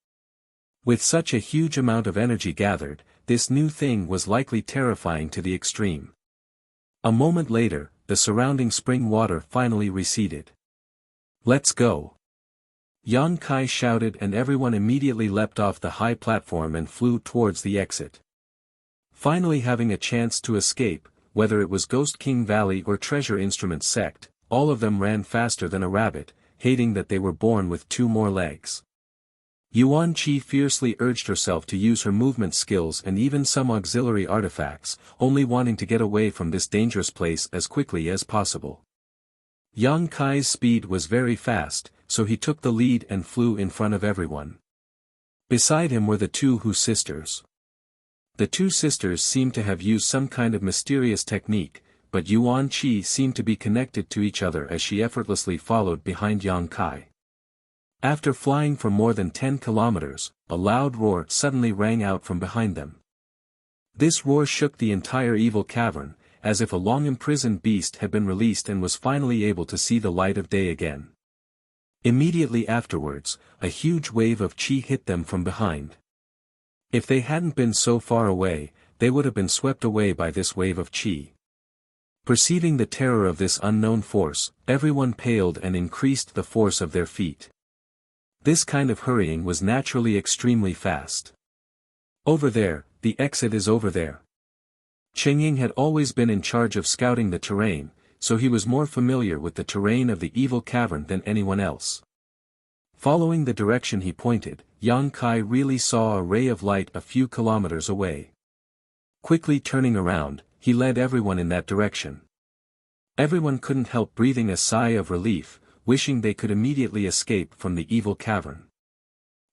With such a huge amount of energy gathered, this new thing was likely terrifying to the extreme. A moment later, the surrounding spring water finally receded. "Let's go!" Yang Kai shouted and everyone immediately leapt off the high platform and flew towards the exit. Finally having a chance to escape, whether it was Ghost King Valley or Treasure Instrument Sect, all of them ran faster than a rabbit, hating that they were born with 2 more legs. Yuan Qi fiercely urged herself to use her movement skills and even some auxiliary artifacts, only wanting to get away from this dangerous place as quickly as possible. Yang Kai's speed was very fast, so he took the lead and flew in front of everyone. Beside him were the 2 Hu sisters. The 2 sisters seemed to have used some kind of mysterious technique, but Yuan Qi seemed to be connected to each other as she effortlessly followed behind Yang Kai. After flying for more than 10 kilometers, a loud roar suddenly rang out from behind them. This roar shook the entire evil cavern, as if a long-imprisoned beast had been released and was finally able to see the light of day again. Immediately afterwards, a huge wave of qi hit them from behind. If they hadn't been so far away, they would have been swept away by this wave of qi. Perceiving the terror of this unknown force, everyone paled and increased the force of their feet. This kind of hurrying was naturally extremely fast. "Over there, the exit is over there." Chengying had always been in charge of scouting the terrain, so he was more familiar with the terrain of the evil cavern than anyone else. Following the direction he pointed, Yang Kai really saw a ray of light a few kilometers away. Quickly turning around, he led everyone in that direction. Everyone couldn't help breathing a sigh of relief, wishing they could immediately escape from the evil cavern.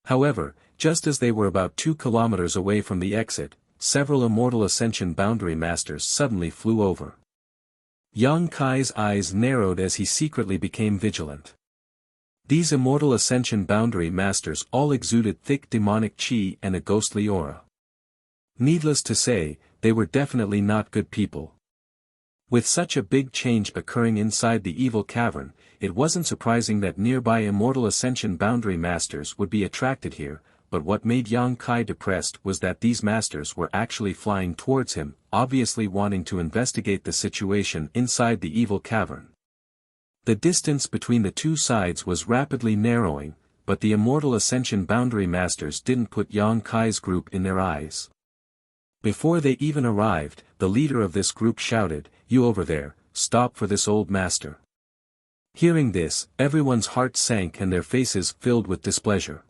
However, just as they were about 2 kilometers away from the exit, several Immortal Ascension Boundary Masters suddenly flew over. Yang Kai's eyes narrowed as he secretly became vigilant. These Immortal Ascension Boundary Masters all exuded thick demonic qi and a ghostly aura. Needless to say, they were definitely not good people. With such a big change occurring inside the evil cavern, it wasn't surprising that nearby Immortal Ascension Boundary Masters would be attracted here, but what made Yang Kai depressed was that these masters were actually flying towards him, obviously wanting to investigate the situation inside the evil cavern. The distance between the 2 sides was rapidly narrowing, but the Immortal Ascension Boundary Masters didn't put Yang Kai's group in their eyes. Before they even arrived, the leader of this group shouted, "You over there, stop for this old master." Hearing this, everyone's heart sank and their faces filled with displeasure.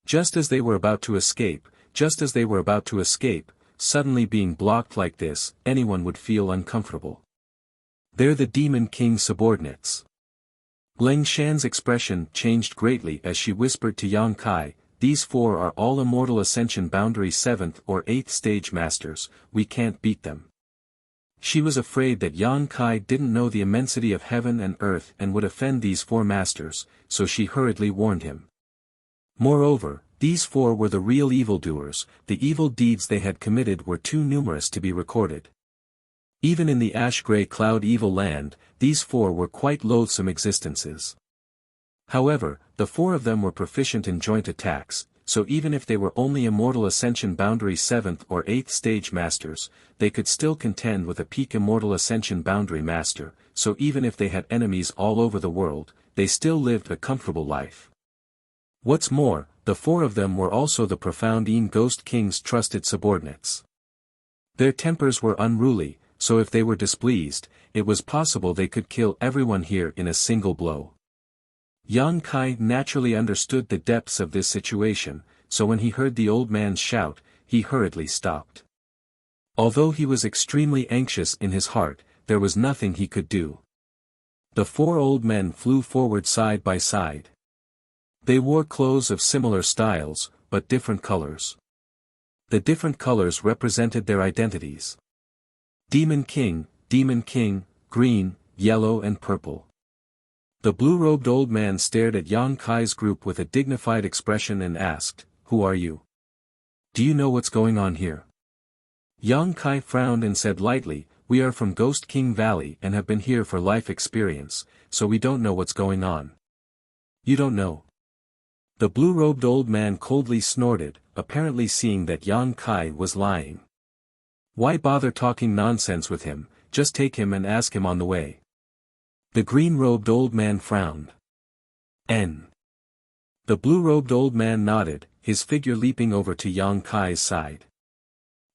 Just as they were about to escape, suddenly being blocked like this, anyone would feel uncomfortable. "They're the Demon King's subordinates." Ling Shan's expression changed greatly as she whispered to Yang Kai, "These 4 are all Immortal Ascension Boundary 7th or 8th stage masters, we can't beat them." She was afraid that Yang Kai didn't know the immensity of heaven and earth and would offend these four masters, so she hurriedly warned him. Moreover, these four were the real evildoers, the evil deeds they had committed were too numerous to be recorded. Even in the ash-gray cloud evil land, these four were quite loathsome existences. However, the four of them were proficient in joint attacks, so even if they were only Immortal Ascension Boundary 7th or 8th Stage Masters, they could still contend with a peak Immortal Ascension Boundary Master, so even if they had enemies all over the world, they still lived a comfortable life. What's more, the four of them were also the profound Ghost King's trusted subordinates. Their tempers were unruly, so if they were displeased, it was possible they could kill everyone here in a single blow. Yang Kai naturally understood the depths of this situation, so when he heard the old man's shout, he hurriedly stopped. Although he was extremely anxious in his heart, there was nothing he could do. The four old men flew forward side by side. They wore clothes of similar styles, but different colors. The different colors represented their identities. Demon King, green, yellow and purple. The blue-robed old man stared at Yang Kai's group with a dignified expression and asked, "Who are you? Do you know what's going on here?" Yang Kai frowned and said lightly, "We are from Ghost King Valley and have been here for life experience, so we don't know what's going on." "You don't know?" The blue-robed old man coldly snorted, apparently seeing that Yang Kai was lying. "Why bother talking nonsense with him, just take him and ask him on the way." The green-robed old man frowned. "N." The blue-robed old man nodded, his figure leaping over to Yang Kai's side.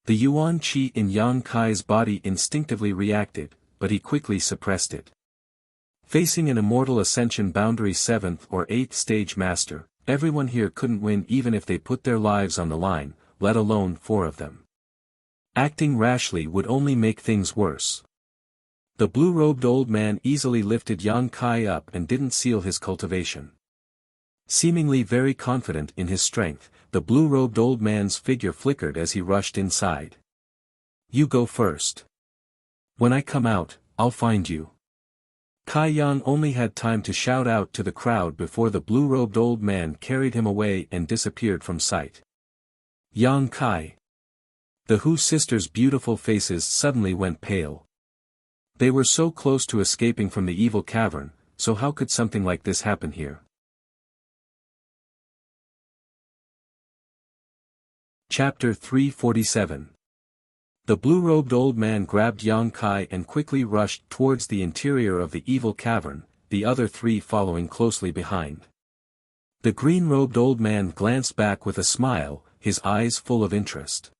The Yuan Qi in Yang Kai's body instinctively reacted, but he quickly suppressed it. Facing an Immortal Ascension Boundary 7th or 8th Stage Master, everyone here couldn't win even if they put their lives on the line, let alone four of them. Acting rashly would only make things worse. The blue-robed old man easily lifted Yang Kai up and didn't seal his cultivation. Seemingly very confident in his strength, the blue-robed old man's figure flickered as he rushed inside. "You go first. When I come out, I'll find you." Kai Yang only had time to shout out to the crowd before the blue-robed old man carried him away and disappeared from sight. Yang Kai. The Hu sisters' beautiful faces suddenly went pale. They were so close to escaping from the evil cavern, so how could something like this happen here? Chapter 347. The blue-robed old man grabbed Yang Kai and quickly rushed towards the interior of the evil cavern, the other three following closely behind. The green-robed old man glanced back with a smile, his eyes full of interest.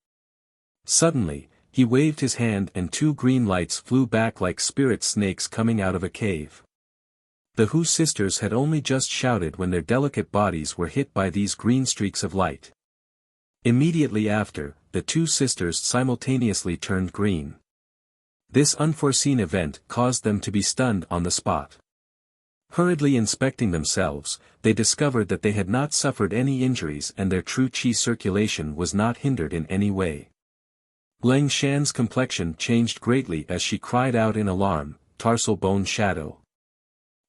Suddenly, he waved his hand and two green lights flew back like spirit snakes coming out of a cave. The Hu sisters had only just shouted when their delicate bodies were hit by these green streaks of light. Immediately after, the two sisters simultaneously turned green. This unforeseen event caused them to be stunned on the spot. Hurriedly inspecting themselves, they discovered that they had not suffered any injuries and their true qi circulation was not hindered in any way. Leng Shan's complexion changed greatly as she cried out in alarm, "Tarsal bone shadow."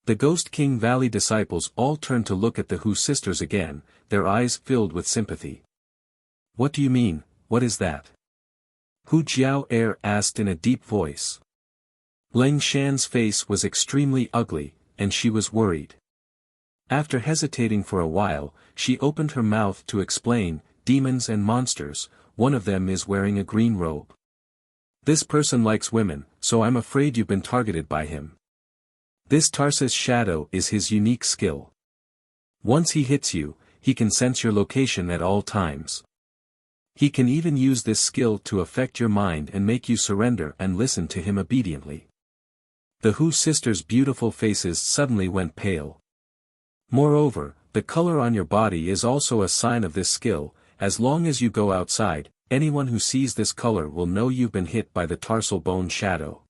The Ghost King Valley disciples all turned to look at the Hu sisters again, their eyes filled with sympathy. "What do you mean, what is that?" Hu Jiao asked in a deep voice. Leng Shan's face was extremely ugly, and she was worried. After hesitating for a while, she opened her mouth to explain, "Demons and monsters, one of them is wearing a green robe. This person likes women, so I'm afraid you've been targeted by him. This Tarsus shadow is his unique skill. Once he hits you, he can sense your location at all times. He can even use this skill to affect your mind and make you surrender and listen to him obediently." The Hu sisters' beautiful faces suddenly went pale. "Moreover, the color on your body is also a sign of this skill. As long as you go outside, anyone who sees this color will know you've been hit by the tarsal bone shadow."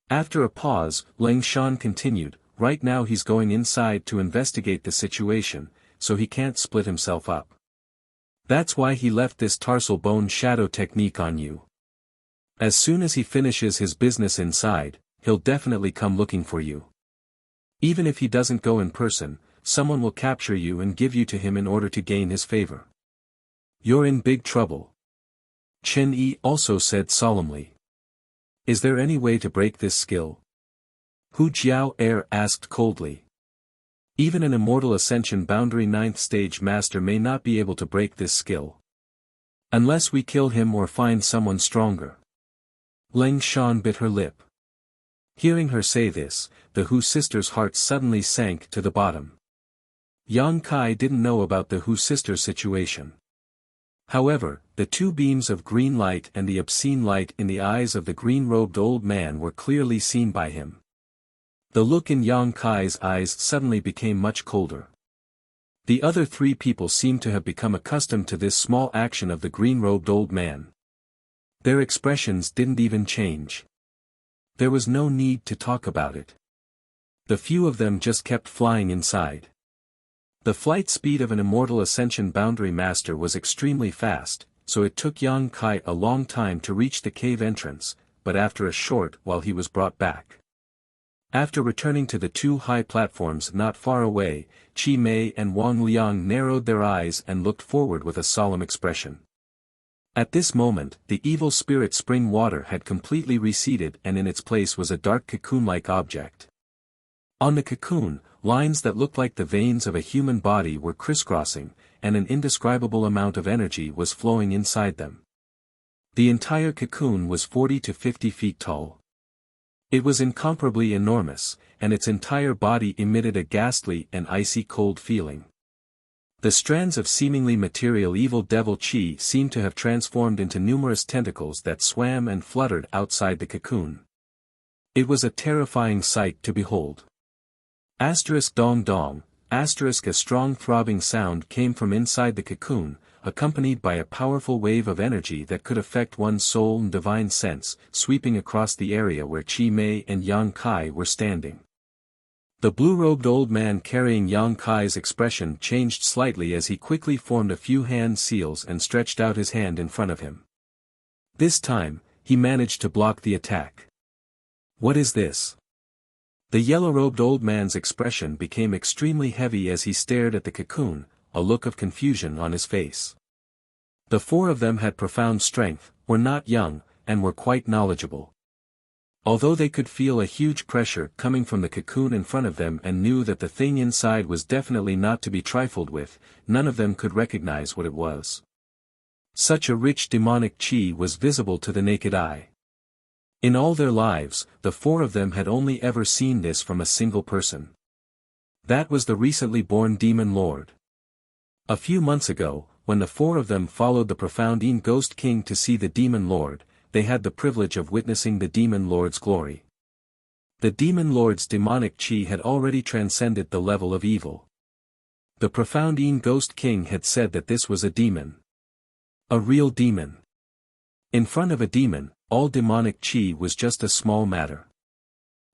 After a pause, Leng Shan continued, "Right now he's going inside to investigate the situation, so he can't split himself up. That's why he left this tarsal bone shadow technique on you. As soon as he finishes his business inside, he'll definitely come looking for you. Even if he doesn't go in person, someone will capture you and give you to him in order to gain his favor. You're in big trouble. Chen Yi also said solemnly. Is there any way to break this skill? Hu Jiao asked coldly. Even an immortal ascension boundary 9th stage master may not be able to break this skill. Unless we kill him or find someone stronger. Leng Shan bit her lip. Hearing her say this, the Hu sisters' hearts suddenly sank to the bottom. Yang Kai didn't know about the Hu sisters' situation. However, the two beams of green light and the obscene light in the eyes of the green-robed old man were clearly seen by him. The look in Yang Kai's eyes suddenly became much colder. The other three people seemed to have become accustomed to this small action of the green-robed old man. Their expressions didn't even change. There was no need to talk about it. The few of them just kept flying inside. The flight speed of an immortal ascension boundary master was extremely fast, so it took Yang Kai a long time to reach the cave entrance, but after a short while he was brought back. After returning to the two high platforms not far away, Qi Mei and Wang Liang narrowed their eyes and looked forward with a solemn expression. At this moment, the evil spirit spring water had completely receded and in its place was a dark cocoon-like object. On the cocoon, lines that looked like the veins of a human body were crisscrossing, and an indescribable amount of energy was flowing inside them. The entire cocoon was 40 to 50 feet tall. It was incomparably enormous, and its entire body emitted a ghastly and icy cold feeling. The strands of seemingly material evil devil chi seemed to have transformed into numerous tentacles that swam and fluttered outside the cocoon. It was a terrifying sight to behold. Dong dong, a strong throbbing sound came from inside the cocoon, accompanied by a powerful wave of energy that could affect one's soul and divine sense, sweeping across the area where Qi Mei and Yang Kai were standing. The blue-robed old man carrying Yang Kai's expression changed slightly as he quickly formed a few hand seals and stretched out his hand in front of him. This time, he managed to block the attack. What is this? The yellow-robed old man's expression became extremely heavy as he stared at the cocoon, a look of confusion on his face. The four of them had profound strength, were not young, and were quite knowledgeable. Although they could feel a huge pressure coming from the cocoon in front of them and knew that the thing inside was definitely not to be trifled with, none of them could recognize what it was. Such a rich demonic chi was visible to the naked eye. In all their lives, the four of them had only ever seen this from a single person. That was the recently born Demon Lord. A few months ago, when the four of them followed the profound Ghost King to see the Demon Lord, they had the privilege of witnessing the Demon Lord's glory. The Demon Lord's demonic chi had already transcended the level of evil. The profound Ghost King had said that this was a demon. A real demon. In front of a demon, all demonic chi was just a small matter.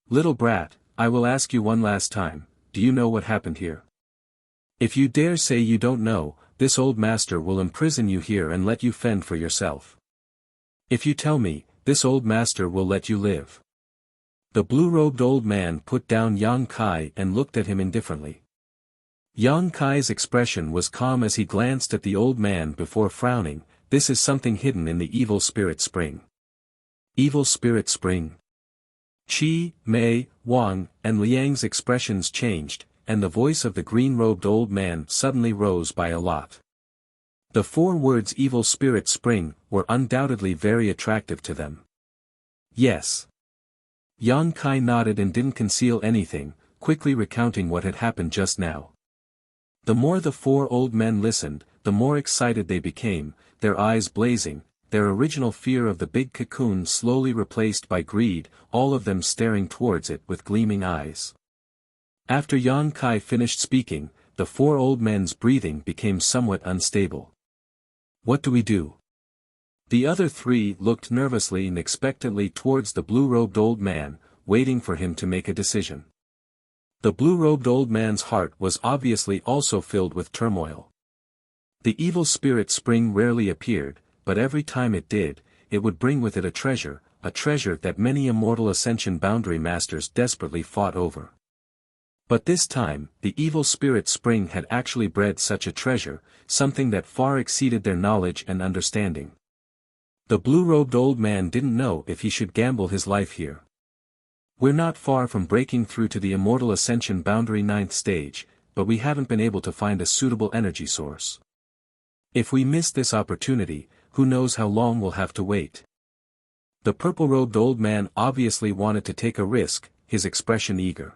Little brat, I will ask you one last time, do you know what happened here? If you dare say you don't know, this old master will imprison you here and let you fend for yourself. If you tell me, this old master will let you live. The blue-robed old man put down Yang Kai and looked at him indifferently. Yang Kai's expression was calm as he glanced at the old man before frowning. This is something hidden in the evil spirit spring. Evil spirit spring. Qi, Mei, Wang, and Liang's expressions changed, and the voice of the green-robed old man suddenly rose by a lot. The four words evil spirit spring were undoubtedly very attractive to them. Yes. Yang Kai nodded and didn't conceal anything, quickly recounting what had happened just now. The more the four old men listened, the more excited they became, their eyes blazing, their original fear of the big cocoon slowly replaced by greed, all of them staring towards it with gleaming eyes. After Yang Kai finished speaking, the four old men's breathing became somewhat unstable. What do we do? The other three looked nervously and expectantly towards the blue-robed old man, waiting for him to make a decision. The blue-robed old man's heart was obviously also filled with turmoil. The evil spirit spring rarely appeared, but every time it did, it would bring with it a treasure that many immortal Ascension Boundary Masters desperately fought over. But this time, the evil spirit spring had actually bred such a treasure, something that far exceeded their knowledge and understanding. The blue-robed old man didn't know if he should gamble his life here. We're not far from breaking through to the immortal Ascension Boundary 9th stage, but we haven't been able to find a suitable energy source. If we miss this opportunity, who knows how long we'll have to wait. The purple-robed old man obviously wanted to take a risk, his expression eager.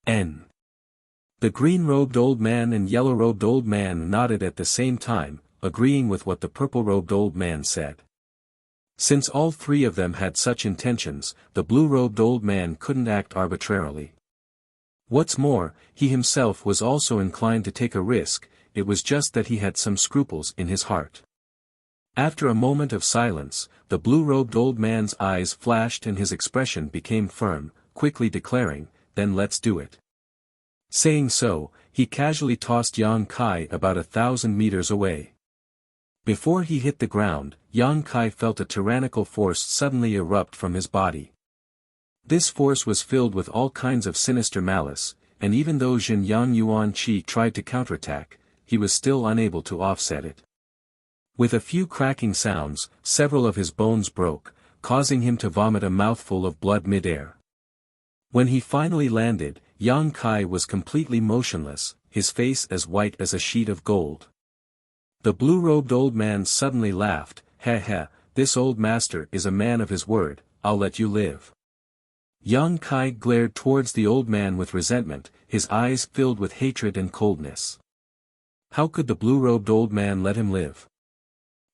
The green-robed old man and yellow-robed old man nodded at the same time, agreeing with what the purple-robed old man said. Since all three of them had such intentions, the blue-robed old man couldn't act arbitrarily. What's more, he himself was also inclined to take a risk, it was just that he had some scruples in his heart. After a moment of silence, the blue-robed old man's eyes flashed and his expression became firm, quickly declaring, "Then let's do it." Saying so, he casually tossed Yang Kai about 1,000 meters away. Before he hit the ground, Yang Kai felt a tyrannical force suddenly erupt from his body. This force was filled with all kinds of sinister malice, and even though Jin Yang Yuan Qi tried to counterattack, he was still unable to offset it. With a few cracking sounds, several of his bones broke, causing him to vomit a mouthful of blood mid-air. When he finally landed, Yang Kai was completely motionless, his face as white as a sheet of gold. The blue-robed old man suddenly laughed, "Heh, this old master is a man of his word, I'll let you live." Yang Kai glared towards the old man with resentment, his eyes filled with hatred and coldness. How could the blue-robed old man let him live?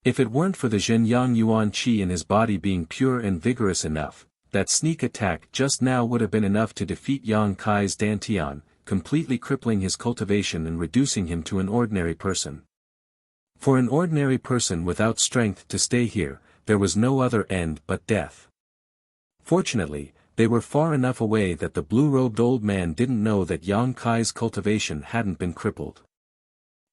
If it weren't for the Jin Yang Yuan Qi in his body being pure and vigorous enough, that sneak attack just now would have been enough to defeat Yang Kai's Dantian, completely crippling his cultivation and reducing him to an ordinary person. For an ordinary person without strength to stay here, there was no other end but death. Fortunately, they were far enough away that the blue-robed old man didn't know that Yang Kai's cultivation hadn't been crippled.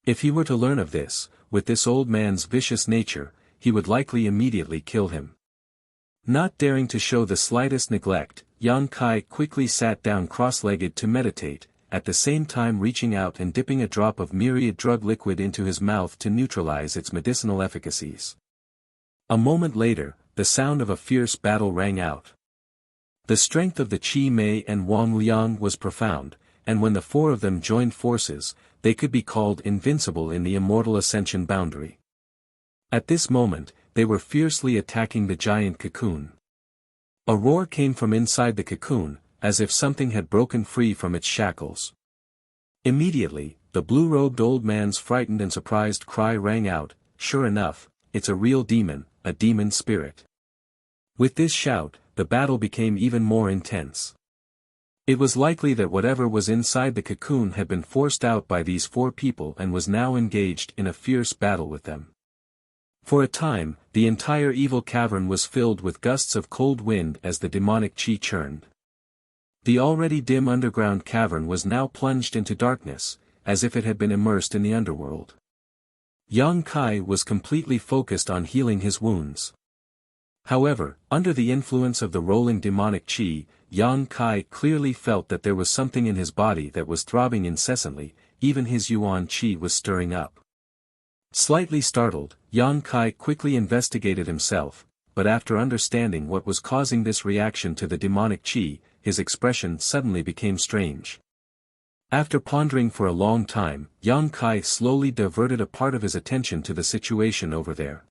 If he were to learn of this, with this old man's vicious nature, he would likely immediately kill him. Not daring to show the slightest neglect, Yang Kai quickly sat down cross-legged to meditate, at the same time reaching out and dipping a drop of myriad drug liquid into his mouth to neutralize its medicinal efficacies. A moment later, the sound of a fierce battle rang out. The strength of the Qi Mei and Wang Liang was profound, and when the four of them joined forces, they could be called invincible in the immortal Ascension Boundary. At this moment, they were fiercely attacking the giant cocoon. A roar came from inside the cocoon, as if something had broken free from its shackles. Immediately, the blue-robed old man's frightened and surprised cry rang out, "Sure enough, it's a real demon, a demon spirit." With this shout, the battle became even more intense. It was likely that whatever was inside the cocoon had been forced out by these four people and was now engaged in a fierce battle with them. For a time, the entire evil cavern was filled with gusts of cold wind as the demonic Qi churned. The already dim underground cavern was now plunged into darkness, as if it had been immersed in the underworld. Yang Kai was completely focused on healing his wounds. However, under the influence of the rolling demonic Qi, Yang Kai clearly felt that there was something in his body that was throbbing incessantly, even his Yuan Qi was stirring up. Slightly startled, Yang Kai quickly investigated himself, but after understanding what was causing this reaction to the demonic Qi, his expression suddenly became strange. After pondering for a long time, Yang Kai slowly diverted a part of his attention to the situation over there.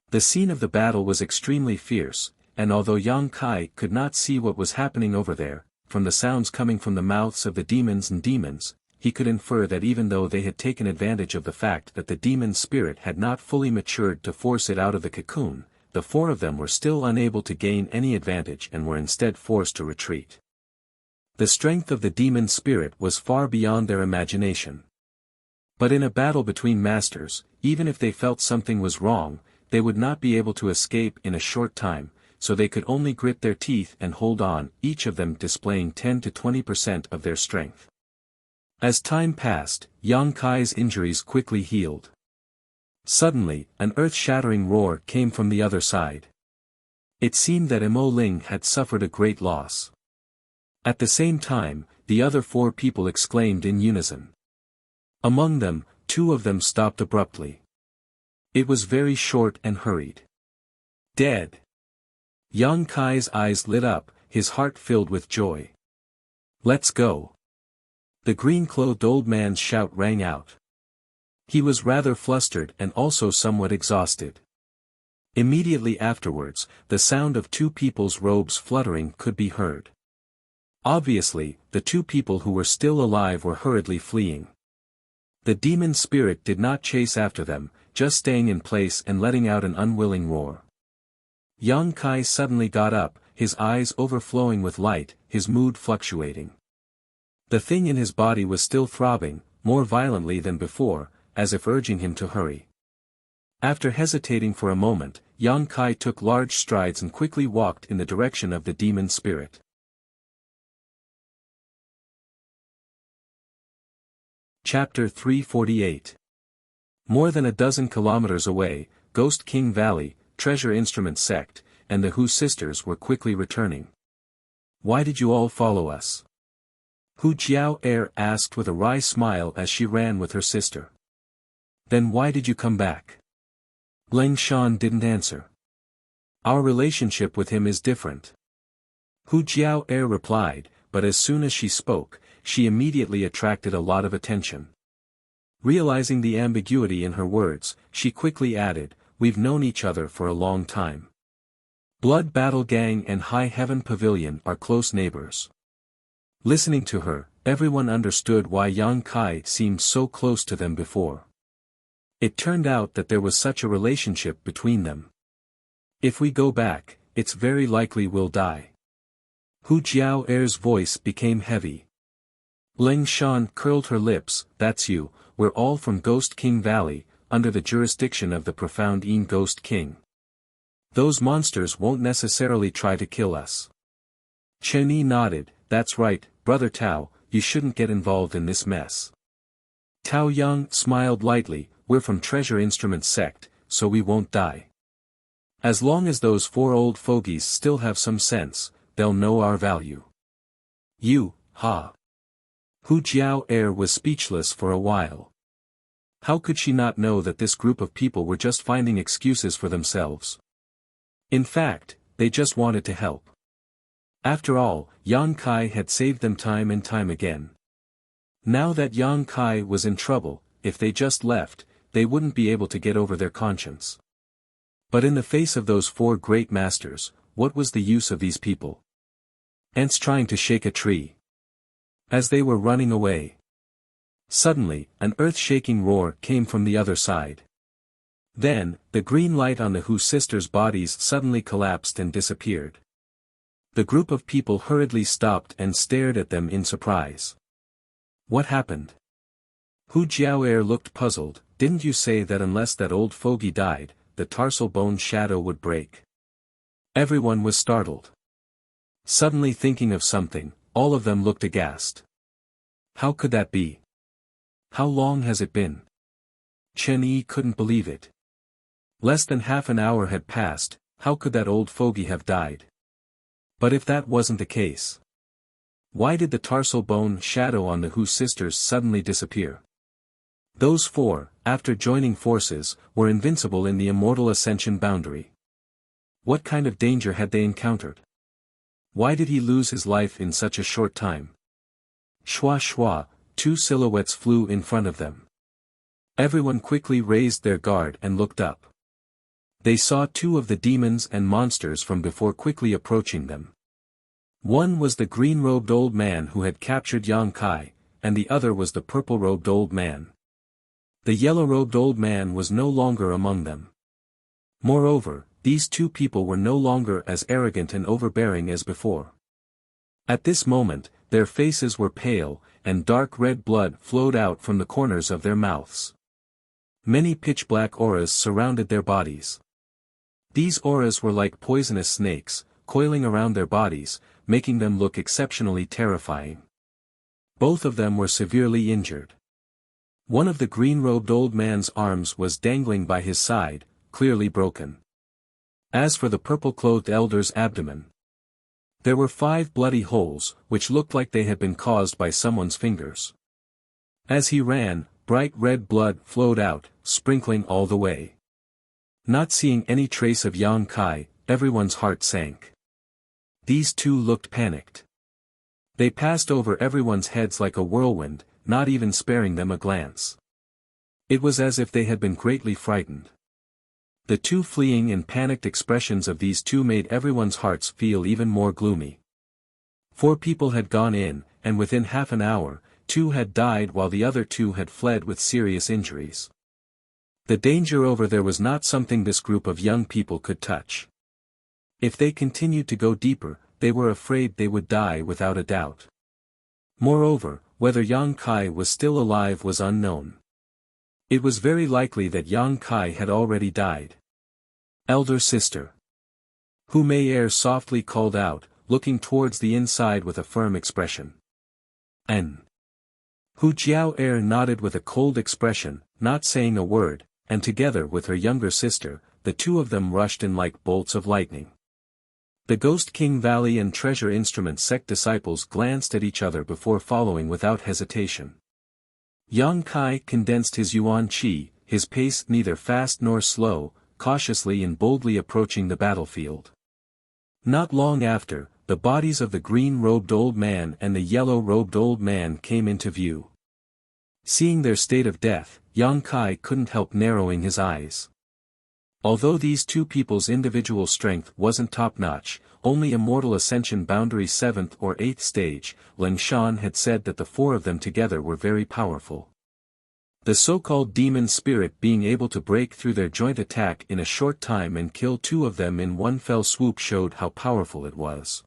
The scene of the battle was extremely fierce, and although Yang Kai could not see what was happening over there, from the sounds coming from the mouths of the demons and demons, he could infer that even though they had taken advantage of the fact that the demon spirit had not fully matured to force it out of the cocoon, the four of them were still unable to gain any advantage and were instead forced to retreat. The strength of the demon spirit was far beyond their imagination. But in a battle between masters, even if they felt something was wrong, they would not be able to escape in a short time, so they could only grit their teeth and hold on, each of them displaying 10 to 20% of their strength. As time passed, Yang Kai's injuries quickly healed. Suddenly, an earth-shattering roar came from the other side. It seemed that Mo Ling had suffered a great loss. At the same time, the other four people exclaimed in unison. Among them, two of them stopped abruptly. It was very short and hurried. Dead. Yang Kai's eyes lit up, his heart filled with joy. Let's go. The green-clothed old man's shout rang out. He was rather flustered and also somewhat exhausted. Immediately afterwards, the sound of two people's robes fluttering could be heard. Obviously, the two people who were still alive were hurriedly fleeing. The demon spirit did not chase after them, just staying in place and letting out an unwilling roar. Yang Kai suddenly got up, his eyes overflowing with light, his mood fluctuating. The thing in his body was still throbbing, more violently than before, as if urging him to hurry. After hesitating for a moment, Yang Kai took large strides and quickly walked in the direction of the demon spirit. Chapter 348. More than a dozen kilometers away, Ghost King Valley, Treasure Instrument Sect, and the Hu sisters were quickly returning. Why did you all follow us? Hu Jiao asked with a wry smile as she ran with her sister. Then why did you come back? Leng Shan didn't answer. Our relationship with him is different. Hu Jiao replied, but as soon as she spoke, she immediately attracted a lot of attention. Realizing the ambiguity in her words, she quickly added, we've known each other for a long time. Blood Battle Gang and High Heaven Pavilion are close neighbors. Listening to her, everyone understood why Yang Kai seemed so close to them before. It turned out that there was such a relationship between them. If we go back, it's very likely we'll die. Hu Jiao's voice became heavy. Leng Shan curled her lips, that's you, we're all from Ghost King Valley, under the jurisdiction of the profound Yin Ghost King. Those monsters won't necessarily try to kill us. Chen Yi nodded, that's right, Brother Tao, you shouldn't get involved in this mess. Tao Yang smiled lightly, we're from Treasure Instrument Sect, so we won't die. As long as those four old fogies still have some sense, they'll know our value. You, ha. Hu Jiao was speechless for a while. How could she not know that this group of people were just finding excuses for themselves? In fact, they just wanted to help. After all, Yang Kai had saved them time and time again. Now that Yang Kai was in trouble, if they just left, they wouldn't be able to get over their conscience. But in the face of those four great masters, what was the use of these people? Ants trying to shake a tree. As they were running away. Suddenly, an earth-shaking roar came from the other side. Then, the green light on the Hu sisters' bodies suddenly collapsed and disappeared. The group of people hurriedly stopped and stared at them in surprise. What happened? Hu Jiao looked puzzled, didn't you say that unless that old fogey died, the tarsal bone shadow would break? Everyone was startled. Suddenly thinking of something, all of them looked aghast. How could that be? How long has it been? Chen Yi couldn't believe it. Less than half an hour had passed, how could that old fogey have died? But if that wasn't the case, why did the tarsal bone shadow on the Hu sisters suddenly disappear? Those four, after joining forces, were invincible in the immortal ascension boundary. What kind of danger had they encountered? Why did he lose his life in such a short time? Shwa shwa, two silhouettes flew in front of them. Everyone quickly raised their guard and looked up. They saw two of the demons and monsters from before quickly approaching them. One was the green-robed old man who had captured Yang Kai, and the other was the purple-robed old man. The yellow-robed old man was no longer among them. Moreover, these two people were no longer as arrogant and overbearing as before. At this moment, their faces were pale, and dark red blood flowed out from the corners of their mouths. Many pitch-black auras surrounded their bodies. These auras were like poisonous snakes, coiling around their bodies, making them look exceptionally terrifying. Both of them were severely injured. One of the green-robed old man's arms was dangling by his side, clearly broken. As for the purple-clothed elder's abdomen, there were 5 bloody holes, which looked like they had been caused by someone's fingers. As he ran, bright red blood flowed out, sprinkling all the way. Not seeing any trace of Yang Kai, everyone's heart sank. These two looked panicked. They passed over everyone's heads like a whirlwind, not even sparing them a glance. It was as if they had been greatly frightened. The two fleeing and panicked expressions of these two made everyone's hearts feel even more gloomy. 4 people had gone in, and within half an hour, 2 had died while the other 2 had fled with serious injuries. The danger over there was not something this group of young people could touch. If they continued to go deeper, they were afraid they would die without a doubt. Moreover, whether Yang Kai was still alive was unknown. It was very likely that Yang Kai had already died. Elder sister. Hu Mei softly called out, looking towards the inside with a firm expression. N. Hu Jiao nodded with a cold expression, not saying a word, and together with her younger sister, the two of them rushed in like bolts of lightning. The Ghost King Valley and Treasure Instrument sect disciples glanced at each other before following without hesitation. Yang Kai condensed his Yuan Qi, his pace neither fast nor slow, cautiously and boldly approaching the battlefield. Not long after, the bodies of the green-robed old man and the yellow-robed old man came into view. Seeing their state of death, Yang Kai couldn't help narrowing his eyes. Although these two people's individual strength wasn't top-notch, only Immortal Ascension Boundary 7th or 8th stage, Ling Shan had said that the 4 of them together were very powerful. The so-called demon spirit being able to break through their joint attack in a short time and kill 2 of them in one fell swoop showed how powerful it was.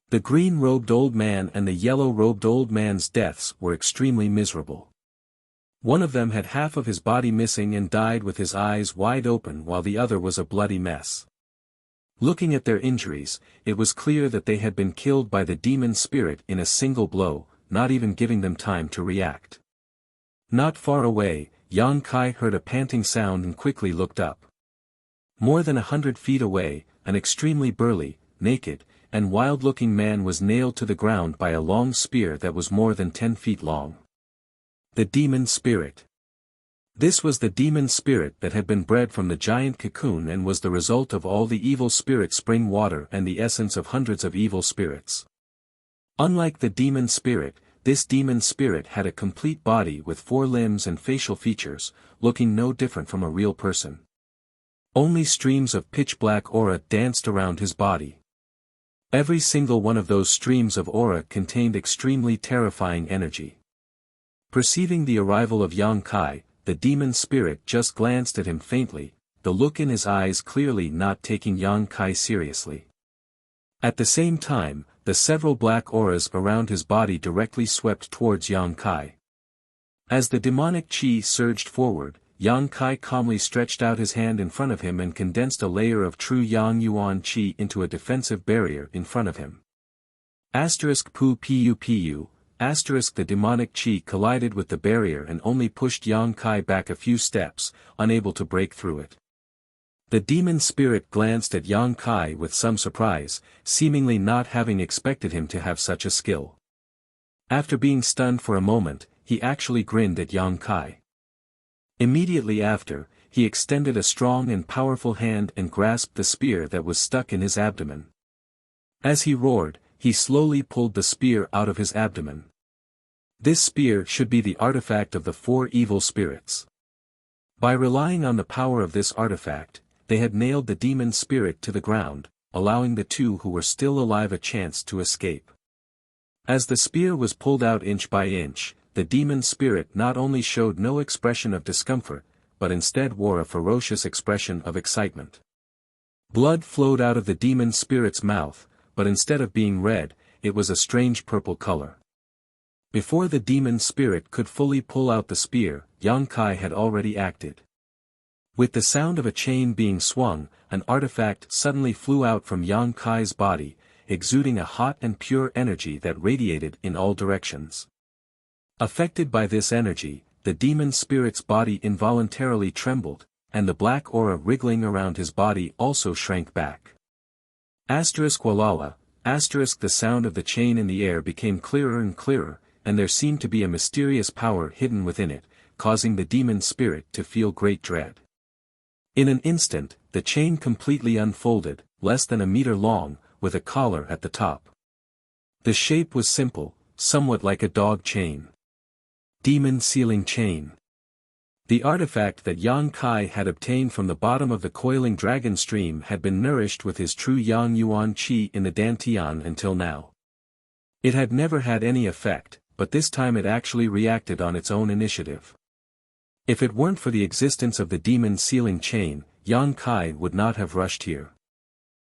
The green-robed old man and the yellow-robed old man's deaths were extremely miserable. One of them had half of his body missing and died with his eyes wide open while the other was a bloody mess. Looking at their injuries, it was clear that they had been killed by the demon spirit in a single blow, not even giving them time to react. Not far away, Yang Kai heard a panting sound and quickly looked up. More than 100 feet away, an extremely burly, naked, and wild-looking man was nailed to the ground by a long spear that was more than 10 feet long. The demon spirit. This was the demon spirit that had been bred from the giant cocoon and was the result of all the evil spirit spring water and the essence of hundreds of evil spirits. Unlike the demon spirit, this demon spirit had a complete body with 4 limbs and facial features, looking no different from a real person. Only streams of pitch-black aura danced around his body. Every single one of those streams of aura contained extremely terrifying energy. Perceiving the arrival of Yang Kai, the demon spirit just glanced at him faintly, the look in his eyes clearly not taking Yang Kai seriously. At the same time, the several black auras around his body directly swept towards Yang Kai. As the demonic chi surged forward, Yang Kai calmly stretched out his hand in front of him and condensed a layer of true Yang Yuan Qi into a defensive barrier in front of him. *Pu Pu The demonic chi collided with the barrier and only pushed Yang Kai back a few steps, unable to break through it. The demon spirit glanced at Yang Kai with some surprise, seemingly not having expected him to have such a skill. After being stunned for a moment, he actually grinned at Yang Kai. Immediately after, he extended a strong and powerful hand and grasped the spear that was stuck in his abdomen. As he roared, he slowly pulled the spear out of his abdomen. This spear should be the artifact of the 4 evil spirits. By relying on the power of this artifact, they had nailed the demon spirit to the ground, allowing the 2 who were still alive a chance to escape. As the spear was pulled out inch by inch, the demon spirit not only showed no expression of discomfort, but instead wore a ferocious expression of excitement. Blood flowed out of the demon spirit's mouth, but instead of being red, it was a strange purple color. Before the demon spirit could fully pull out the spear, Yang Kai had already acted. With the sound of a chain being swung, an artifact suddenly flew out from Yang Kai's body, exuding a hot and pure energy that radiated in all directions. Affected by this energy, the demon spirit's body involuntarily trembled, and the black aura wriggling around his body also shrank back. Walala, the sound of the chain in the air became clearer and clearer, and there seemed to be a mysterious power hidden within it, causing the demon spirit to feel great dread. In an instant, the chain completely unfolded, less than a meter long, with a collar at the top. The shape was simple, somewhat like a dog chain. Demon sealing chain. The artifact that Yang Kai had obtained from the bottom of the coiling dragon stream had been nourished with his true Yang Yuan Qi in the Dantian until now. It had never had any effect, but this time it actually reacted on its own initiative. If it weren't for the existence of the demon sealing chain, Yang Kai would not have rushed here.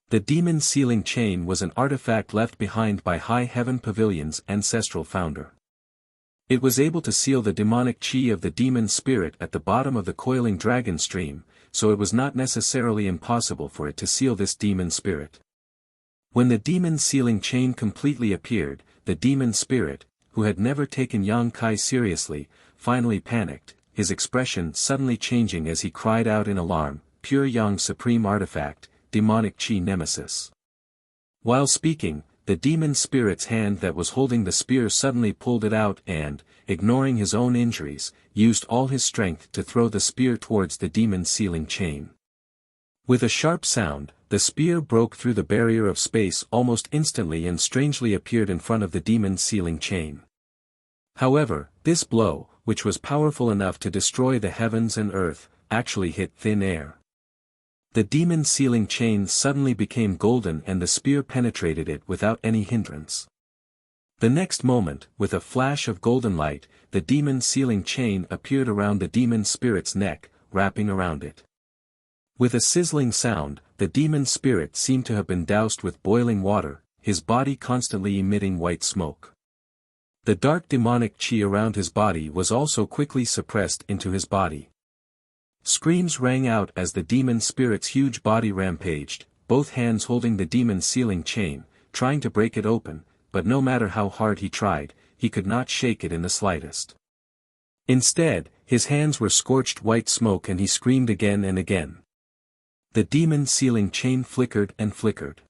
The demon sealing chain was an artifact left behind by High Heaven Pavilion's ancestral founder. It was able to seal the demonic chi of the demon spirit at the bottom of the coiling dragon stream, so it was not necessarily impossible for it to seal this demon spirit. When the demon sealing chain completely appeared, the demon spirit, who had never taken Yang Kai seriously, finally panicked, his expression suddenly changing as he cried out in alarm, "Pure Yang Supreme Artifact, Demonic Chi Nemesis." While speaking, the demon spirit's hand that was holding the spear suddenly pulled it out and, ignoring his own injuries, used all his strength to throw the spear towards the demon sealing chain. With a sharp sound, the spear broke through the barrier of space almost instantly and strangely appeared in front of the demon sealing chain. However, this blow, which was powerful enough to destroy the heavens and earth, actually hit thin air. The demon sealing chain suddenly became golden and the spear penetrated it without any hindrance. The next moment, with a flash of golden light, the demon sealing chain appeared around the demon spirit's neck, wrapping around it. With a sizzling sound, the demon spirit seemed to have been doused with boiling water, his body constantly emitting white smoke. The dark demonic chi around his body was also quickly suppressed into his body. Screams rang out as the demon spirit's huge body rampaged, both hands holding the demon sealing chain, trying to break it open, but no matter how hard he tried, he could not shake it in the slightest. Instead, his hands were scorched white smoke and he screamed again and again. The demon sealing chain flickered and flickered.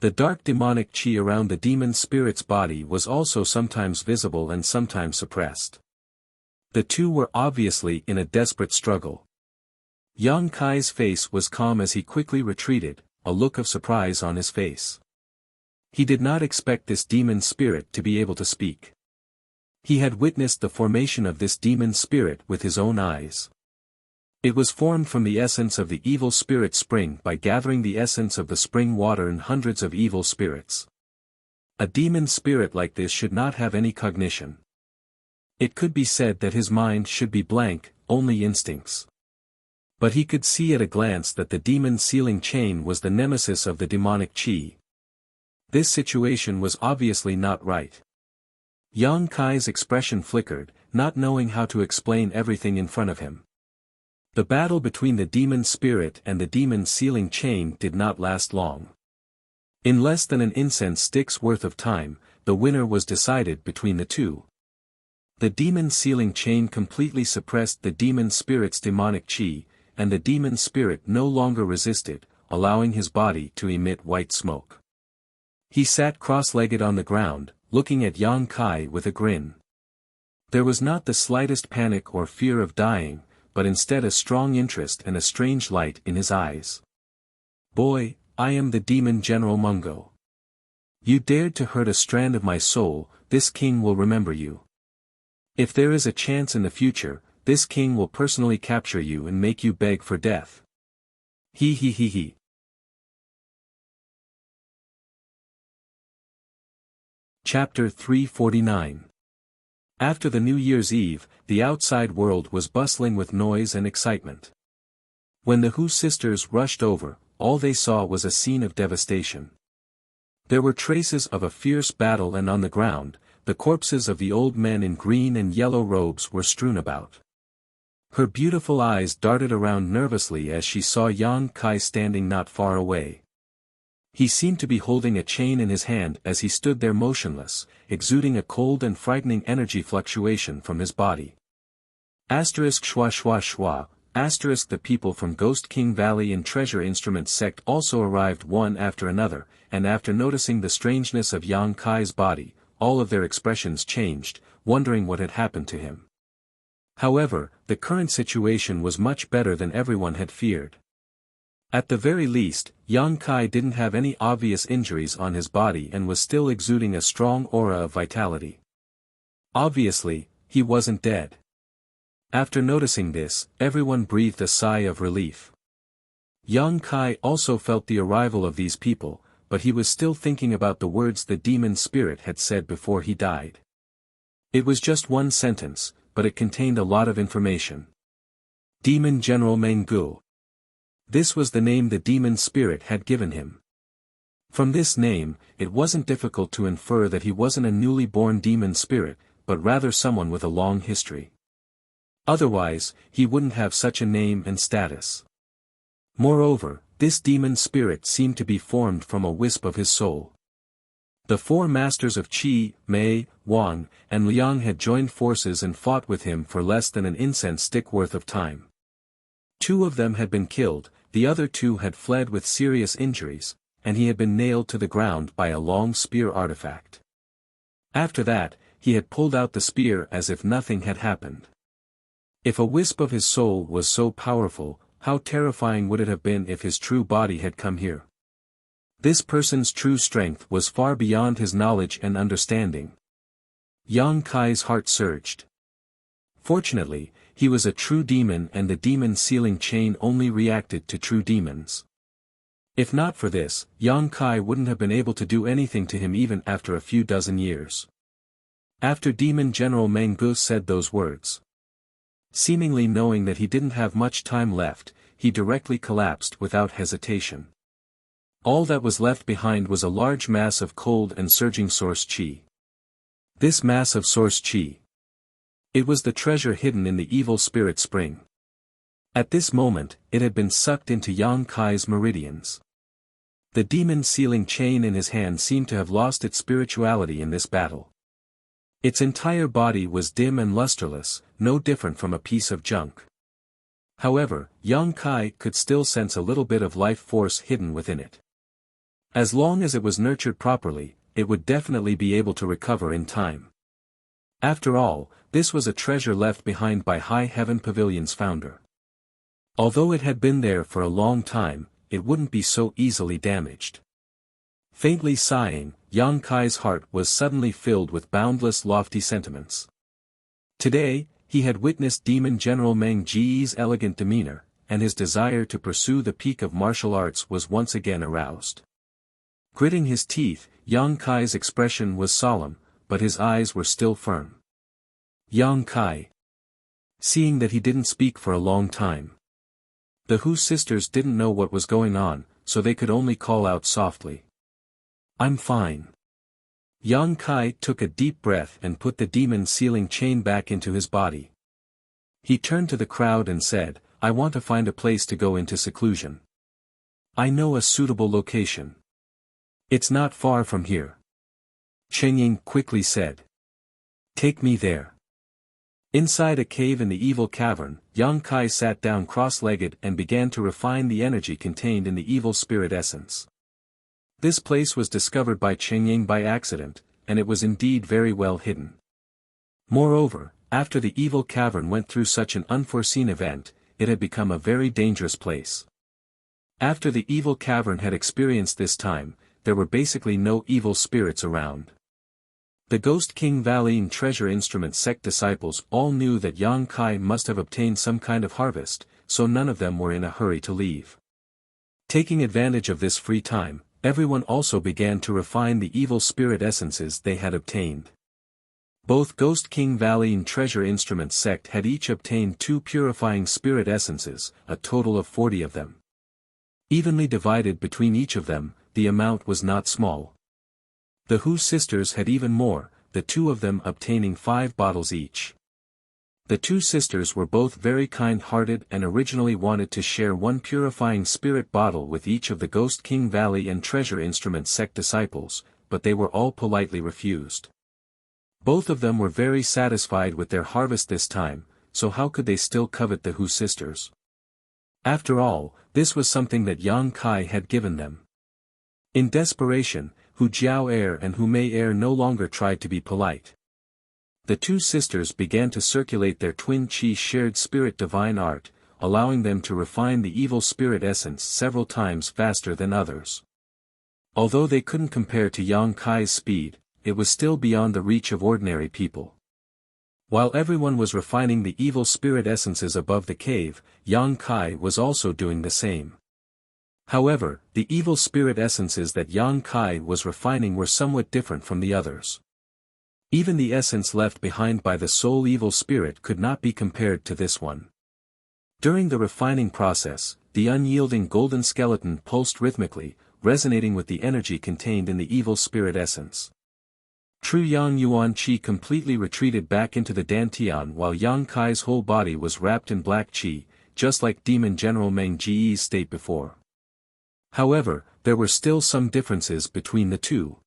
The dark demonic chi around the demon spirit's body was also sometimes visible and sometimes suppressed. The two were obviously in a desperate struggle. Yang Kai's face was calm as he quickly retreated, a look of surprise on his face. He did not expect this demon spirit to be able to speak. He had witnessed the formation of this demon spirit with his own eyes. It was formed from the essence of the evil spirit spring by gathering the essence of the spring water in hundreds of evil spirits. A demon spirit like this should not have any cognition. It could be said that his mind should be blank, only instincts. But he could see at a glance that the demon sealing chain was the nemesis of the demonic chi. This situation was obviously not right. Yang Kai's expression flickered, not knowing how to explain everything in front of him. The battle between the demon spirit and the demon sealing chain did not last long. In less than an incense stick's worth of time, the winner was decided between the two. The demon sealing chain completely suppressed the demon spirit's demonic chi, and the demon spirit no longer resisted, allowing his body to emit white smoke. He sat cross-legged on the ground, looking at Yang Kai with a grin. There was not the slightest panic or fear of dying, but instead a strong interest and a strange light in his eyes. "Boy, I am the demon General Mungo. You dared to hurt a strand of my soul, this king will remember you. If there is a chance in the future, this king will personally capture you and make you beg for death. He he he he." Chapter 349. After the New Year's Eve, the outside world was bustling with noise and excitement. When the Hu sisters rushed over, all they saw was a scene of devastation. There were traces of a fierce battle and on the ground, the corpses of the old men in green and yellow robes were strewn about. Her beautiful eyes darted around nervously as she saw Yang Kai standing not far away. He seemed to be holding a chain in his hand as he stood there motionless, exuding a cold and frightening energy fluctuation from his body. Asterisk schwa schwa schwa. Asterisk the people from Ghost King Valley and Treasure Instrument sect also arrived one after another, and after noticing the strangeness of Yang Kai's body, all of their expressions changed, wondering what had happened to him. However, the current situation was much better than everyone had feared. At the very least, Yang Kai didn't have any obvious injuries on his body and was still exuding a strong aura of vitality. Obviously, he wasn't dead. After noticing this, everyone breathed a sigh of relief. Yang Kai also felt the arrival of these people, but he was still thinking about the words the demon spirit had said before he died. It was just one sentence, but it contained a lot of information. Demon General Menggu. This was the name the demon spirit had given him. From this name, it wasn't difficult to infer that he wasn't a newly born demon spirit, but rather someone with a long history. Otherwise, he wouldn't have such a name and status. Moreover, this demon spirit seemed to be formed from a wisp of his soul. The four masters of Qi, Mei, Wang, and Liang had joined forces and fought with him for less than an incense stick worth of time. 2 of them had been killed, the other 2 had fled with serious injuries, and he had been nailed to the ground by a long spear artifact. After that, he had pulled out the spear as if nothing had happened. If a wisp of his soul was so powerful, how terrifying would it have been if his true body had come here? This person's true strength was far beyond his knowledge and understanding. Yang Kai's heart surged. Fortunately, he was a true demon and the demon sealing chain only reacted to true demons. If not for this, Yang Kai wouldn't have been able to do anything to him even after a few dozen years. After Demon General Menggu said those words, seemingly knowing that he didn't have much time left, he directly collapsed without hesitation. All that was left behind was a large mass of cold and surging source qi. This mass of source qi. It was the treasure hidden in the evil spirit spring. At this moment, it had been sucked into Yang Kai's meridians. The demon sealing chain in his hand seemed to have lost its spirituality in this battle. Its entire body was dim and lusterless, no different from a piece of junk. However, Yang Kai could still sense a little bit of life force hidden within it. As long as it was nurtured properly, it would definitely be able to recover in time. After all, this was a treasure left behind by High Heaven Pavilion's founder. Although it had been there for a long time, it wouldn't be so easily damaged. Faintly sighing, Yang Kai's heart was suddenly filled with boundless lofty sentiments. Today, he had witnessed Demon General Meng Ji's elegant demeanor, and his desire to pursue the peak of martial arts was once again aroused. Gritting his teeth, Yang Kai's expression was solemn, but his eyes were still firm. Yang Kai. Seeing that he didn't speak for a long time. The Hu sisters didn't know what was going on, so they could only call out softly. I'm fine. Yang Kai took a deep breath and put the demon sealing chain back into his body. He turned to the crowd and said, I want to find a place to go into seclusion. I know a suitable location. It's not far from here. Cheng Ying quickly said. Take me there. Inside a cave in the evil cavern, Yang Kai sat down cross-legged and began to refine the energy contained in the evil spirit essence. This place was discovered by Cheng Ying by accident, and it was indeed very well hidden. Moreover, after the evil cavern went through such an unforeseen event, it had become a very dangerous place. After the evil cavern had experienced this time, there were basically no evil spirits around. The Ghost King Valley and Treasure Instrument sect disciples all knew that Yang Kai must have obtained some kind of harvest, so none of them were in a hurry to leave. Taking advantage of this free time, everyone also began to refine the evil spirit essences they had obtained. Both Ghost King Valley and Treasure Instrument sect had each obtained 2 purifying spirit essences, a total of 40 of them. Evenly divided between each of them, the amount was not small. The Hu sisters had even more, the 2 of them obtaining 5 bottles each. The 2 sisters were both very kind-hearted and originally wanted to share 1 purifying spirit bottle with each of the Ghost King Valley and Treasure Instrument sect disciples, but they were all politely refused. Both of them were very satisfied with their harvest this time, so how could they still covet the Hu sisters? After all, this was something that Yang Kai had given them. In desperation, Hu Jiao and Hu Mei no longer tried to be polite. The two sisters began to circulate their twin chi shared spirit divine art, allowing them to refine the evil spirit essence several times faster than others. Although they couldn't compare to Yang Kai's speed, it was still beyond the reach of ordinary people. While everyone was refining the evil spirit essences above the cave, Yang Kai was also doing the same. However, the evil spirit essences that Yang Kai was refining were somewhat different from the others. Even the essence left behind by the soul evil spirit could not be compared to this one. During the refining process, the unyielding golden skeleton pulsed rhythmically, resonating with the energy contained in the evil spirit essence. True Yang Yuan Qi completely retreated back into the Dantian while Yang Kai's whole body was wrapped in black Qi, just like Demon General Meng Ji's state before. However, there were still some differences between the two.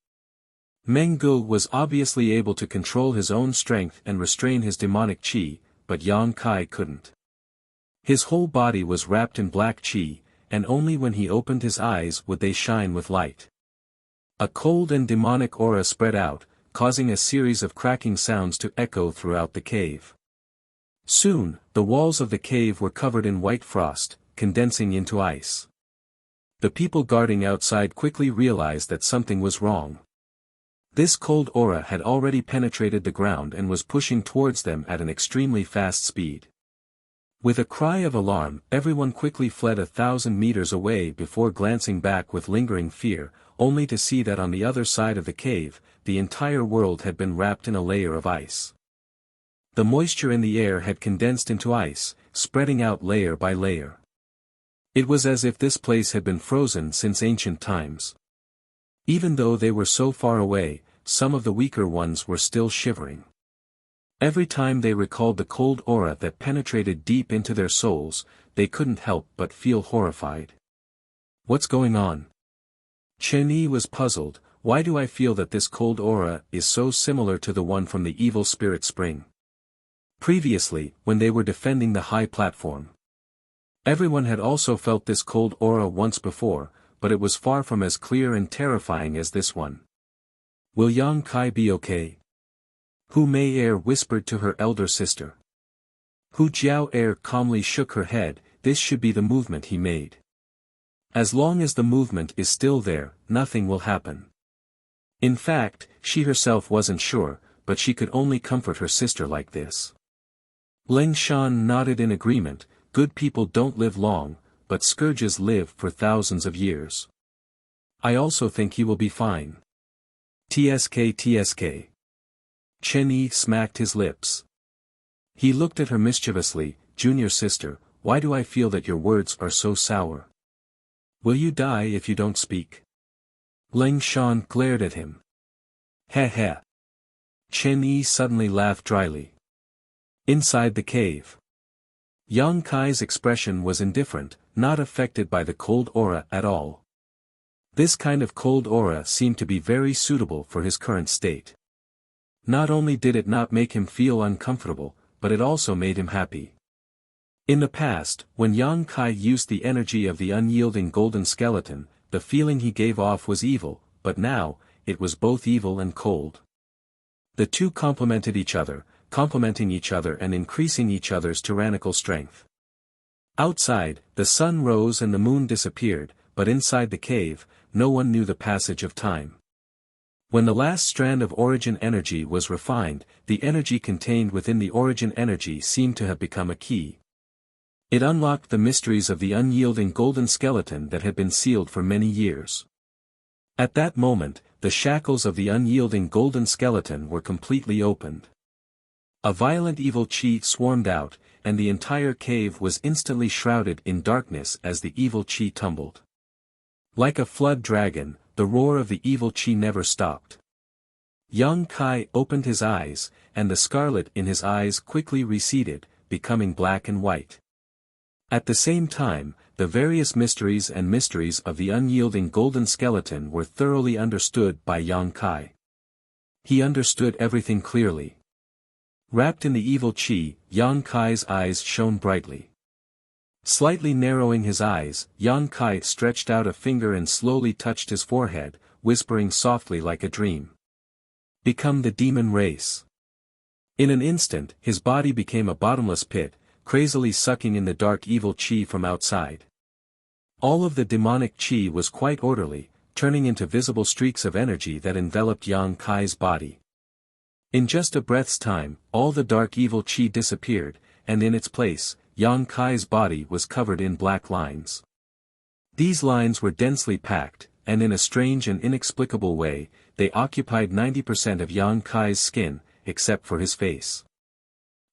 Meng Gu was obviously able to control his own strength and restrain his demonic Qi, but Yang Kai couldn't. His whole body was wrapped in black Qi, and only when he opened his eyes would they shine with light. A cold and demonic aura spread out, causing a series of cracking sounds to echo throughout the cave. Soon, the walls of the cave were covered in white frost, condensing into ice. The people guarding outside quickly realized that something was wrong. This cold aura had already penetrated the ground and was pushing towards them at an extremely fast speed. With a cry of alarm, everyone quickly fled 1,000 meters away before glancing back with lingering fear, only to see that on the other side of the cave, the entire world had been wrapped in a layer of ice. The moisture in the air had condensed into ice, spreading out layer by layer. It was as if this place had been frozen since ancient times. Even though they were so far away, some of the weaker ones were still shivering. Every time they recalled the cold aura that penetrated deep into their souls, they couldn't help but feel horrified. What's going on? Chen Yi was puzzled. Why do I feel that this cold aura is so similar to the one from the evil spirit spring? Previously, when they were defending the high platform. Everyone had also felt this cold aura once before, but it was far from as clear and terrifying as this one. Will Yang Kai be okay? Hu Mei whispered to her elder sister. Hu Jiao calmly shook her head. This should be the movement he made. As long as the movement is still there, nothing will happen. In fact, she herself wasn't sure, but she could only comfort her sister like this. Leng Shan nodded in agreement. Good people don't live long, but scourges live for thousands of years. I also think he will be fine. TSK. Chen Yi smacked his lips. He looked at her mischievously. Junior sister, why do I feel that your words are so sour? Will you die if you don't speak? Leng Shan glared at him. Heh. Chen Yi suddenly laughed dryly. Inside the cave. Yang Kai's expression was indifferent, not affected by the cold aura at all. This kind of cold aura seemed to be very suitable for his current state. Not only did it not make him feel uncomfortable, but it also made him happy. In the past, when Yang Kai used the energy of the unyielding golden skeleton, the feeling he gave off was evil, but now, it was both evil and cold. The two complemented each other, complementing each other and increasing each other's tyrannical strength. Outside, the sun rose and the moon disappeared, but inside the cave, no one knew the passage of time. When the last strand of origin energy was refined, the energy contained within the origin energy seemed to have become a key. It unlocked the mysteries of the unyielding golden skeleton that had been sealed for many years. At that moment, the shackles of the unyielding golden skeleton were completely opened. A violent evil chi swarmed out, and the entire cave was instantly shrouded in darkness as the evil chi tumbled. Like a flood dragon, the roar of the evil chi never stopped. Yang Kai opened his eyes, and the scarlet in his eyes quickly receded, becoming black and white. At the same time, the various mysteries of the unyielding golden skeleton were thoroughly understood by Yang Kai. He understood everything clearly. Wrapped in the evil chi, Yang Kai's eyes shone brightly. Slightly narrowing his eyes, Yang Kai stretched out a finger and slowly touched his forehead, whispering softly like a dream. Become the demon race. In an instant, his body became a bottomless pit, crazily sucking in the dark evil chi from outside. All of the demonic chi was quite orderly, turning into visible streaks of energy that enveloped Yang Kai's body. In just a breath's time, all the dark evil chi disappeared, and in its place, Yang Kai's body was covered in black lines. These lines were densely packed, and in a strange and inexplicable way, they occupied 90% of Yang Kai's skin, except for his face.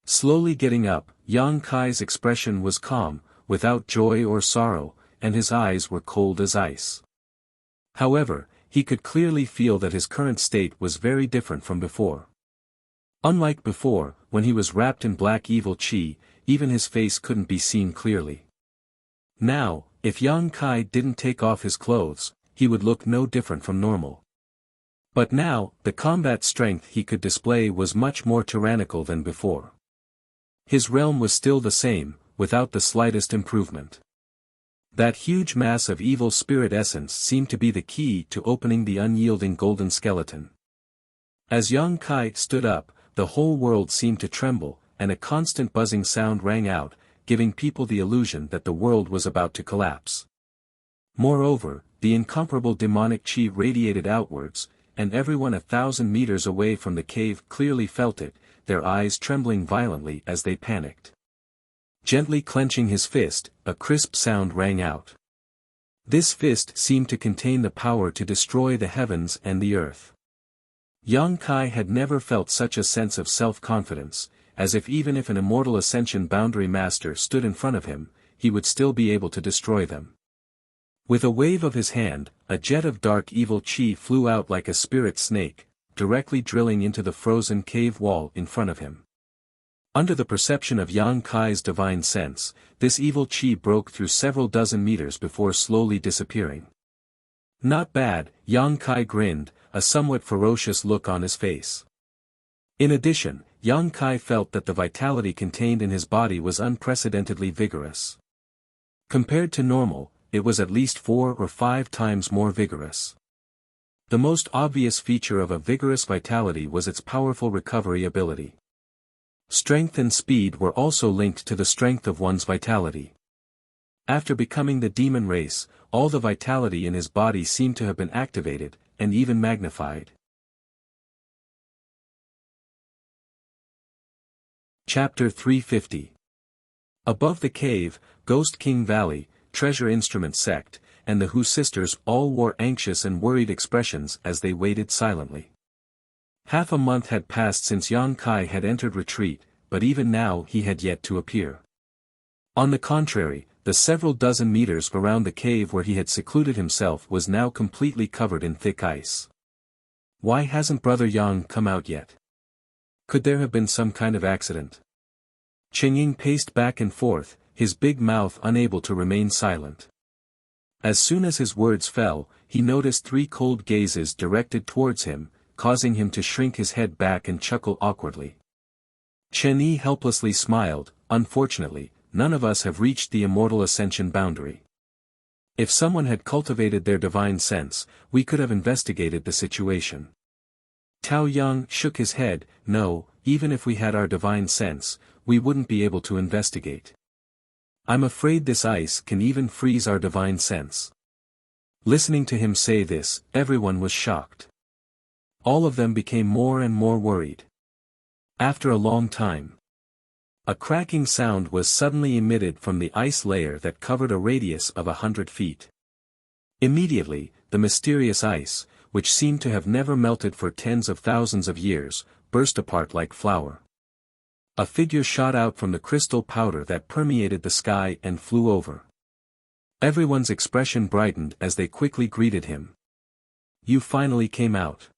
Slowly getting up, Yang Kai's expression was calm, without joy or sorrow, and his eyes were cold as ice. However, he could clearly feel that his current state was very different from before. Unlike before, when he was wrapped in black evil chi, even his face couldn't be seen clearly. Now, if Yang Kai didn't take off his clothes, he would look no different from normal. But now, the combat strength he could display was much more tyrannical than before. His realm was still the same, without the slightest improvement. That huge mass of evil spirit essence seemed to be the key to opening the unyielding golden skeleton. As Yang Kai stood up, the whole world seemed to tremble, and a constant buzzing sound rang out, giving people the illusion that the world was about to collapse. Moreover, the incomparable demonic chi radiated outwards, and everyone 1,000 meters away from the cave clearly felt it, their eyes trembling violently as they panicked. Gently clenching his fist, a crisp sound rang out. This fist seemed to contain the power to destroy the heavens and the earth. Yang Kai had never felt such a sense of self-confidence, as if even if an immortal ascension boundary master stood in front of him, he would still be able to destroy them. With a wave of his hand, a jet of dark evil chi flew out like a spirit snake, directly drilling into the frozen cave wall in front of him. Under the perception of Yang Kai's divine sense, this evil chi broke through several dozen meters before slowly disappearing. Not bad, Yang Kai grinned, a somewhat ferocious look on his face. In addition, Yang Kai felt that the vitality contained in his body was unprecedentedly vigorous. Compared to normal, it was at least 4 or 5 times more vigorous. The most obvious feature of a vigorous vitality was its powerful recovery ability. Strength and speed were also linked to the strength of one's vitality. After becoming the demon race, all the vitality in his body seemed to have been activated, and even magnified. Chapter 350. Above the cave, Ghost King Valley, Treasure Instrument Sect, and the Hu sisters all wore anxious and worried expressions as they waited silently. Half a month had passed since Yang Kai had entered retreat, but even now he had yet to appear. On the contrary, the several dozen meters around the cave where he had secluded himself was now completely covered in thick ice. Why hasn't Brother Yang come out yet? Could there have been some kind of accident? Chengying paced back and forth, his big mouth unable to remain silent. As soon as his words fell, he noticed 3 cold gazes directed towards him, causing him to shrink his head back and chuckle awkwardly. Chen Yi helplessly smiled, unfortunately, none of us have reached the immortal ascension boundary. If someone had cultivated their divine sense, we could have investigated the situation. Tao Yang shook his head, no, even if we had our divine sense, we wouldn't be able to investigate. I'm afraid this ice can even freeze our divine sense. Listening to him say this, everyone was shocked. All of them became more and more worried. After a long time, a cracking sound was suddenly emitted from the ice layer that covered a radius of 100 feet. Immediately, the mysterious ice, which seemed to have never melted for tens of thousands of years, burst apart like flour. A figure shot out from the crystal powder that permeated the sky and flew over. Everyone's expression brightened as they quickly greeted him. You finally came out.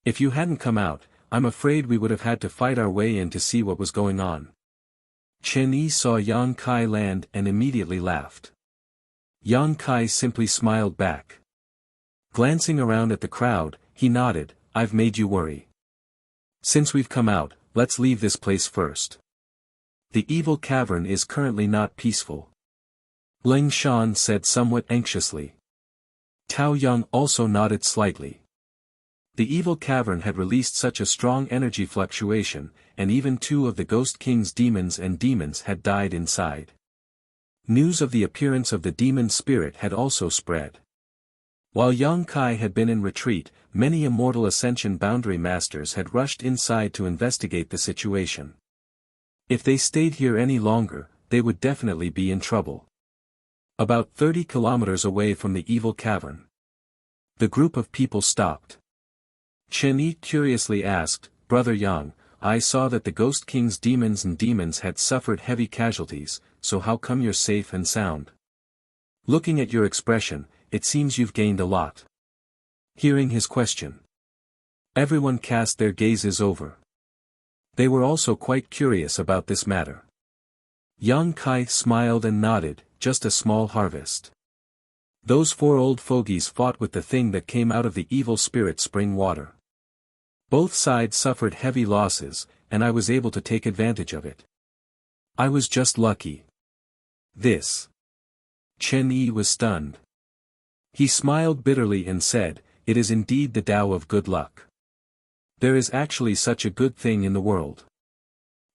If you hadn't come out, I'm afraid we would have had to fight our way in to see what was going on. Chen Yi saw Yang Kai land and immediately laughed. Yang Kai simply smiled back. Glancing around at the crowd, he nodded, I've made you worry. Since we've come out, let's leave this place first. The evil cavern is currently not peaceful. Ling Shan said somewhat anxiously. Tao Yang also nodded slightly. The evil cavern had released such a strong energy fluctuation, and even 2 of the Ghost King's demons had died inside. News of the appearance of the demon spirit had also spread. While Yang Kai had been in retreat, many Immortal Ascension Boundary Masters had rushed inside to investigate the situation. If they stayed here any longer, they would definitely be in trouble. About 30 kilometers away from the evil cavern, the group of people stopped. Chen Yi curiously asked, Brother Yang, I saw that the Ghost King's demons had suffered heavy casualties, so how come you're safe and sound? Looking at your expression, it seems you've gained a lot. Hearing his question, everyone cast their gazes over. They were also quite curious about this matter. Yang Kai smiled and nodded, just a small harvest. Those 4 old fogies fought with the thing that came out of the evil spirit spring water. Both sides suffered heavy losses, and I was able to take advantage of it. I was just lucky. This. Chen Yi was stunned. He smiled bitterly and said, it is indeed the Tao of good luck. There is actually such a good thing in the world.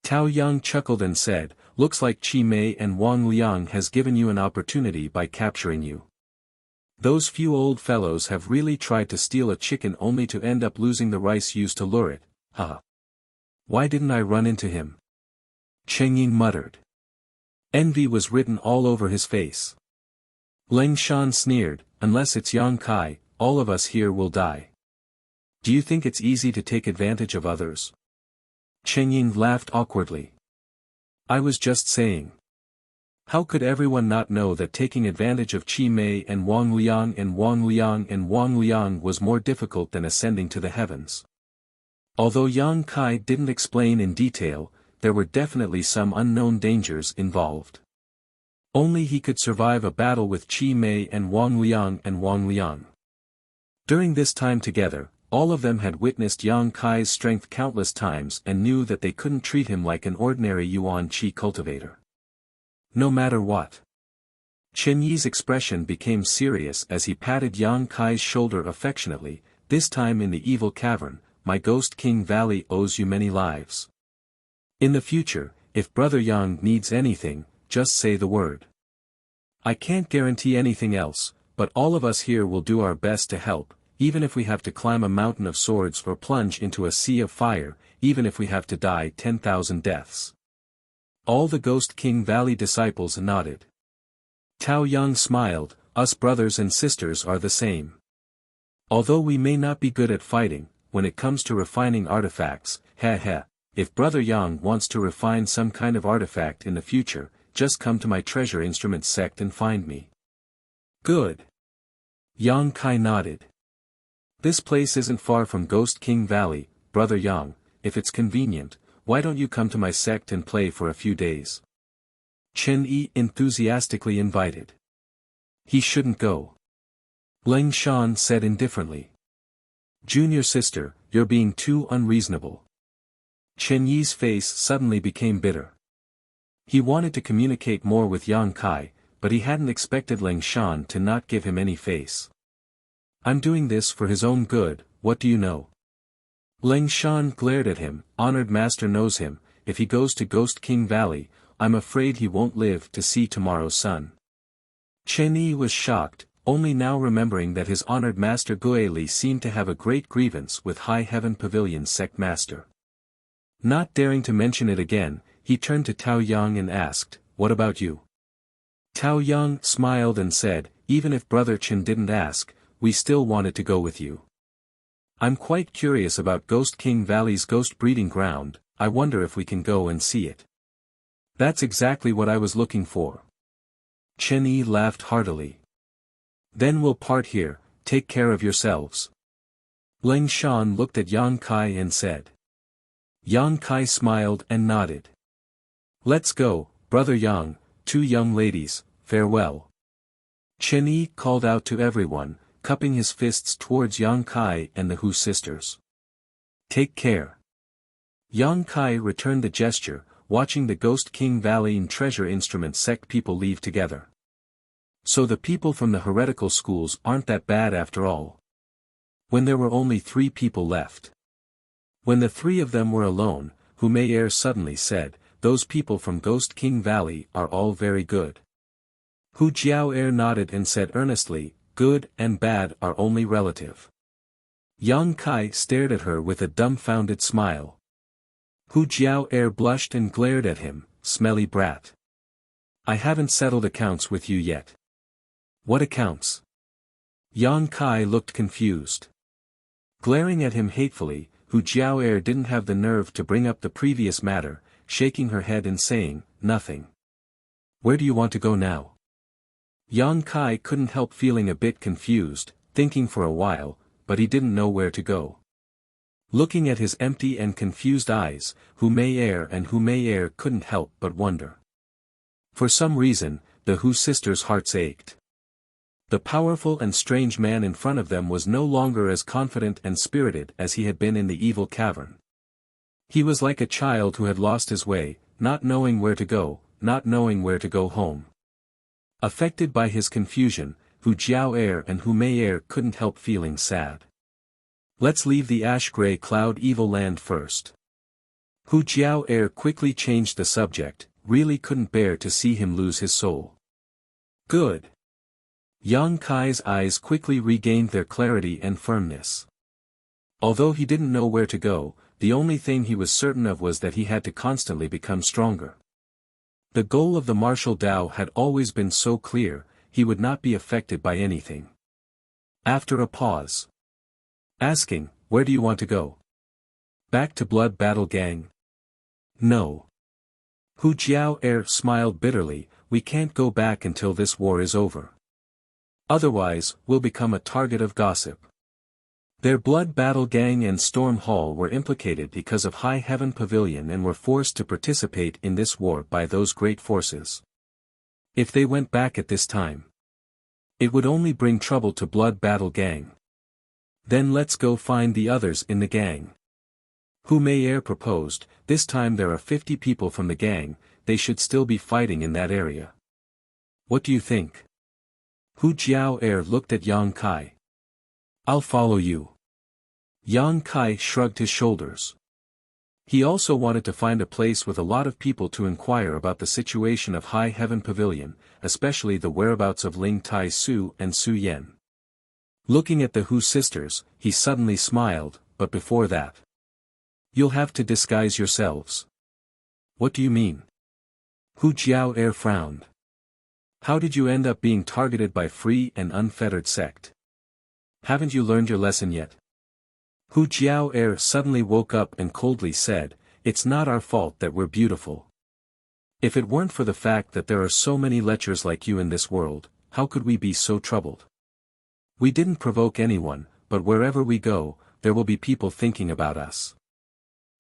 Tao Yang chuckled and said, looks like Qi Mei and Wang Liang has given you an opportunity by capturing you. Those few old fellows have really tried to steal a chicken only to end up losing the rice used to lure it, haha. Why didn't I run into him? Cheng Ying muttered. Envy was written all over his face. Ling Shan sneered, unless it's Yang Kai, all of us here will die. Do you think it's easy to take advantage of others? Cheng Ying laughed awkwardly. I was just saying. How could everyone not know that taking advantage of Qi Mei and Wang Liang was more difficult than ascending to the heavens? Although Yang Kai didn't explain in detail, there were definitely some unknown dangers involved. Only he could survive a battle with Qi Mei and Wang Liang. During this time together, all of them had witnessed Yang Kai's strength countless times and knew that they couldn't treat him like an ordinary Yuan Qi cultivator. No matter what. Chen Yi's expression became serious as he patted Yang Kai's shoulder affectionately, this time in the evil cavern, my Ghost King Valley owes you many lives. In the future, if Brother Yang needs anything, just say the word. I can't guarantee anything else, but all of us here will do our best to help, even if we have to climb a mountain of swords or plunge into a sea of fire, even if we have to die 10,000 deaths. All the Ghost King Valley disciples nodded. Tao Yang smiled, us brothers and sisters are the same. Although we may not be good at fighting, when it comes to refining artifacts, if Brother Yang wants to refine some kind of artifact in the future, just come to my treasure instruments sect and find me. Good. Yang Kai nodded. This place isn't far from Ghost King Valley, Brother Yang, if it's convenient, why don't you come to my sect and play for a few days? Chen Yi enthusiastically invited. He shouldn't go. Ling Shan said indifferently. Junior sister, you're being too unreasonable. Chen Yi's face suddenly became bitter. He wanted to communicate more with Yang Kai, but he hadn't expected Ling Shan to not give him any face. I'm doing this for his own good, what do you know? Ling Shan glared at him, honored master knows him, if he goes to Ghost King Valley, I'm afraid he won't live to see tomorrow's sun. Chen Yi was shocked, only now remembering that his honored master Gue Li seemed to have a great grievance with High Heaven Pavilion's sect master. Not daring to mention it again, he turned to Tao Yang and asked, what about you? Tao Yang smiled and said, even if Brother Chen didn't ask, we still wanted to go with you. I'm quite curious about Ghost King Valley's ghost breeding ground, I wonder if we can go and see it. That's exactly what I was looking for. Chen Yi laughed heartily. Then we'll part here, take care of yourselves. Ling Shan looked at Yang Kai and said. Yang Kai smiled and nodded. Let's go, Brother Yang, 2 young ladies, farewell. Chen Yi called out to everyone, cupping his fists towards Yang Kai and the Hu sisters. Take care. Yang Kai returned the gesture, watching the Ghost King Valley and Treasure Instrument sect people leave together. So the people from the heretical schools aren't that bad after all. When there were only 3 people left. When the 3 of them were alone, Hu Mei suddenly said, "Those people from Ghost King Valley are all very good." Hu Jiao nodded and said earnestly, "Good and bad are only relative." Yang Kai stared at her with a dumbfounded smile. Hu Jiao blushed and glared at him, "Smelly brat. I haven't settled accounts with you yet." "What accounts?" Yang Kai looked confused. Glaring at him hatefully, Hu Jiao didn't have the nerve to bring up the previous matter, shaking her head and saying, "Nothing." "Where do you want to go now?" Yang Kai couldn't help feeling a bit confused, thinking for a while, but he didn't know where to go. Looking at his empty and confused eyes, Hu Mei couldn't help but wonder. For some reason, the Hu sisters' hearts ached. The powerful and strange man in front of them was no longer as confident and spirited as he had been in the evil cavern. He was like a child who had lost his way, not knowing where to go, not knowing where to go home. Affected by his confusion, Hu Jiao and Hu Mei couldn't help feeling sad. "Let's leave the ash-gray cloud evil land first." Hu Jiao quickly changed the subject, really couldn't bear to see him lose his soul. "Good." Yang Kai's eyes quickly regained their clarity and firmness. Although he didn't know where to go, the only thing he was certain of was that he had to constantly become stronger. The goal of the martial Tao had always been so clear, he would not be affected by anything. After a pause. Asking, "Where do you want to go?" "Back to Blood Battle Gang?" "No." Hu Jiao smiled bitterly, "We can't go back until this war is over. Otherwise, we'll become a target of gossip." Their Blood Battle Gang and Storm Hall were implicated because of High Heaven Pavilion and were forced to participate in this war by those great forces. If they went back at this time, it would only bring trouble to Blood Battle Gang. "Then let's go find the others in the gang." Hu Mei proposed, "This time there are 50 people from the gang, they should still be fighting in that area. What do you think?" Hu Jiao looked at Yang Kai. "I'll follow you." Yang Kai shrugged his shoulders. He also wanted to find a place with a lot of people to inquire about the situation of High Heaven Pavilion, especially the whereabouts of Ling Tai Su and Su Yen. Looking at the Hu sisters, he suddenly smiled, "But before that, you'll have to disguise yourselves." "What do you mean?" Hu Jiao frowned. "How did you end up being targeted by free and unfettered sect? Haven't you learned your lesson yet?" Hu Jiao suddenly woke up and coldly said, "It's not our fault that we're beautiful. If it weren't for the fact that there are so many lechers like you in this world, how could we be so troubled? We didn't provoke anyone, but wherever we go, there will be people thinking about us.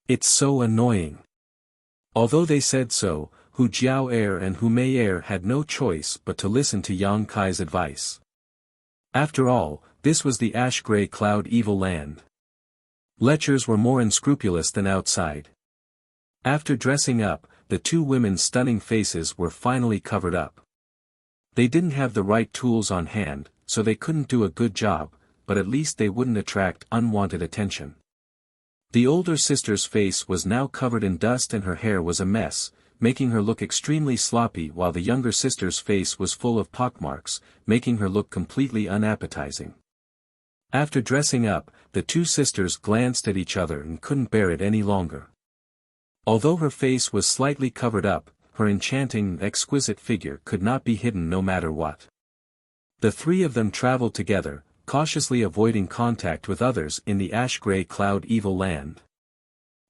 It's so annoying." Although they said so, Hu Jiao and Hu Mei had no choice but to listen to Yang Kai's advice. After all, this was the ash-gray cloud evil land. Lechers were more unscrupulous than outside. After dressing up, the 2 women's stunning faces were finally covered up. They didn't have the right tools on hand, so they couldn't do a good job, but at least they wouldn't attract unwanted attention. The older sister's face was now covered in dust and her hair was a mess, making her look extremely sloppy, while the younger sister's face was full of pockmarks, making her look completely unappetizing. After dressing up, the 2 sisters glanced at each other and couldn't bear it any longer. Although her face was slightly covered up, her enchanting, exquisite figure could not be hidden no matter what. The 3 of them traveled together, cautiously avoiding contact with others in the ash-gray cloud evil land.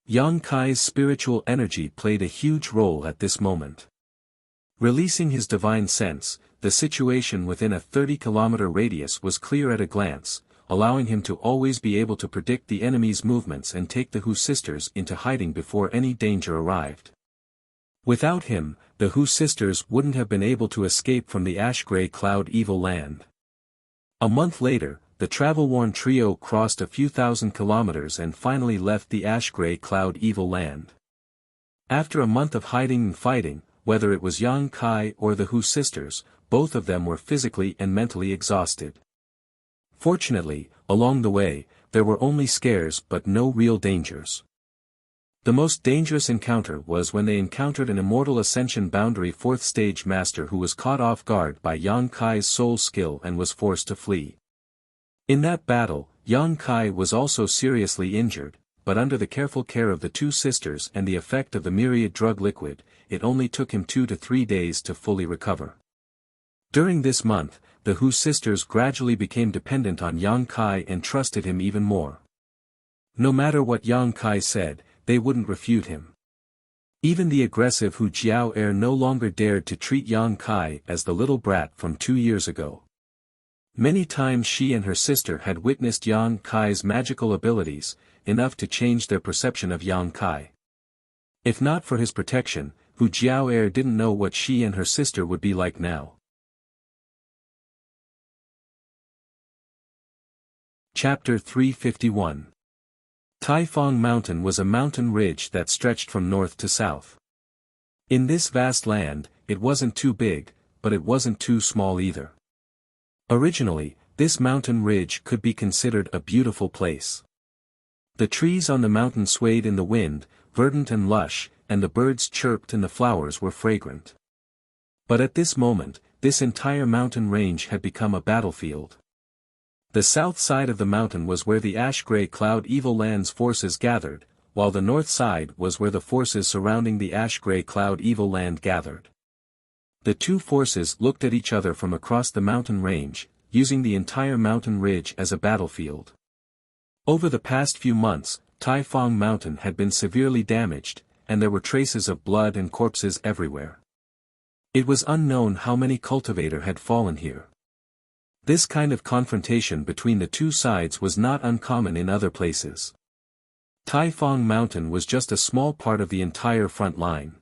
Yang Kai's spiritual energy played a huge role at this moment. Releasing his divine sense, the situation within a 30-kilometer radius was clear at a glance, allowing him to always be able to predict the enemy's movements and take the Hu sisters into hiding before any danger arrived. Without him, the Hu sisters wouldn't have been able to escape from the ash-gray cloud evil land. A month later, the travel-worn trio crossed a few thousand kilometers and finally left the ash-gray cloud evil land. After a month of hiding and fighting, whether it was Yang Kai or the Hu sisters, both of them were physically and mentally exhausted. Fortunately, along the way, there were only scares but no real dangers. The most dangerous encounter was when they encountered an immortal ascension boundary 4th stage master who was caught off guard by Yang Kai's soul skill and was forced to flee. In that battle, Yang Kai was also seriously injured, but under the careful care of the two sisters and the effect of the myriad drug liquid, it only took him 2 to 3 days to fully recover. During this month, the Hu sisters gradually became dependent on Yang Kai and trusted him even more. No matter what Yang Kai said, they wouldn't refute him. Even the aggressive Hu Jiao no longer dared to treat Yang Kai as the little brat from 2 years ago. Many times she and her sister had witnessed Yang Kai's magical abilities, enough to change their perception of Yang Kai. If not for his protection, Hu Jiao didn't know what she and her sister would be like now. Chapter 351. Taifang Mountain was a mountain ridge that stretched from north to south. In this vast land, it wasn't too big, but it wasn't too small either. Originally, this mountain ridge could be considered a beautiful place. The trees on the mountain swayed in the wind, verdant and lush, and the birds chirped and the flowers were fragrant. But at this moment, this entire mountain range had become a battlefield. The south side of the mountain was where the ash-gray cloud evil land's forces gathered, while the north side was where the forces surrounding the ash-gray cloud evil land gathered. The two forces looked at each other from across the mountain range, using the entire mountain ridge as a battlefield. Over the past few months, Taifang Mountain had been severely damaged, and there were traces of blood and corpses everywhere. It was unknown how many cultivators had fallen here. This kind of confrontation between the two sides was not uncommon in other places. Taifang Mountain was just a small part of the entire front line.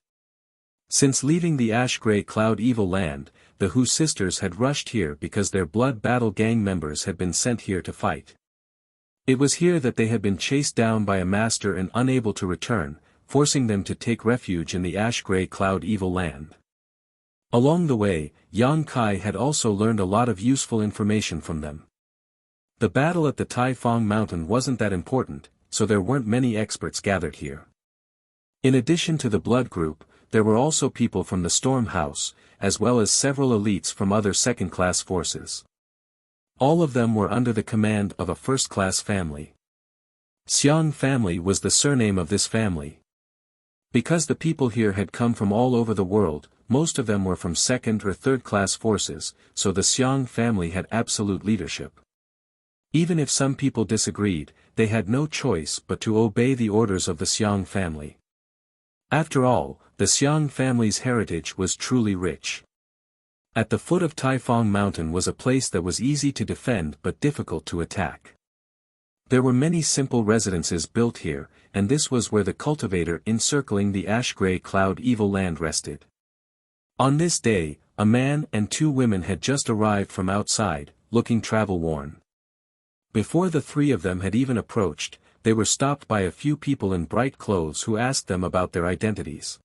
Since leaving the ash-gray cloud evil land, the Hu sisters had rushed here because their blood battle gang members had been sent here to fight. It was here that they had been chased down by a master and unable to return, forcing them to take refuge in the ash-gray cloud evil land. Along the way, Yang Kai had also learned a lot of useful information from them. The battle at the Taifang Mountain wasn't that important, so there weren't many experts gathered here. In addition to the blood group, there were also people from the Storm House, as well as several elites from other second-class forces. All of them were under the command of a first-class family. Xiang family was the surname of this family. Because the people here had come from all over the world, most of them were from second or third-class forces, so the Xiang family had absolute leadership. Even if some people disagreed, they had no choice but to obey the orders of the Xiang family. After all, the Xiang family's heritage was truly rich. At the foot of Taifang Mountain was a place that was easy to defend but difficult to attack. There were many simple residences built here, and this was where the cultivator encircling the ash-gray cloud evil land rested. On this day, a man and 2 women had just arrived from outside, looking travel-worn. Before the 3 of them had even approached, they were stopped by a few people in bright clothes who asked them about their identities.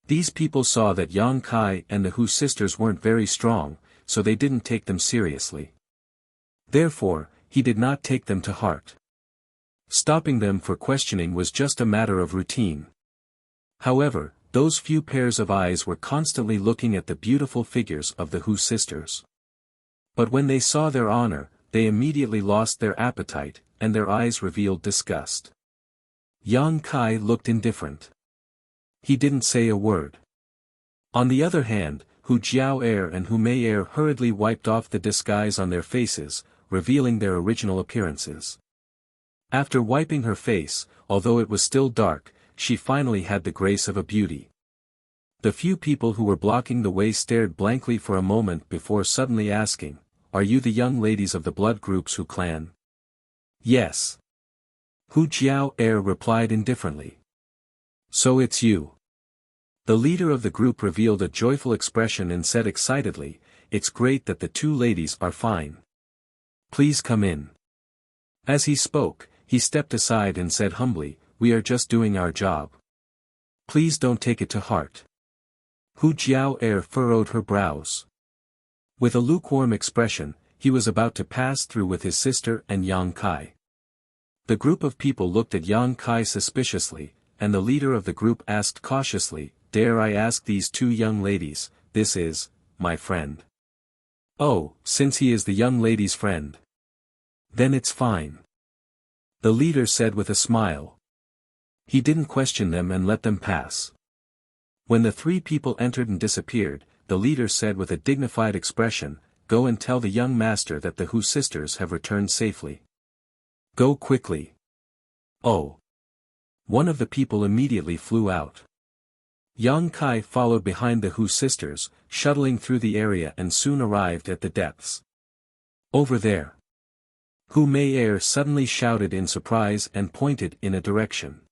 These people saw that Yang Kai and the Hu sisters weren't very strong, so they didn't take them seriously. Therefore, he did not take them to heart. Stopping them for questioning was just a matter of routine. However, those few pairs of eyes were constantly looking at the beautiful figures of the Hu sisters. But when they saw their honor, they immediately lost their appetite, and their eyes revealed disgust. Yang Kai looked indifferent. He didn't say a word. On the other hand, Hu Jiao and Hu Mei hurriedly wiped off the disguise on their faces, revealing their original appearances. After wiping her face, although it was still dark, she finally had the grace of a beauty. The few people who were blocking the way stared blankly for a moment before suddenly asking, "Are you the young ladies of the blood group's Hu clan?" "Yes." Hu Jiao replied indifferently. "So it's you." The leader of the group revealed a joyful expression and said excitedly, "It's great that the 2 ladies are fine. Please come in. As he spoke, he stepped aside and said humbly, we are just doing our job. Please don't take it to heart. Hu Jiao furrowed her brows. With a lukewarm expression, he was about to pass through with his sister and Yang Kai. The group of people looked at Yang Kai suspiciously, and the leader of the group asked cautiously, dare I ask these two young ladies, this is, my friend? Oh, since he is the young lady's friend. Then it's fine. The leader said with a smile. He didn't question them and let them pass. When the three people entered and disappeared, the leader said with a dignified expression, go and tell the young master that the Hu sisters have returned safely. Go quickly. Oh. One of the people immediately flew out. Yang Kai followed behind the Hu sisters, shuttling through the area and soon arrived at the depths. Over there. Hu Mei suddenly shouted in surprise and pointed in a direction.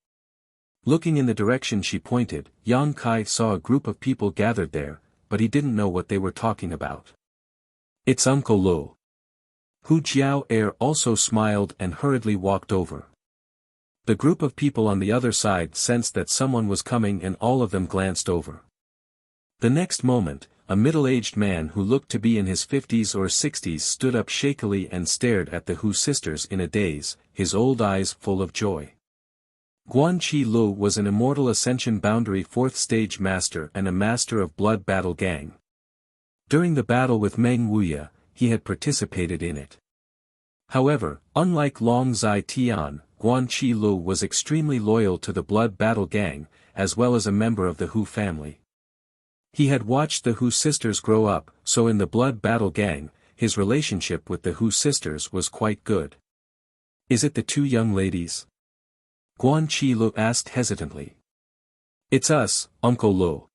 Looking in the direction she pointed, Yang Kai saw a group of people gathered there, but he didn't know what they were talking about. It's Uncle Lo. Hu Jiao also smiled and hurriedly walked over. The group of people on the other side sensed that someone was coming and all of them glanced over. The next moment, a middle-aged man who looked to be in his 50s or 60s stood up shakily and stared at the Hu sisters in a daze, his old eyes full of joy. Guan Chi Lu was an immortal Ascension Boundary 4th Stage Master and a Master of Blood Battle Gang. During the battle with Meng Wuya, he had participated in it. However, unlike Long Zai Tian, Guan Chi Lu was extremely loyal to the Blood Battle Gang, as well as a member of the Hu family. He had watched the Hu sisters grow up, so in the Blood Battle Gang, his relationship with the Hu sisters was quite good. Is it the two young ladies? Guan Chi Lu asked hesitantly. It's us, Uncle Lu.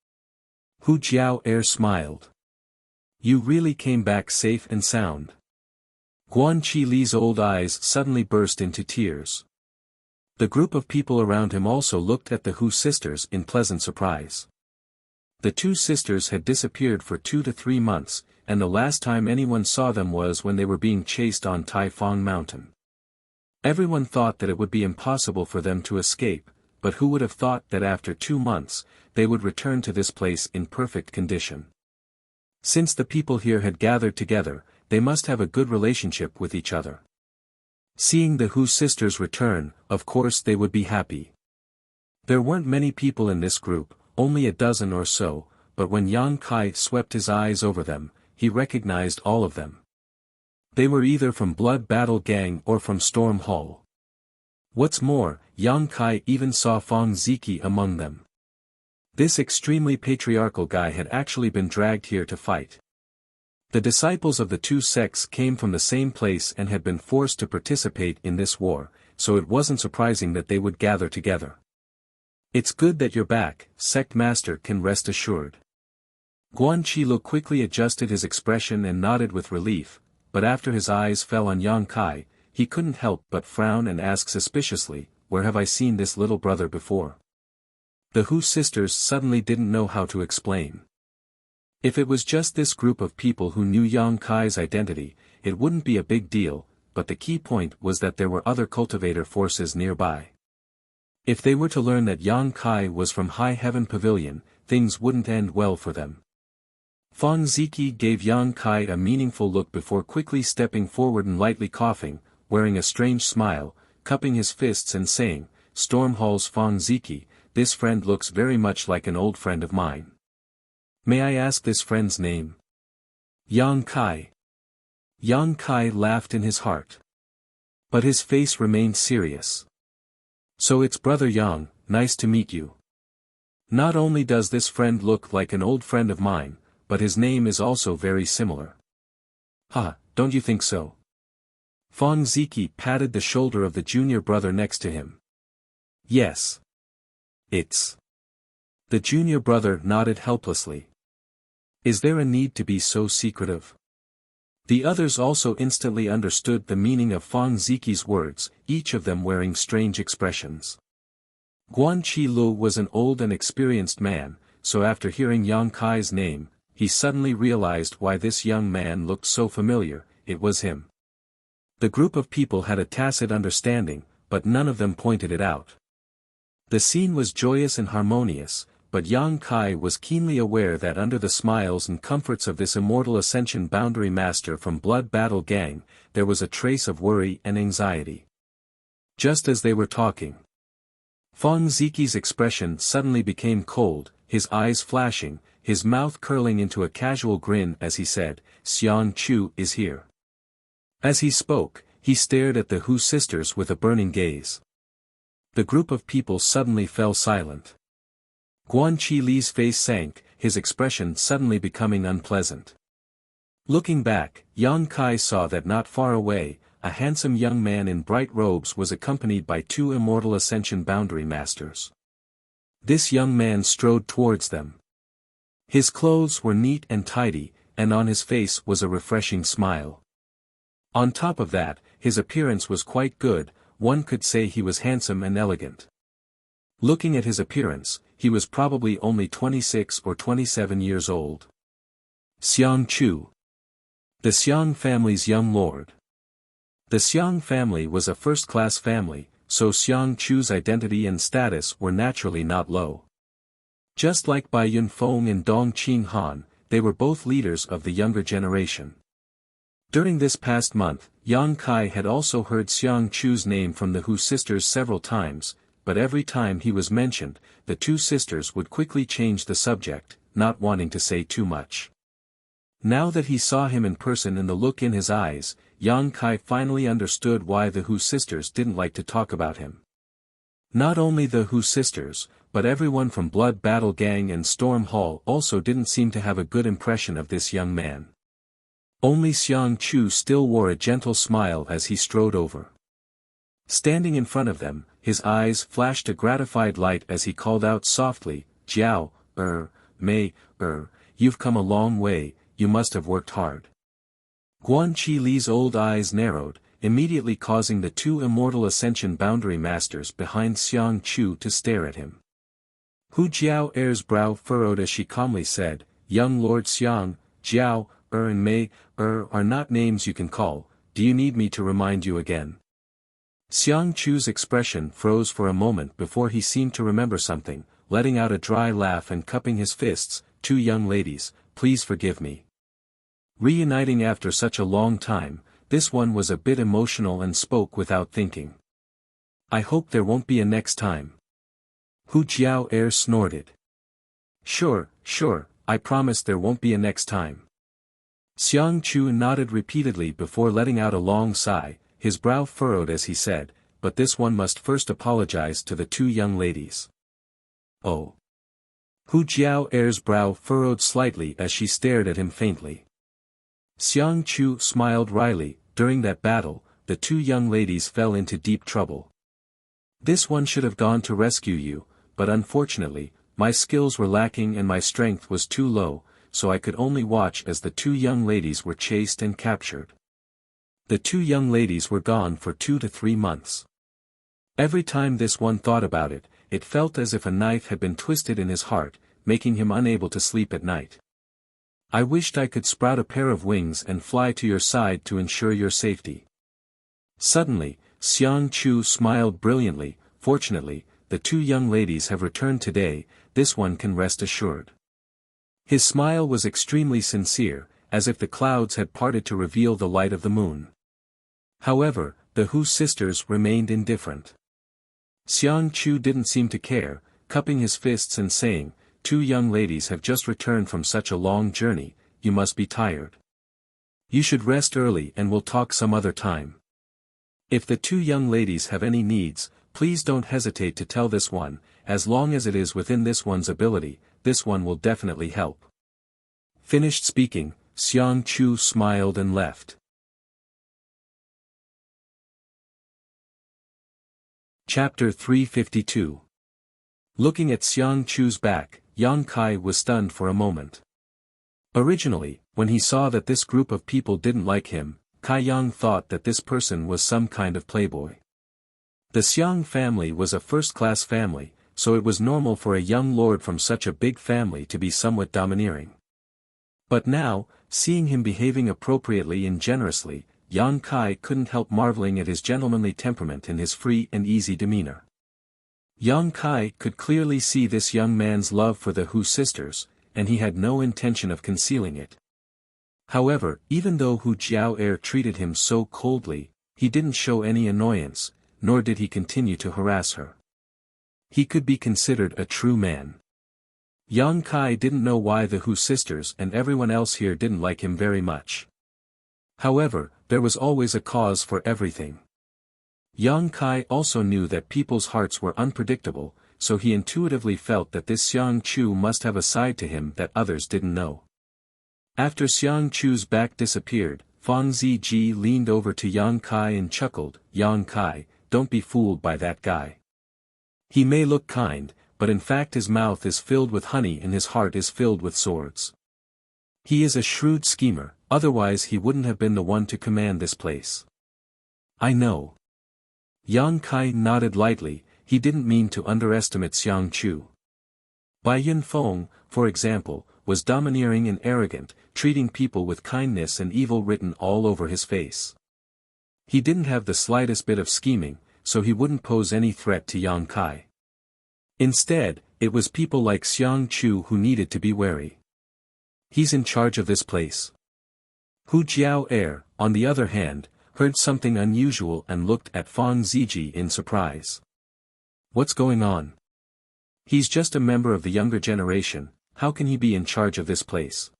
Hu Jiao smiled. You really came back safe and sound. Guan Chi Li's old eyes suddenly burst into tears. The group of people around him also looked at the Hu sisters in pleasant surprise. The two sisters had disappeared for 2 to 3 months, and the last time anyone saw them was when they were being chased on Taifang Mountain. Everyone thought that it would be impossible for them to escape, but who would have thought that after 2 months, they would return to this place in perfect condition. Since the people here had gathered together, they must have a good relationship with each other. Seeing the Hu sisters return, of course they would be happy. There weren't many people in this group, only a dozen or so, but when Yang Kai swept his eyes over them, he recognized all of them. They were either from Blood Battle Gang or from Storm Hall. What's more, Yang Kai even saw Fong Ziki among them. This extremely patriarchal guy had actually been dragged here to fight. The disciples of the two sects came from the same place and had been forced to participate in this war, so it wasn't surprising that they would gather together. It's good that you're back, Sect Master can rest assured. Guan Chi Lu quickly adjusted his expression and nodded with relief, but after his eyes fell on Yang Kai, he couldn't help but frown and ask suspiciously, where have I seen this little brother before? The Hu sisters suddenly didn't know how to explain. If it was just this group of people who knew Yang Kai's identity, it wouldn't be a big deal, but the key point was that there were other cultivator forces nearby. If they were to learn that Yang Kai was from High Heaven Pavilion, things wouldn't end well for them. Fong Ziki gave Yang Kai a meaningful look before quickly stepping forward and lightly coughing, wearing a strange smile, cupping his fists and saying, Storm Hall's Fong Ziki, this friend looks very much like an old friend of mine. May I ask this friend's name? Yang Kai. Yang Kai laughed in his heart. But his face remained serious. So it's Brother Yang, nice to meet you. Not only does this friend look like an old friend of mine, but his name is also very similar. Ha, don't you think so? Fong Ziki patted the shoulder of the junior brother next to him. Yes. It's. The junior brother nodded helplessly. Is there a need to be so secretive? The others also instantly understood the meaning of Fong Ziki's words, each of them wearing strange expressions. Guan Chi Lu was an old and experienced man, so after hearing Yang Kai's name, he suddenly realized why this young man looked so familiar. It was him. The group of people had a tacit understanding, but none of them pointed it out. The scene was joyous and harmonious, but Yang Kai was keenly aware that under the smiles and comforts of this immortal Ascension Boundary Master from Blood Battle Gang, there was a trace of worry and anxiety. Just as they were talking, Feng Ziqi's expression suddenly became cold, his eyes flashing, his mouth curling into a casual grin as he said, "Xiang Chu is here." As he spoke, he stared at the Hu sisters with a burning gaze. The group of people suddenly fell silent. Guan Qi Li's face sank, his expression suddenly becoming unpleasant. Looking back, Yang Kai saw that not far away, a handsome young man in bright robes was accompanied by two immortal Ascension Boundary Masters. This young man strode towards them. His clothes were neat and tidy, and on his face was a refreshing smile. On top of that, his appearance was quite good, one could say he was handsome and elegant. Looking at his appearance, he was probably only 26 or 27 years old. Xiang Chu. The Xiang family's young lord. The Xiang family was a first-class family, so Xiang Chu's identity and status were naturally not low. Just like Bai Yunfeng and Dong Qinghan, they were both leaders of the younger generation. During this past month, Yang Kai had also heard Xiang Chu's name from the Hu sisters several times, but every time he was mentioned, the two sisters would quickly change the subject, not wanting to say too much. Now that he saw him in person and the look in his eyes, Yang Kai finally understood why the Hu sisters didn't like to talk about him. Not only the Hu sisters, but everyone from Blood Battle Gang and Storm Hall also didn't seem to have a good impression of this young man. Only Xiang Chu still wore a gentle smile as he strode over. Standing in front of them, his eyes flashed a gratified light as he called out softly, "Jiao, Mei, you've come a long way, you must have worked hard." Guan Qi Li's old eyes narrowed, immediately causing the two immortal Ascension Boundary Masters behind Xiang Chu to stare at him. Hu Jiao's brow furrowed as she calmly said, "Young Lord Xiang, Jiao, and Mei, are not names you can call, do you need me to remind you again?" Xiang Chu's expression froze for a moment before he seemed to remember something, letting out a dry laugh and cupping his fists, "Two young ladies, please forgive me." Reuniting after such a long time, this one was a bit emotional and spoke without thinking. "I hope there won't be a next time." Hu Jiao snorted. Sure, I promise there won't be a next time." Xiang Chu nodded repeatedly before letting out a long sigh, his brow furrowed as he said, "But this one must first apologize to the two young ladies." "Oh." Hu Jiao's brow furrowed slightly as she stared at him faintly. Xiang Chu smiled wryly. During that battle, the two young ladies fell into deep trouble. This one should have gone to rescue you, but unfortunately, my skills were lacking and my strength was too low, so I could only watch as the two young ladies were chased and captured. The two young ladies were gone for 2 to 3 months. Every time this one thought about it, it felt as if a knife had been twisted in his heart, making him unable to sleep at night. "I wished I could sprout a pair of wings and fly to your side to ensure your safety." Suddenly, Xiang Chu smiled brilliantly. "Fortunately, the two young ladies have returned today, this one can rest assured." His smile was extremely sincere, as if the clouds had parted to reveal the light of the moon. However, the Hu sisters remained indifferent. Xiang Chu didn't seem to care, cupping his fists and saying, "Two young ladies have just returned from such a long journey, you must be tired. You should rest early and we'll talk some other time. If the two young ladies have any needs, please don't hesitate to tell this one, as long as it is within this one's ability, this one will definitely help." Finished speaking, Xiang Chu smiled and left. Chapter 352. Looking at Xiang Chu's back, Yang Kai was stunned for a moment. Originally, when he saw that this group of people didn't like him, Kai Yang thought that this person was some kind of playboy. The Xiang family was a first-class family, so it was normal for a young lord from such a big family to be somewhat domineering. But now, seeing him behaving appropriately and generously, Yang Kai couldn't help marveling at his gentlemanly temperament and his free and easy demeanor. Yang Kai could clearly see this young man's love for the Hu sisters, and he had no intention of concealing it. However, even though Hu Jiao treated him so coldly, he didn't show any annoyance, nor did he continue to harass her. He could be considered a true man. Yang Kai didn't know why the Hu sisters and everyone else here didn't like him very much. However, there was always a cause for everything. Yang Kai also knew that people's hearts were unpredictable, so he intuitively felt that this Xiang Chu must have a side to him that others didn't know. After Xiang Chu's back disappeared, Fang Ziji leaned over to Yang Kai and chuckled, "Yang Kai, don't be fooled by that guy. He may look kind, but in fact his mouth is filled with honey and his heart is filled with swords. He is a shrewd schemer, otherwise he wouldn't have been the one to command this place." "I know." Yang Kai nodded lightly, he didn't mean to underestimate Xiang Chu. Bai Yunfeng, for example, was domineering and arrogant, treating people with kindness and evil written all over his face. He didn't have the slightest bit of scheming, so he wouldn't pose any threat to Yang Kai. Instead, it was people like Xiang Chu who needed to be wary. "He's in charge of this place." Hu Jiao, on the other hand, heard something unusual and looked at Fang Ziji in surprise. "What's going on? He's just a member of the younger generation, how can he be in charge of this place?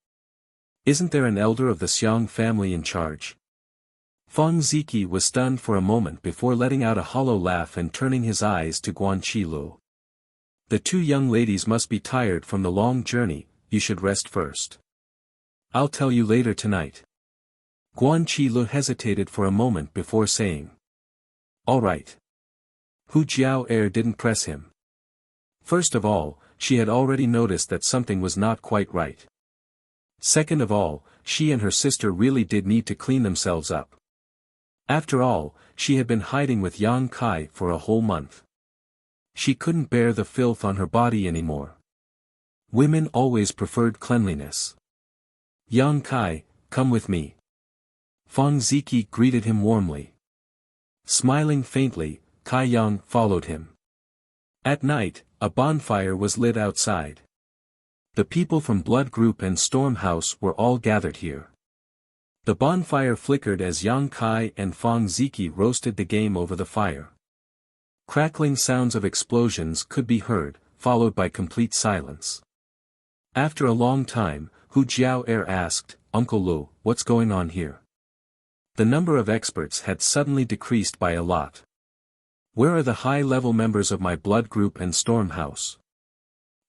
Isn't there an elder of the Xiang family in charge?" Fang Ziki was stunned for a moment before letting out a hollow laugh and turning his eyes to Guan Qilu. "The two young ladies must be tired from the long journey, you should rest first. I'll tell you later tonight." Guan Qilu hesitated for a moment before saying, "All right." Hu Jiao didn't press him. First of all, she had already noticed that something was not quite right. Second of all, she and her sister really did need to clean themselves up. After all, she had been hiding with Yang Kai for a whole month. She couldn't bear the filth on her body anymore. Women always preferred cleanliness. "Yang Kai, come with me." Fang Ziki greeted him warmly. Smiling faintly, Kai Yang followed him. At night, a bonfire was lit outside. The people from Blood Group and Storm House were all gathered here. The bonfire flickered as Yang Kai and Fang Ziki roasted the game over the fire. Crackling sounds of explosions could be heard, followed by complete silence. After a long time, Hu Jiao asked, "Uncle Lu, what's going on here?" The number of experts had suddenly decreased by a lot. "Where are the high-level members of my Blood Group and Storm House?"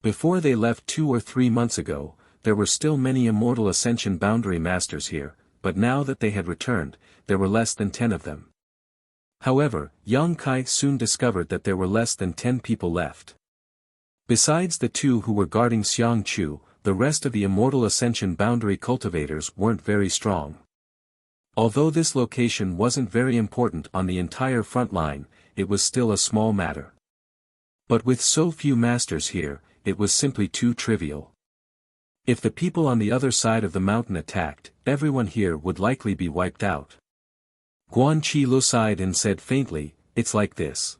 Before they left 2 or 3 months ago, there were still many Immortal Ascension Boundary Masters here, but now that they had returned, there were less than 10 of them. However, Yang Kai soon discovered that there were less than 10 people left. Besides the 2 who were guarding Xiang Chu, the rest of the Immortal Ascension Boundary cultivators weren't very strong. Although this location wasn't very important on the entire front line, it was still a small matter. But with so few masters here, it was simply too trivial. If the people on the other side of the mountain attacked, everyone here would likely be wiped out. Guan Qilu sighed and said faintly, "It's like this.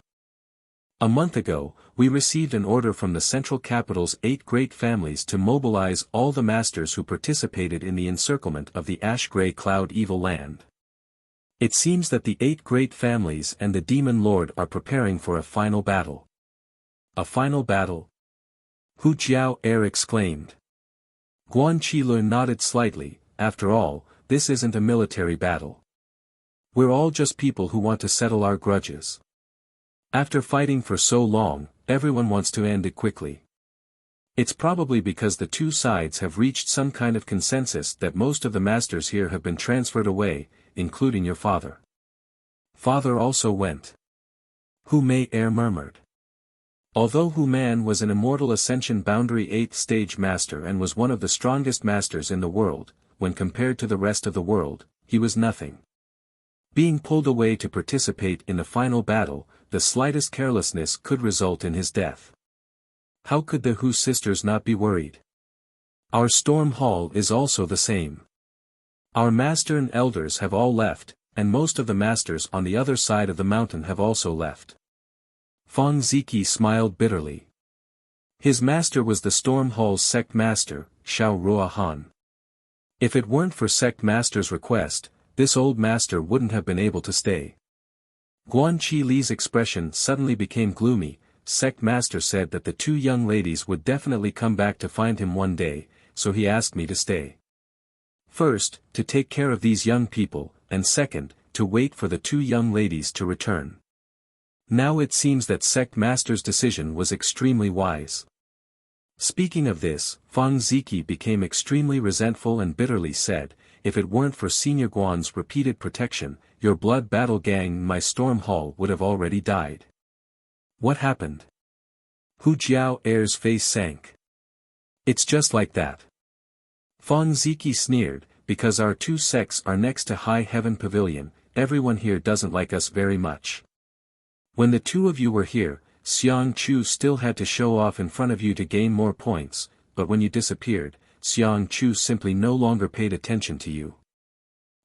A month ago, we received an order from the central capital's 8 great families to mobilize all the masters who participated in the encirclement of the ash-gray cloud evil land. It seems that the 8 great families and the demon lord are preparing for a final battle." "A final battle?" Hu Jiao exclaimed. Guan Qilu nodded slightly. "After all, this isn't a military battle. We're all just people who want to settle our grudges. After fighting for so long, everyone wants to end it quickly. It's probably because the 2 sides have reached some kind of consensus that most of the masters here have been transferred away, including your father." "Father also went?" Hu Mei murmured. Although Hu Man was an Immortal Ascension Boundary 8th stage master and was one of the strongest masters in the world, when compared to the rest of the world, he was nothing. Being pulled away to participate in the final battle, the slightest carelessness could result in his death. How could the Hu sisters not be worried? Our storm hall is also the same. Our master and elders have all left, and most of the masters on the other side of the mountain have also left. Feng Ziki smiled bitterly. His master was the Storm Hall's sect master, Xiao Ruohan. If it weren't for sect master's request, this old master wouldn't have been able to stay. Guan Qi Li's expression suddenly became gloomy. Sect master said that the two young ladies would definitely come back to find him one day, so he asked me to stay. First, to take care of these young people, and second, to wait for the two young ladies to return. Now it seems that sect master's decision was extremely wise. Speaking of this, Feng Ziki became extremely resentful and bitterly said, if it weren't for Senior Guan's repeated protection, your blood battle gang in my storm hall would have already died. What happened? Hu Jiao Er's face sank. It's just like that. Feng Ziki sneered, because our two sects are next to High Heaven Pavilion, everyone here doesn't like us very much. When the two of you were here, Xiang Chu still had to show off in front of you to gain more points, but when you disappeared, Xiang Chu simply no longer paid attention to you.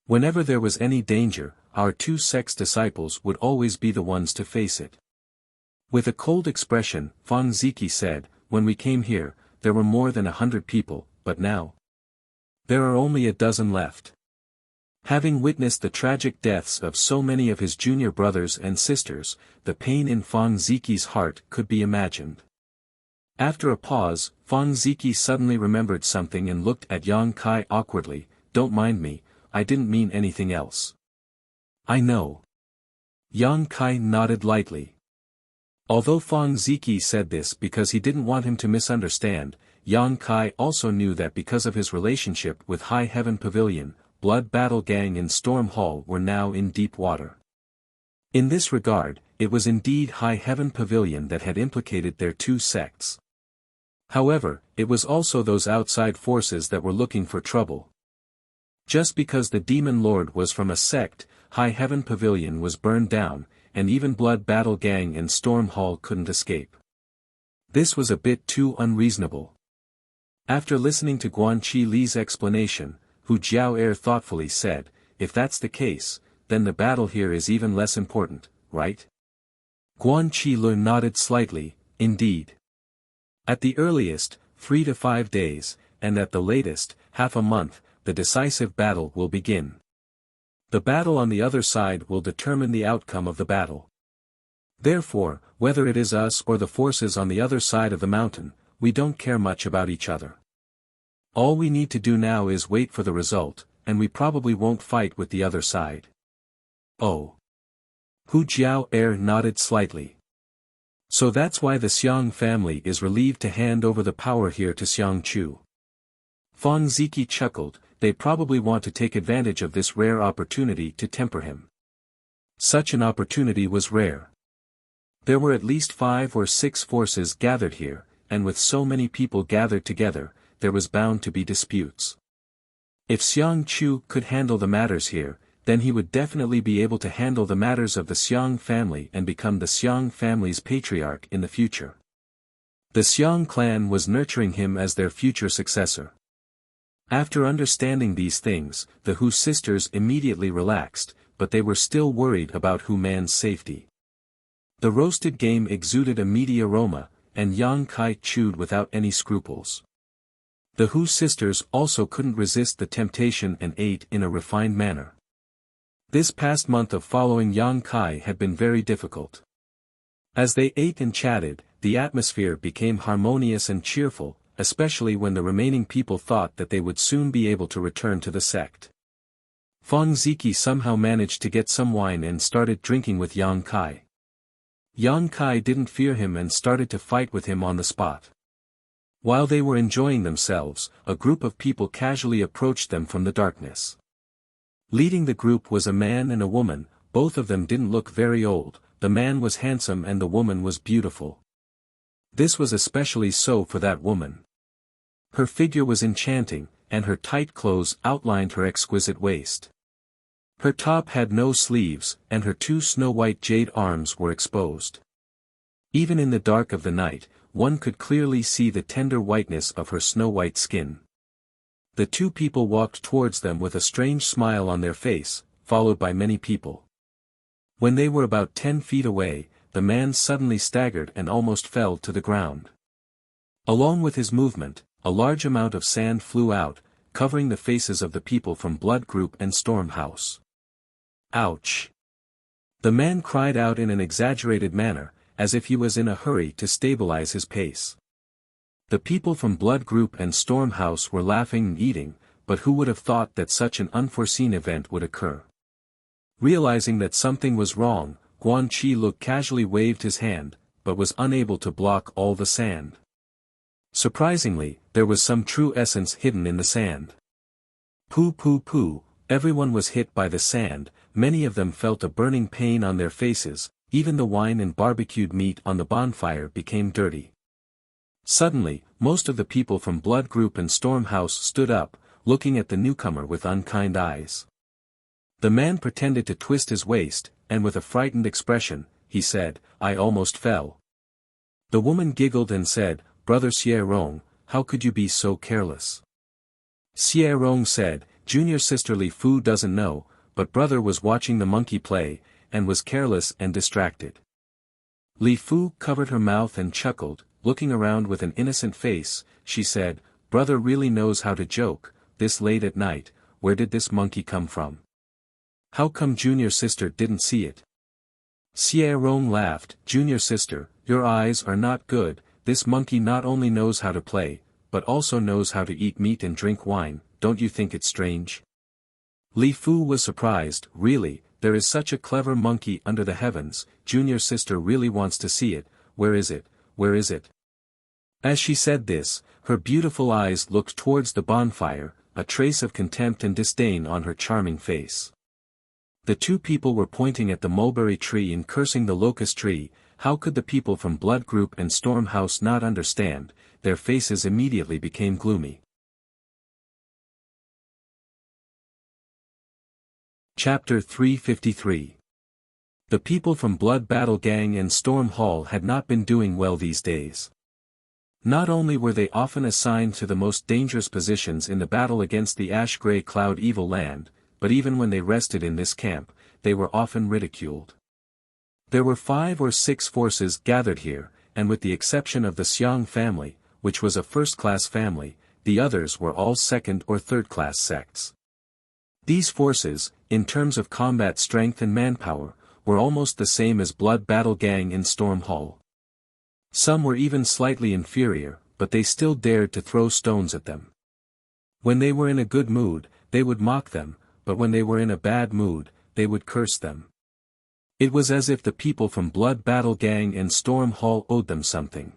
Whenever there was any danger, our two sects' disciples would always be the ones to face it. With a cold expression, Feng Ziki said, when we came here, there were more than 100 people, but now there are only a dozen left. Having witnessed the tragic deaths of so many of his junior brothers and sisters, the pain in Feng Ziki's heart could be imagined. After a pause, Feng Ziki suddenly remembered something and looked at Yang Kai awkwardly. Don't mind me, I didn't mean anything else. I know. Yang Kai nodded lightly. Although Feng Ziki said this because he didn't want him to misunderstand, Yang Kai also knew that because of his relationship with High Heaven Pavilion, Blood Battle Gang and Storm Hall were now in deep water. In this regard, it was indeed High Heaven Pavilion that had implicated their two sects. However, it was also those outside forces that were looking for trouble. Just because the Demon Lord was from a sect, High Heaven Pavilion was burned down, and even Blood Battle Gang and Storm Hall couldn't escape. This was a bit too unreasonable. After listening to Guan Qi Li's explanation, Hu Jiao thoughtfully said, if that's the case, then the battle here is even less important, right? Guan Qi Li nodded slightly, indeed. At the earliest, 3 to 5 days, and at the latest, half a month, the decisive battle will begin. The battle on the other side will determine the outcome of the battle. Therefore, whether it is us or the forces on the other side of the mountain, we don't care much about each other. All we need to do now is wait for the result, and we probably won't fight with the other side. Oh. Hu Jiao nodded slightly. So that's why the Xiang family is relieved to hand over the power here to Xiang Chu. Feng Ziki chuckled, they probably want to take advantage of this rare opportunity to temper him. Such an opportunity was rare. There were at least 5 or 6 forces gathered here, and with so many people gathered together, there was bound to be disputes. If Xiang Chu could handle the matters here, then he would definitely be able to handle the matters of the Xiang family and become the Xiang family's patriarch in the future. The Xiang clan was nurturing him as their future successor. After understanding these things, the Hu sisters immediately relaxed, but they were still worried about Hu Man's safety. The roasted game exuded a meaty aroma, and Yang Kai chewed without any scruples. The Hu sisters also couldn't resist the temptation and ate in a refined manner. This past month of following Yang Kai had been very difficult. As they ate and chatted, the atmosphere became harmonious and cheerful, especially when the remaining people thought that they would soon be able to return to the sect. Feng Ziki somehow managed to get some wine and started drinking with Yang Kai. Yang Kai didn't fear him and started to fight with him on the spot. While they were enjoying themselves, a group of people casually approached them from the darkness. Leading the group was a man and a woman, both of them didn't look very old, the man was handsome and the woman was beautiful. This was especially so for that woman. Her figure was enchanting, and her tight clothes outlined her exquisite waist. Her top had no sleeves, and her 2 snow-white jade arms were exposed. Even in the dark of the night, one could clearly see the tender whiteness of her snow-white skin. The 2 people walked towards them with a strange smile on their face. followed by many people. When they were about 10 feet away, the man suddenly staggered and almost fell to the ground. Along with his movement, a large amount of sand flew out, covering the faces of the people from Blood Group and Storm House. Ouch! The man cried out in an exaggerated manner, as if he was in a hurry to stabilize his pace. The people from Blood Group and Storm House were laughing and eating, but who would have thought that such an unforeseen event would occur? Realizing that something was wrong, Guan Chi casually waved his hand, but was unable to block all the sand. Surprisingly, there was some true essence hidden in the sand. Pooh pooh pooh, everyone was hit by the sand, many of them felt a burning pain on their faces, even the wine and barbecued meat on the bonfire became dirty. Suddenly, most of the people from Blood Group and Storm House stood up, looking at the newcomer with unkind eyes. The man pretended to twist his waist, and with a frightened expression, he said, "I almost fell." The woman giggled and said, "Brother Xie Rong, how could you be so careless?" Xie Rong said, "Junior sister Li Fu doesn't know, but brother was watching the monkey play, and was careless and distracted." Li Fu covered her mouth and chuckled, looking around with an innocent face. She said, "Brother really knows how to joke, this late at night, where did this monkey come from? How come junior sister didn't see it?" Xie Rong laughed, "Junior sister, your eyes are not good, this monkey not only knows how to play, but also knows how to eat meat and drink wine, don't you think it's strange?" Li Fu was surprised, "Really, there is such a clever monkey under the heavens, junior sister really wants to see it, where is it, where is it?" As she said this, her beautiful eyes looked towards the bonfire, a trace of contempt and disdain on her charming face. The two people were pointing at the mulberry tree and cursing the locust tree. How could the people from Blood Group and Storm House not understand? Their faces immediately became gloomy. Chapter 353. The people from Blood Battle Gang and Storm Hall had not been doing well these days. Not only were they often assigned to the most dangerous positions in the battle against the Ash-Gray Cloud Evil Land, but even when they rested in this camp, they were often ridiculed. There were 5 or 6 forces gathered here, and with the exception of the Xiang family, which was a first-class family, the others were all second- or third-class sects. These forces, in terms of combat strength and manpower, were almost the same as Blood Battle Gang in Storm Hall. Some were even slightly inferior, but they still dared to throw stones at them. When they were in a good mood, they would mock them, but when they were in a bad mood, they would curse them. It was as if the people from Blood Battle Gang and Storm Hall owed them something.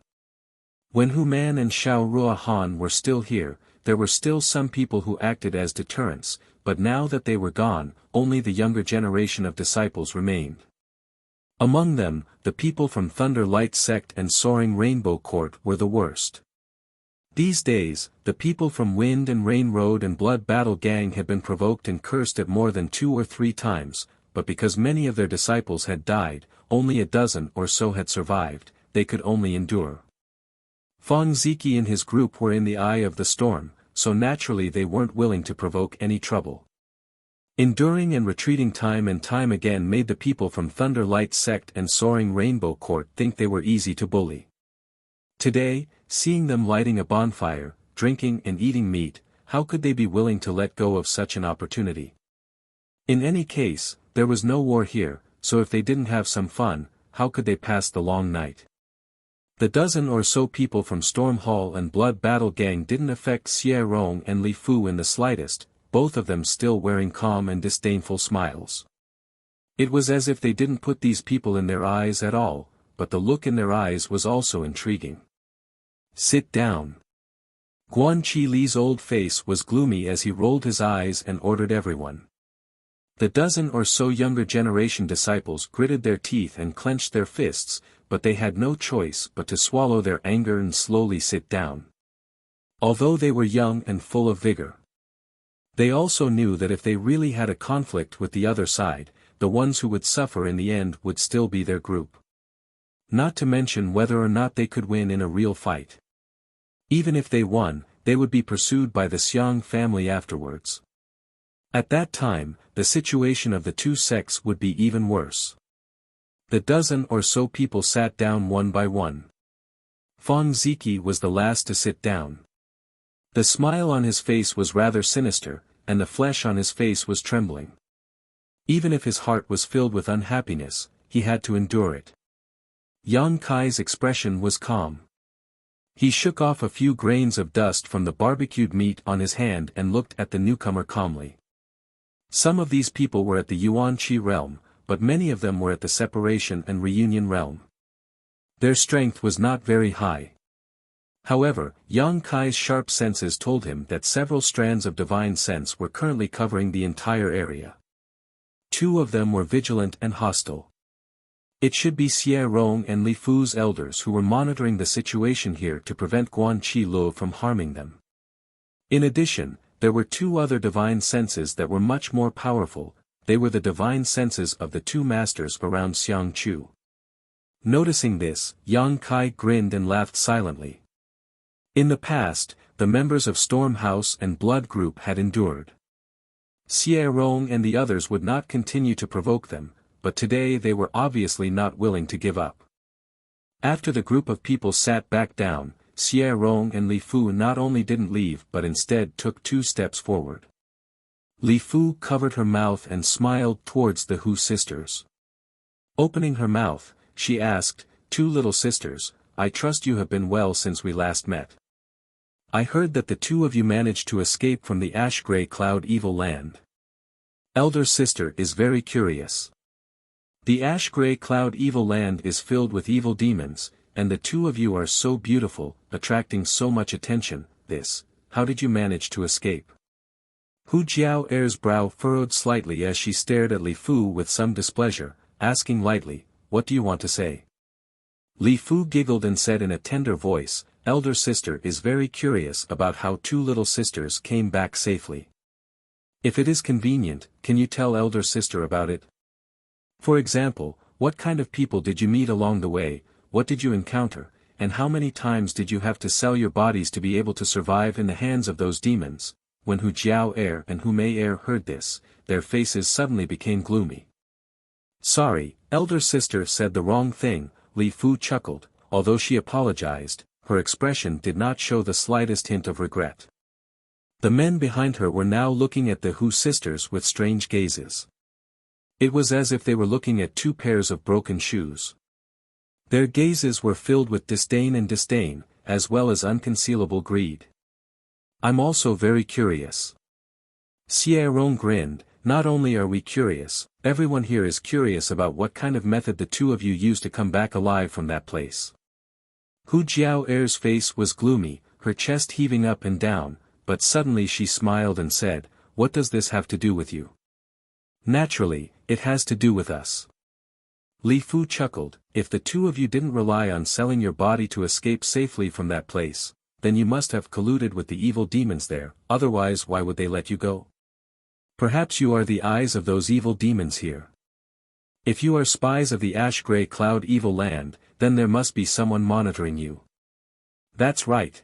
When Hu Man and Xiao Rua Han were still here, there were still some people who acted as deterrents, but now that they were gone, only the younger generation of disciples remained. Among them, the people from Thunder Light Sect and Soaring Rainbow Court were the worst. These days, the people from Wind and Rain Road and Blood Battle Gang had been provoked and cursed at more than 2 or 3 times, but because many of their disciples had died, only a dozen or so had survived, they could only endure. Fang Ziki and his group were in the eye of the storm, so naturally they weren't willing to provoke any trouble. Enduring and retreating time and time again made the people from Thunder Light Sect and Soaring Rainbow Court think they were easy to bully. Today, seeing them lighting a bonfire, drinking and eating meat, how could they be willing to let go of such an opportunity? In any case, there was no war here, so if they didn't have some fun, how could they pass the long night? The dozen or so people from Storm Hall and Blood Battle Gang didn't affect Xie Rong and Li Fu in the slightest, both of them still wearing calm and disdainful smiles. It was as if they didn't put these people in their eyes at all, but the look in their eyes was also intriguing. "Sit down." Guan Chi Li's old face was gloomy as he rolled his eyes and ordered everyone. The dozen or so younger generation disciples gritted their teeth and clenched their fists, but they had no choice but to swallow their anger and slowly sit down. Although they were young and full of vigor, they also knew that if they really had a conflict with the other side, the ones who would suffer in the end would still be their group. Not to mention whether or not they could win in a real fight. Even if they won, they would be pursued by the Xiang family afterwards. At that time, the situation of the two sects would be even worse. The dozen or so people sat down one by one. Fong Ziki was the last to sit down. The smile on his face was rather sinister, and the flesh on his face was trembling. Even if his heart was filled with unhappiness, he had to endure it. Yang Kai's expression was calm. He shook off a few grains of dust from the barbecued meat on his hand and looked at the newcomer calmly. Some of these people were at the Yuan Qi realm, but many of them were at the separation and reunion realm. Their strength was not very high. However, Yang Kai's sharp senses told him that several strands of divine sense were currently covering the entire area. Two of them were vigilant and hostile. It should be Xie Rong and Li Fu's elders who were monitoring the situation here to prevent Guan Qi Luo from harming them. In addition, there were two other divine senses that were much more powerful. They were the divine senses of the two masters around Xiang Chu. Noticing this, Yang Kai grinned and laughed silently. In the past, the members of Storm House and Blood Group had endured. Xie Rong and the others would not continue to provoke them, but today they were obviously not willing to give up. After the group of people sat back down, Xie Rong and Li Fu not only didn't leave but instead took 2 steps forward. Li Fu covered her mouth and smiled towards the Hu sisters. Opening her mouth, she asked, "Two little sisters, I trust you have been well since we last met. I heard that the two of you managed to escape from the ash-gray cloud evil land. Elder sister is very curious. The ash-gray cloud evil land is filled with evil demons, and the two of you are so beautiful, attracting so much attention. How did you manage to escape?" Hu Jiao Er's brow furrowed slightly as she stared at Li Fu with some displeasure, asking lightly, "What do you want to say?" Li Fu giggled and said in a tender voice, "Elder sister is very curious about how 2 little sisters came back safely. If it is convenient, can you tell elder sister about it? For example, what kind of people did you meet along the way, what did you encounter, and how many times did you have to sell your bodies to be able to survive in the hands of those demons?" When Hu Jiao Er and Hu Mei Er heard this, their faces suddenly became gloomy. "Sorry, elder sister said the wrong thing," Li Fu chuckled. Although she apologized, her expression did not show the slightest hint of regret. The men behind her were now looking at the Hu sisters with strange gazes. It was as if they were looking at 2 pairs of broken shoes. Their gazes were filled with disdain, as well as unconcealable greed. "I'm also very curious." Xie Rong grinned, "Not only are we curious, everyone here is curious about what kind of method the two of you used to come back alive from that place." Hu Jiao Er's face was gloomy, her chest heaving up and down, but suddenly she smiled and said, "What does this have to do with you?" "Naturally, it has to do with us." Li Fu chuckled, "If the two of you didn't rely on selling your body to escape safely from that place, then you must have colluded with the evil demons there, otherwise why would they let you go? Perhaps you are the eyes of those evil demons here. If you are spies of the ash-gray cloud evil land, then there must be someone monitoring you." "That's right."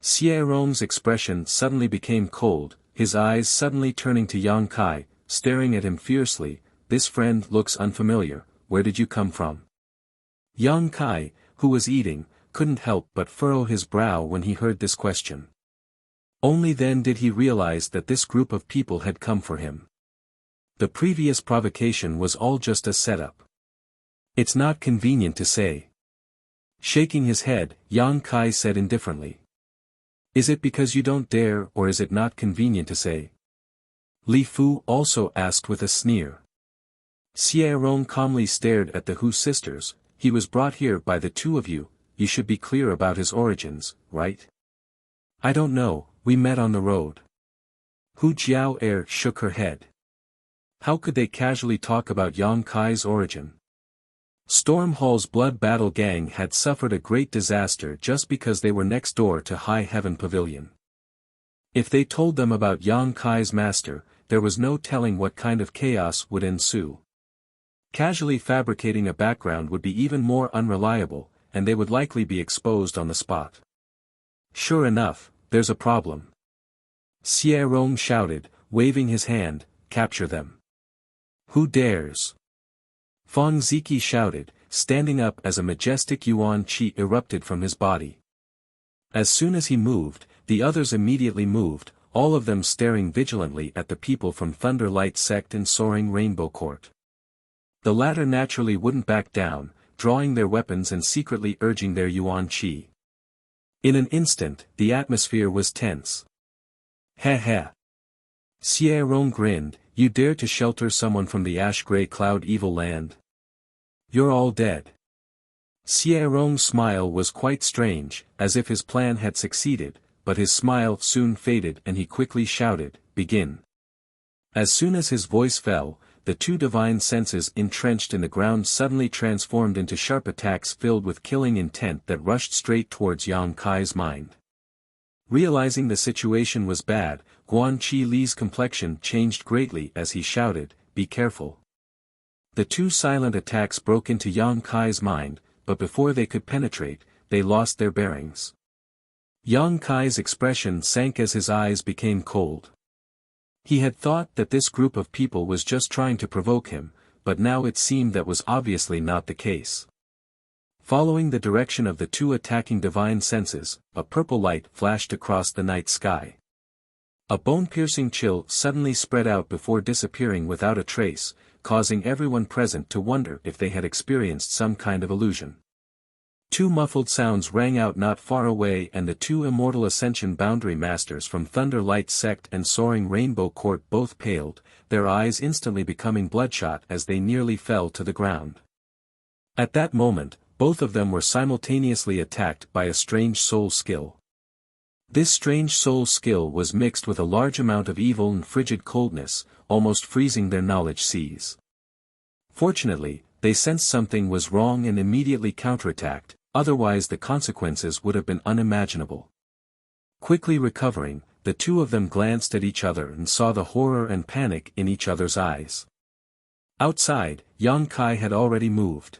Xie Rong's expression suddenly became cold, his eyes suddenly turning to Yang Kai, staring at him fiercely. "This friend looks unfamiliar, where did you come from?" Yang Kai, who was eating, couldn't help but furrow his brow when he heard this question. Only then did he realize that this group of people had come for him. The previous provocation was all just a setup. "It's not convenient to say." Shaking his head, Yang Kai said indifferently. "Is it because you don't dare or is it not convenient to say?" Li Fu also asked with a sneer. Xie Rong calmly stared at the Hu sisters. "He was brought here by the two of you, you should be clear about his origins, right?" "I don't know, we met on the road." Hu Jiao Er shook her head. How could they casually talk about Yang Kai's origin? Storm Hall's Blood Battle Gang had suffered a great disaster just because they were next door to High Heaven Pavilion. If they told them about Yang Kai's master, there was no telling what kind of chaos would ensue. Casually fabricating a background would be even more unreliable, and they would likely be exposed on the spot. "Sure enough, there's a problem." Xie Rong shouted, waving his hand, "Capture them." "Who dares?" Feng Ziki shouted, standing up as a majestic yuan qi erupted from his body. As soon as he moved, the others immediately moved, all of them staring vigilantly at the people from Thunder Light Sect and Soaring Rainbow Court. The latter naturally wouldn't back down, drawing their weapons and secretly urging their yuan qi. In an instant, the atmosphere was tense. "Heh heh." Xie Rong grinned, "You dare to shelter someone from the ash-gray cloud evil land? You're all dead." Xie Rong's smile was quite strange, as if his plan had succeeded, but his smile soon faded and he quickly shouted, "Begin." As soon as his voice fell, the two divine senses entrenched in the ground suddenly transformed into sharp attacks filled with killing intent that rushed straight towards Yang Kai's mind. Realizing the situation was bad, Guan Qi Li's complexion changed greatly as he shouted, "Be careful." The two silent attacks broke into Yang Kai's mind, but before they could penetrate, they lost their bearings. Yang Kai's expression sank as his eyes became cold. He had thought that this group of people was just trying to provoke him, but now it seemed that was obviously not the case. Following the direction of the two attacking divine senses, a purple light flashed across the night sky. A bone-piercing chill suddenly spread out before disappearing without a trace, causing everyone present to wonder if they had experienced some kind of illusion. Two muffled sounds rang out not far away and the two immortal Ascension Boundary Masters from Thunder Light Sect and Soaring Rainbow Court both paled, their eyes instantly becoming bloodshot as they nearly fell to the ground. At that moment, both of them were simultaneously attacked by a strange soul skill. This strange soul skill was mixed with a large amount of evil and frigid coldness, almost freezing their knowledge seas. Fortunately, they sensed something was wrong and immediately counterattacked, otherwise the consequences would have been unimaginable. Quickly recovering, the two of them glanced at each other and saw the horror and panic in each other's eyes. Outside, Yang Kai had already moved.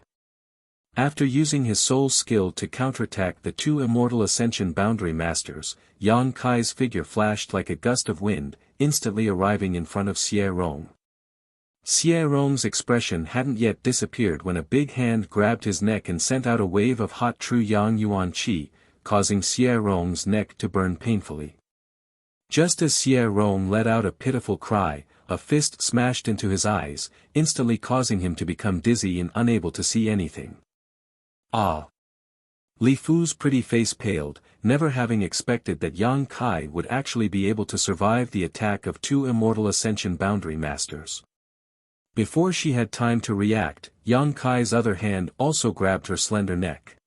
After using his soul skill to counterattack the two immortal Ascension Boundary Masters, Yang Kai's figure flashed like a gust of wind, instantly arriving in front of Xie Rong. Xie Rong's expression hadn't yet disappeared when a big hand grabbed his neck and sent out a wave of hot true yang yuan qi, causing Xie Rong's neck to burn painfully. Just as Xie Rong let out a pitiful cry, a fist smashed into his eyes, instantly causing him to become dizzy and unable to see anything. Ah! Li Fu's pretty face paled, never having expected that Yang Kai would actually be able to survive the attack of two immortal Ascension Boundary Masters. Before she had time to react, Yang Kai's other hand also grabbed her slender neck.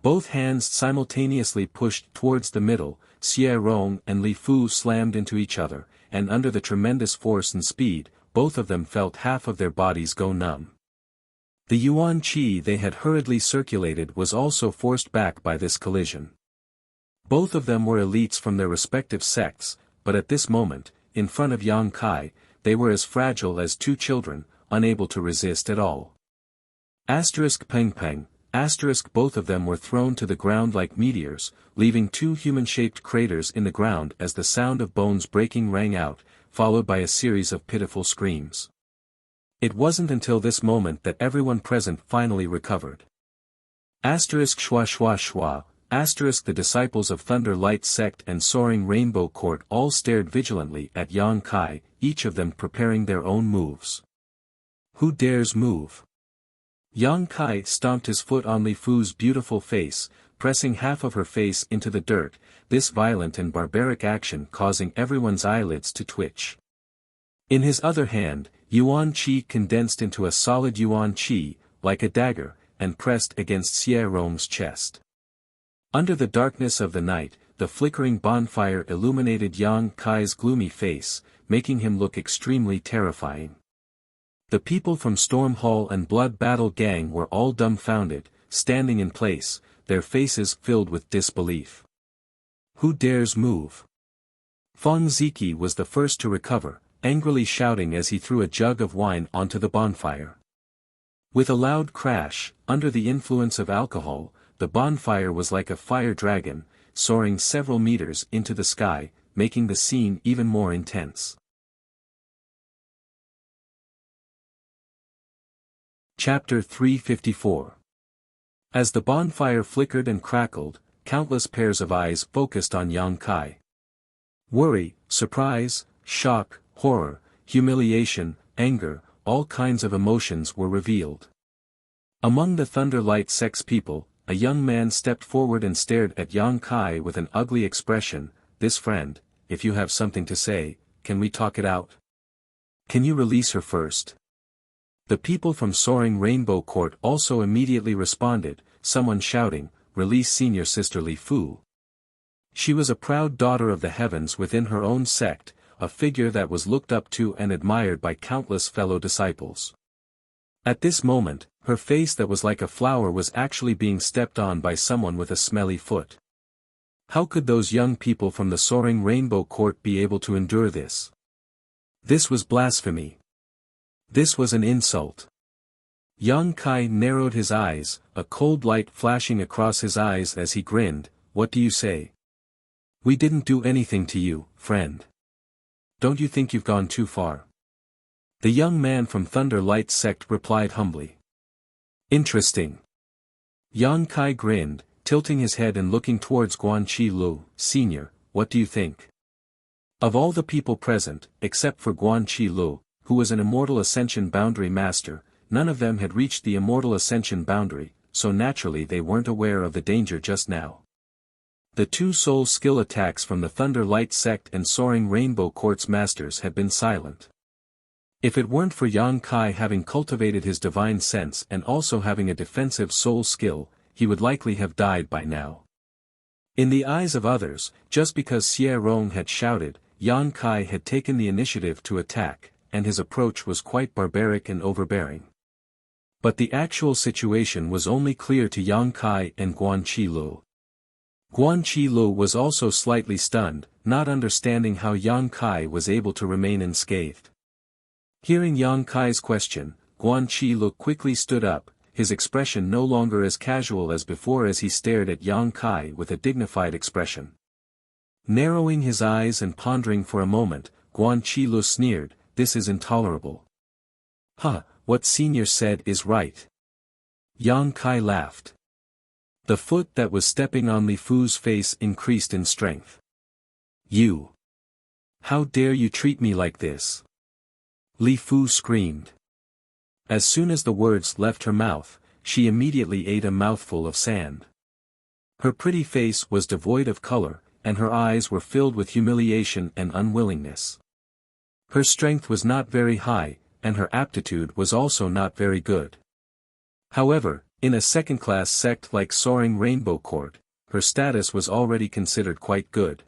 Both hands simultaneously pushed towards the middle, Xie Rong and Li Fu slammed into each other, and under the tremendous force and speed, both of them felt half of their bodies go numb. The yuan qi they had hurriedly circulated was also forced back by this collision. Both of them were elites from their respective sects, but at this moment, in front of Yang Kai, they were as fragile as two children, unable to resist at all. Peng peng, both of them were thrown to the ground like meteors, leaving two human-shaped craters in the ground as the sound of bones breaking rang out, followed by a series of pitiful screams. It wasn't until this moment that everyone present finally recovered. Schwa schwa schwa, the disciples of Thunder Light Sect and Soaring Rainbow Court all stared vigilantly at Yang Kai, each of them preparing their own moves. Who dares move? Yang Kai stomped his foot on Li Fu's beautiful face, pressing half of her face into the dirt, this violent and barbaric action causing everyone's eyelids to twitch. In his other hand, yuan qi condensed into a solid yuan qi, like a dagger, and pressed against Xie Rong's chest. Under the darkness of the night, the flickering bonfire illuminated Yang Kai's gloomy face, making him look extremely terrifying. The people from Storm Hall and Blood Battle Gang were all dumbfounded, standing in place, their faces filled with disbelief. Who dares move? Feng Ziki was the first to recover, angrily shouting as he threw a jug of wine onto the bonfire. With a loud crash, under the influence of alcohol, the bonfire was like a fire dragon, soaring several meters into the sky, making the scene even more intense. Chapter 354. As the bonfire flickered and crackled, countless pairs of eyes focused on Yang Kai. Worry, surprise, shock, horror, humiliation, anger, all kinds of emotions were revealed. Among the Thunder Light Sect's people, a young man stepped forward and stared at Yang Kai with an ugly expression. "This friend, if you have something to say, can we talk it out? Can you release her first?" The people from Soaring Rainbow Court also immediately responded, someone shouting, "Release Senior Sister Li Fu." She was a proud daughter of the heavens within her own sect, a figure that was looked up to and admired by countless fellow disciples. At this moment, her face that was like a flower was actually being stepped on by someone with a smelly foot. How could those young people from the Soaring Rainbow Court be able to endure this? This was blasphemy. This was an insult. Yang Kai narrowed his eyes, a cold light flashing across his eyes as he grinned. "What do you say? We didn't do anything to you, friend. Don't you think you've gone too far?" The young man from Thunder Light Sect replied humbly. "Interesting." Yang Kai grinned, tilting his head and looking towards Guanqi Lu. "Senior, what do you think?" Of all the people present, except for Guanqi Lu, who was an Immortal Ascension Boundary Master, none of them had reached the Immortal Ascension Boundary, so naturally they weren't aware of the danger just now. The two soul skill attacks from the Thunder Light Sect and Soaring Rainbow Court's masters had been silent. If it weren't for Yang Kai having cultivated his divine sense and also having a defensive soul skill, he would likely have died by now. In the eyes of others, just because Xie Rong had shouted, Yang Kai had taken the initiative to attack, and his approach was quite barbaric and overbearing. But the actual situation was only clear to Yang Kai and Guanqi Lu. Guanqi Lu was also slightly stunned, not understanding how Yang Kai was able to remain unscathed. Hearing Yang Kai's question, Guanqi Lu quickly stood up, his expression no longer as casual as before as he stared at Yang Kai with a dignified expression. Narrowing his eyes and pondering for a moment, Guanqi Lu sneered, "This is intolerable." "Huh, what Senior said is right." Yang Kai laughed. The foot that was stepping on Li Fu's face increased in strength. "You! How dare you treat me like this?" Li Fu screamed. As soon as the words left her mouth, she immediately ate a mouthful of sand. Her pretty face was devoid of color, and her eyes were filled with humiliation and unwillingness. Her strength was not very high, and her aptitude was also not very good. However, in a second-class sect like Soaring Rainbow Court, her status was already considered quite good.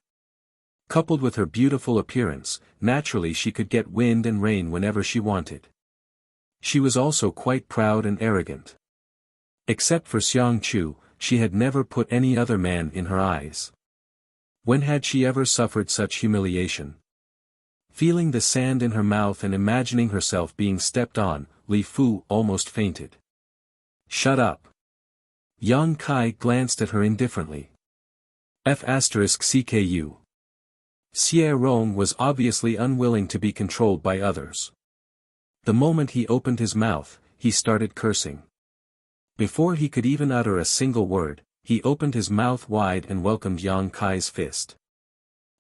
Coupled with her beautiful appearance, naturally she could get wind and rain whenever she wanted. She was also quite proud and arrogant. Except for Xiang Chu, she had never put any other man in her eyes. When had she ever suffered such humiliation? Feeling the sand in her mouth and imagining herself being stepped on, Li Fu almost fainted. "Shut up." Yang Kai glanced at her indifferently. F***CKU. Xie Rong was obviously unwilling to be controlled by others. The moment he opened his mouth, he started cursing. Before he could even utter a single word, he opened his mouth wide and welcomed Yang Kai's fist.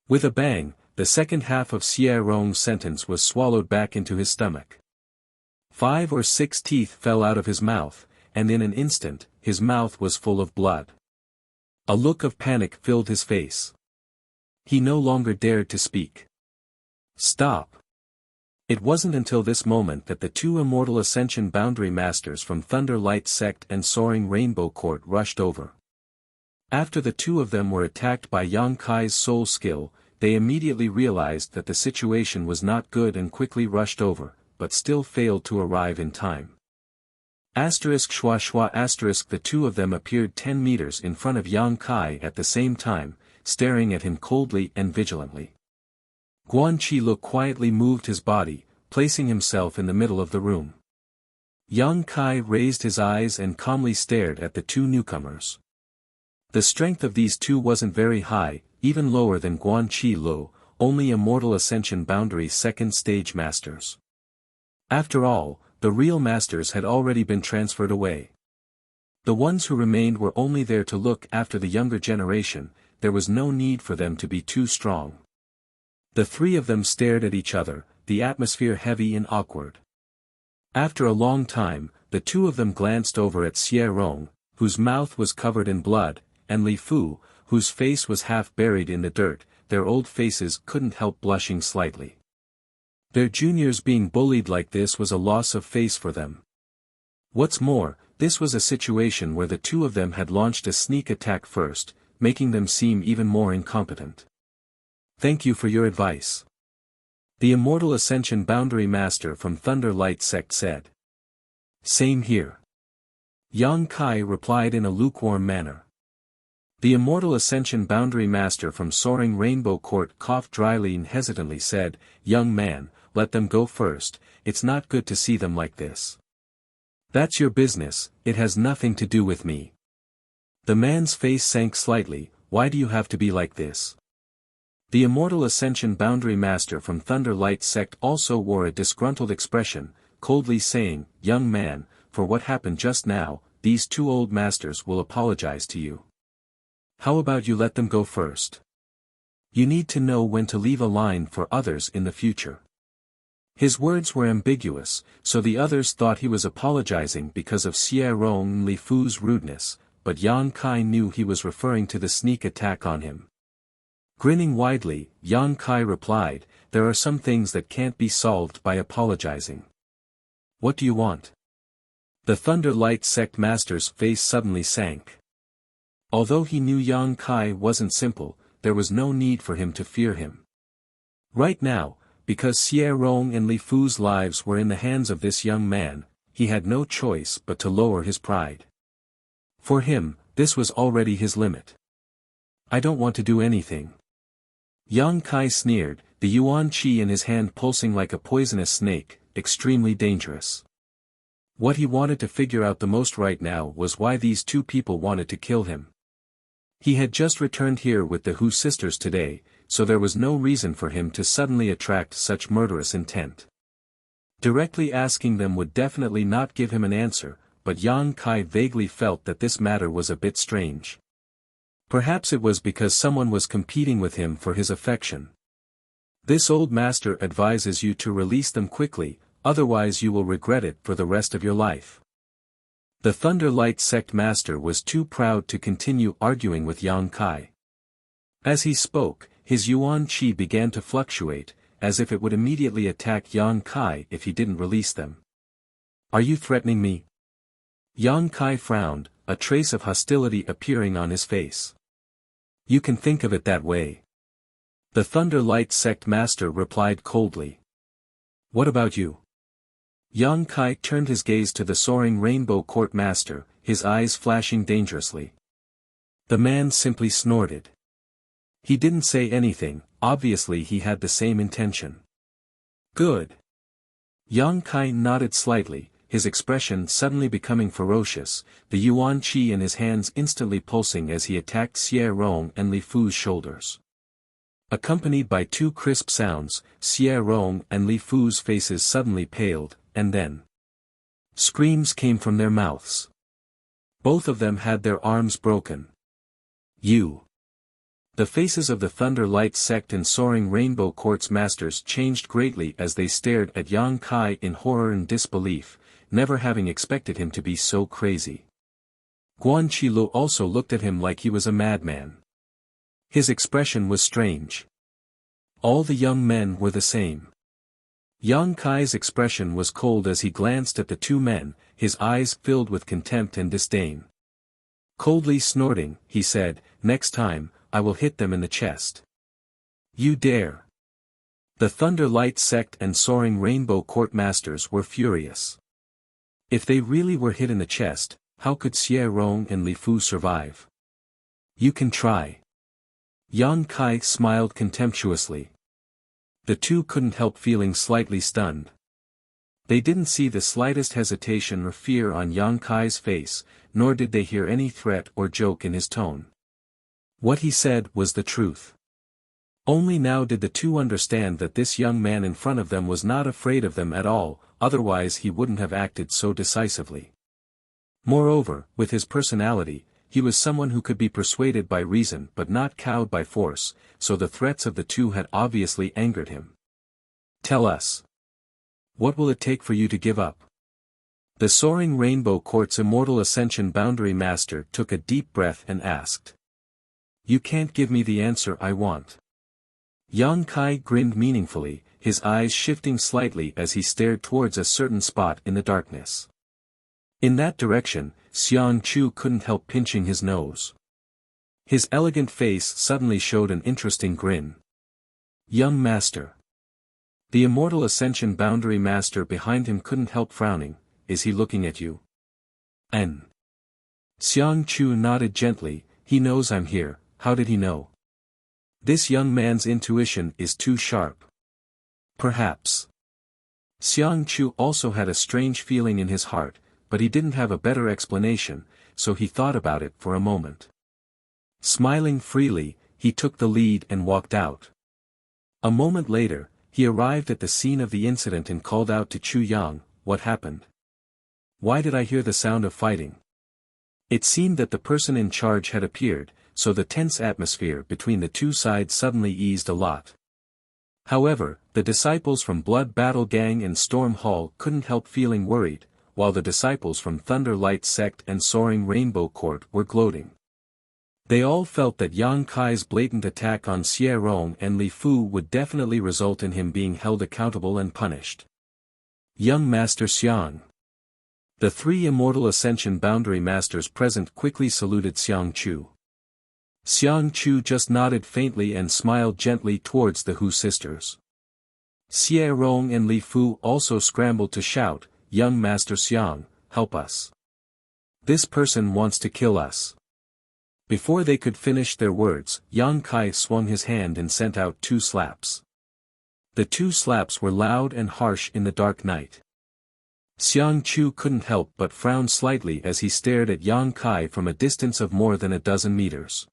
With a bang, the second half of Xie Rong's sentence was swallowed back into his stomach. 5 or 6 teeth fell out of his mouth, and in an instant, his mouth was full of blood. A look of panic filled his face. He no longer dared to speak. "Stop." It wasn't until this moment that the two Immortal Ascension Boundary Masters from Thunder Light Sect and Soaring Rainbow Court rushed over. After the two of them were attacked by Yang Kai's soul skill, they immediately realized that the situation was not good and quickly rushed over, but still failed to arrive in time. ****** The two of them appeared 10 meters in front of Yang Kai at the same time, staring at him coldly and vigilantly. Guanqi Lu quietly moved his body, placing himself in the middle of the room. Yang Kai raised his eyes and calmly stared at the two newcomers. The strength of these two wasn't very high, even lower than Guanqi Lu, only Immortal Ascension Boundary second stage masters. After all, the real masters had already been transferred away. The ones who remained were only there to look after the younger generation, there was no need for them to be too strong. The three of them stared at each other, the atmosphere heavy and awkward. After a long time, the two of them glanced over at Xie Rong, whose mouth was covered in blood, and Li Fu, whose face was half buried in the dirt. Their old faces couldn't help blushing slightly. Their juniors being bullied like this was a loss of face for them. What's more, this was a situation where the two of them had launched a sneak attack first, making them seem even more incompetent. Thank you for your advice. The Immortal Ascension Boundary Master from Thunder Light Sect said. Same here. Yang Kai replied in a lukewarm manner. The Immortal Ascension Boundary Master from Soaring Rainbow Court coughed dryly and hesitantly said, Young man, let them go first, it's not good to see them like this. That's your business, it has nothing to do with me. The man's face sank slightly, why do you have to be like this? The Immortal Ascension Boundary Master from Thunder Light Sect also wore a disgruntled expression, coldly saying, Young man, for what happened just now, these two old masters will apologize to you. How about you let them go first? You need to know when to leave a line for others in the future. His words were ambiguous, so the others thought he was apologizing because of Xie Rong and Li Fu's rudeness, but Yang Kai knew he was referring to the sneak attack on him. Grinning widely, Yang Kai replied, there are some things that can't be solved by apologizing. What do you want? The Thunder Light Sect Master's face suddenly sank. Although he knew Yang Kai wasn't simple, there was no need for him to fear him. Right now, because Xie Rong and Li Fu's lives were in the hands of this young man, he had no choice but to lower his pride. For him, this was already his limit. I don't want to do anything. Yang Kai sneered, the yuan qi in his hand pulsing like a poisonous snake, extremely dangerous. What he wanted to figure out the most right now was why these two people wanted to kill him. He had just returned here with the Hu sisters today, so there was no reason for him to suddenly attract such murderous intent. Directly asking them would definitely not give him an answer, but Yang Kai vaguely felt that this matter was a bit strange. Perhaps it was because someone was competing with him for his affection. This old master advises you to release them quickly, otherwise you will regret it for the rest of your life. The Thunder Light Sect Master was too proud to continue arguing with Yang Kai. As he spoke, his yuan qi began to fluctuate, as if it would immediately attack Yang Kai if he didn't release them. Are you threatening me? Yang Kai frowned, a trace of hostility appearing on his face. You can think of it that way. The Thunder Light Sect Master replied coldly. What about you? Yang Kai turned his gaze to the Soaring Rainbow Court Master, his eyes flashing dangerously. The man simply snorted. He didn't say anything, obviously he had the same intention. Good. Yang Kai nodded slightly, his expression suddenly becoming ferocious, the yuan qi in his hands instantly pulsing as he attacked Xie Rong and Li Fu's shoulders. Accompanied by two crisp sounds, Xie Rong and Li Fu's faces suddenly paled, and then screams came from their mouths. Both of them had their arms broken. You. The faces of the Thunder Light Sect and Soaring Rainbow Court's masters changed greatly as they stared at Yang Kai in horror and disbelief, never having expected him to be so crazy. Guan Qilu also looked at him like he was a madman. His expression was strange. All the young men were the same. Yang Kai's expression was cold as he glanced at the two men, his eyes filled with contempt and disdain. Coldly snorting, he said, next time, I will hit them in the chest. You dare. The Thunder Light Sect and Soaring Rainbow Court Masters were furious. If they really were hit in the chest, how could Xie Rong and Li Fu survive? You can try. Yang Kai smiled contemptuously. The two couldn't help feeling slightly stunned. They didn't see the slightest hesitation or fear on Yang Kai's face, nor did they hear any threat or joke in his tone. What he said was the truth. Only now did the two understand that this young man in front of them was not afraid of them at all, otherwise he wouldn't have acted so decisively. Moreover, with his personality, he was someone who could be persuaded by reason but not cowed by force, so the threats of the two had obviously angered him. "Tell us. What will it take for you to give up?" The Soaring Rainbow Court's Immortal Ascension Boundary Master took a deep breath and asked. "You can't give me the answer I want." Yang Kai grinned meaningfully, his eyes shifting slightly as he stared towards a certain spot in the darkness. In that direction, Xiang Chu couldn't help pinching his nose. His elegant face suddenly showed an interesting grin. "Young master." The Immortal Ascension Boundary Master behind him couldn't help frowning. "Is he looking at you?" "N." Xiang Chu nodded gently. "He knows I'm here." "How did he know?" "This young man's intuition is too sharp." "Perhaps." Xiang Chu also had a strange feeling in his heart, but he didn't have a better explanation, so he thought about it for a moment. Smiling freely, he took the lead and walked out. A moment later, he arrived at the scene of the incident and called out to Chu Yang, "What happened? Why did I hear the sound of fighting?" It seemed that the person in charge had appeared, so the tense atmosphere between the two sides suddenly eased a lot. However, the disciples from Blood Battle Gang and Storm Hall couldn't help feeling worried, while the disciples from Thunder Light Sect and Soaring Rainbow Court were gloating. They all felt that Yang Kai's blatant attack on Xie Rong and Li Fu would definitely result in him being held accountable and punished. "Young Master Xiang." The three Immortal Ascension Boundary Masters present quickly saluted Xiang Chu. Xiang Chu just nodded faintly and smiled gently towards the Hu sisters. Xie Rong and Li Fu also scrambled to shout, "Young Master Xiang, help us. This person wants to kill us." Before they could finish their words, Yang Kai swung his hand and sent out 2 slaps. The 2 slaps were loud and harsh in the dark night. Xiang Chu couldn't help but frown slightly as he stared at Yang Kai from a distance of more than a dozen meters.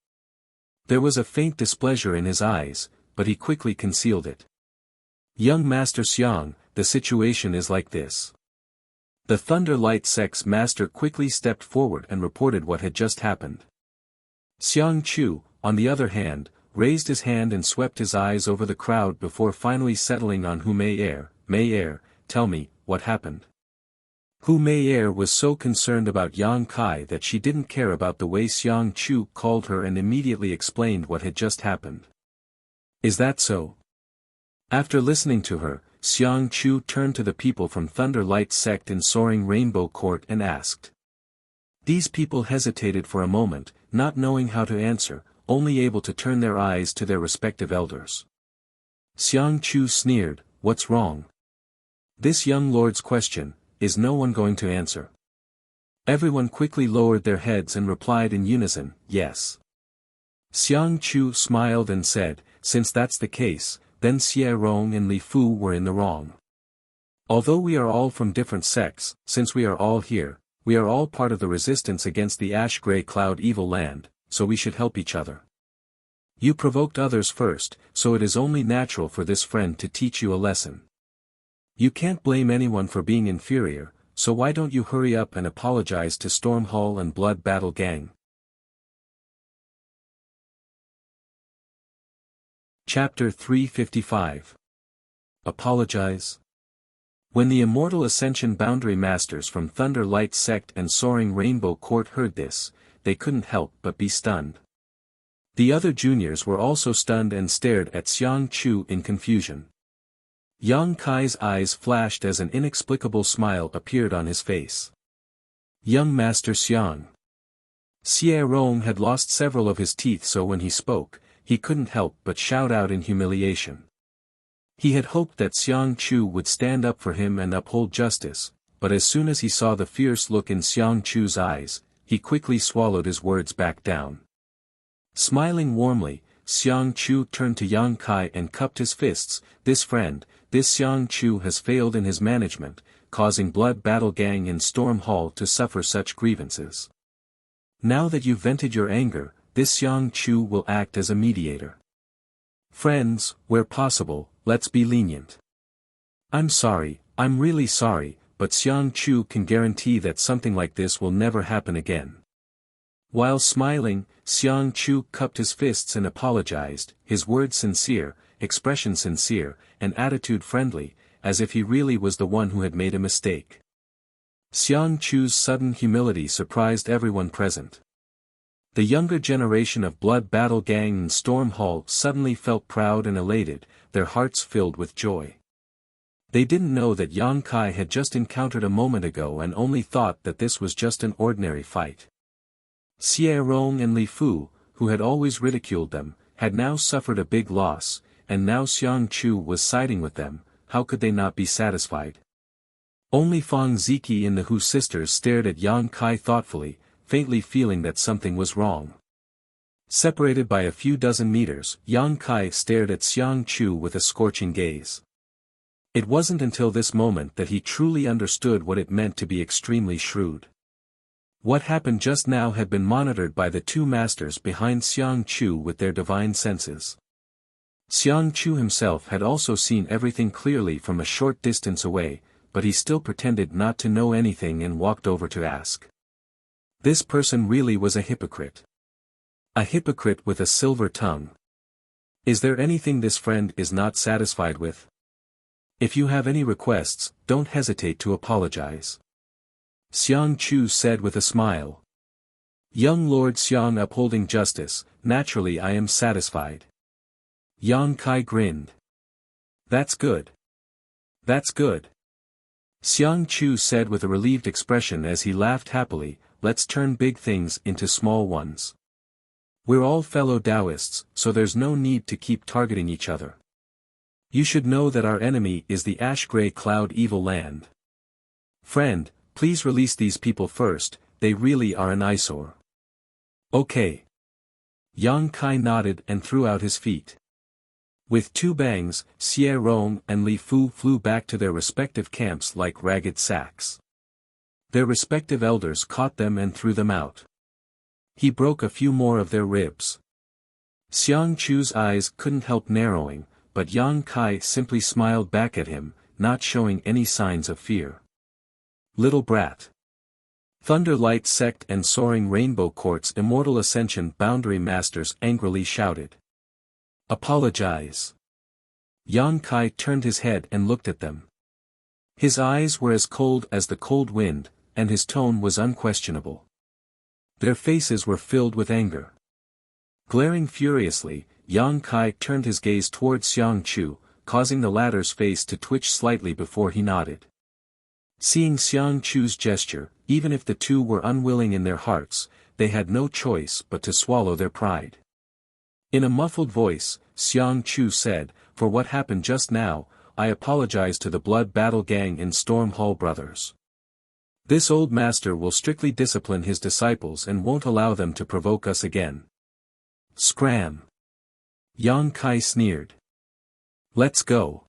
There was a faint displeasure in his eyes, but he quickly concealed it. "Young Master Xiang, the situation is like this." The Thunder Light Sect's master quickly stepped forward and reported what had just happened. Xiang Chu, on the other hand, raised his hand and swept his eyes over the crowd before finally settling on Hu Mei. "Mei, tell me, what happened?" Hu Mei was so concerned about Yang Kai that she didn't care about the way Xiang Chu called her and immediately explained what had just happened. "Is that so?" After listening to her, Xiang Chu turned to the people from Thunder Light Sect and Soaring Rainbow Court and asked. These people hesitated for a moment, not knowing how to answer, only able to turn their eyes to their respective elders. Xiang Chu sneered, "What's wrong?" This young lord's question, is no one going to answer? Everyone quickly lowered their heads and replied in unison, "Yes." Xiang Chu smiled and said, "Since that's the case, then Xie Rong and Li Fu were in the wrong. Although we are all from different sects, since we are all here, we are all part of the resistance against the ash-gray cloud evil land, so we should help each other. You provoked others first, so it is only natural for this friend to teach you a lesson. You can't blame anyone for being inferior, so why don't you hurry up and apologize to Storm Hall and Blood Battle Gang?" Chapter 355. Apologize? When the Immortal Ascension Boundary Masters from Thunder Light Sect and Soaring Rainbow Court heard this, they couldn't help but be stunned. The other juniors were also stunned and stared at Xiang Chu in confusion. Yang Kai's eyes flashed as an inexplicable smile appeared on his face. "Young Master Xiang." Xie Rong had lost several of his teeth, so when he spoke, he couldn't help but shout out in humiliation. He had hoped that Xiang Chu would stand up for him and uphold justice, but as soon as he saw the fierce look in Xiang Chu's eyes, he quickly swallowed his words back down. Smiling warmly, Xiang Chu turned to Yang Kai and cupped his fists. "This friend, this Xiang Chu has failed in his management, causing Blood Battle Gang in Storm Hall to suffer such grievances. Now that you've vented your anger, this Xiang Chu will act as a mediator. Friends, where possible, let's be lenient. I'm sorry, I'm really sorry, but Xiang Chu can guarantee that something like this will never happen again. While smiling, Xiang Chu cupped his fists and apologized, his words sincere, expression sincere, and attitude friendly, as if he really was the one who had made a mistake. Xiang Chu's sudden humility surprised everyone present. The younger generation of Blood Battle Gang in Storm Hall suddenly felt proud and elated, their hearts filled with joy. They didn't know that Yang Kai had just encountered a moment ago and only thought that this was just an ordinary fight. Xie Rong and Li Fu, who had always ridiculed them, had now suffered a big loss, and now Xiang Chu was siding with them. How could they not be satisfied? Only Fang Ziki and the Hu sisters stared at Yang Kai thoughtfully, faintly feeling that something was wrong. Separated by a few dozen meters, Yang Kai stared at Xiang Chu with a scorching gaze. It wasn't until this moment that he truly understood what it meant to be extremely shrewd. What happened just now had been monitored by the two masters behind Xiang Chu with their divine senses. Xiang Chu himself had also seen everything clearly from a short distance away, but he still pretended not to know anything and walked over to ask. This person really was a hypocrite. A hypocrite with a silver tongue. Is there anything this friend is not satisfied with? If you have any requests, don't hesitate to apologize. Xiang Chu said with a smile. Young Lord Xiang upholding justice, naturally I am satisfied. Yang Kai grinned. That's good. That's good. Xiang Chu said with a relieved expression as he laughed happily, let's turn big things into small ones. We're all fellow Taoists, so there's no need to keep targeting each other. You should know that our enemy is the ash-gray cloud evil land. Friend, please release these people first, they really are an eyesore. Okay. Yang Kai nodded and threw out his feet. With two bangs, Xie Rong and Li Fu flew back to their respective camps like ragged sacks. Their respective elders caught them and threw them out. He broke a few more of their ribs. Xiang Chu's eyes couldn't help narrowing, but Yang Kai simply smiled back at him, not showing any signs of fear. Little brat. Thunder Light Sect and Soaring Rainbow Court's Immortal Ascension Boundary Masters angrily shouted. Apologize. Yang Kai turned his head and looked at them. His eyes were as cold as the cold wind, and his tone was unquestionable. Their faces were filled with anger. Glaring furiously, Yang Kai turned his gaze towards Xiang Chu, causing the latter's face to twitch slightly before he nodded. Seeing Xiang Chu's gesture, even if the two were unwilling in their hearts, they had no choice but to swallow their pride. In a muffled voice, Xiang Chu said, for what happened just now, I apologize to the Blood Battle Gang in Storm Hall brothers. This old master will strictly discipline his disciples and won't allow them to provoke us again. Scram! Yang Kai sneered. Let's go.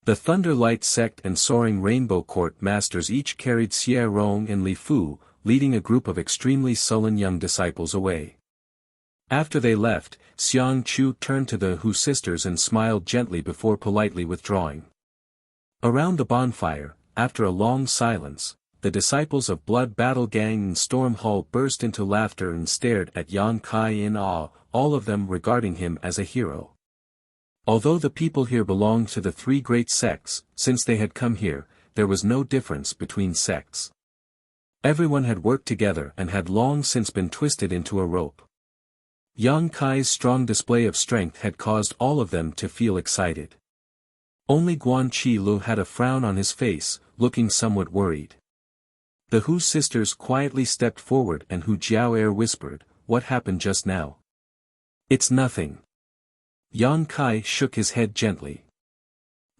The Thunder Light Sect and Soaring Rainbow Court masters each carried Xie Rong and Li Fu, leading a group of extremely sullen young disciples away. After they left, Xiang Chu turned to the Hu sisters and smiled gently before politely withdrawing. Around the bonfire, after a long silence, the disciples of Blood Battle Gang in Storm Hall burst into laughter and stared at Yang Kai in awe, all of them regarding him as a hero. Although the people here belonged to the three great sects, since they had come here, there was no difference between sects. Everyone had worked together and had long since been twisted into a rope. Yang Kai's strong display of strength had caused all of them to feel excited. Only Guan Chi Lu had a frown on his face, looking somewhat worried. The Hu sisters quietly stepped forward and Hu Jiao'er whispered, what happened just now? It's nothing. Yang Kai shook his head gently.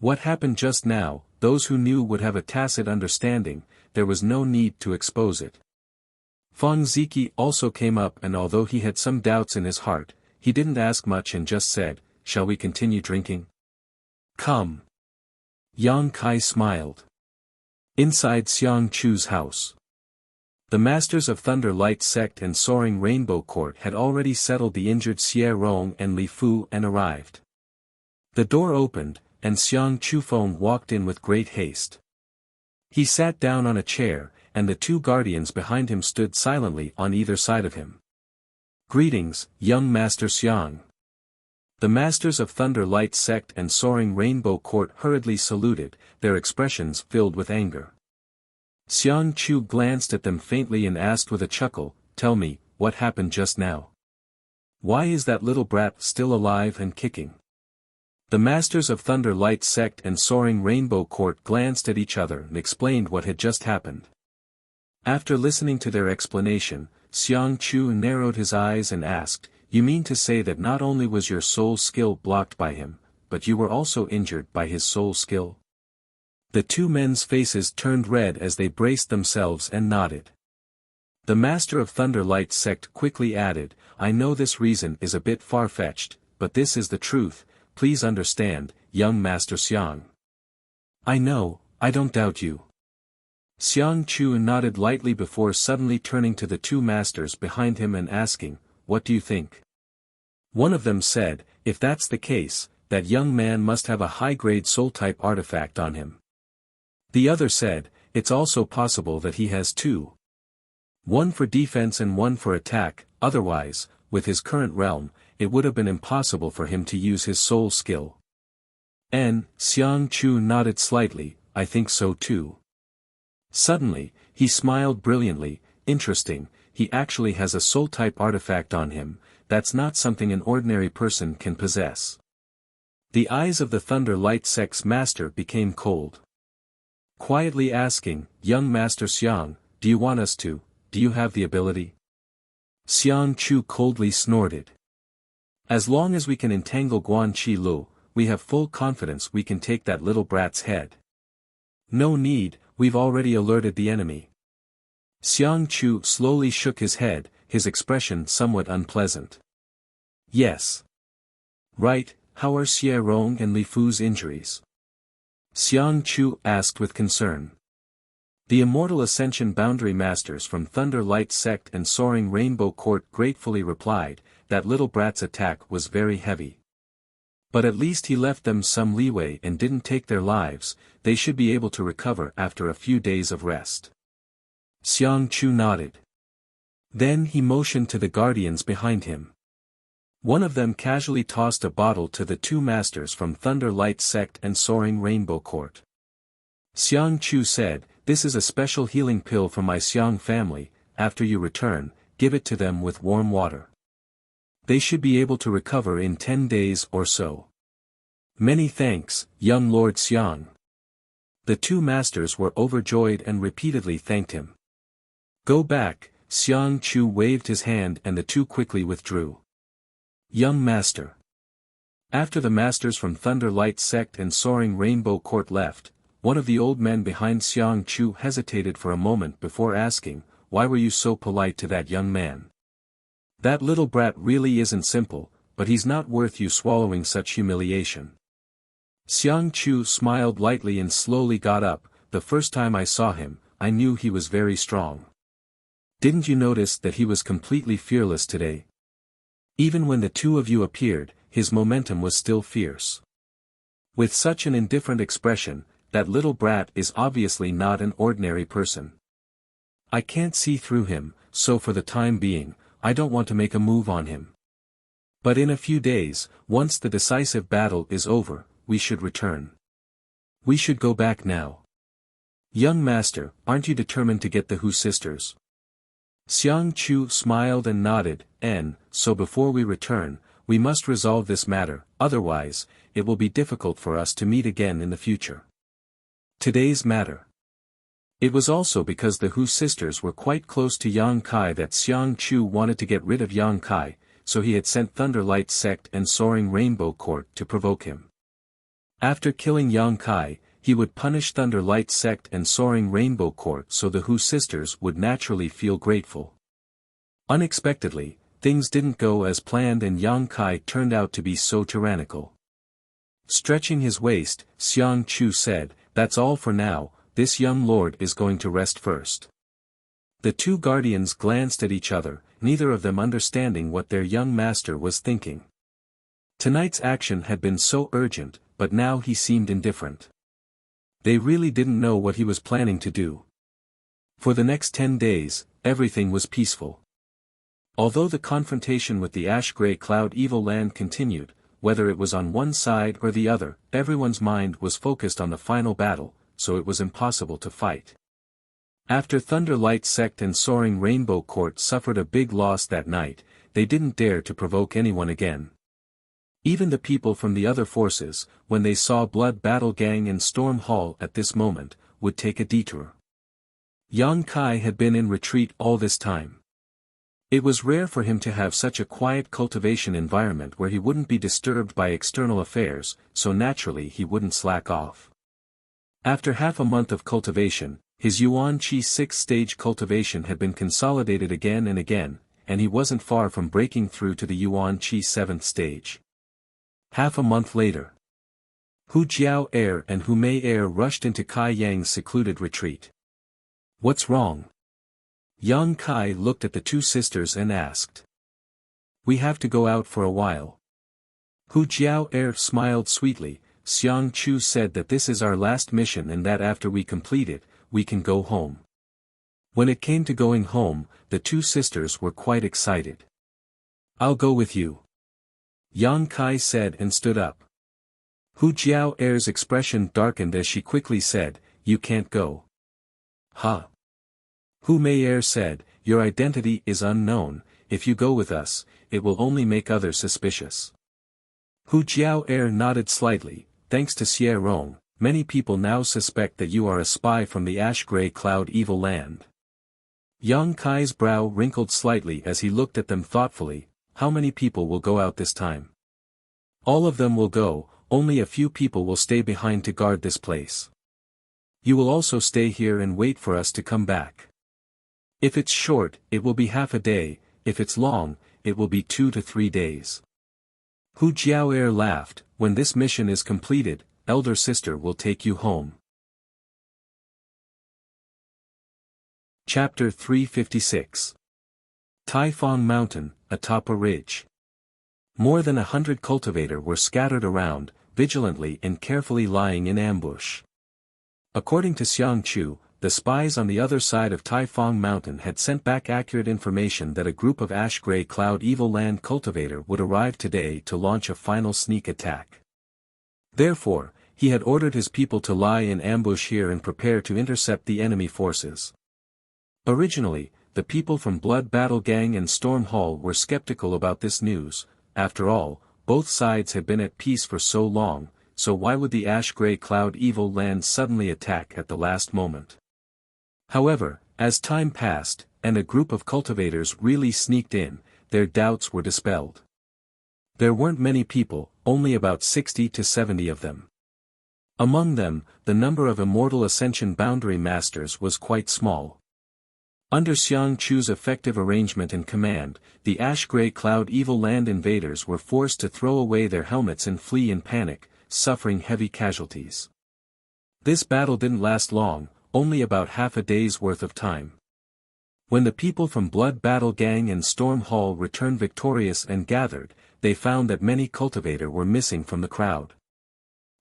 What happened just now, those who knew would have a tacit understanding, there was no need to expose it. Fang Ziki also came up and although he had some doubts in his heart, he didn't ask much and just said, shall we continue drinking? Come. Yang Kai smiled. Inside Xiang Chu's house. The masters of Thunder Light Sect and Soaring Rainbow Court had already settled the injured Xie Rong and Li Fu and arrived. The door opened, and Xiang Chufeng walked in with great haste. He sat down on a chair, and the two guardians behind him stood silently on either side of him. "Greetings, young Master Xiang." The masters of Thunder Light Sect and Soaring Rainbow Court hurriedly saluted, their expressions filled with anger. Xiang Chu glanced at them faintly and asked with a chuckle, "Tell me, what happened just now? Why is that little brat still alive and kicking?" The masters of Thunder Light Sect and Soaring Rainbow Court glanced at each other and explained what had just happened. After listening to their explanation, Xiang Chu narrowed his eyes and asked, "You mean to say that not only was your soul skill blocked by him, but you were also injured by his soul skill?" The two men's faces turned red as they braced themselves and nodded. The master of Thunder Light Sect quickly added, "I know this reason is a bit far-fetched, but this is the truth, please understand, young Master Xiang." "I know, I don't doubt you." Xiang Chu nodded lightly before suddenly turning to the two masters behind him and asking, "What do you think?" One of them said, "If that's the case, that young man must have a high-grade soul-type artifact on him." The other said, "It's also possible that he has two. One for defense and one for attack, otherwise, with his current realm, it would have been impossible for him to use his soul skill." And Xiang Chu nodded slightly, "I think so too." Suddenly, he smiled brilliantly, "Interesting, he actually has a soul-type artifact on him, that's not something an ordinary person can possess." The eyes of the Thunder Light Sect's master became cold. Quietly asking, "Young Master Xiang, do you have the ability?" Xiang Chu coldly snorted. "As long as we can entangle Guan Qi Lu, we have full confidence we can take that little brat's head. No need, we've already alerted the enemy." Xiang Chu slowly shook his head, his expression somewhat unpleasant. "Yes. Right, how are Xie Rong and Li Fu's injuries?" Xiang Chu asked with concern. The Immortal Ascension Boundary Masters from Thunder Light Sect and Soaring Rainbow Court gratefully replied, "That little brat's attack was very heavy. But at least he left them some leeway and didn't take their lives, they should be able to recover after a few days of rest." Xiang Chu nodded. Then he motioned to the guardians behind him. One of them casually tossed a bottle to the two masters from Thunder Light Sect and Soaring Rainbow Court. Xiang Chu said, "This is a special healing pill from my Xiang family, after you return, give it to them with warm water. They should be able to recover in 10 days or so." "Many thanks, young Lord Xiang." The two masters were overjoyed and repeatedly thanked him. "Go back," Xiang Chu waved his hand and the two quickly withdrew. "Young Master." After the masters from Thunder Light Sect and Soaring Rainbow Court left, one of the old men behind Xiang Chu hesitated for a moment before asking, "Why were you so polite to that young man? That little brat really isn't simple, but he's not worth you swallowing such humiliation." Xiang Chu smiled lightly and slowly got up, "The first time I saw him, I knew he was very strong. Didn't you notice that he was completely fearless today? Even when the two of you appeared, his momentum was still fierce. With such an indifferent expression, that little brat is obviously not an ordinary person. I can't see through him, so for the time being, I don't want to make a move on him. But in a few days, once the decisive battle is over, we should return. We should go back now. Young Master, aren't you determined to get the Hu sisters?" Xiang Chu smiled and nodded, "And, so before we return, we must resolve this matter, otherwise, it will be difficult for us to meet again in the future." Today's matter. It was also because the Hu sisters were quite close to Yang Kai that Xiang Chu wanted to get rid of Yang Kai, so he had sent Thunder Light Sect and Soaring Rainbow Court to provoke him. After killing Yang Kai, he would punish Thunder Light Sect and Soaring Rainbow Court so the Hu sisters would naturally feel grateful. Unexpectedly, things didn't go as planned and Yang Kai turned out to be so tyrannical. Stretching his waist, Xiang Chu said, "That's all for now, this young lord is going to rest first." The two guardians glanced at each other, neither of them understanding what their young master was thinking. Tonight's action had been so urgent, but now he seemed indifferent. They really didn't know what he was planning to do. For the next 10 days, everything was peaceful. Although the confrontation with the ash-gray cloud evil land continued, whether it was on one side or the other, everyone's mind was focused on the final battle, so it was impossible to fight. After Thunder Light Sect and Soaring Rainbow Court suffered a big loss that night, they didn't dare to provoke anyone again. Even the people from the other forces, when they saw Blood Battle Gang in Storm Hall at this moment, would take a detour. Yang Kai had been in retreat all this time. It was rare for him to have such a quiet cultivation environment where he wouldn't be disturbed by external affairs, so naturally he wouldn't slack off. After half a month of cultivation, his Yuan Qi 6th stage cultivation had been consolidated again and again, and he wasn't far from breaking through to the Yuan Qi 7th stage. Half a month later, Hu Jiao Air and Hu Mei Air rushed into Kai Yang's secluded retreat. "What's wrong?" Yang Kai looked at the two sisters and asked. "We have to go out for a while." Hu Jiao Air smiled sweetly. "Xiang Chu said that this is our last mission and that after we complete it, we can go home." When it came to going home, the two sisters were quite excited. "I'll go with you," Yang Kai said and stood up. Hu Jiao Air's expression darkened as she quickly said, "You can't go." "Huh?" Hu Mei Air said, "Your identity is unknown, if you go with us, it will only make others suspicious." Hu Jiao Air nodded slightly. "Thanks to Xie Rong, many people now suspect that you are a spy from the ash-gray cloud evil land." Yang Kai's brow wrinkled slightly as he looked at them thoughtfully. "How many people will go out this time?" "All of them will go, only a few people will stay behind to guard this place. You will also stay here and wait for us to come back. If it's short, it will be half a day, if it's long, it will be 2 to 3 days." Hu Jiao Air laughed. "When this mission is completed, elder sister will take you home." Chapter 356. Taifang Mountain, atop a ridge. More than 100 cultivators were scattered around, vigilantly and carefully lying in ambush. According to Xiang Chu, the spies on the other side of Taifang Mountain had sent back accurate information that a group of ash-gray cloud evil land cultivator would arrive today to launch a final sneak attack. Therefore, he had ordered his people to lie in ambush here and prepare to intercept the enemy forces. Originally, the people from Blood Battle Gang and Storm Hall were skeptical about this news. After all, both sides had been at peace for so long, so why would the ash-gray cloud evil land suddenly attack at the last moment? However, as time passed, and a group of cultivators really sneaked in, their doubts were dispelled. There weren't many people, only about 60 to 70 of them. Among them, the number of Immortal Ascension Boundary Masters was quite small. Under Xiang Chu's effective arrangement and command, the ash-gray cloud evil land invaders were forced to throw away their helmets and flee in panic, suffering heavy casualties. This battle didn't last long, only about half a day's worth of time. When the people from Blood Battle Gang and Storm Hall returned victorious and gathered, they found that many cultivators were missing from the crowd.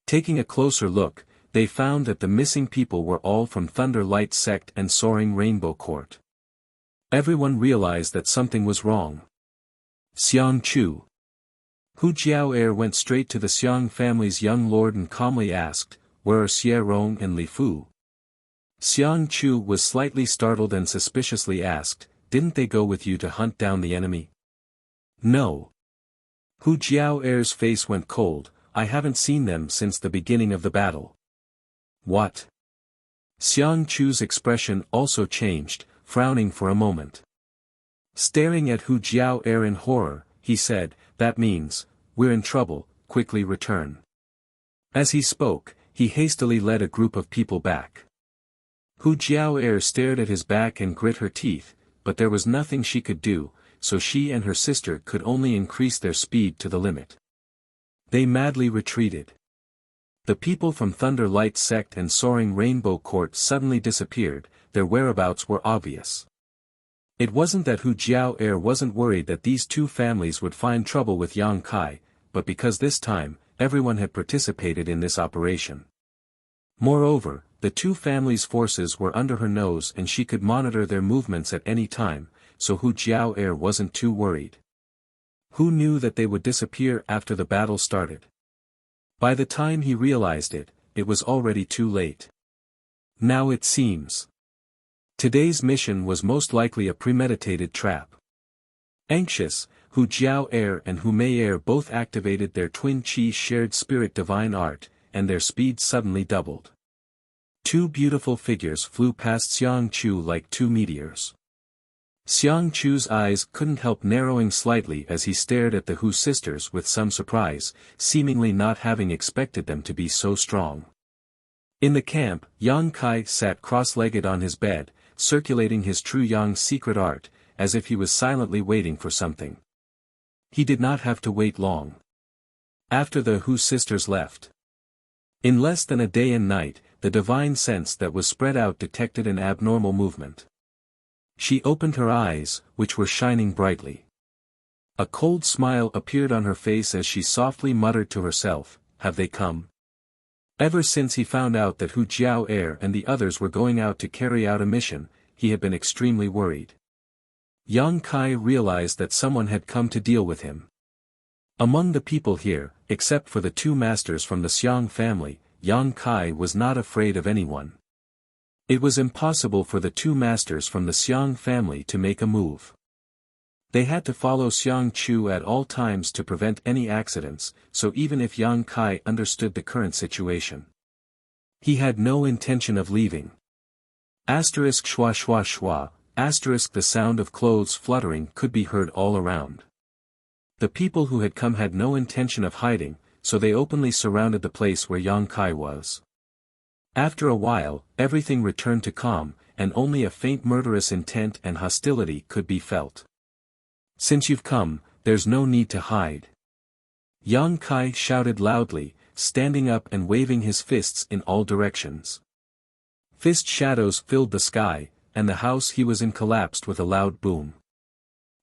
Taking a closer look, they found that the missing people were all from Thunder Light Sect and Soaring Rainbow Court. Everyone realized that something was wrong. Xiang Chu. Hu Jiao Air went straight to the Xiang family's young lord and calmly asked, "Where are Xie Rong and Li Fu?" Xiang Chu was slightly startled and suspiciously asked, "Didn't they go with you to hunt down the enemy?" "No." Hu Jiao Air's face went cold. "I haven't seen them since the beginning of the battle." "What?" Xiang Chu's expression also changed, frowning for a moment. Staring at Hu Jiao Air in horror, he said, "That means, we're in trouble, quickly return." As he spoke, he hastily led a group of people back. Hu Jiao Air stared at his back and grit her teeth, but there was nothing she could do, so she and her sister could only increase their speed to the limit. They madly retreated. The people from Thunder Light Sect and Soaring Rainbow Court suddenly disappeared, their whereabouts were obvious. It wasn't that Hu Jiao Air wasn't worried that these two families would find trouble with Yang Kai, but because this time, everyone had participated in this operation. Moreover, the two families' forces were under her nose and she could monitor their movements at any time, so Hu Jiao wasn't too worried. Who knew that they would disappear after the battle started? By the time he realized it, it was already too late. Now it seems. Today's mission was most likely a premeditated trap. Anxious, Hu Jiao and Hu Mei both activated their twin chi shared spirit divine art, and their speed suddenly doubled. Two beautiful figures flew past Xiang Chu like two meteors. Xiang Chu's eyes couldn't help narrowing slightly as he stared at the Hu sisters with some surprise, seemingly not having expected them to be so strong. In the camp, Yang Kai sat cross-legged on his bed, circulating his true Yang secret art, as if he was silently waiting for something. He did not have to wait long. After the Hu sisters left. In less than a day and night, the divine sense that was spread out detected an abnormal movement. She opened her eyes, which were shining brightly. A cold smile appeared on her face as she softly muttered to herself, "Have they come?" Ever since he found out that Hu Jiao and the others were going out to carry out a mission, he had been extremely worried. Yang Kai realized that someone had come to deal with him. Among the people here, except for the two masters from the Xiang family, Yang Kai was not afraid of anyone. It was impossible for the two masters from the Xiang family to make a move. They had to follow Xiang Chu at all times to prevent any accidents, so even if Yang Kai understood the current situation, he had no intention of leaving. Asterisk schwa schwa schwa, asterisk the sound of clothes fluttering could be heard all around. The people who had come had no intention of hiding, so they openly surrounded the place where Yang Kai was. After a while, everything returned to calm, and only a faint murderous intent and hostility could be felt. "Since you've come, there's no need to hide." Yang Kai shouted loudly, standing up and waving his fists in all directions. Fist shadows filled the sky, and the house he was in collapsed with a loud boom.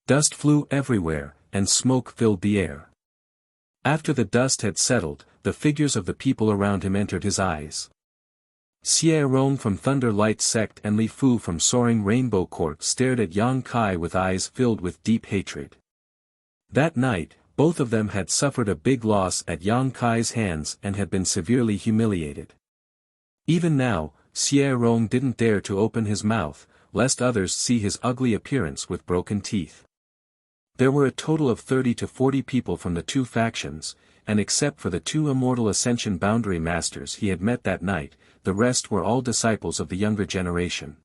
Dust flew everywhere, and smoke filled the air. After the dust had settled, the figures of the people around him entered his eyes. Xie Rong from Thunder Light Sect and Li Fu from Soaring Rainbow Court stared at Yang Kai with eyes filled with deep hatred. That night, both of them had suffered a big loss at Yang Kai's hands and had been severely humiliated. Even now, Xie Rong didn't dare to open his mouth, lest others see his ugly appearance with broken teeth. There were a total of 30 to 40 people from the two factions, and except for the two Immortal Ascension Boundary Masters he had met that night, the rest were all disciples of the younger generation.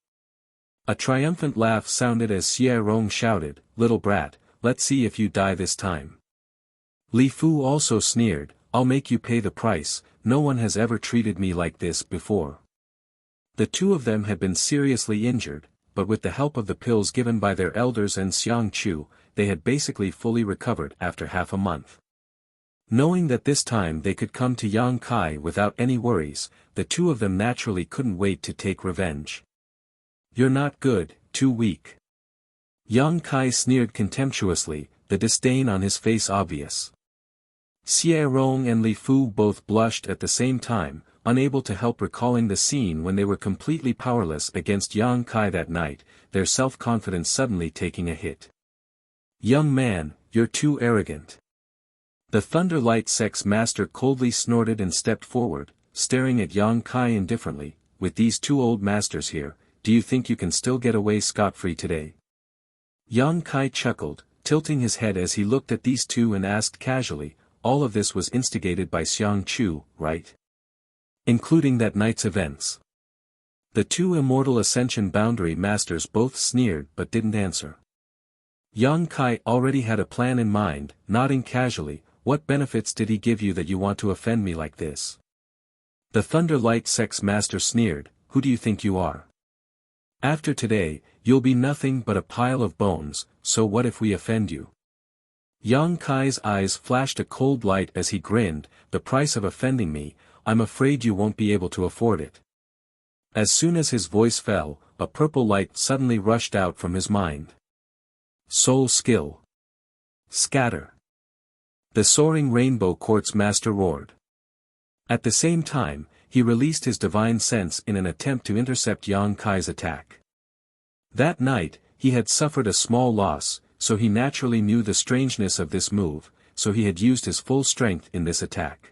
A triumphant laugh sounded as Xie Rong shouted, "Little brat, let's see if you die this time." Li Fu also sneered, "I'll make you pay the price, no one has ever treated me like this before." The two of them had been seriously injured, but with the help of the pills given by their elders and Xiang Chu, they had basically fully recovered after half a month. Knowing that this time they could come to Yang Kai without any worries, the two of them naturally couldn't wait to take revenge. "You're not good, too weak." Yang Kai sneered contemptuously, the disdain on his face obvious. Xie Rong and Li Fu both blushed at the same time, unable to help recalling the scene when they were completely powerless against Yang Kai that night, their self-confidence suddenly taking a hit. "Young man, you're too arrogant." The Thunder Light Sect's master coldly snorted and stepped forward, staring at Yang Kai indifferently. "With these two old masters here, do you think you can still get away scot-free today?" Yang Kai chuckled, tilting his head as he looked at these two and asked casually, "All of this was instigated by Xiang Chu, right? Including that night's events?" The two Immortal Ascension Boundary Masters both sneered but didn't answer. Yang Kai already had a plan in mind, nodding casually, "What benefits did he give you that you want to offend me like this?" The Thunder Light Sect's master sneered, "Who do you think you are? After today, you'll be nothing but a pile of bones, so what if we offend you?" Yang Kai's eyes flashed a cold light as he grinned, "The price of offending me, I'm afraid you won't be able to afford it." As soon as his voice fell, a purple light suddenly rushed out from his mind. Soul skill. Scatter. The soaring rainbow quartz master roared. At the same time, he released his divine sense in an attempt to intercept Yang Kai's attack. That night, he had suffered a small loss, so he naturally knew the strangeness of this move, so he had used his full strength in this attack.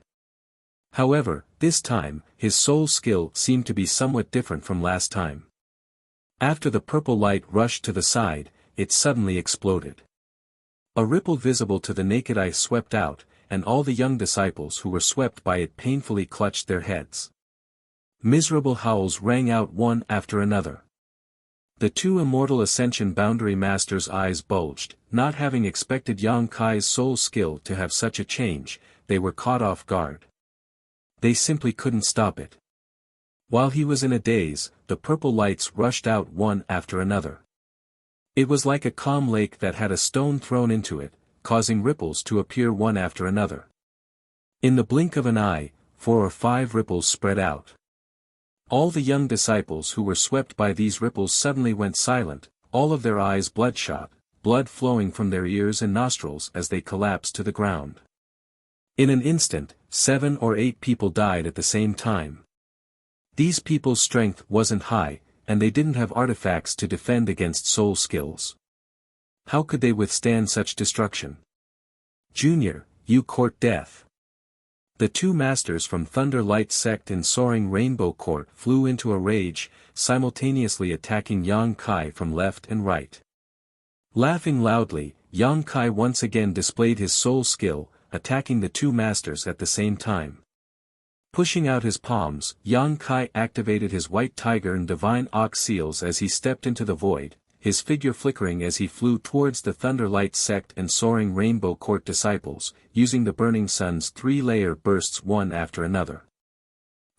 However, this time, his soul skill seemed to be somewhat different from last time. After the purple light rushed to the side, it suddenly exploded. A ripple visible to the naked eye swept out, and all the young disciples who were swept by it painfully clutched their heads. Miserable howls rang out one after another. The two immortal ascension boundary masters' eyes bulged, not having expected Yang Kai's soul skill to have such a change. They were caught off guard. They simply couldn't stop it. While he was in a daze, the purple lights rushed out one after another. It was like a calm lake that had a stone thrown into it, causing ripples to appear one after another. In the blink of an eye, 4 or 5 ripples spread out. All the young disciples who were swept by these ripples suddenly went silent, all of their eyes bloodshot, blood flowing from their ears and nostrils as they collapsed to the ground. In an instant, 7 or 8 people died at the same time. These people's strength wasn't high, and they didn't have artifacts to defend against soul skills. How could they withstand such destruction? Junior, you court death. The two masters from Thunder Light Sect and Soaring Rainbow Court flew into a rage, simultaneously attacking Yang Kai from left and right. Laughing loudly, Yang Kai once again displayed his soul skill, attacking the two masters at the same time. Pushing out his palms, Yang Kai activated his white tiger and divine ox seals as he stepped into the void, his figure flickering as he flew towards the Thunder Light Sect and Soaring Rainbow Court disciples, using the burning sun's 3-layer bursts one after another.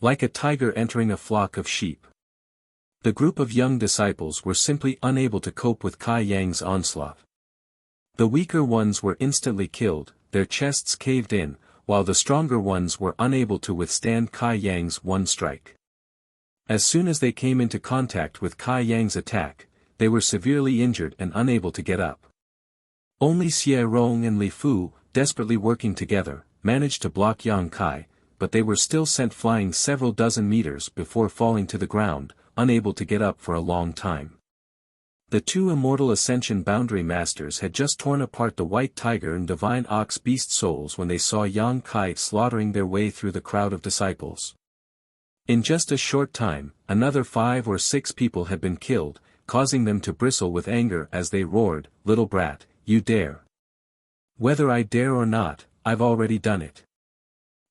Like a tiger entering a flock of sheep. The group of young disciples were simply unable to cope with Kai Yang's onslaught. The weaker ones were instantly killed, their chests caved in, while the stronger ones were unable to withstand Kai Yang's one strike. As soon as they came into contact with Kai Yang's attack, they were severely injured and unable to get up. Only Xie Rong and Li Fu, desperately working together, managed to block Yang Kai, but they were still sent flying several dozen meters before falling to the ground, unable to get up for a long time. The two immortal ascension boundary masters had just torn apart the white tiger and divine ox beast souls when they saw Yang Kai slaughtering their way through the crowd of disciples. In just a short time, another 5 or 6 people had been killed, causing them to bristle with anger as they roared, "Little brat, you dare. Whether I dare or not, I've already done it."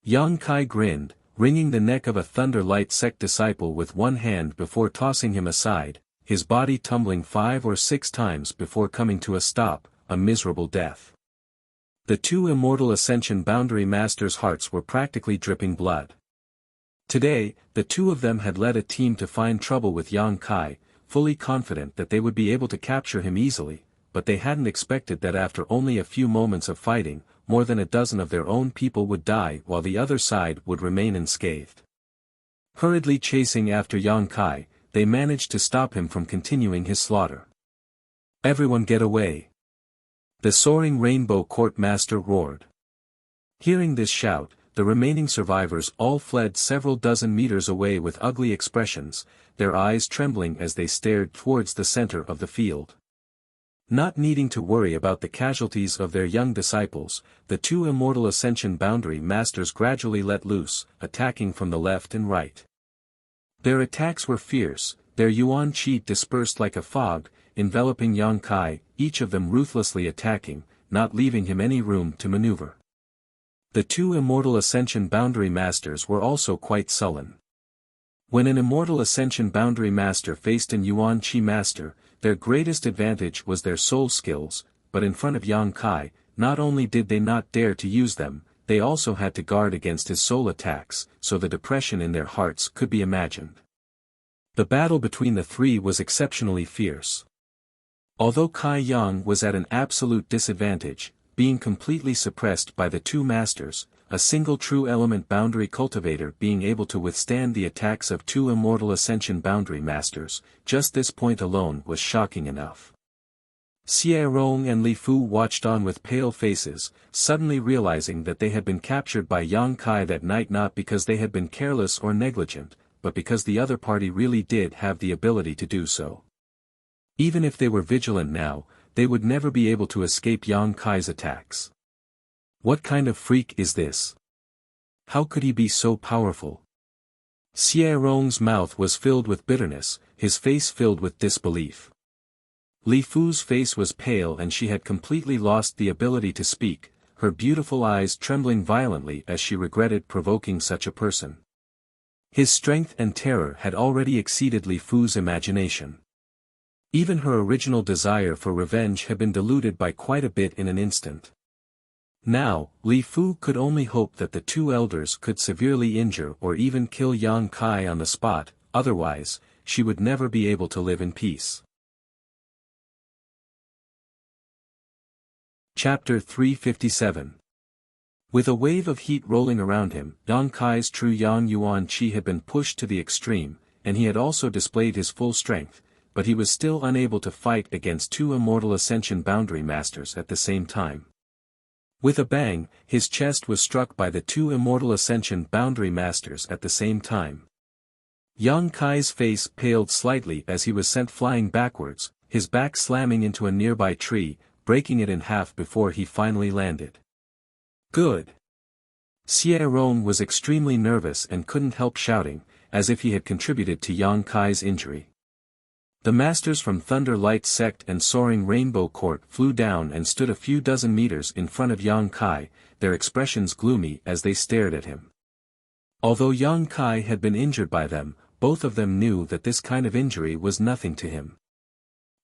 Yang Kai grinned, wringing the neck of a Thunder Light Sect disciple with one hand before tossing him aside, his body tumbling 5 or 6 times before coming to a stop, a miserable death. The two immortal ascension boundary masters' hearts were practically dripping blood. Today, the two of them had led a team to find trouble with Yang Kai, fully confident that they would be able to capture him easily, but they hadn't expected that after only a few moments of fighting, more than a dozen of their own people would die while the other side would remain unscathed. Hurriedly chasing after Yang Kai, they managed to stop him from continuing his slaughter. "Everyone get away!" The Soaring Rainbow Court Master roared. Hearing this shout, the remaining survivors all fled several dozen meters away with ugly expressions, their eyes trembling as they stared towards the center of the field. Not needing to worry about the casualties of their young disciples, the two immortal ascension boundary masters gradually let loose, attacking from the left and right. Their attacks were fierce, their yuan qi dispersed like a fog, enveloping Yang Kai, each of them ruthlessly attacking, not leaving him any room to maneuver. The two immortal ascension boundary masters were also quite sullen. When an immortal ascension boundary master faced an yuan qi master, their greatest advantage was their soul skills, but in front of Yang Kai, not only did they not dare to use them, they also had to guard against his soul attacks, so the depression in their hearts could be imagined. The battle between the three was exceptionally fierce. Although Kai Yang was at an absolute disadvantage, being completely suppressed by the two masters, a single true element boundary cultivator being able to withstand the attacks of two immortal ascension boundary masters, just this point alone was shocking enough. Xie Rong and Li Fu watched on with pale faces, suddenly realizing that they had been captured by Yang Kai that night not because they had been careless or negligent, but because the other party really did have the ability to do so. Even if they were vigilant now, they would never be able to escape Yang Kai's attacks. What kind of freak is this? How could he be so powerful? Xie Rong's mouth was filled with bitterness, his face filled with disbelief. Li Fu's face was pale and she had completely lost the ability to speak, her beautiful eyes trembling violently as she regretted provoking such a person. His strength and terror had already exceeded Li Fu's imagination. Even her original desire for revenge had been diluted by quite a bit in an instant. Now, Li Fu could only hope that the two elders could severely injure or even kill Yang Kai on the spot, otherwise, she would never be able to live in peace. Chapter 357. With a wave of heat rolling around him, Yang Kai's true Yang Yuan Qi had been pushed to the extreme, and he had also displayed his full strength, but he was still unable to fight against two immortal Ascension Boundary Masters at the same time. With a bang, his chest was struck by the two immortal Ascension Boundary Masters at the same time. Yang Kai's face paled slightly as he was sent flying backwards, his back slamming into a nearby tree, breaking it in half before he finally landed. Good. Xie Rong was extremely nervous and couldn't help shouting, as if he had contributed to Yang Kai's injury. The masters from Thunder Light Sect and Soaring Rainbow Court flew down and stood a few dozen meters in front of Yang Kai, their expressions gloomy as they stared at him. Although Yang Kai had been injured by them, both of them knew that this kind of injury was nothing to him.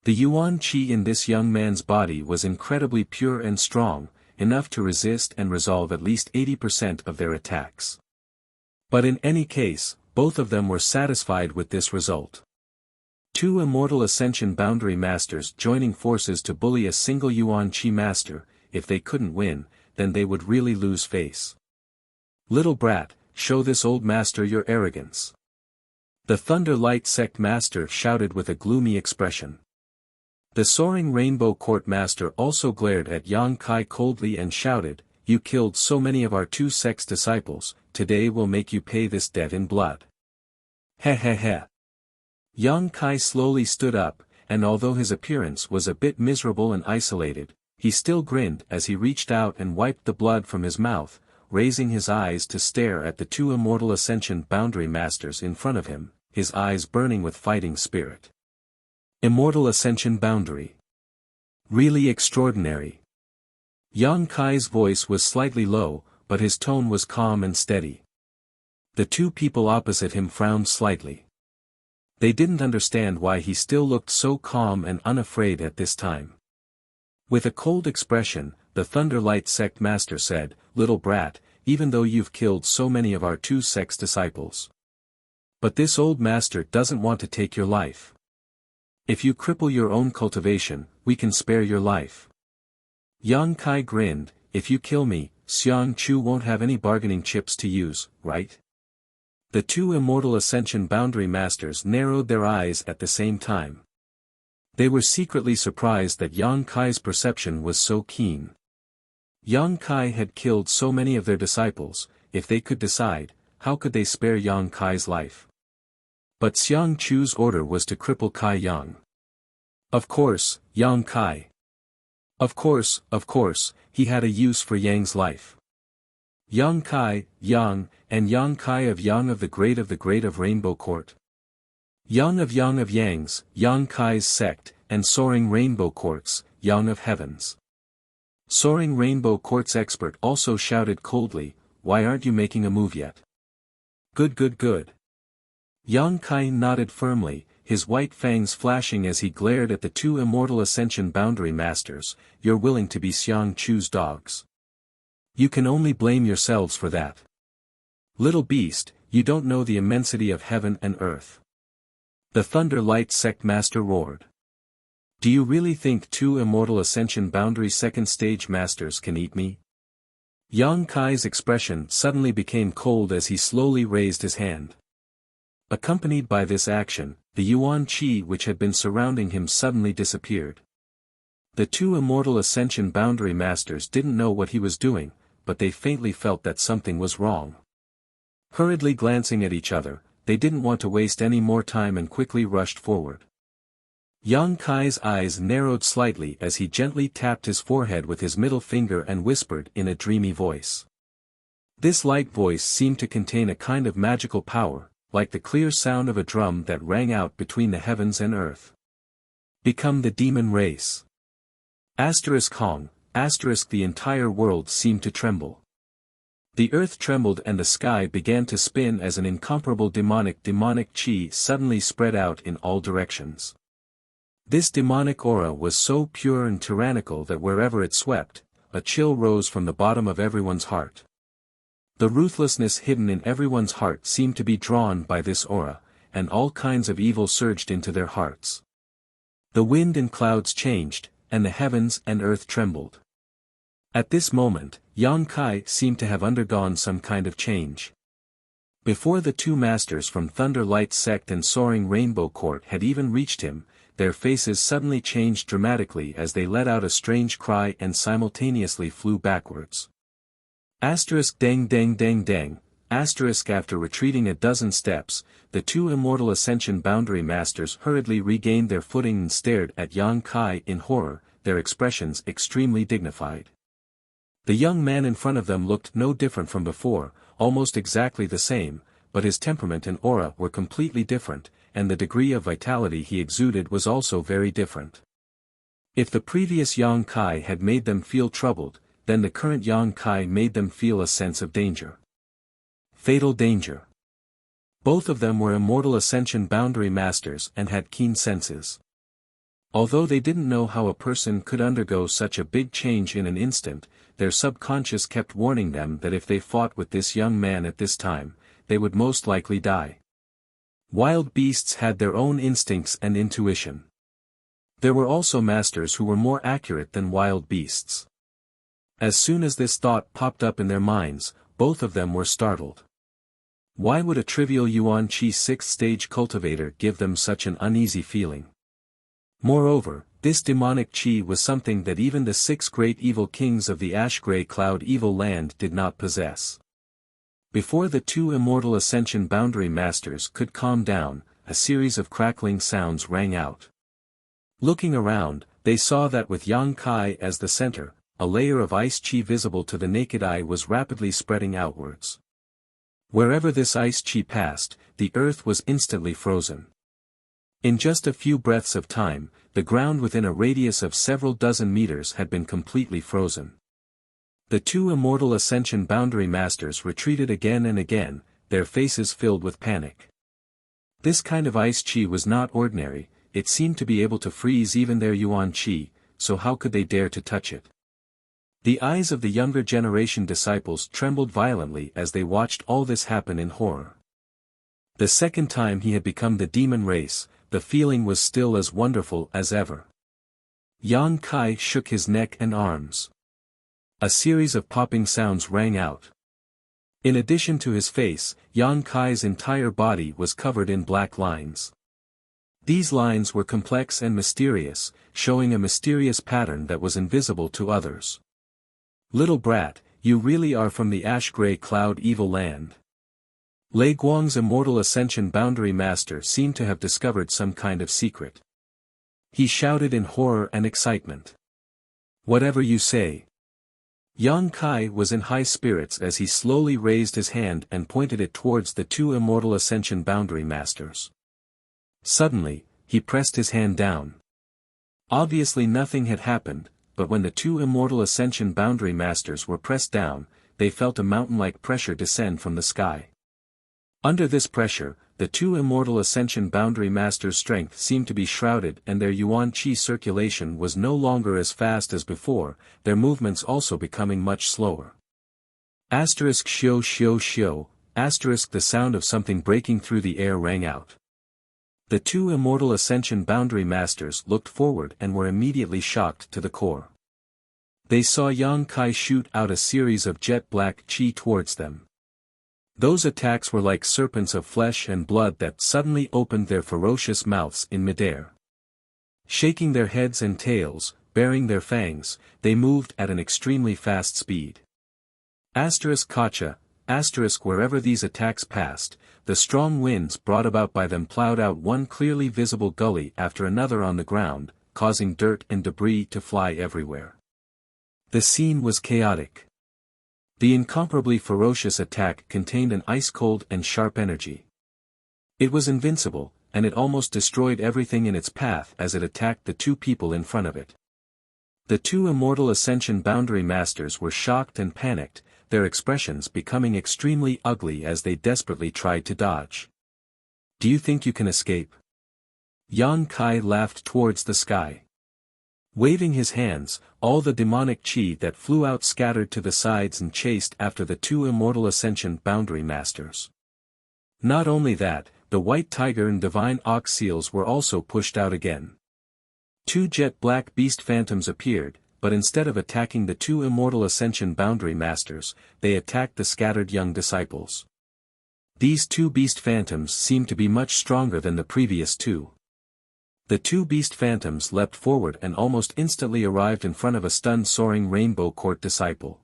The Yuan Qi in this young man's body was incredibly pure and strong, enough to resist and resolve at least 80% of their attacks. But in any case, both of them were satisfied with this result. Two immortal Ascension Boundary Masters joining forces to bully a single Yuan Qi Master, if they couldn't win, then they would really lose face. Little brat, show this old master your arrogance. The Thunder Light Sect Master shouted with a gloomy expression. The Soaring Rainbow Court Master also glared at Yang Kai coldly and shouted, "You killed so many of our two sect's disciples, today we'll make you pay this debt in blood." Heh heh heh. Yang Kai slowly stood up, and although his appearance was a bit miserable and isolated, he still grinned as he reached out and wiped the blood from his mouth, raising his eyes to stare at the two immortal Ascension Boundary Masters in front of him, his eyes burning with fighting spirit. Immortal Ascension Boundary. Really extraordinary. Yang Kai's voice was slightly low, but his tone was calm and steady. The two people opposite him frowned slightly. They didn't understand why he still looked so calm and unafraid at this time. With a cold expression, the Thunder Light Sect Master said, "Little brat, even though you've killed so many of our two sect's disciples. But this old master doesn't want to take your life. If you cripple your own cultivation, we can spare your life." Yang Kai grinned, "If you kill me, Xiang Chu won't have any bargaining chips to use, right?" The two immortal Ascension Boundary Masters narrowed their eyes at the same time. They were secretly surprised that Yang Kai's perception was so keen. Yang Kai had killed so many of their disciples, if they could decide, how could they spare Yang Kai's life? But Xiang Chu's order was to cripple Kai Yang. Of course, Yang Kai. Of course, he had a use for Yang's life. Yang Kai, Yang, and Yang Kai of Yang of the Great of Rainbow Court. Yang of Yang's, Yang Kai's sect, and Soaring Rainbow Court's, Yang of Heaven's. Soaring Rainbow Court's expert also shouted coldly, "Why aren't you making a move yet?" Good. Yang Kai nodded firmly, his white fangs flashing as he glared at the two immortal Ascension Boundary Masters. "You're willing to be Xiang Chu's dogs. You can only blame yourselves for that. Little beast, you don't know the immensity of heaven and earth." The Thunder Light Sect Master roared. "Do you really think two immortal Ascension Boundary Second Stage Masters can eat me?" Yang Kai's expression suddenly became cold as he slowly raised his hand. Accompanied by this action, the Yuan Qi which had been surrounding him suddenly disappeared. The two Immortal Ascension Boundary Masters didn't know what he was doing, but they faintly felt that something was wrong. Hurriedly glancing at each other, they didn't want to waste any more time and quickly rushed forward. Yang Kai's eyes narrowed slightly as he gently tapped his forehead with his middle finger and whispered in a dreamy voice. This light voice seemed to contain a kind of magical power, like the clear sound of a drum that rang out between the heavens and earth. Become the demon race. Hong, the entire world seemed to tremble. The earth trembled and the sky began to spin as an incomparable demonic chi suddenly spread out in all directions. This demonic aura was so pure and tyrannical that wherever it swept, a chill rose from the bottom of everyone's heart. The ruthlessness hidden in everyone's heart seemed to be drawn by this aura, and all kinds of evil surged into their hearts. The wind and clouds changed, and the heavens and earth trembled. At this moment, Yang Kai seemed to have undergone some kind of change. Before the two masters from Thunder Light Sect and Soaring Rainbow Court had even reached him, their faces suddenly changed dramatically as they let out a strange cry and simultaneously flew backwards. Dang dang dang dang, after retreating a dozen steps, the two Immortal Ascension Boundary Masters hurriedly regained their footing and stared at Yang Kai in horror, their expressions extremely dignified. The young man in front of them looked no different from before, almost exactly the same, but his temperament and aura were completely different, and the degree of vitality he exuded was also very different. If the previous Yang Kai had made them feel troubled, then the current Yang Kai made them feel a sense of danger. Fatal danger. Both of them were Immortal Ascension Boundary Masters and had keen senses. Although they didn't know how a person could undergo such a big change in an instant, their subconscious kept warning them that if they fought with this young man at this time, they would most likely die. Wild beasts had their own instincts and intuition. There were also masters who were more accurate than wild beasts. As soon as this thought popped up in their minds, both of them were startled. Why would a trivial Yuan Qi 6th stage cultivator give them such an uneasy feeling? Moreover, this demonic chi was something that even the 6 great evil kings of the Ash-Gray Cloud Evil Land did not possess. Before the two Immortal Ascension Boundary Masters could calm down, a series of crackling sounds rang out. Looking around, they saw that with Yang Kai as the center, a layer of ice chi visible to the naked eye was rapidly spreading outwards. Wherever this ice chi passed, the earth was instantly frozen. In just a few breaths of time, the ground within a radius of several dozen meters had been completely frozen. The two Immortal Ascension Boundary Masters retreated again and again, their faces filled with panic. This kind of ice chi was not ordinary, it seemed to be able to freeze even their Yuan Qi, so how could they dare to touch it? The eyes of the younger generation disciples trembled violently as they watched all this happen in horror. The second time he had become the demon race, the feeling was still as wonderful as ever. Yang Kai shook his neck and arms. A series of popping sounds rang out. In addition to his face, Yang Kai's entire body was covered in black lines. These lines were complex and mysterious, showing a mysterious pattern that was invisible to others. Little brat, you really are from the Ash-Gray Cloud Evil Land. Lei Guang's Immortal Ascension Boundary Master seemed to have discovered some kind of secret. He shouted in horror and excitement. Whatever you say. Yang Kai was in high spirits as he slowly raised his hand and pointed it towards the two Immortal Ascension Boundary Masters. Suddenly, he pressed his hand down. Obviously nothing had happened, but when the two Immortal Ascension Boundary Masters were pressed down, they felt a mountain-like pressure descend from the sky. Under this pressure, the two Immortal Ascension Boundary Masters' strength seemed to be shrouded and their Yuan Qi circulation was no longer as fast as before, their movements also becoming much slower. Shio shio shio, the sound of something breaking through the air rang out. The two Immortal Ascension Boundary Masters looked forward and were immediately shocked to the core. They saw Yang Kai shoot out a series of jet black chi towards them. Those attacks were like serpents of flesh and blood that suddenly opened their ferocious mouths in midair. Shaking their heads and tails, baring their fangs, they moved at an extremely fast speed. Gotcha, wherever these attacks passed, the strong winds brought about by them plowed out one clearly visible gully after another on the ground, causing dirt and debris to fly everywhere. The scene was chaotic. The incomparably ferocious attack contained an ice-cold and sharp energy. It was invincible, and it almost destroyed everything in its path as it attacked the two people in front of it. The two immortal Ascension Boundary Masters were shocked and panicked, their expressions becoming extremely ugly as they desperately tried to dodge. "Do you think you can escape?" Yang Kai laughed towards the sky. Waving his hands, all the demonic chi that flew out scattered to the sides and chased after the two immortal Ascension Boundary Masters. Not only that, the White Tiger and Divine Ox Seals were also pushed out again. Two jet black beast phantoms appeared, but instead of attacking the two immortal Ascension Boundary Masters, they attacked the scattered young disciples. These two beast phantoms seemed to be much stronger than the previous two. The two beast phantoms leapt forward and almost instantly arrived in front of a stunned soaring Rainbow Court disciple.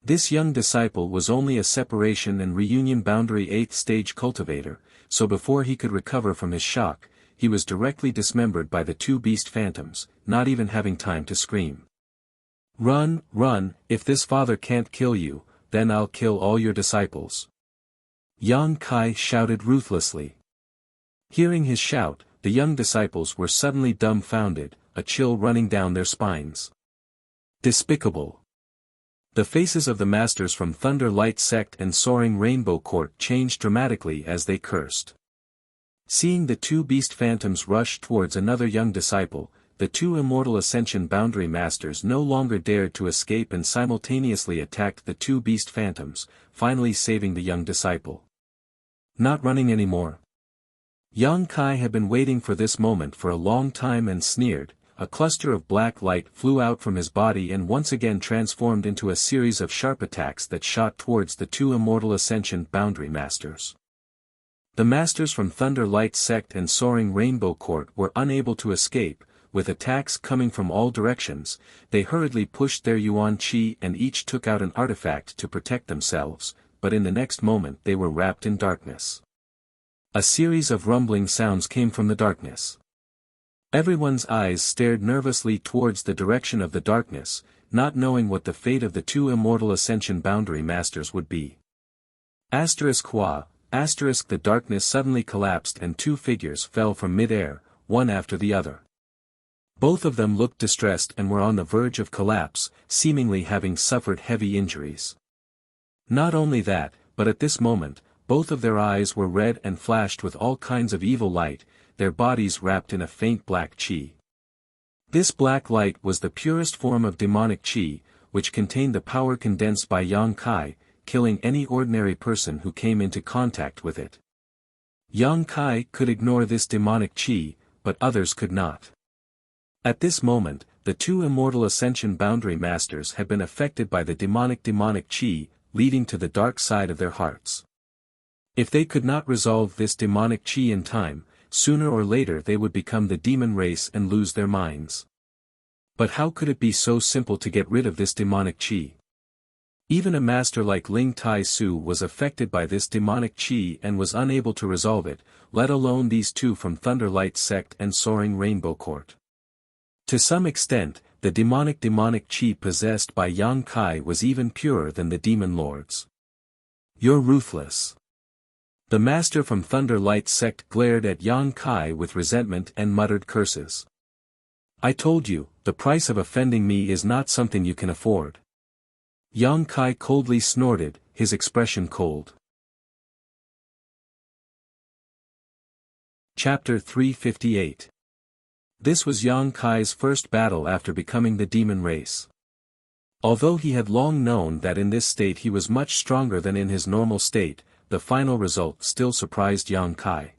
This young disciple was only a separation and reunion boundary 8th stage cultivator, so before he could recover from his shock, he was directly dismembered by the two beast phantoms, not even having time to scream. "Run, run, if this father can't kill you, then I'll kill all your disciples." Yang Kai shouted ruthlessly. Hearing his shout, the young disciples were suddenly dumbfounded, a chill running down their spines. Despicable. The faces of the masters from Thunder Light Sect and Soaring Rainbow Court changed dramatically as they cursed. Seeing the two beast phantoms rush towards another young disciple, the two immortal Ascension Boundary Masters no longer dared to escape and simultaneously attacked the two beast phantoms, finally saving the young disciple. Not running anymore. Yang Kai had been waiting for this moment for a long time and sneered. A cluster of black light flew out from his body and once again transformed into a series of sharp attacks that shot towards the two immortal Ascension Boundary Masters. The masters from Thunder Light Sect and Soaring Rainbow Court were unable to escape, with attacks coming from all directions. They hurriedly pushed their Yuan Qi and each took out an artifact to protect themselves, but in the next moment they were wrapped in darkness. A series of rumbling sounds came from the darkness. Everyone's eyes stared nervously towards the direction of the darkness, not knowing what the fate of the two immortal Ascension Boundary Masters would be. The darkness suddenly collapsed and two figures fell from mid-air, one after the other. Both of them looked distressed and were on the verge of collapse, seemingly having suffered heavy injuries. Not only that, but at this moment, both of their eyes were red and flashed with all kinds of evil light, their bodies wrapped in a faint black chi. This black light was the purest form of demonic chi, which contained the power condensed by Yang Kai, killing any ordinary person who came into contact with it. Yang Kai could ignore this demonic chi, but others could not. At this moment, the two immortal Ascension Boundary Masters had been affected by the demonic chi, leading to the dark side of their hearts. If they could not resolve this demonic chi in time, sooner or later they would become the demon race and lose their minds. But how could it be so simple to get rid of this demonic chi? Even a master like Ling Tai Su was affected by this demonic chi and was unable to resolve it, let alone these two from Thunder Light Sect and Soaring Rainbow Court. To some extent, the demonic chi possessed by Yang Kai was even purer than the demon lords. "You're ruthless." The master from Thunder Light Sect glared at Yang Kai with resentment and muttered curses. "I told you, the price of offending me is not something you can afford." Yang Kai coldly snorted, his expression cold. Chapter 358. This was Yang Kai's first battle after becoming the demon race. Although he had long known that in this state he was much stronger than in his normal state, the final result still surprised Yang Kai.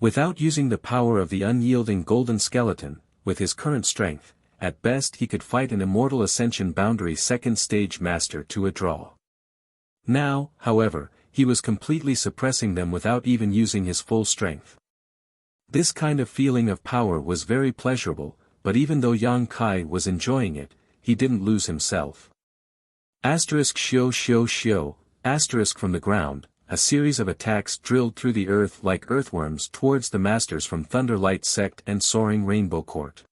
Without using the power of the unyielding golden skeleton, with his current strength, at best he could fight an immortal Ascension Boundary 2nd stage master to a draw. Now, however, he was completely suppressing them without even using his full strength. This kind of feeling of power was very pleasurable, but even though Yang Kai was enjoying it, he didn't lose himself. Asterisk shio shio shio, asterisk from the ground, a series of attacks drilled through the earth like earthworms towards the masters from Thunderlight Sect and Soaring Rainbow Court.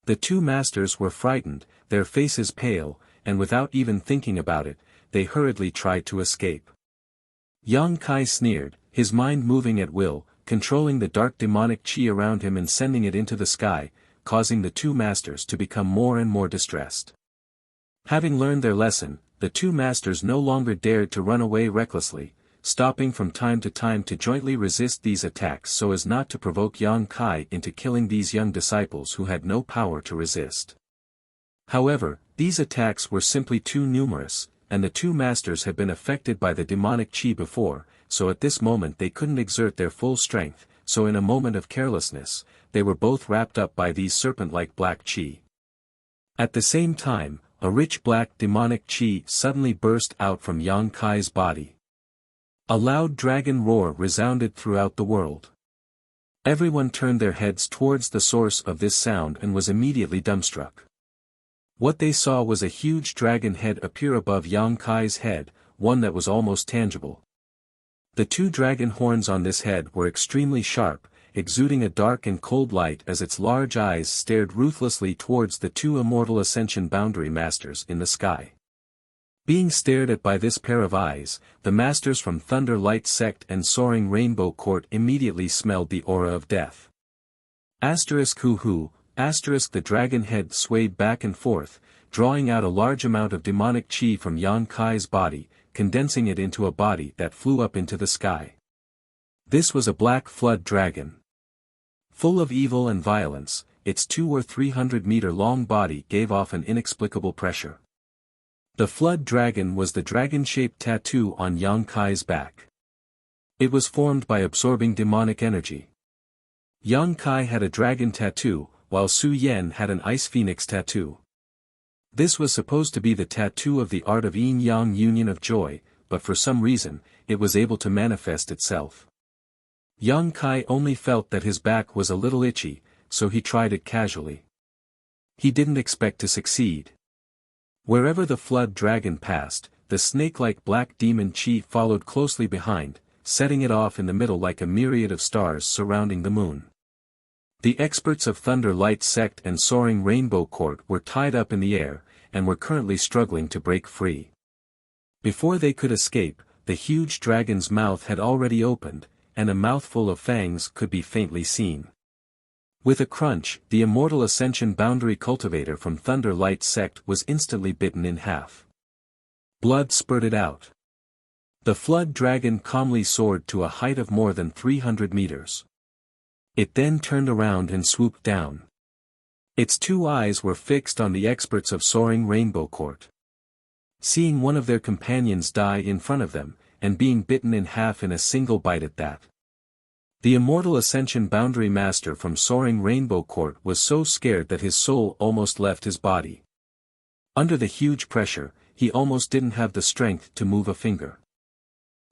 The two masters were frightened, their faces pale, and without even thinking about it, they hurriedly tried to escape. Yang Kai sneered, his mind moving at will, controlling the dark demonic chi around him and sending it into the sky, causing the two masters to become more and more distressed. Having learned their lesson, the two masters no longer dared to run away recklessly, stopping from time to jointly resist these attacks so as not to provoke Yang Kai into killing these young disciples who had no power to resist. However, these attacks were simply too numerous, and the two masters had been affected by the demonic chi before, so at this moment they couldn't exert their full strength, so in a moment of carelessness, they were both wrapped up by these serpent-like black chi. At the same time, a rich black demonic chi suddenly burst out from Yang Kai's body. A loud dragon roar resounded throughout the world. Everyone turned their heads towards the source of this sound and was immediately dumbstruck. What they saw was a huge dragon head appear above Yang Kai's head, one that was almost tangible. The two dragon horns on this head were extremely sharp, exuding a dark and cold light as its large eyes stared ruthlessly towards the two immortal ascension boundary masters in the sky. Being stared at by this pair of eyes, the masters from Thunder Light Sect and Soaring Rainbow Court immediately smelled the aura of death. Asterisk hoo, asterisk the dragon head swayed back and forth, drawing out a large amount of demonic chi from Yang Kai's body, condensing it into a body that flew up into the sky. This was a black flood dragon. Full of evil and violence, its 200 or 300 meter long body gave off an inexplicable pressure. The flood dragon was the dragon-shaped tattoo on Yang Kai's back. It was formed by absorbing demonic energy. Yang Kai had a dragon tattoo, while Su Yen had an ice phoenix tattoo. This was supposed to be the tattoo of the art of yin-yang union of joy, but for some reason, it was able to manifest itself. Yang Kai only felt that his back was a little itchy, so he tried it casually. He didn't expect to succeed. Wherever the flood dragon passed, the snake-like black demon chi followed closely behind, setting it off in the middle like a myriad of stars surrounding the moon. The experts of Thunder Light Sect and Soaring Rainbow Court were tied up in the air, and were currently struggling to break free. Before they could escape, the huge dragon's mouth had already opened, and a mouthful of fangs could be faintly seen. With a crunch, the immortal ascension boundary cultivator from Thunder Light Sect was instantly bitten in half. Blood spurted out. The flood dragon calmly soared to a height of more than 300 meters. It then turned around and swooped down. Its two eyes were fixed on the experts of Soaring Rainbow Court. Seeing one of their companions die in front of them, and being bitten in half in a single bite at that. The immortal ascension boundary master from Soaring Rainbow Court was so scared that his soul almost left his body. Under the huge pressure, he almost didn't have the strength to move a finger.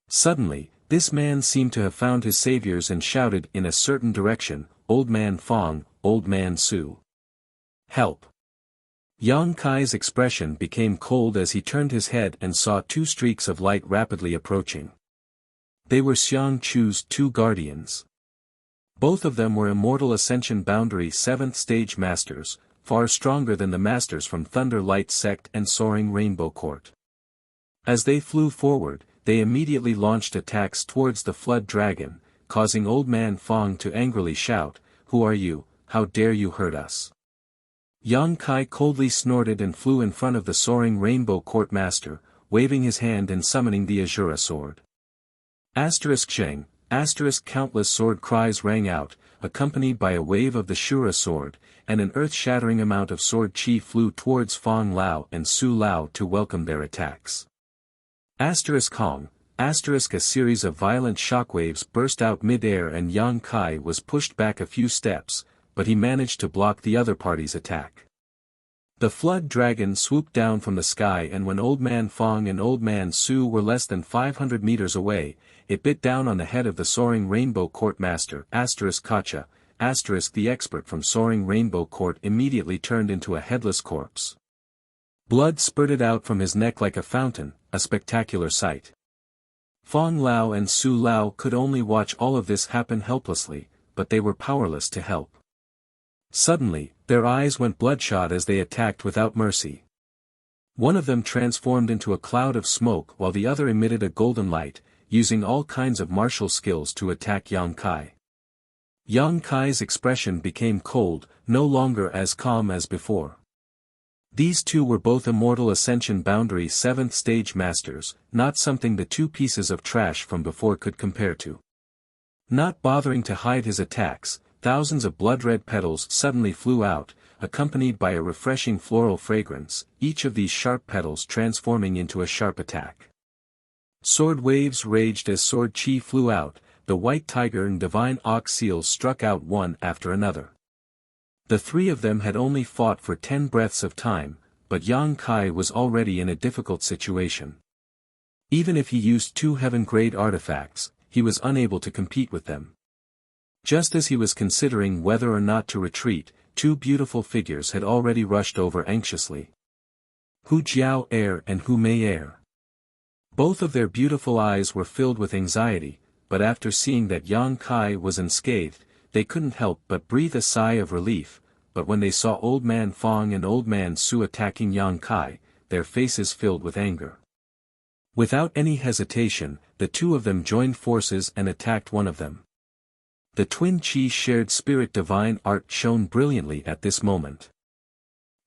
Suddenly, this man seemed to have found his saviors and shouted in a certain direction, "Old Man Fong, Old Man Su. Help!" Yang Kai's expression became cold as he turned his head and saw two streaks of light rapidly approaching. They were Xiang Chu's two guardians. Both of them were immortal ascension boundary 7th stage masters, far stronger than the masters from Thunder Light Sect and Soaring Rainbow Court. As they flew forward, they immediately launched attacks towards the flood dragon, causing Old Man Fong to angrily shout, "Who are you? How dare you hurt us?" Yang Kai coldly snorted and flew in front of the Soaring Rainbow Court master, waving his hand and summoning the Azura sword. Asterisk Sheng, asterisk countless sword cries rang out, accompanied by a wave of the Shura sword, and an earth-shattering amount of sword chi flew towards Fong Lao and Su Lao to welcome their attacks. Asterisk Hong, asterisk a series of violent shockwaves burst out mid-air and Yang Kai was pushed back a few steps, but he managed to block the other party's attack. The flood dragon swooped down from the sky, and when Old Man Fong and Old Man Su were less than 500 meters away, it bit down on the head of the Soaring Rainbow Court master, asterisk Kacha, The expert from Soaring Rainbow Court immediately turned into a headless corpse. Blood spurted out from his neck like a fountain, a spectacular sight. Fong Lao and Su Lao could only watch all of this happen helplessly, but they were powerless to help. Suddenly, their eyes went bloodshot as they attacked without mercy. One of them transformed into a cloud of smoke while the other emitted a golden light, using all kinds of martial skills to attack Yang Kai. Yang Kai's expression became cold, no longer as calm as before. These two were both Immortal Ascension Boundary 7th Stage Masters, not something the two pieces of trash from before could compare to. Not bothering to hide his attacks, thousands of blood-red petals suddenly flew out, accompanied by a refreshing floral fragrance, each of these sharp petals transforming into a sharp attack. Sword waves raged as sword chi flew out, the white tiger and divine ox seals struck out one after another. The three of them had only fought for 10 breaths of time, but Yang Kai was already in a difficult situation. Even if he used 2 heaven-grade artifacts, he was unable to compete with them. Just as he was considering whether or not to retreat, 2 beautiful figures had already rushed over anxiously. Hu Jiao Er and Hu Mei Er. Both of their beautiful eyes were filled with anxiety, but after seeing that Yang Kai was unscathed, they couldn't help but breathe a sigh of relief. But when they saw Old Man Fong and Old Man Su attacking Yang Kai, their faces filled with anger. Without any hesitation, the two of them joined forces and attacked one of them. The twin chi shared spirit divine art shone brilliantly at this moment.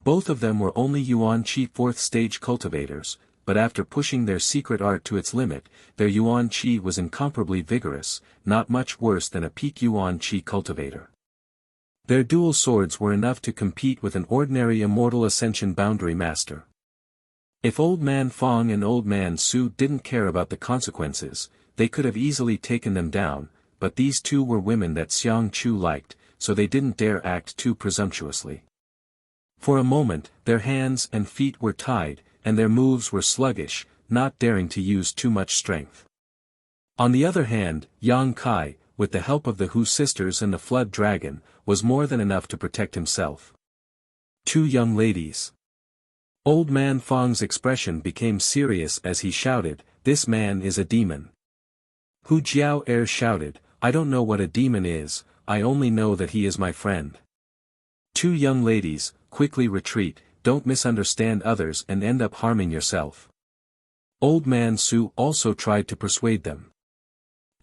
Both of them were only Yuan Chi 4th stage cultivators, but after pushing their secret art to its limit, their Yuan Chi was incomparably vigorous, not much worse than a peak Yuan Chi cultivator. Their dual swords were enough to compete with an ordinary Immortal Ascension Boundary Master. If Old Man Fong and Old Man Su didn't care about the consequences, they could have easily taken them down, but these two were women that Xiang Chu liked, so they didn't dare act too presumptuously. For a moment, their hands and feet were tied, and their moves were sluggish, not daring to use too much strength. On the other hand, Yang Kai, with the help of the Hu sisters and the Flood Dragon, was more than enough to protect himself. 2 young ladies. Old Man Fong's expression became serious as he shouted, "This man is a demon." Hu Jiao Er shouted, "I don't know what a demon is, I only know that he is my friend." 2 young ladies, quickly retreat, don't misunderstand others and end up harming yourself. Old Man Su also tried to persuade them.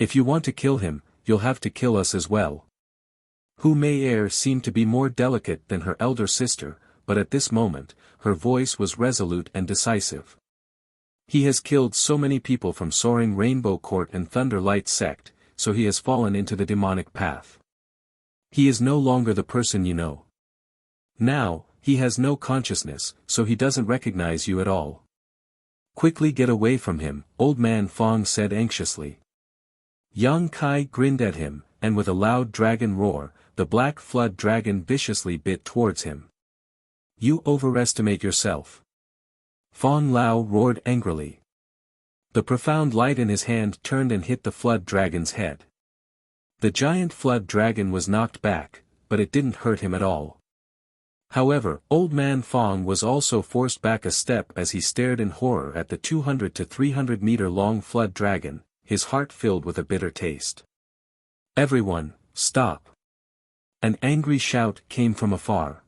If you want to kill him, you'll have to kill us as well. Hu Mei Er seemed to be more delicate than her elder sister, but at this moment, her voice was resolute and decisive. He has killed so many people from Soaring Rainbow Court and Thunder Light Sect, so he has fallen into the demonic path. He is no longer the person you know. Now, he has no consciousness, so he doesn't recognize you at all. Quickly get away from him, Old Man Fong said anxiously. Yang Kai grinned at him, and with a loud dragon roar, the Black Flood Dragon viciously bit towards him. You overestimate yourself. Fong Lao roared angrily. The profound light in his hand turned and hit the Flood Dragon's head. The giant Flood Dragon was knocked back, but it didn't hurt him at all. However, Old Man Fong was also forced back a step as he stared in horror at the 200 to 300 meter long Flood Dragon, his heart filled with a bitter taste. Everyone, stop! An angry shout came from afar.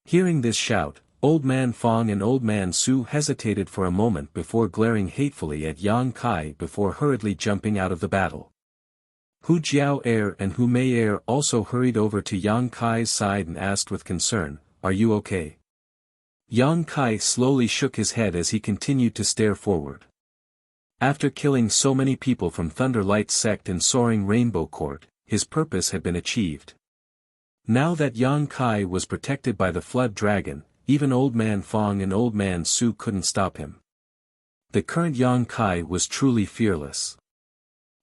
Hearing this shout, Old Man Fong and Old Man Su hesitated for a moment before glaring hatefully at Yang Kai before hurriedly jumping out of the battle. Hu Jiao Er and Hu Mei Er also hurried over to Yang Kai's side and asked with concern, "Are you okay?" Yang Kai slowly shook his head as he continued to stare forward. After killing so many people from Thunder Light Sect and Soaring Rainbow Court, his purpose had been achieved. Now that Yang Kai was protected by the Flood Dragon, even Old Man Fong and Old Man Su couldn't stop him. The current Yang Kai was truly fearless.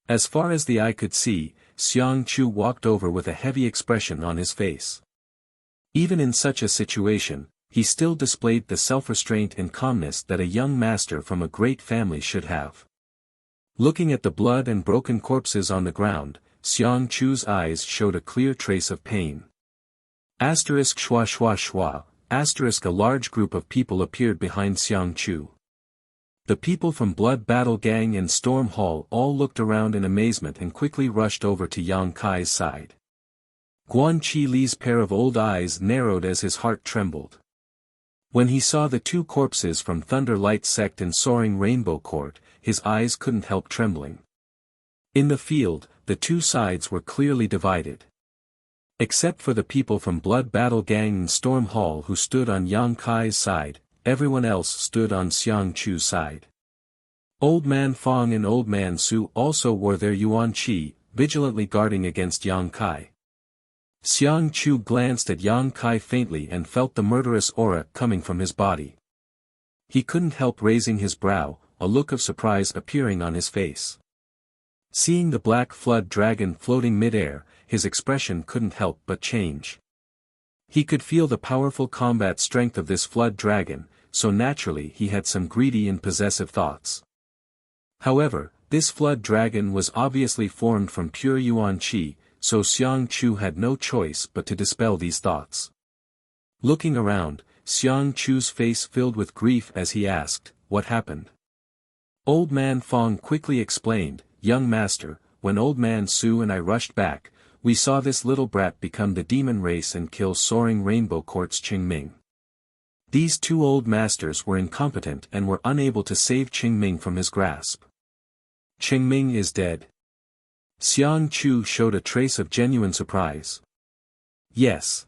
As far as the eye could see, Xiang Chu walked over with a heavy expression on his face. Even in such a situation, he still displayed the self-restraint and calmness that a young master from a great family should have. Looking at the blood and broken corpses on the ground, Xiang Chu's eyes showed a clear trace of pain. Asterisk schwa schwa schwa, asterisk a large group of people appeared behind Xiang Chu. The people from Blood Battle Gang and Storm Hall all looked around in amazement and quickly rushed over to Yang Kai's side. Guan Qi Li's pair of old eyes narrowed as his heart trembled. When he saw the two corpses from Thunder Light Sect and Soaring Rainbow Court, his eyes couldn't help trembling. In the field, the two sides were clearly divided. Except for the people from Blood Battle Gang and Storm Hall who stood on Yang Kai's side, everyone else stood on Xiang Chu's side. Old Man Fong and Old Man Su also wore their Yuan Qi, vigilantly guarding against Yang Kai. Xiang Chu glanced at Yang Kai faintly and felt the murderous aura coming from his body. He couldn't help raising his brow, a look of surprise appearing on his face. Seeing the black flood dragon floating mid-air, his expression couldn't help but change. He could feel the powerful combat strength of this flood dragon, so naturally he had some greedy and possessive thoughts. However, this flood dragon was obviously formed from pure Yuan Qi, so Xiang Chu had no choice but to dispel these thoughts. Looking around, Xiang Chu's face filled with grief as he asked, "What happened?" Old Man Fong quickly explained, "Young master, when Old Man Su and I rushed back, we saw this little brat become the demon race and kill Soaring Rainbow Court's Qingming. These two old masters were incompetent and were unable to save Qingming from his grasp. Qingming is dead." Xiang Chu showed a trace of genuine surprise. "Yes."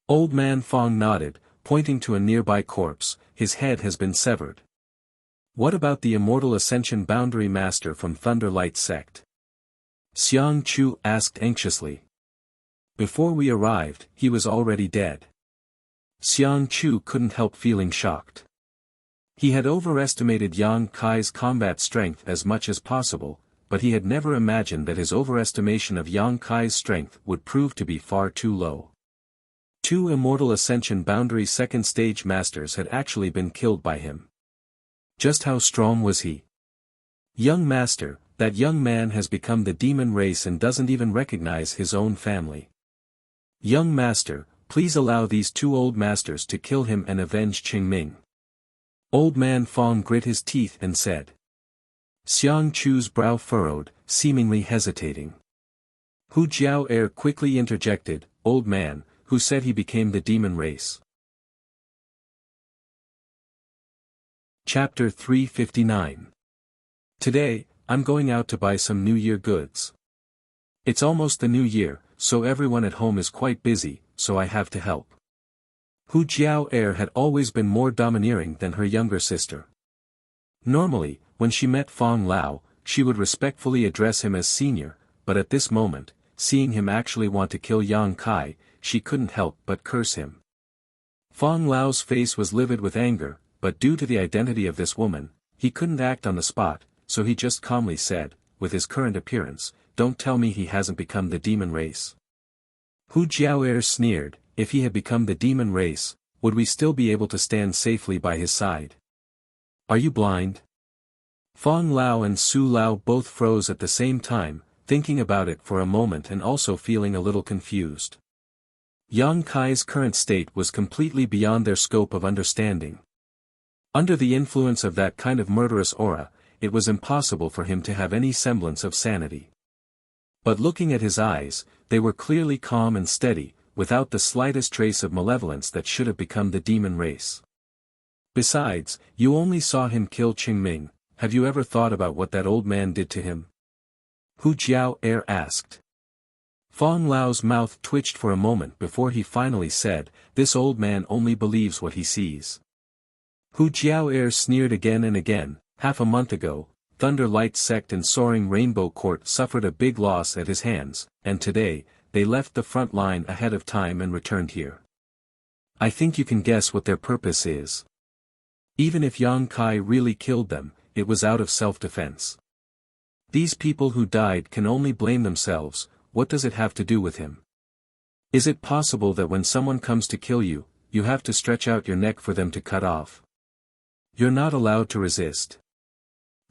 Old Man Fong nodded, pointing to a nearby corpse, "His head has been severed." "What about the Immortal Ascension Boundary Master from Thunder Light Sect?" Xiang Chu asked anxiously. "Before we arrived, he was already dead." Xiang Chu couldn't help feeling shocked. He had overestimated Yang Kai's combat strength as much as possible, but he had never imagined that his overestimation of Yang Kai's strength would prove to be far too low. Two Immortal Ascension Boundary second stage masters had actually been killed by him. Just how strong was he? "Young master, that young man has become the demon race and doesn't even recognize his own family. Young master, please allow these two old masters to kill him and avenge Qingming." Old Man Fong grit his teeth and said. Xiang Chu's brow furrowed, seemingly hesitating. Hu Jiao quickly interjected, "Old man, who said he became the demon race?" Chapter 359. Today, I'm going out to buy some New Year goods. It's almost the new year, so everyone at home is quite busy, so I have to help. Hu Jiao had always been more domineering than her younger sister. Normally, when she met Fong Lao, she would respectfully address him as senior, but at this moment, seeing him actually want to kill Yang Kai, she couldn't help but curse him. Fong Lao's face was livid with anger, but due to the identity of this woman, he couldn't act on the spot, so he just calmly said, with his current appearance, "Don't tell me he hasn't become the demon race." Hu Jiao sneered, "If he had become the demon race, would we still be able to stand safely by his side? Are you blind?" Fong Lao and Su Lao both froze at the same time, thinking about it for a moment and also feeling a little confused. Yang Kai's current state was completely beyond their scope of understanding. Under the influence of that kind of murderous aura, it was impossible for him to have any semblance of sanity. But looking at his eyes, they were clearly calm and steady, without the slightest trace of malevolence that should have become the demon race. Besides, you only saw him kill Qingming. Have you ever thought about what that old man did to him? Hu Jiao asked. Fong Lao's mouth twitched for a moment before he finally said, "This old man only believes what he sees." Hu Jiao sneered again and again. Half a month ago, Thunder Light Sect and Soaring Rainbow Court suffered a big loss at his hands, and today, they left the front line ahead of time and returned here. I think you can guess what their purpose is. Even if Yang Kai really killed them, it was out of self-defense. These people who died can only blame themselves. What does it have to do with him? Is it possible that when someone comes to kill you, you have to stretch out your neck for them to cut off? You're not allowed to resist.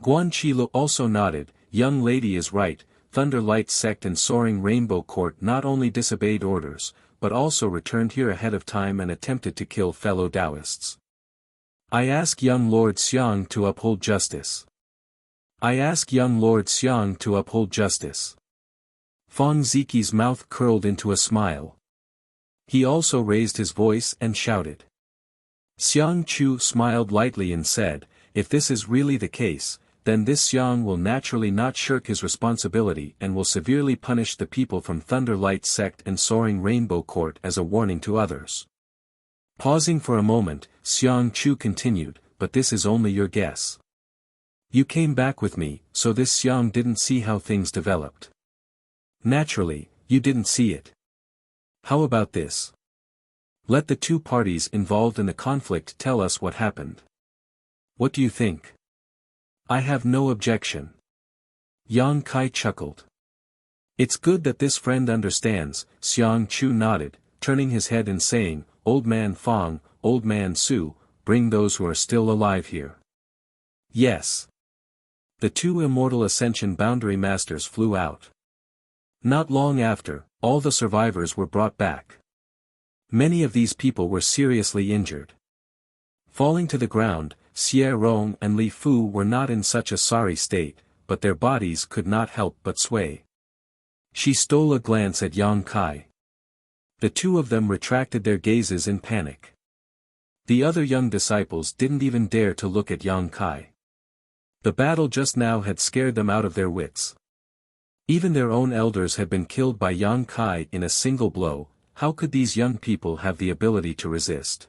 Guan Qilo also nodded, "Young lady is right, Thunder Light sect and Soaring Rainbow court not only disobeyed orders, but also returned here ahead of time and attempted to kill fellow Taoists. I ask young Lord Xiang to uphold justice. I ask young Lord Xiang to uphold justice. Fang Ziqi's mouth curled into a smile. He also raised his voice and shouted. Xiang Chu smiled lightly and said, if this is really the case, then this Xiang will naturally not shirk his responsibility and will severely punish the people from Thunder Light sect and Soaring Rainbow court as a warning to others. Pausing for a moment, Xiang Chu continued, but this is only your guess. You came back with me, so this Xiang didn't see how things developed. Naturally, you didn't see it. How about this? Let the two parties involved in the conflict tell us what happened. What do you think? I have no objection. Yang Kai chuckled. It's good that this friend understands, Xiang Chu nodded, turning his head and saying, Old Man Fang, Old Man Su, bring those who are still alive here. Yes. The two immortal Ascension Boundary Masters flew out. Not long after, all the survivors were brought back. Many of these people were seriously injured. Falling to the ground, Xie Rong and Li Fu were not in such a sorry state, but their bodies could not help but sway. She stole a glance at Yang Kai. The two of them retracted their gazes in panic. The other young disciples didn't even dare to look at Yang Kai. The battle just now had scared them out of their wits. Even their own elders had been killed by Yang Kai in a single blow. How could these young people have the ability to resist?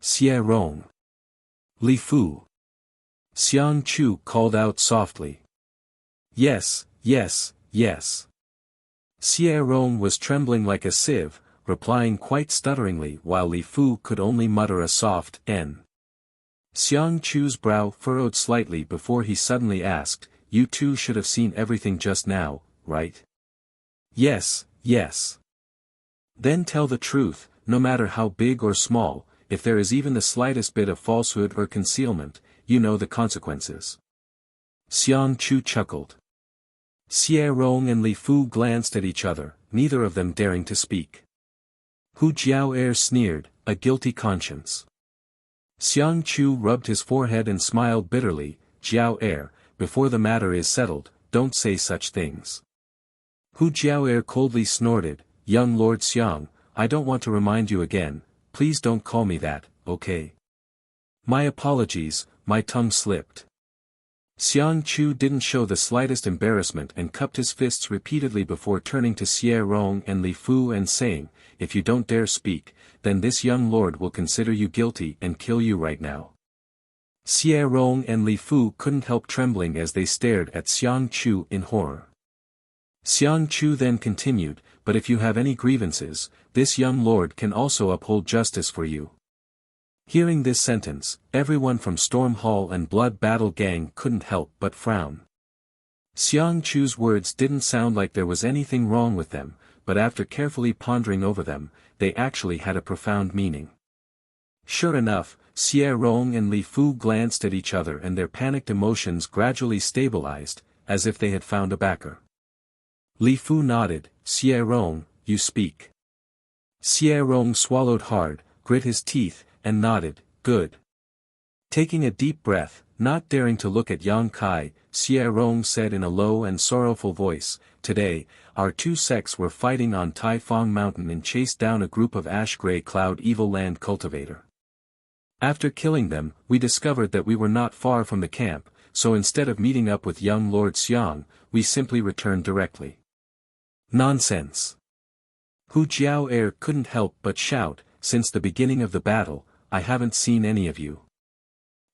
Xie Rong. Li Fu. Xiang Chu called out softly. Yes, yes, yes. Xie Rong was trembling like a sieve, replying quite stutteringly while Li Fu could only mutter a soft N. Xiang Chu's brow furrowed slightly before he suddenly asked, You two should have seen everything just now, right? Yes, yes. Then tell the truth, no matter how big or small, if there is even the slightest bit of falsehood or concealment, you know the consequences. Xiang Chu chuckled. Xie Rong and Li Fu glanced at each other, neither of them daring to speak. Hu Jiao sneered, a guilty conscience. Xiang Chu rubbed his forehead and smiled bitterly, Jiao before the matter is settled, don't say such things. Hu Jiao coldly snorted, Young Lord Xiang, I don't want to remind you again, please don't call me that, okay? My apologies, my tongue slipped. Xiang Chu didn't show the slightest embarrassment and cupped his fists repeatedly before turning to Xie Rong and Li Fu and saying, if you don't dare speak, then this young lord will consider you guilty and kill you right now. Xie Rong and Li Fu couldn't help trembling as they stared at Xiang Chu in horror. Xiang Chu then continued, but if you have any grievances, this young lord can also uphold justice for you. Hearing this sentence, everyone from Storm Hall and Blood Battle Gang couldn't help but frown. Xiang Chu's words didn't sound like there was anything wrong with them, but after carefully pondering over them, they actually had a profound meaning. Sure enough, Xie Rong and Li Fu glanced at each other and their panicked emotions gradually stabilized, as if they had found a backer. Li Fu nodded, Xie Rong, you speak. Xie Rong swallowed hard, grit his teeth, and nodded, good. Taking a deep breath, not daring to look at Yang Kai, Xie Rong said in a low and sorrowful voice, today, our two sects were fighting on Tai Fong Mountain and chased down a group of ash-gray cloud evil land cultivator. After killing them, we discovered that we were not far from the camp, so instead of meeting up with young Lord Xiang, we simply returned directly. Nonsense. Hu Jiao couldn't help but shout, since the beginning of the battle, I haven't seen any of you.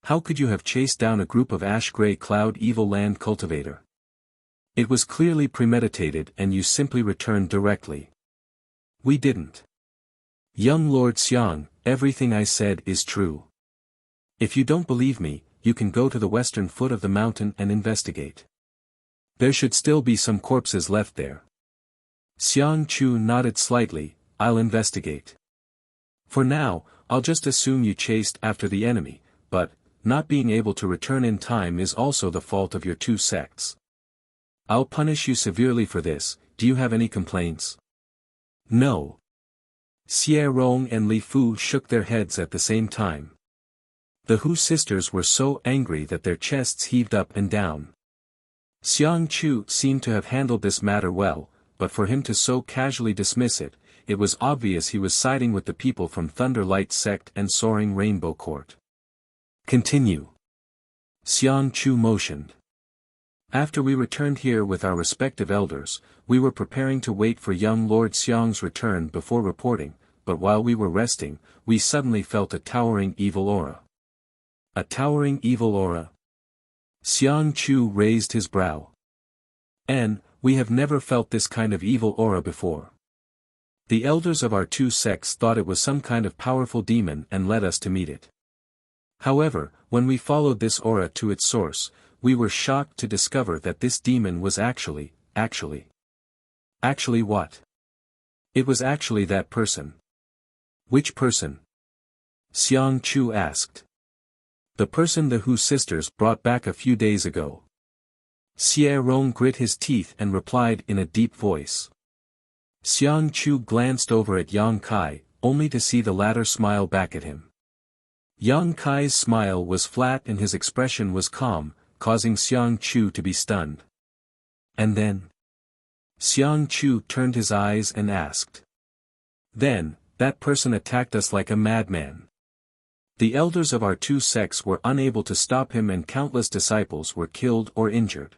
How could you have chased down a group of ash-gray cloud evil land cultivator? It was clearly premeditated and you simply returned directly. We didn't. Young Lord Xiang, everything I said is true. If you don't believe me, you can go to the western foot of the mountain and investigate. There should still be some corpses left there. Xiang Chu nodded slightly, I'll investigate. For now, I'll just assume you chased after the enemy, but, not being able to return in time is also the fault of your two sects. I'll punish you severely for this. Do you have any complaints? No. Xie Rong and Li Fu shook their heads at the same time. The Hu sisters were so angry that their chests heaved up and down. Xiang Chu seemed to have handled this matter well, but for him to so casually dismiss it, it was obvious he was siding with the people from Thunder Light Sect and Soaring Rainbow Court. Continue. Xiang Chu motioned. After we returned here with our respective elders, we were preparing to wait for young Lord Xiang's return before reporting, but while we were resting, we suddenly felt a towering evil aura. A towering evil aura? Xiang Chu raised his brow. We have never felt this kind of evil aura before. The elders of our two sects thought it was some kind of powerful demon and led us to meet it. However, when we followed this aura to its source, we were shocked to discover that this demon was actually what? It was actually that person. Which person? Xiang Chu asked. The person the Hu sisters brought back a few days ago. Xie Rong grit his teeth and replied in a deep voice. Xiang Chu glanced over at Yang Kai, only to see the latter smile back at him. Yang Kai's smile was flat and his expression was calm, causing Xiang Chu to be stunned. And then? Xiang Chu turned his eyes and asked. Then, that person attacked us like a madman. The elders of our two sects were unable to stop him and countless disciples were killed or injured.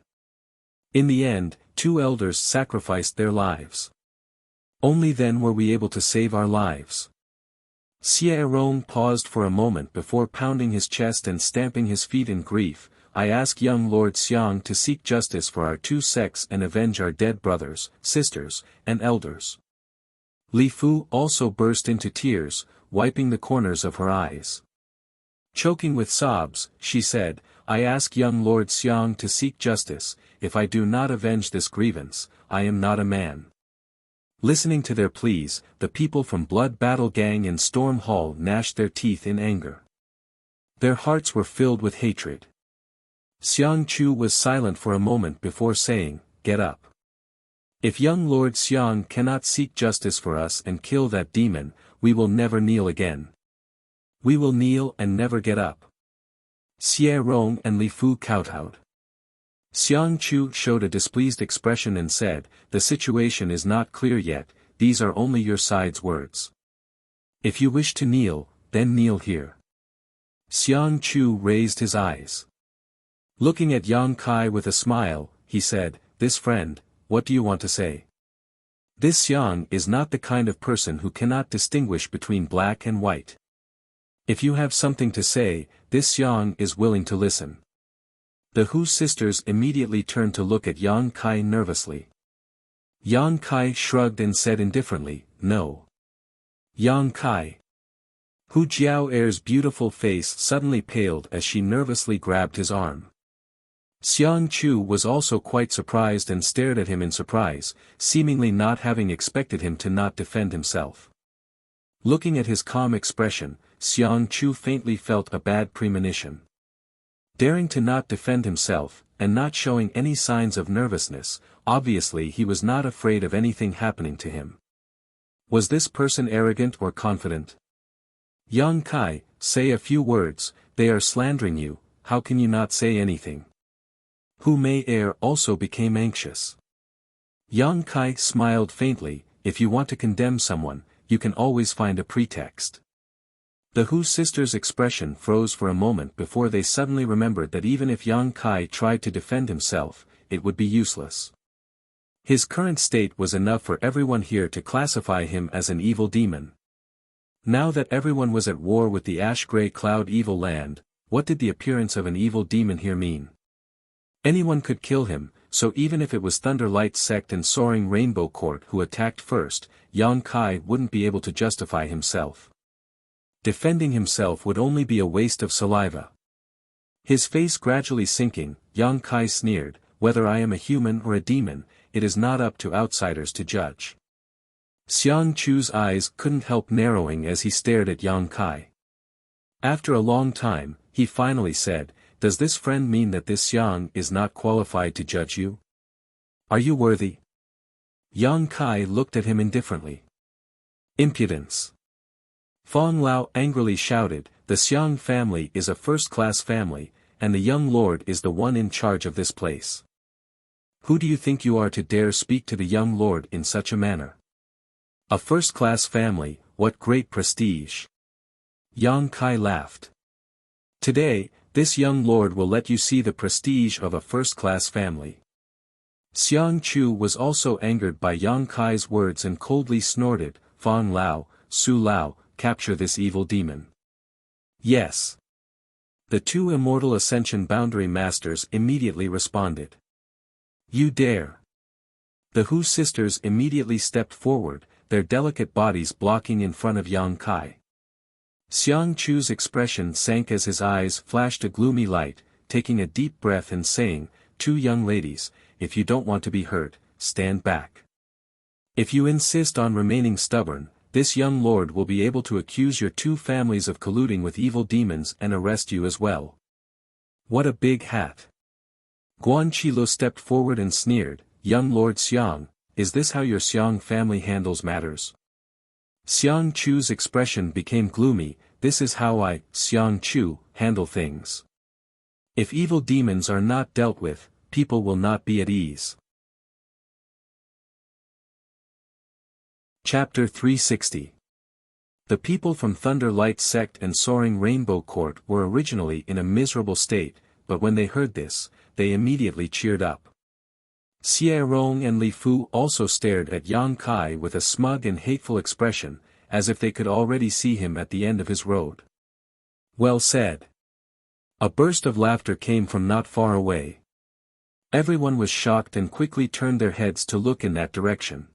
In the end, 2 elders sacrificed their lives. Only then were we able to save our lives. Xie Rong paused for a moment before pounding his chest and stamping his feet in grief. I ask young Lord Xiang to seek justice for our two sects and avenge our dead brothers, sisters, and elders. Li Fu also burst into tears, wiping the corners of her eyes. Choking with sobs, she said, I ask young Lord Xiang to seek justice. If I do not avenge this grievance, I am not a man. Listening to their pleas, the people from Blood Battle Gang and Storm Hall gnashed their teeth in anger. Their hearts were filled with hatred. Xiang Chu was silent for a moment before saying, Get up. If young Lord Xiang cannot seek justice for us and kill that demon, we will never kneel again. We will kneel and never get up. Xie Rong and Li Fu kowtowed. Xiang Chu showed a displeased expression and said, The situation is not clear yet, these are only your side's words. If you wish to kneel, then kneel here. Xiang Chu raised his eyes. Looking at Yang Kai with a smile, he said, This friend, what do you want to say? This Xiang is not the kind of person who cannot distinguish between black and white. If you have something to say, this Xiang is willing to listen. The Hu sisters immediately turned to look at Yang Kai nervously. Yang Kai shrugged and said indifferently, No. Yang Kai. Hu Jiao'er's beautiful face suddenly paled as she nervously grabbed his arm. Xiang Chu was also quite surprised and stared at him in surprise, seemingly not having expected him to not defend himself. Looking at his calm expression, Xiang Chu faintly felt a bad premonition. Daring to not defend himself, and not showing any signs of nervousness, obviously he was not afraid of anything happening to him. Was this person arrogant or confident? Yang Kai, say a few words, they are slandering you, how can you not say anything? Hu Mei also became anxious. Yang Kai smiled faintly, if you want to condemn someone, you can always find a pretext. The Hu sisters' expression froze for a moment before they suddenly remembered that even if Yang Kai tried to defend himself, it would be useless. His current state was enough for everyone here to classify him as an evil demon. Now that everyone was at war with the ash-gray cloud evil land, what did the appearance of an evil demon here mean? Anyone could kill him, so even if it was Thunder Light Sect and Soaring Rainbow Court who attacked first, Yang Kai wouldn't be able to justify himself. Defending himself would only be a waste of saliva. His face gradually sinking, Yang Kai sneered, whether I am a human or a demon, it is not up to outsiders to judge. Xiang Chu's eyes couldn't help narrowing as he stared at Yang Kai. After a long time, he finally said, Does this friend mean that this Xiang is not qualified to judge you? Are you worthy? Yang Kai looked at him indifferently. Impudence. Fong Lao angrily shouted, the Xiang family is a first-class family, and the young lord is the one in charge of this place. Who do you think you are to dare speak to the young lord in such a manner? A first-class family, what great prestige. Yang Kai laughed. Today, this young lord will let you see the prestige of a first-class family. Xiang Chu was also angered by Yang Kai's words and coldly snorted, Fong Lao, Su Lao, capture this evil demon. Yes. The two immortal Ascension Boundary Masters immediately responded. You dare. The Hu sisters immediately stepped forward, their delicate bodies blocking in front of Yang Kai. Xiang Chu's expression sank as his eyes flashed a gloomy light, taking a deep breath and saying, two young ladies, if you don't want to be hurt, stand back. If you insist on remaining stubborn, this young lord will be able to accuse your two families of colluding with evil demons and arrest you as well. What a big hat. Guan Qilo stepped forward and sneered, young Lord Xiang, is this how your Xiang family handles matters? Xiang Chu's expression became gloomy, this is how I, Xiang Chu, handle things. If evil demons are not dealt with, people will not be at ease. Chapter 360. The people from Thunder Light Sect and Soaring Rainbow Court were originally in a miserable state, but when they heard this, they immediately cheered up. Xie Rong and Li Fu also stared at Yang Kai with a smug and hateful expression, as if they could already see him at the end of his road. Well said. A burst of laughter came from not far away. Everyone was shocked and quickly turned their heads to look in that direction.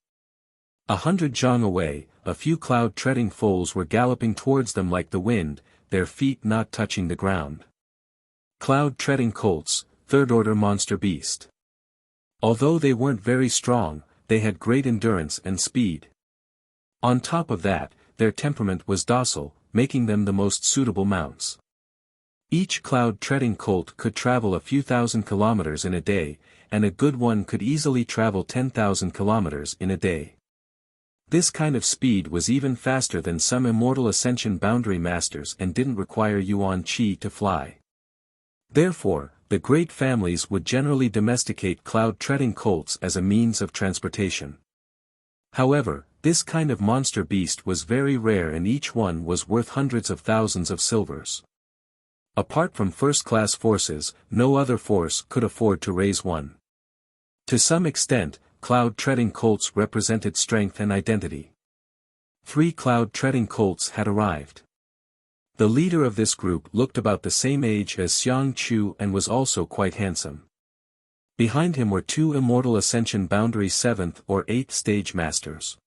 100 zhang away, a few cloud-treading foals were galloping towards them like the wind, their feet not touching the ground. Cloud-treading colts, third-order monster beast. Although they weren't very strong, they had great endurance and speed. On top of that, their temperament was docile, making them the most suitable mounts. Each cloud-treading colt could travel a few thousand kilometers in a day, and a good one could easily travel 10,000 kilometers in a day. This kind of speed was even faster than some immortal Ascension Boundary Masters and didn't require Yuan Qi to fly. Therefore, the great families would generally domesticate cloud-treading colts as a means of transportation. However, this kind of monster beast was very rare and each one was worth hundreds of thousands of silvers. Apart from first-class forces, no other force could afford to raise one. To some extent, cloud-treading colts represented strength and identity. 3 cloud-treading colts had arrived. The leader of this group looked about the same age as Xiang Chu and was also quite handsome. Behind him were 2 immortal Ascension Boundary 7th or 8th stage masters.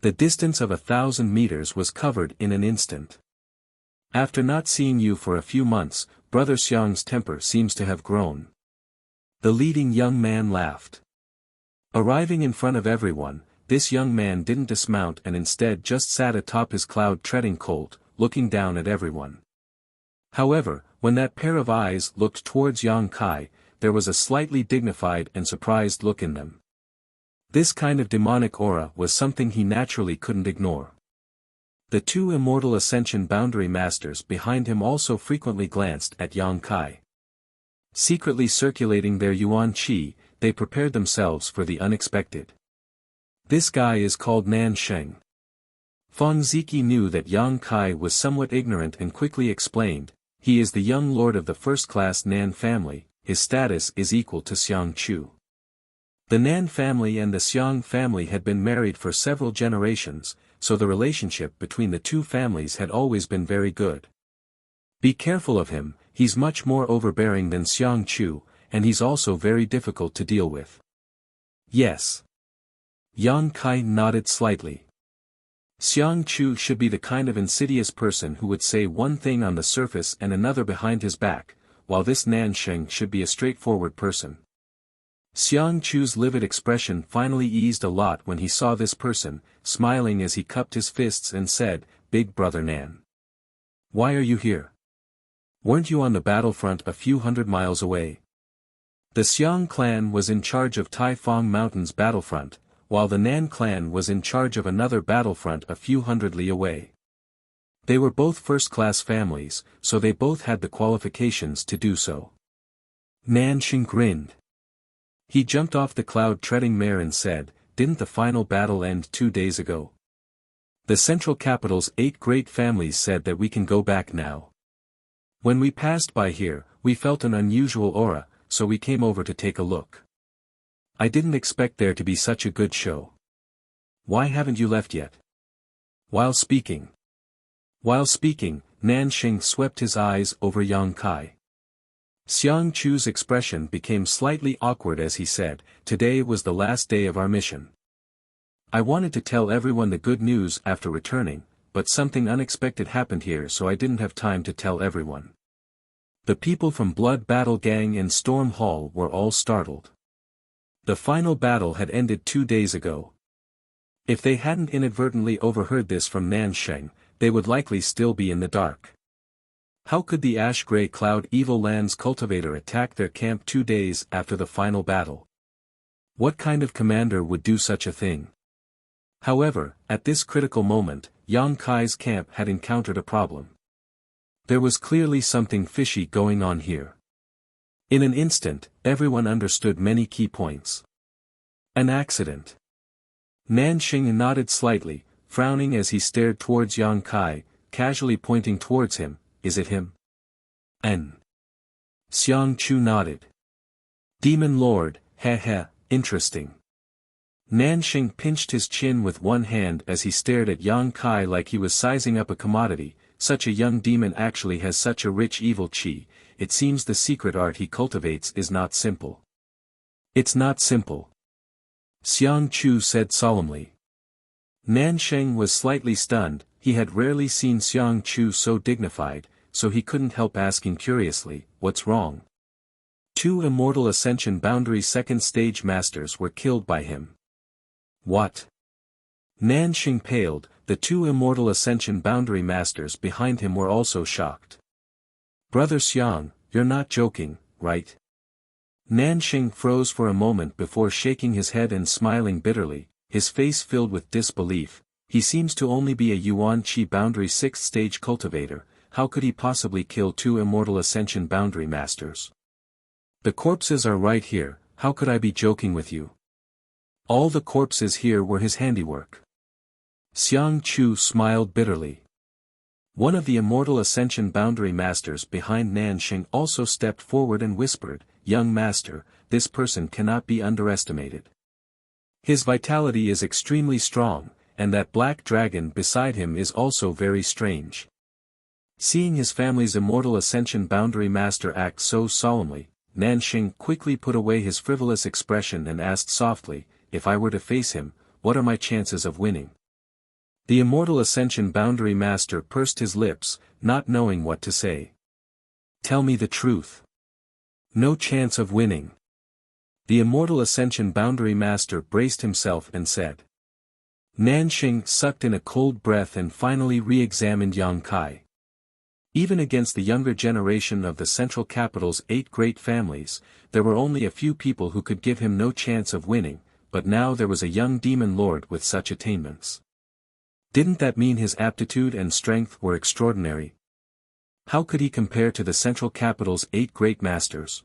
The distance of 1,000 meters was covered in an instant. After not seeing you for a few months, Brother Xiang's temper seems to have grown. The leading young man laughed. Arriving in front of everyone, this young man didn't dismount and instead just sat atop his cloud-treading colt, looking down at everyone. However, when that pair of eyes looked towards Yang Kai, there was a slightly dignified and surprised look in them. This kind of demonic aura was something he naturally couldn't ignore. The 2 immortal Ascension Boundary Masters behind him also frequently glanced at Yang Kai. Secretly circulating their Yuan Qi, they prepared themselves for the unexpected. This guy is called Nan Sheng. Feng Ziki knew that Yang Kai was somewhat ignorant and quickly explained, he is the young lord of the first-class Nan family, his status is equal to Xiang Chu. The Nan family and the Xiang family had been married for several generations, so the relationship between the 2 families had always been very good. Be careful of him, he's much more overbearing than Xiang Chu, and he's also very difficult to deal with. Yes. Yang Kai nodded slightly. Xiang Chu should be the kind of insidious person who would say one thing on the surface and another behind his back, while this Nan Sheng should be a straightforward person. Xiang Chu's livid expression finally eased a lot when he saw this person, smiling as he cupped his fists and said, Big Brother Nan. Why are you here? Weren't you on the battlefront a few hundred miles away? The Xiang clan was in charge of Taifang Mountains battlefront, while the Nan clan was in charge of another battlefront a few hundred li away. They were both first-class families, so they both had the qualifications to do so. Nanxing grinned. He jumped off the cloud-treading mare and said, "Didn't the final battle end 2 days ago? The central capital's 8 great families said that we can go back now. When we passed by here, we felt an unusual aura, so we came over to take a look. I didn't expect there to be such a good show. Why haven't you left yet?" While speaking, Nanxing swept his eyes over Yang Kai. Xiang Chu's expression became slightly awkward as he said, "Today was the last day of our mission. I wanted to tell everyone the good news after returning, but something unexpected happened here so I didn't have time to tell everyone." The people from Blood Battle Gang and Storm Hall were all startled. The final battle had ended 2 days ago. If they hadn't inadvertently overheard this from Nanxing, they would likely still be in the dark. How could the Ash-Gray Cloud Evil Lands cultivator attack their camp 2 days after the final battle? What kind of commander would do such a thing? However, at this critical moment, Yang Kai's camp had encountered a problem. There was clearly something fishy going on here. In an instant, everyone understood many key points. An accident. Nanxing nodded slightly, frowning as he stared towards Yang Kai, casually pointing towards him. "Is it him?" N. Xiang Chu nodded. "Demon Lord, heh, interesting." Nanxing pinched his chin with one hand as he stared at Yang Kai like he was sizing up a commodity. Such a young demon actually has such a rich evil chi. It seems the secret art he cultivates is not simple. "It's not simple," Xiang Chu said solemnly. Nanxing was slightly stunned. He had rarely seen Xiang Chu so dignified, so he couldn't help asking curiously, "What's wrong?" 2 Immortal Ascension Boundary Second Stage Masters were killed by him. What? Nanxing paled. The 2 Immortal Ascension Boundary Masters behind him were also shocked. "Brother Xiang, you're not joking, right?" Nanxing froze for a moment before shaking his head and smiling bitterly, his face filled with disbelief. He seems to only be a Yuan Qi Boundary 6th Stage cultivator. How could he possibly kill 2 Immortal Ascension Boundary Masters? "The corpses are right here, how could I be joking with you? All the corpses here were his handiwork." Xiang Chu smiled bitterly. One of the Immortal Ascension Boundary Masters behind Nanxing also stepped forward and whispered, "Young Master, this person cannot be underestimated. His vitality is extremely strong, and that black dragon beside him is also very strange." Seeing his family's Immortal Ascension Boundary Master act so solemnly, Nanxing quickly put away his frivolous expression and asked softly, "If I were to face him, what are my chances of winning?" The Immortal Ascension Boundary Master pursed his lips, not knowing what to say. "Tell me the truth." "No chance of winning." The Immortal Ascension Boundary Master braced himself and said. Nanxing sucked in a cold breath and finally re-examined Yang Kai. Even against the younger generation of the central capital's 8 great families, there were only a few people who could give him no chance of winning, but now there was a young demon lord with such attainments. Didn't that mean his aptitude and strength were extraordinary? How could he compare to the central capital's 8 great masters?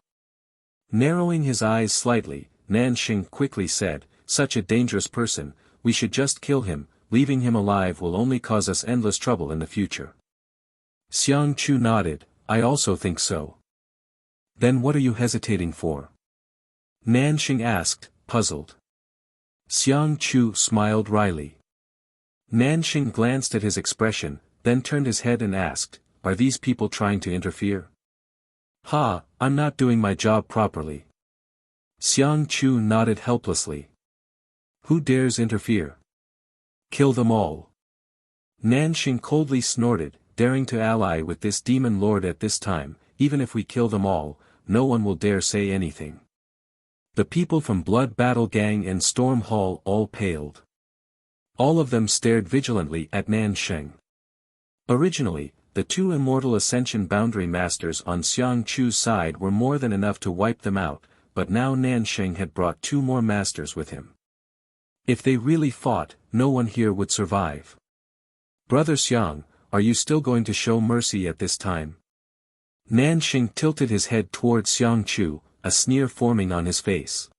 Narrowing his eyes slightly, Nanxing quickly said, "Such a dangerous person, we should just kill him, leaving him alive will only cause us endless trouble in the future." Xiang Chu nodded, "I also think so." "Then what are you hesitating for?" Nanxing asked, puzzled. Xiang Chu smiled wryly. Nanxing glanced at his expression, then turned his head and asked, "Are these people trying to interfere?" "Ha, I'm not doing my job properly." Xiang Chu nodded helplessly. "Who dares interfere? Kill them all." Nanxing coldly snorted, "Daring to ally with this demon lord at this time, even if we kill them all, no one will dare say anything." The people from Blood Battle Gang and Storm Hall all paled. All of them stared vigilantly at Nanxing. Originally, the 2 Immortal Ascension Boundary Masters on Xiang Chu's side were more than enough to wipe them out, but now Nansheng had brought 2 more masters with him. If they really fought, no one here would survive. Brother Xiang, are you still going to show mercy at this time? Nansheng tilted his head towards Xiang Chu, a sneer forming on his face.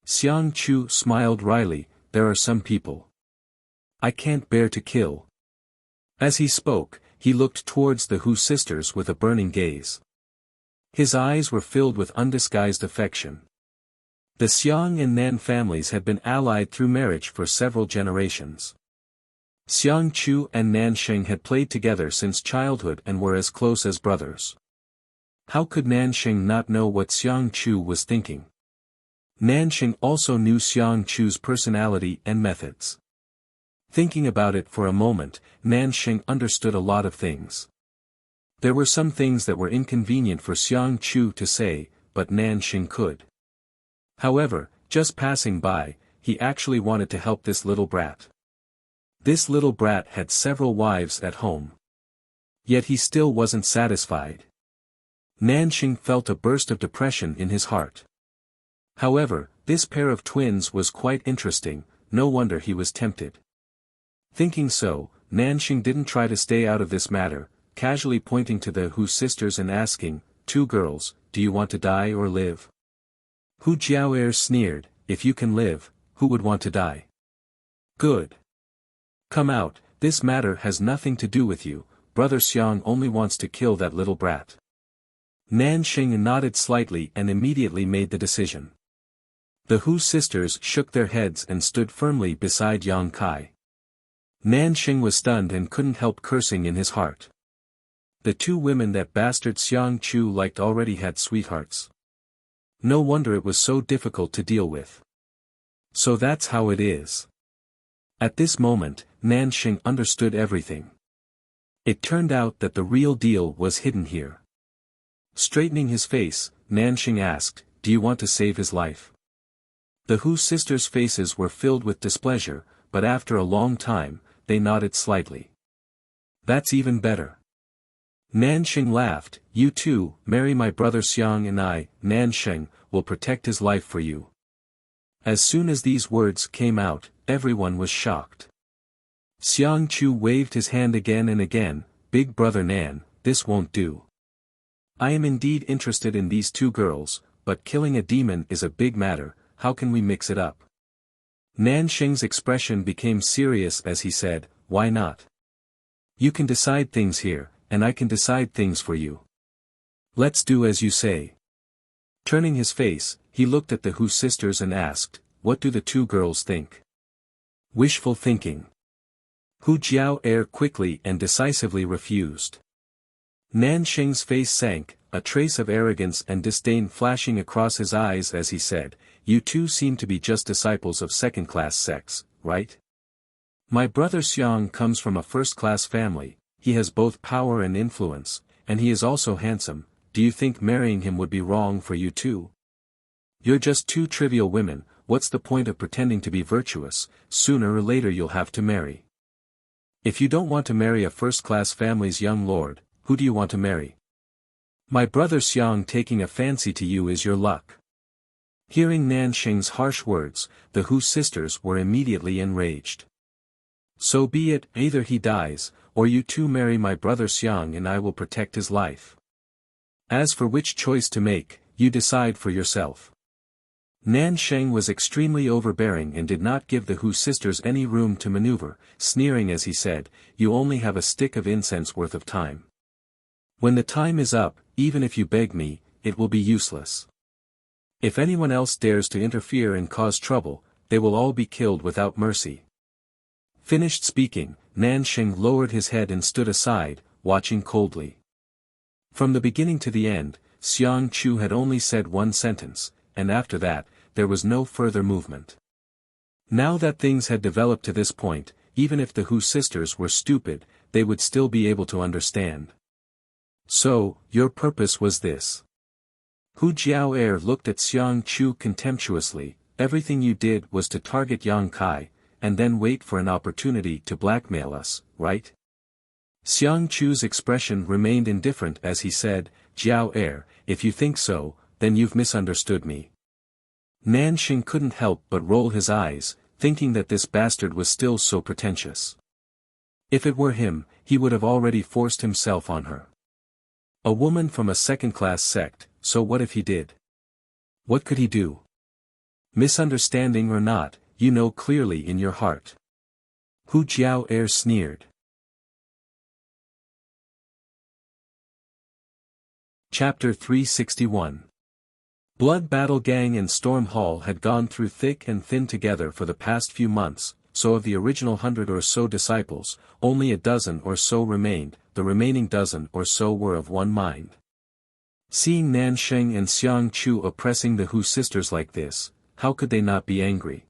Xiang Chu smiled wryly, there are some people I can't bear to kill. As he spoke, he looked towards the Hu sisters with a burning gaze. His eyes were filled with undisguised affection. The Xiang and Nan families had been allied through marriage for several generations. Xiang Chu and Nansheng had played together since childhood and were as close as brothers. How could Nansheng not know what Xiang Chu was thinking? Nansheng also knew Xiang Chu's personality and methods. Thinking about it for a moment, Nansheng understood a lot of things. There were some things that were inconvenient for Xiang Chu to say, but Nansheng could. However, just passing by, he actually wanted to help this little brat. This little brat had several wives at home. Yet he still wasn't satisfied. Nansheng felt a burst of depression in his heart. However, this pair of twins was quite interesting, no wonder he was tempted. Thinking so, Nansheng didn't try to stay out of this matter, casually pointing to the Hu sisters and asking, 2 girls, do you want to die or live? Hu Jiao'er sneered, if you can live, who would want to die? Good. Come out, this matter has nothing to do with you, Brother Xiang only wants to kill that little brat. Nansheng nodded slightly and immediately made the decision. The Hu sisters shook their heads and stood firmly beside Yang Kai. Nansheng was stunned and couldn't help cursing in his heart. The 2 women that bastard Xiang Chu liked already had sweethearts. No wonder it was so difficult to deal with. So that's how it is. At this moment, Nansheng understood everything. It turned out that the real deal was hidden here. Straightening his face, Nansheng asked, do you want to save his life? The Hu sisters' faces were filled with displeasure, but after a long time, they nodded slightly. That's even better. Nansheng laughed, you too, marry my brother Xiang and I, Nansheng, will protect his life for you. As soon as these words came out, everyone was shocked. Xiang Chu waved his hand again and again, big brother Nan, this won't do. I am indeed interested in these 2 girls, but killing a demon is a big matter, how can we mix it up? Nansheng's expression became serious as he said, why not? You can decide things here, and I can decide things for you. Let's do as you say. Turning his face, he looked at the Hu sisters and asked, what do the 2 girls think? Wishful thinking. Hu Jiao'er quickly and decisively refused. Nansheng's face sank, a trace of arrogance and disdain flashing across his eyes as he said, you 2 seem to be just disciples of second-class sects, right? My brother Xiang comes from a first-class family, he has both power and influence, and he is also handsome, do you think marrying him would be wrong for you too? You're just 2 trivial women, what's the point of pretending to be virtuous, sooner or later you'll have to marry. If you don't want to marry a first-class family's young lord, who do you want to marry? My brother Xiang taking a fancy to you is your luck. Hearing Nansheng's harsh words, the Hu sisters were immediately enraged. So be it, either he dies, or you 2 marry my brother Xiang and I will protect his life. As for which choice to make, you decide for yourself. Nansheng was extremely overbearing and did not give the Hu sisters any room to maneuver, sneering as he said, you only have a stick of incense worth of time. When the time is up, even if you beg me, it will be useless. If anyone else dares to interfere and cause trouble, they will all be killed without mercy. Finished speaking, Nansheng lowered his head and stood aside, watching coldly. From the beginning to the end, Xiang Chu had only said 1 sentence, and after that, there was no further movement. Now that things had developed to this point, even if the Hu sisters were stupid, they would still be able to understand. So, your purpose was this. Hu Jiao'er looked at Xiang Chu contemptuously, everything you did was to target Yang Kai, and then wait for an opportunity to blackmail us, right? Xiang Chu's expression remained indifferent as he said, Jiao'er, if you think so, then you've misunderstood me. Nanxing couldn't help but roll his eyes, thinking that this bastard was still so pretentious. If it were him, he would have already forced himself on her. A woman from a second-class sect, so what if he did? What could he do? Misunderstanding or not, you know clearly in your heart. Hu Jiao sneered. Chapter 361. Blood Battle Gang and Storm Hall had gone through thick and thin together for the past few months, so of the original 100 or so disciples, only a dozen or so remained, the remaining dozen or so were of one mind. Seeing Nanxing and Xiang Chu oppressing the Hu sisters like this, how could they not be angry?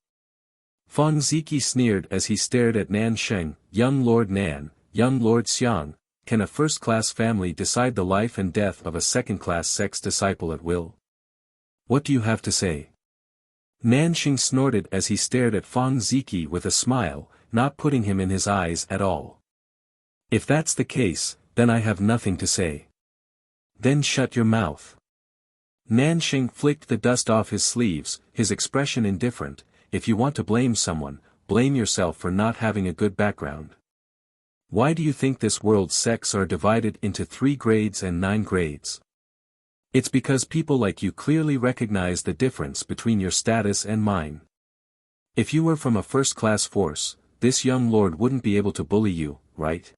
Fang Ziki sneered as he stared at Nanxing, young Lord Nan, young Lord Xiang, can a first-class family decide the life and death of a second-class sex disciple at will? What do you have to say? Nanxing snorted as he stared at Fang Ziki with a smile, not putting him in his eyes at all. If that's the case, then I have nothing to say. Then shut your mouth. Nanxing flicked the dust off his sleeves, his expression indifferent. If you want to blame someone, blame yourself for not having a good background. Why do you think this world's sects are divided into 3 grades and 9 grades? It's because people like you clearly recognize the difference between your status and mine. If you were from a first-class force, this young lord wouldn't be able to bully you, right?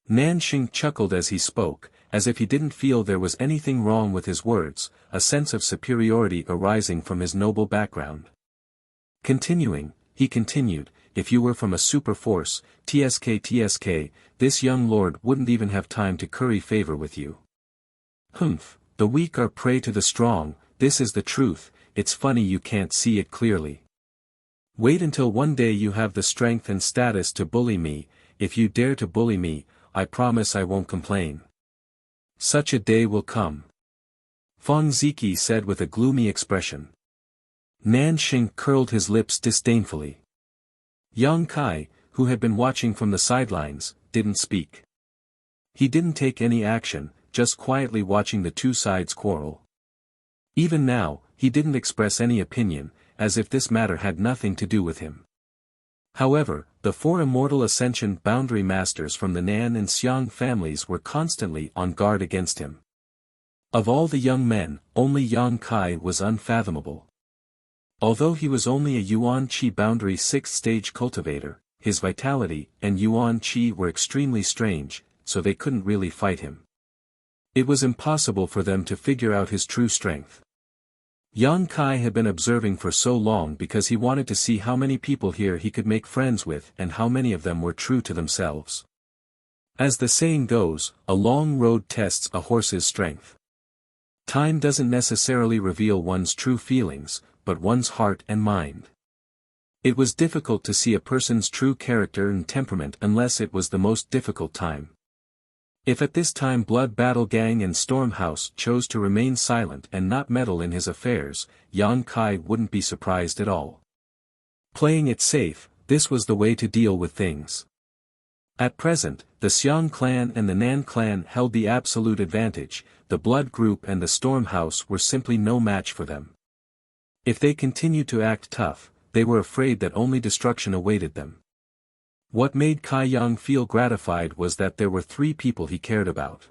Nanxing chuckled as he spoke, as if he didn't feel there was anything wrong with his words, a sense of superiority arising from his noble background. Continuing, he continued, if you were from a super force, TSK, this young lord wouldn't even have time to curry favor with you. Humph. The weak are prey to the strong, this is the truth, it's funny you can't see it clearly. Wait until one day you have the strength and status to bully me, if you dare to bully me, I promise I won't complain. Such a day will come. Fang Ziki said with a gloomy expression. Nanxing curled his lips disdainfully. Yang Kai, who had been watching from the sidelines, didn't speak. He didn't take any action, just quietly watching the two sides quarrel. Even now, he didn't express any opinion, as if this matter had nothing to do with him. However, the 4 immortal Ascension boundary masters from the Nan and Xiang families were constantly on guard against him. Of all the young men, only Yang Kai was unfathomable. Although he was only a Yuan Qi boundary 6th stage cultivator, his vitality and Yuan Qi were extremely strange, so they couldn't really fight him. It was impossible for them to figure out his true strength. Yang Kai had been observing for so long because he wanted to see how many people here he could make friends with and how many of them were true to themselves. As the saying goes, a long road tests a horse's strength. Time doesn't necessarily reveal one's true feelings, but one's heart and mind. It was difficult to see a person's true character and temperament unless it was the most difficult time. If at this time Blood Battle Gang and Stormhouse chose to remain silent and not meddle in his affairs, Yang Kai wouldn't be surprised at all. Playing it safe, this was the way to deal with things. At present, the Xiang clan and the Nan clan held the absolute advantage, the Blood Group and the Stormhouse were simply no match for them. If they continued to act tough, they were afraid that only destruction awaited them. What made Kai Yang feel gratified was that there were 3 people he cared about.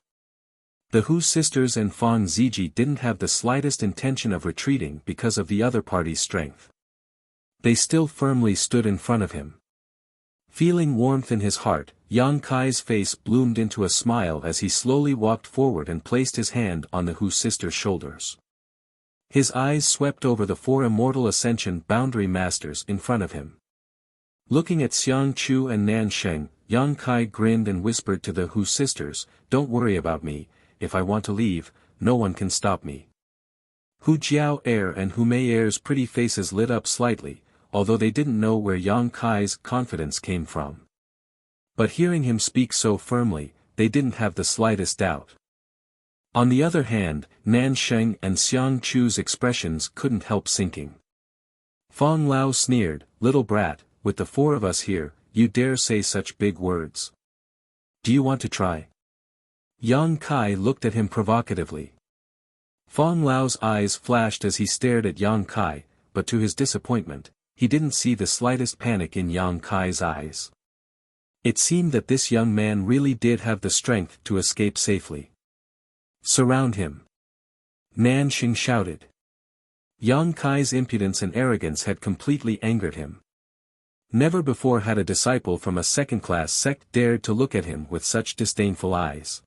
The Hu sisters and Fang Ziji didn't have the slightest intention of retreating because of the other party's strength. They still firmly stood in front of him. Feeling warmth in his heart, Yang Kai's face bloomed into a smile as he slowly walked forward and placed his hand on the Hu sisters' shoulders. His eyes swept over the 4 immortal Ascension boundary masters in front of him. Looking at Xiang Chu and Nanxing, Yang Kai grinned and whispered to the Hu sisters, "Don't worry about me, if I want to leave, no one can stop me." Hu Jiao and Hu Mei's pretty faces lit up slightly, although they didn't know where Yang Kai's confidence came from. But hearing him speak so firmly, they didn't have the slightest doubt. On the other hand, Nanxing and Xiang Chu's expressions couldn't help sinking. Fang Lao sneered, "Little brat, with the 4 of us here, you dare say such big words. Do you want to try?" Yang Kai looked at him provocatively. Fang Lao's eyes flashed as he stared at Yang Kai, but to his disappointment, he didn't see the slightest panic in Yang Kai's eyes. It seemed that this young man really did have the strength to escape safely. "Surround him!" Nanxing shouted. Yang Kai's impudence and arrogance had completely angered him. Never before had a disciple from a second-class sect dared to look at him with such disdainful eyes.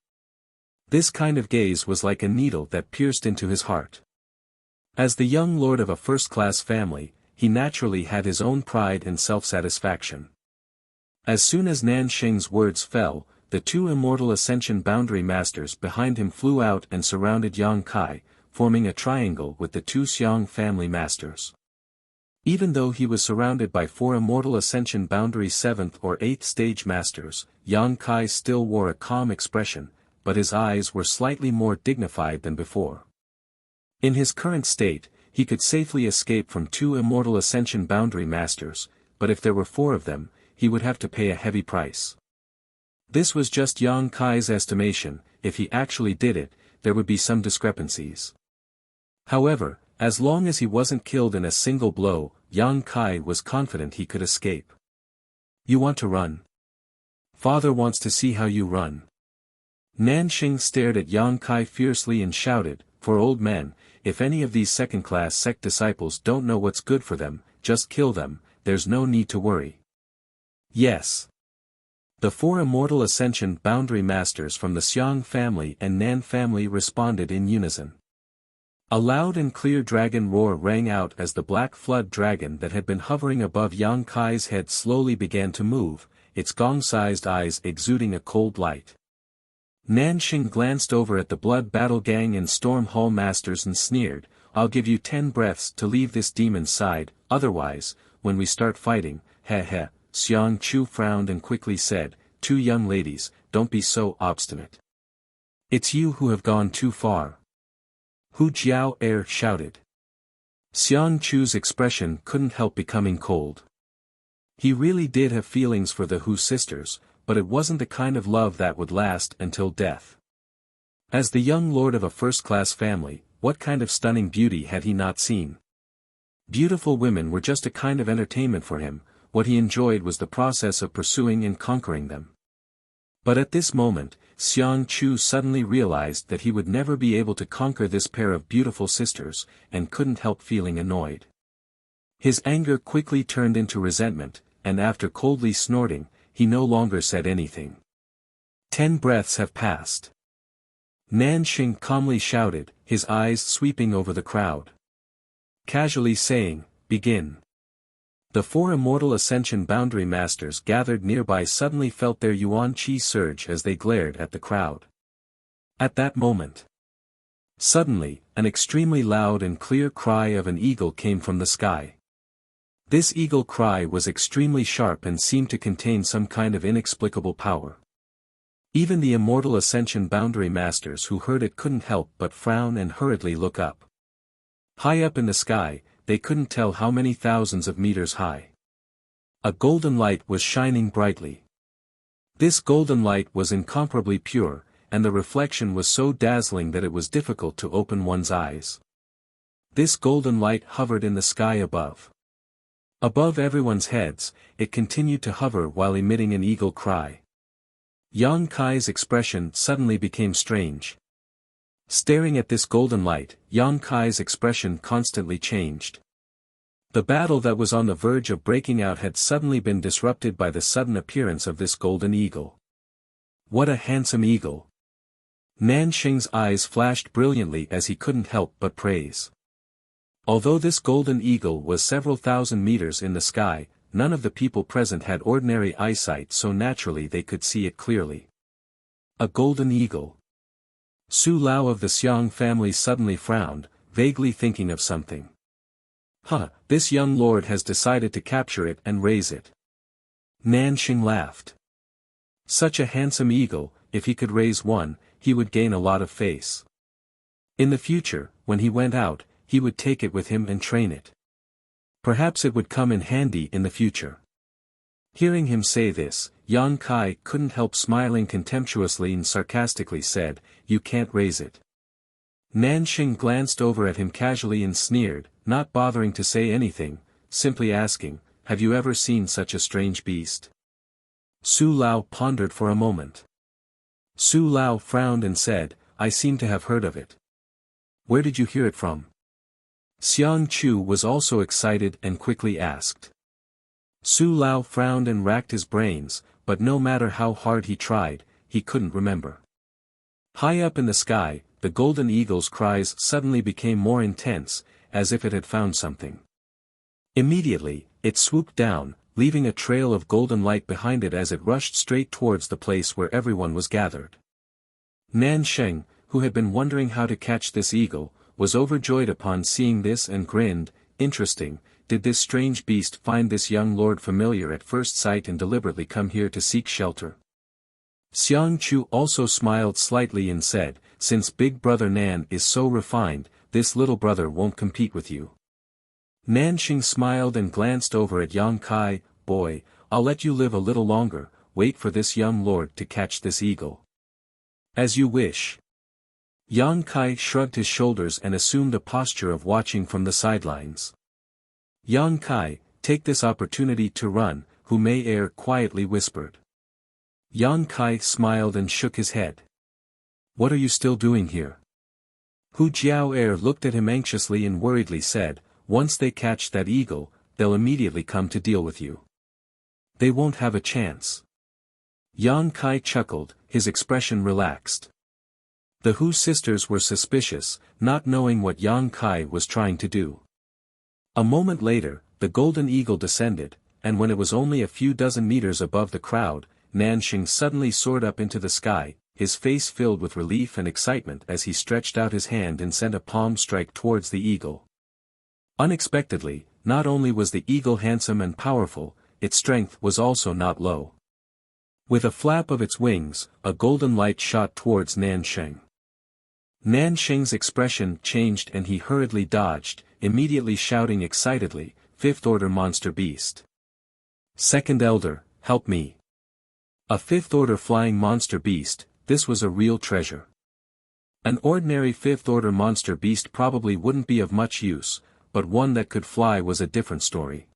This kind of gaze was like a needle that pierced into his heart. As the young lord of a first-class family, he naturally had his own pride and self-satisfaction. As soon as Nanxing's words fell, the two immortal Ascension Boundary Masters behind him flew out and surrounded Yang Kai, forming a triangle with the two Xiang family masters. Even though he was surrounded by 4 immortal Ascension Boundary 7th or 8th stage masters, Yang Kai still wore a calm expression, but his eyes were slightly more dignified than before. In his current state, he could safely escape from 2 immortal Ascension Boundary Masters, but if there were 4 of them, he would have to pay a heavy price. This was just Yang Kai's estimation. If he actually did it, there would be some discrepancies. However, as long as he wasn't killed in a single blow, Yang Kai was confident he could escape. "You want to run? Father wants to see how you run." Nanxing stared at Yang Kai fiercely and shouted, "For old men, if any of these second-class sect disciples don't know what's good for them, just kill them, there's no need to worry." "Yes." The 4 immortal Ascension Boundary Masters from the Xiang family and Nan family responded in unison. A loud and clear dragon roar rang out as the black flood dragon that had been hovering above Yang Kai's head slowly began to move, its gong-sized eyes exuding a cold light. Nanxing glanced over at the Blood Battle Gang and Storm Hall Masters and sneered, "I'll give you 10 breaths to leave this demon's side, otherwise, when we start fighting, heh." Xiang Chu frowned and quickly said, "Two young ladies, don't be so obstinate. It's you who have gone too far." Hu Jiao shouted. Xiang Chu's expression couldn't help becoming cold. He really did have feelings for the Hu sisters, but it wasn't the kind of love that would last until death. As the young lord of a first-class family, what kind of stunning beauty had he not seen? Beautiful women were just a kind of entertainment for him. What he enjoyed was the process of pursuing and conquering them. But at this moment, Xiang Chu suddenly realized that he would never be able to conquer this pair of beautiful sisters, and couldn't help feeling annoyed. His anger quickly turned into resentment, and after coldly snorting, he no longer said anything. 10 breaths have passed. Nanxing calmly shouted, his eyes sweeping over the crowd. Casually saying, "Begin." The 4 immortal Ascension Boundary Masters gathered nearby suddenly felt their yuan qi surge as they glared at the crowd. At that moment, suddenly, an extremely loud and clear cry of an eagle came from the sky. This eagle cry was extremely sharp and seemed to contain some kind of inexplicable power. Even the immortal Ascension Boundary Masters who heard it couldn't help but frown and hurriedly look up. High up in the sky, they couldn't tell how many thousands of meters high. A golden light was shining brightly. This golden light was incomparably pure, and the reflection was so dazzling that it was difficult to open one's eyes. This golden light hovered in the sky above. Above everyone's heads, it continued to hover while emitting an eagle cry. Yang Kai's expression suddenly became strange. Staring at this golden light, Yang Kai's expression constantly changed. The battle that was on the verge of breaking out had suddenly been disrupted by the sudden appearance of this golden eagle. What a handsome eagle! Nanxing's eyes flashed brilliantly as he couldn't help but praise. Although this golden eagle was several thousand meters in the sky, none of the people present had ordinary eyesight, so naturally they could see it clearly. A golden eagle. Su Lao of the Xiang family suddenly frowned, vaguely thinking of something. This young lord has decided to capture it and raise it. Nanxing laughed. Such a handsome eagle, if he could raise one, he would gain a lot of face. In the future, when he went out, he would take it with him and train it. Perhaps it would come in handy in the future. Hearing him say this, Yang Kai couldn't help smiling contemptuously and sarcastically said, "You can't raise it." Nanxing glanced over at him casually and sneered, not bothering to say anything, simply asking, "Have you ever seen such a strange beast?" Su Lao pondered for a moment. Su Lao frowned and said, "I seem to have heard of it." "Where did you hear it from?" Xiang Chu was also excited and quickly asked. Su Lao frowned and racked his brains, but no matter how hard he tried, he couldn't remember. High up in the sky, the golden eagle's cries suddenly became more intense, as if it had found something. Immediately, it swooped down, leaving a trail of golden light behind it as it rushed straight towards the place where everyone was gathered. Nansheng, who had been wondering how to catch this eagle, was overjoyed upon seeing this and grinned. "Interesting, did this strange beast find this young lord familiar at first sight and deliberately come here to seek shelter?" Xiang Chu also smiled slightly and said, "Since big brother Nan is so refined, this little brother won't compete with you." Nanxing smiled and glanced over at Yang Kai. "Boy, I'll let you live a little longer, wait for this young lord to catch this eagle." "As you wish." Yang Kai shrugged his shoulders and assumed a posture of watching from the sidelines. "Yang Kai, take this opportunity to run," Hu Mei Er quietly whispered. Yang Kai smiled and shook his head. "What are you still doing here?" Hu Jiao Er looked at him anxiously and worriedly said, "Once they catch that eagle, they'll immediately come to deal with you. They won't have a chance." Yang Kai chuckled, his expression relaxed. The Hu sisters were suspicious, not knowing what Yang Kai was trying to do. A moment later, the golden eagle descended, and when it was only a few dozen meters above the crowd, Nanxing suddenly soared up into the sky, his face filled with relief and excitement as he stretched out his hand and sent a palm strike towards the eagle. Unexpectedly, not only was the eagle handsome and powerful, its strength was also not low. With a flap of its wings, a golden light shot towards Nanxing. Nanxing's expression changed and he hurriedly dodged, immediately shouting excitedly, "Fifth order monster beast. Second elder, help me." A fifth order flying monster beast, this was a real treasure. An ordinary fifth order monster beast probably wouldn't be of much use, but one that could fly was a different story.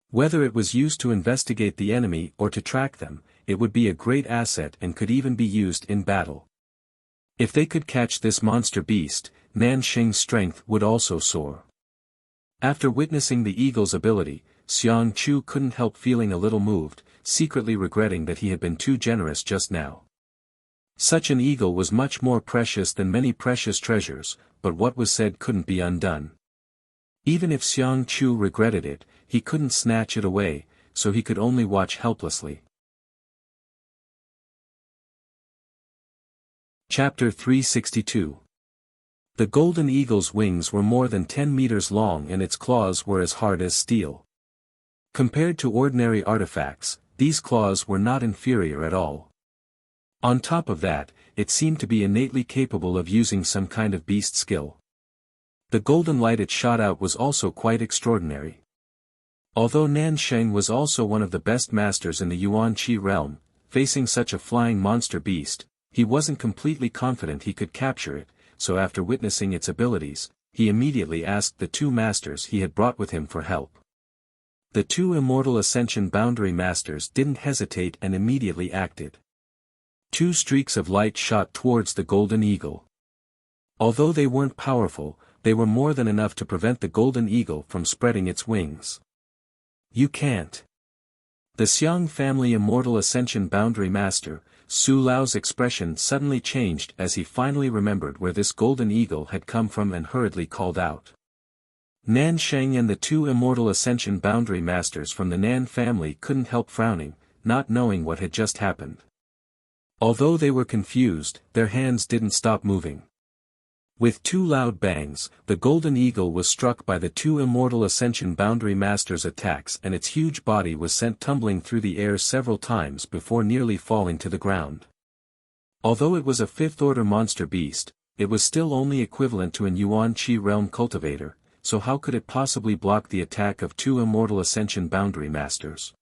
Whether it was used to investigate the enemy or to track them, it would be a great asset and could even be used in battle. If they could catch this monster beast, Nanxing's strength would also soar. After witnessing the eagle's ability, Xiang Chu couldn't help feeling a little moved, secretly regretting that he had been too generous just now. Such an eagle was much more precious than many precious treasures, but what was said couldn't be undone. Even if Xiang Chu regretted it, he couldn't snatch it away, so he could only watch helplessly. Chapter 362. The golden eagle's wings were more than 10 meters long and its claws were as hard as steel. Compared to ordinary artifacts, these claws were not inferior at all. On top of that, it seemed to be innately capable of using some kind of beast skill. The golden light it shot out was also quite extraordinary. Although Nansheng was also one of the best masters in the Yuan Qi realm, facing such a flying monster beast, he wasn't completely confident he could capture it, so after witnessing its abilities, he immediately asked the two masters he had brought with him for help. The two immortal Ascension Boundary Masters didn't hesitate and immediately acted. Two streaks of light shot towards the golden eagle. Although they weren't powerful, they were more than enough to prevent the golden eagle from spreading its wings. "You can't." The Xiang family Immortal Ascension Boundary Master, Su Lao's expression suddenly changed as he finally remembered where this golden eagle had come from and hurriedly called out. Nansheng and the two Immortal Ascension Boundary Masters from the Nan family couldn't help frowning, not knowing what had just happened. Although they were confused, their hands didn't stop moving. With two loud bangs, the golden eagle was struck by the two Immortal Ascension Boundary Masters' attacks and its huge body was sent tumbling through the air several times before nearly falling to the ground. Although it was a fifth-order monster beast, it was still only equivalent to an Yuan Qi realm cultivator, so how could it possibly block the attack of two Immortal Ascension Boundary Masters?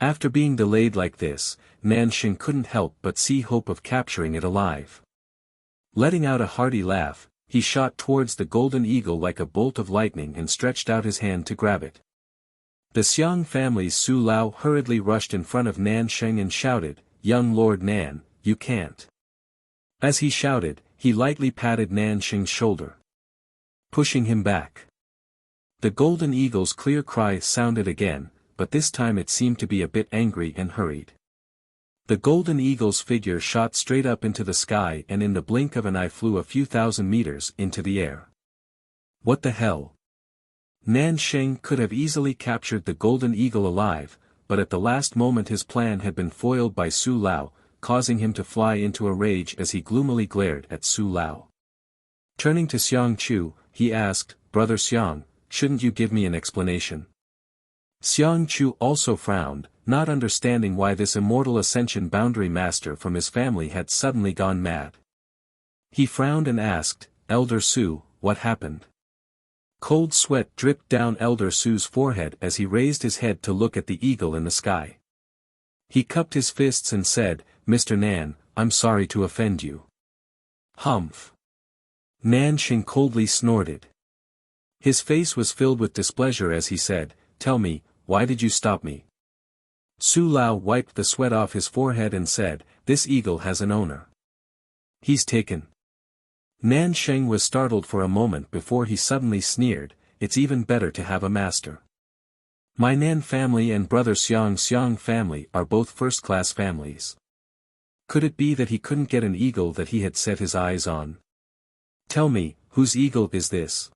After being delayed like this, Nanxing couldn't help but see hope of capturing it alive. Letting out a hearty laugh, he shot towards the golden eagle like a bolt of lightning and stretched out his hand to grab it. The Xiang family's Su Lao hurriedly rushed in front of Nan Sheng and shouted, "Young Lord Nan, you can't." As he shouted, he lightly patted Nan Sheng's shoulder, pushing him back. The golden eagle's clear cry sounded again, but this time it seemed to be a bit angry and hurried. The golden eagle's figure shot straight up into the sky and in the blink of an eye flew a few thousand meters into the air. What the hell? Nan Sheng could have easily captured the golden eagle alive, but at the last moment his plan had been foiled by Su Lao, causing him to fly into a rage as he gloomily glared at Su Lao. Turning to Xiang Chu, he asked, "Brother Xiang, shouldn't you give me an explanation?" Xiang Chu also frowned, not understanding why this immortal ascension boundary master from his family had suddenly gone mad. He frowned and asked, "Elder Su, what happened?" Cold sweat dripped down Elder Su's forehead as he raised his head to look at the eagle in the sky. He cupped his fists and said, "Mr. Nan, I'm sorry to offend you." "Humph." Nan Sheng coldly snorted. His face was filled with displeasure as he said, "Tell me, why did you stop me?" Su Lao wiped the sweat off his forehead and said, "This eagle has an owner. He's taken." Nan Sheng was startled for a moment before he suddenly sneered, "It's even better to have a master. My Nan family and brother Xiang family are both first-class families. Could it be that he couldn't get an eagle that he had set his eyes on? Tell me, whose eagle is this?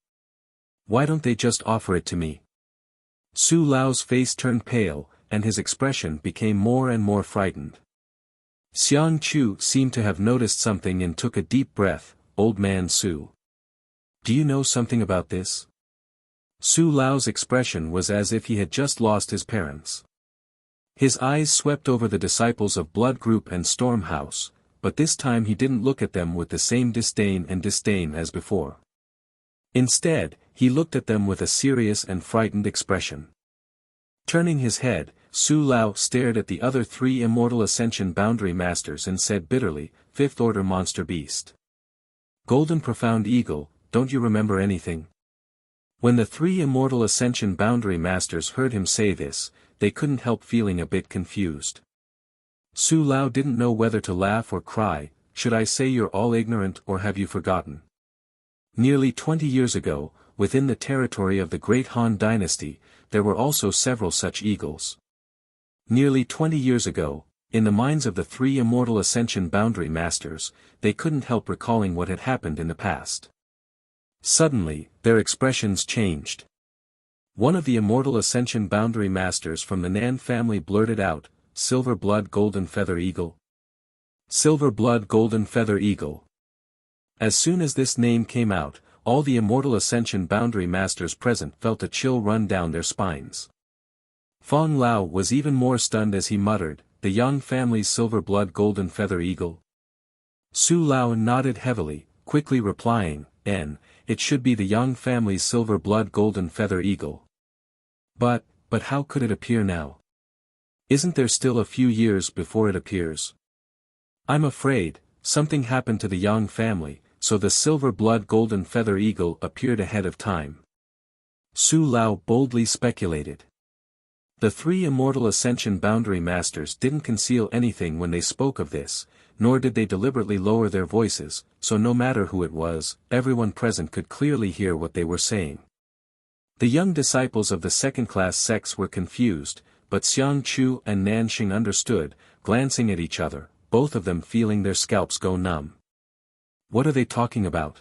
Why don't they just offer it to me?" Su Lao's face turned pale, and his expression became more and more frightened. Xiang Chu seemed to have noticed something and took a deep breath. "Old man Su. Do you know something about this?" Su Lao's expression was as if he had just lost his parents. His eyes swept over the disciples of Blood Group and Storm House, but this time he didn't look at them with the same disdain as before. Instead, he looked at them with a serious and frightened expression. Turning his head, Su Lao stared at the other three immortal ascension boundary masters and said bitterly, "Fifth order monster beast. Golden profound eagle, don't you remember anything?" When the three immortal ascension boundary masters heard him say this, they couldn't help feeling a bit confused. Su Lao didn't know whether to laugh or cry. "Should I say you're all ignorant or have you forgotten? Nearly 20 years ago, within the territory of the Great Han Dynasty, there were also several such eagles. Nearly 20 years ago, in the minds of the three immortal ascension boundary masters, they couldn't help recalling what had happened in the past. Suddenly, their expressions changed. One of the immortal ascension boundary masters from the Nan family blurted out, "Silver blood golden feather eagle. Silver blood golden feather eagle." As soon as this name came out, all the immortal ascension boundary masters present felt a chill run down their spines. Fong Lao was even more stunned as he muttered, "The Yang family's silver blood golden feather eagle?" Su Lao nodded heavily, quickly replying, "It should be the Yang family's silver blood golden feather eagle. But how could it appear now? Isn't there still a few years before it appears? I'm afraid, something happened to the Yang family, so the silver blood golden feather eagle appeared ahead of time." Su Lao boldly speculated. The three immortal ascension boundary masters didn't conceal anything when they spoke of this, nor did they deliberately lower their voices, so no matter who it was, everyone present could clearly hear what they were saying. The young disciples of the second-class sects were confused, but Xiang Chu and Nan Sheng understood, glancing at each other, both of them feeling their scalps go numb. "What are they talking about?"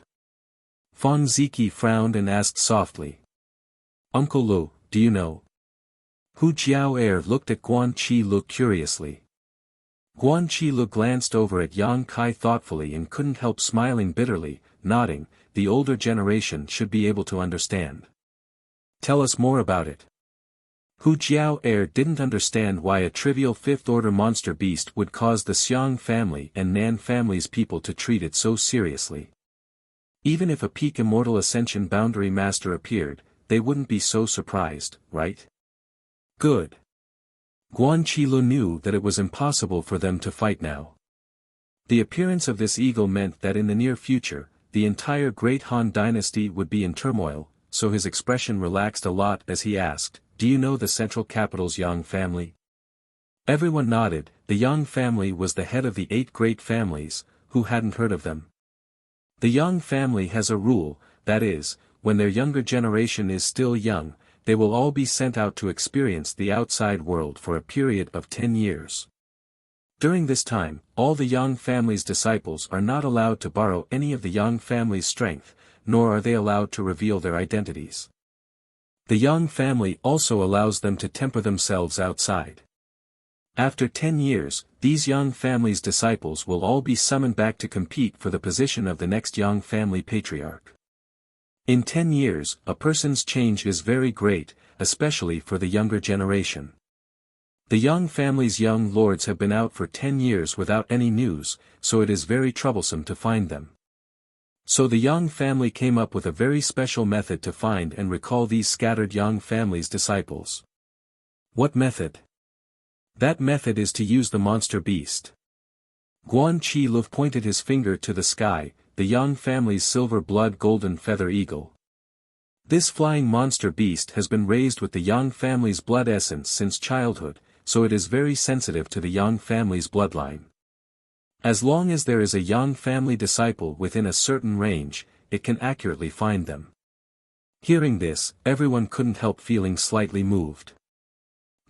Fong Ziki frowned and asked softly. "Uncle Lu, do you know?" Hu Jiao looked at Guan Qi Lu curiously. Guan Qi Lu glanced over at Yang Kai thoughtfully and couldn't help smiling bitterly, nodding, "The older generation should be able to understand. Tell us more about it." Hu Jiao didn't understand why a trivial fifth-order monster beast would cause the Xiang family and Nan family's people to treat it so seriously. Even if a peak immortal ascension boundary master appeared, they wouldn't be so surprised, right? Good. Guan Qilu knew that it was impossible for them to fight now. The appearance of this eagle meant that in the near future, the entire Great Han dynasty would be in turmoil, so his expression relaxed a lot as he asked, "Do you know the central capital's Yang family?" Everyone nodded. The Yang family was the head of the 8 great families. Who hadn't heard of them? The Yang family has a rule, that is, when their younger generation is still young, they will all be sent out to experience the outside world for a period of 10 years. During this time, all the Yang family's disciples are not allowed to borrow any of the Yang family's strength, nor are they allowed to reveal their identities. The Yang family also allows them to temper themselves outside. After 10 years, these Yang family's disciples will all be summoned back to compete for the position of the next Yang family patriarch. In 10 years, a person's change is very great, especially for the younger generation. The Yang family's young lords have been out for 10 years without any news, so it is very troublesome to find them. So the Yang family came up with a very special method to find and recall these scattered Yang family's disciples. What method? That method is to use the monster beast. Guan Chi Lu pointed his finger to the sky, the Yang family's silver blood golden feather eagle. This flying monster beast has been raised with the Yang family's blood essence since childhood, so it is very sensitive to the Yang family's bloodline. As long as there is a Yang family disciple within a certain range, it can accurately find them. Hearing this, everyone couldn't help feeling slightly moved.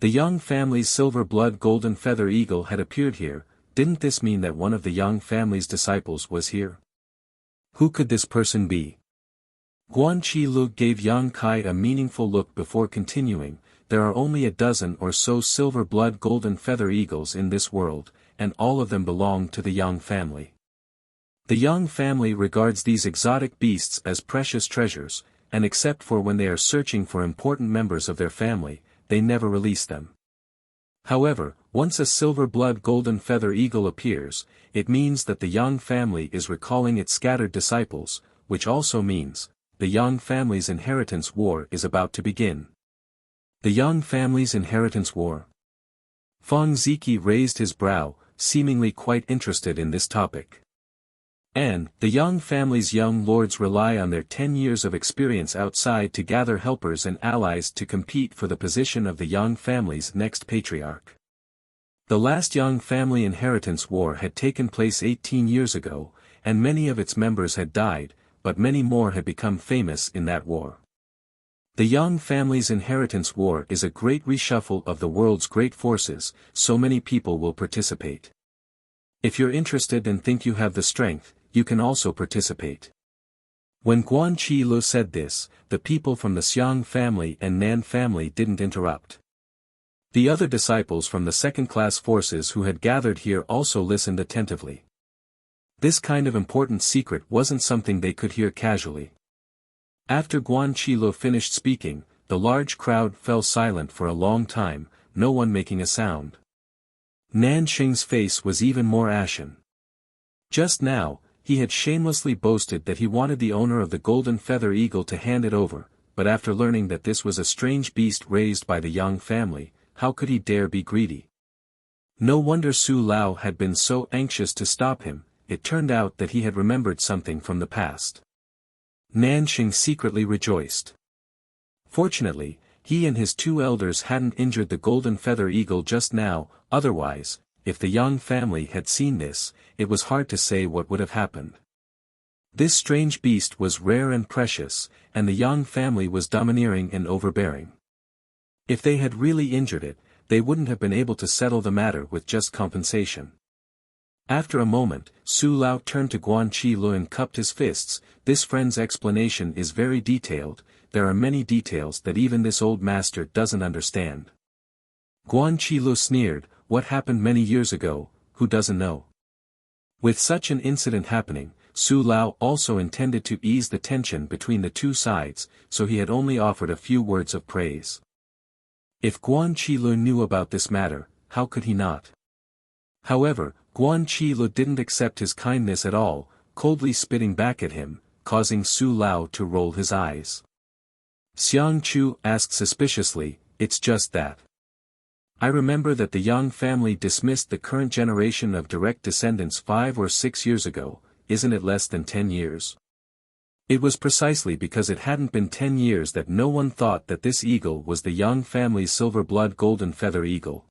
The Yang family's silver blood golden feather eagle had appeared here. Didn't this mean that one of the Yang family's disciples was here? Who could this person be? Guan Chi Lu gave Yang Kai a meaningful look before continuing. There are only a dozen or so silver blood golden feather eagles in this world, and all of them belong to the Yang family. The Yang family regards these exotic beasts as precious treasures, and except for when they are searching for important members of their family, they never release them. However, once a silver blood golden feather eagle appears, it means that the Yang family is recalling its scattered disciples, which also means, the Yang family's inheritance war is about to begin. The Yang family's inheritance war? Feng Ziki raised his brow, seemingly quite interested in this topic. And, the Yang family's young lords rely on their 10 years of experience outside to gather helpers and allies to compete for the position of the Yang family's next patriarch. The last Yang family inheritance war had taken place 18 years ago, and many of its members had died, but many more had become famous in that war. The Yang family's inheritance war is a great reshuffle of the world's great forces, so many people will participate. If you're interested and think you have the strength, you can also participate. When Guan Chi Lu said this, the people from the Xiang family and Nan family didn't interrupt. The other disciples from the second-class forces who had gathered here also listened attentively. This kind of important secret wasn't something they could hear casually. After Guan Chi Lu finished speaking, the large crowd fell silent for a long time, no one making a sound. Nan Xing's face was even more ashen. Just now, he had shamelessly boasted that he wanted the owner of the golden feather eagle to hand it over, but after learning that this was a strange beast raised by the Yang family, how could he dare be greedy? No wonder Su Lao had been so anxious to stop him. It turned out that he had remembered something from the past. Nan Xing secretly rejoiced. Fortunately, he and his 2 elders hadn't injured the golden feather eagle just now, otherwise, if the Yang family had seen this, it was hard to say what would have happened. This strange beast was rare and precious, and the Yang family was domineering and overbearing. If they had really injured it, they wouldn't have been able to settle the matter with just compensation. After a moment, Su Lao turned to Guan Chi Lu and cupped his fists. This friend's explanation is very detailed. There are many details that even this old master doesn't understand. Guan Chi Lu sneered, what happened many years ago, who doesn't know? With such an incident happening, Su Lao also intended to ease the tension between the 2 sides, so he had only offered a few words of praise. If Guan Chi Lu knew about this matter, how could he not? However, Guan Chi Lu didn't accept his kindness at all, coldly spitting back at him, causing Su Lao to roll his eyes. Xiang Chu asked suspiciously, it's just that. I remember that the Yang family dismissed the current generation of direct descendants 5 or 6 years ago, isn't it less than 10 years? It was precisely because it hadn't been 10 years that no one thought that this eagle was the Yang family's silver-blood golden feather eagle.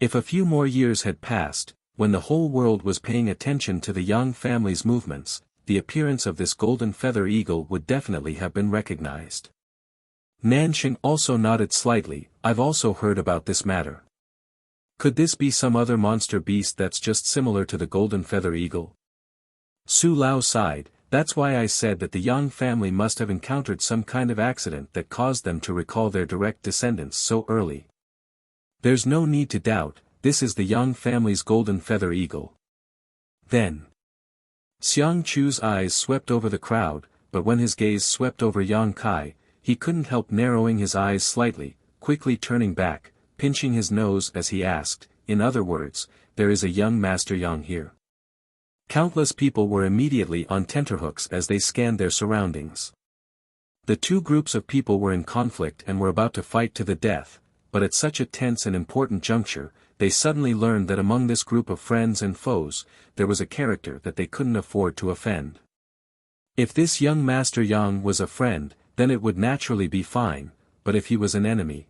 If a few more years had passed, when the whole world was paying attention to the Yang family's movements, the appearance of this golden feather eagle would definitely have been recognized. Nanxing also nodded slightly. I've also heard about this matter. Could this be some other monster beast that's just similar to the golden feather eagle? Su Lao sighed. That's why I said that the Yang family must have encountered some kind of accident that caused them to recall their direct descendants so early. There's no need to doubt, this is the Yang family's golden feather eagle. Then, Xiang Chu's eyes swept over the crowd, but when his gaze swept over Yang Kai, he couldn't help narrowing his eyes slightly, quickly turning back, pinching his nose as he asked, in other words, there is a young Master Yang here. Countless people were immediately on tenterhooks as they scanned their surroundings. The two groups of people were in conflict and were about to fight to the death, but at such a tense and important juncture, they suddenly learned that among this group of friends and foes, there was a character that they couldn't afford to offend. If this young Master Yang was a friend, then it would naturally be fine, but if he was an enemy.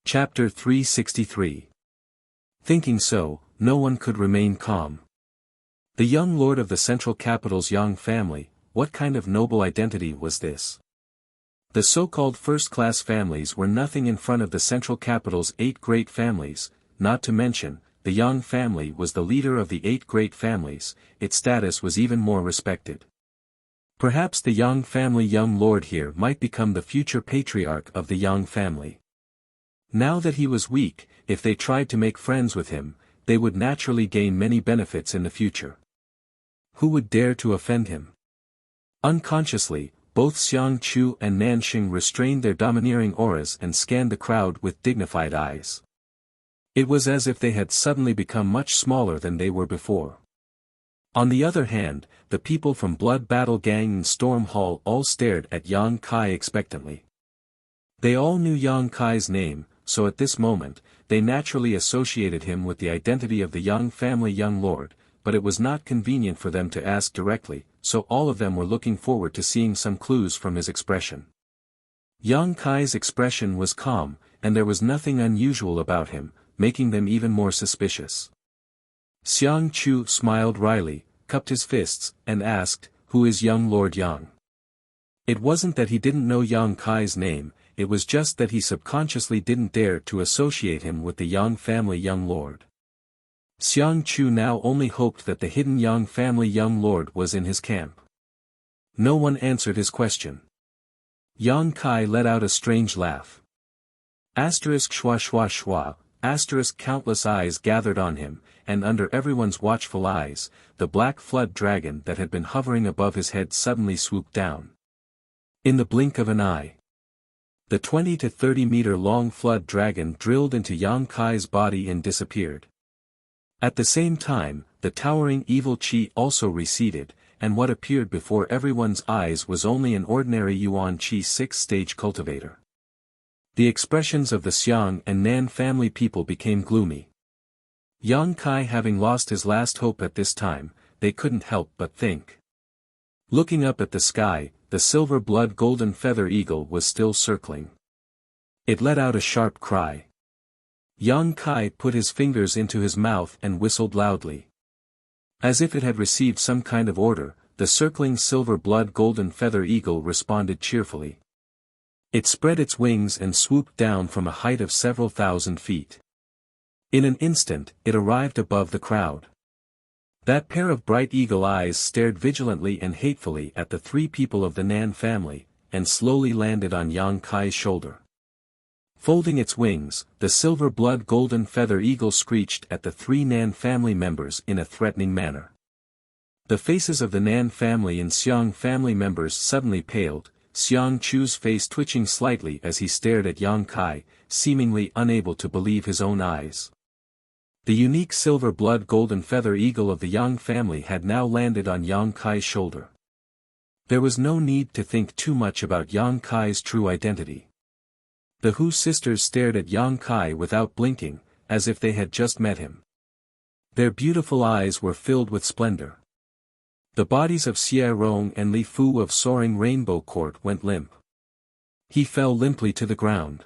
Chapter 363. Thinking so, no one could remain calm. The young lord of the central capital's Yang family, what kind of noble identity was this? The so-called first-class families were nothing in front of the central capital's 8 great families, not to mention, the Yang family was the leader of the 8 great families, its status was even more respected. Perhaps the Yang family young lord here might become the future patriarch of the Yang family. Now that he was weak, if they tried to make friends with him, they would naturally gain many benefits in the future. Who would dare to offend him? Unconsciously, both Xiang Chu and Nanxing restrained their domineering auras and scanned the crowd with dignified eyes. It was as if they had suddenly become much smaller than they were before. On the other hand, the people from Blood Battle Gang and Storm Hall all stared at Yang Kai expectantly. They all knew Yang Kai's name, so at this moment, they naturally associated him with the identity of the Yang family young lord, but it was not convenient for them to ask directly, so all of them were looking forward to seeing some clues from his expression. Yang Kai's expression was calm, and there was nothing unusual about him, making them even more suspicious. Xiang Chu smiled wryly, cupped his fists, and asked, "Who is young Lord Yang?" It wasn't that he didn't know Yang Kai's name, it was just that he subconsciously didn't dare to associate him with the Yang family young lord. Xiang Chu now only hoped that the hidden Yang family young lord was in his camp. No one answered his question. Yang Kai let out a strange laugh. Asterisk schwa schwa schwa, asterisk countless eyes gathered on him, and under everyone's watchful eyes, the black flood dragon that had been hovering above his head suddenly swooped down. In the blink of an eye, the 20 to 30 meter long flood dragon drilled into Yang Kai's body and disappeared. At the same time, the towering evil chi also receded, and what appeared before everyone's eyes was only an ordinary Yuan Chi 6-stage cultivator. The expressions of the Xiang and Nan family people became gloomy. Yang Kai having lost his last hope at this time, they couldn't help but think. Looking up at the sky, the silver-blood golden feather eagle was still circling. It let out a sharp cry. Yang Kai put his fingers into his mouth and whistled loudly. As if it had received some kind of order, the circling silver-blood golden feather eagle responded cheerfully. It spread its wings and swooped down from a height of several thousand feet. In an instant, it arrived above the crowd. That pair of bright eagle eyes stared vigilantly and hatefully at the 3 people of the Nan family, and slowly landed on Yang Kai's shoulder. Folding its wings, the silver-blood golden feather eagle screeched at the 3 Nan family members in a threatening manner. The faces of the Nan family and Xiang family members suddenly paled, Xiang Chu's face twitching slightly as he stared at Yang Kai, seemingly unable to believe his own eyes. The unique silver-blood golden feather eagle of the Yang family had now landed on Yang Kai's shoulder. There was no need to think too much about Yang Kai's true identity. The Hu sisters stared at Yang Kai without blinking, as if they had just met him. Their beautiful eyes were filled with splendor. The bodies of Xie Rong and Li Fu of Soaring Rainbow Court went limp. He fell limply to the ground.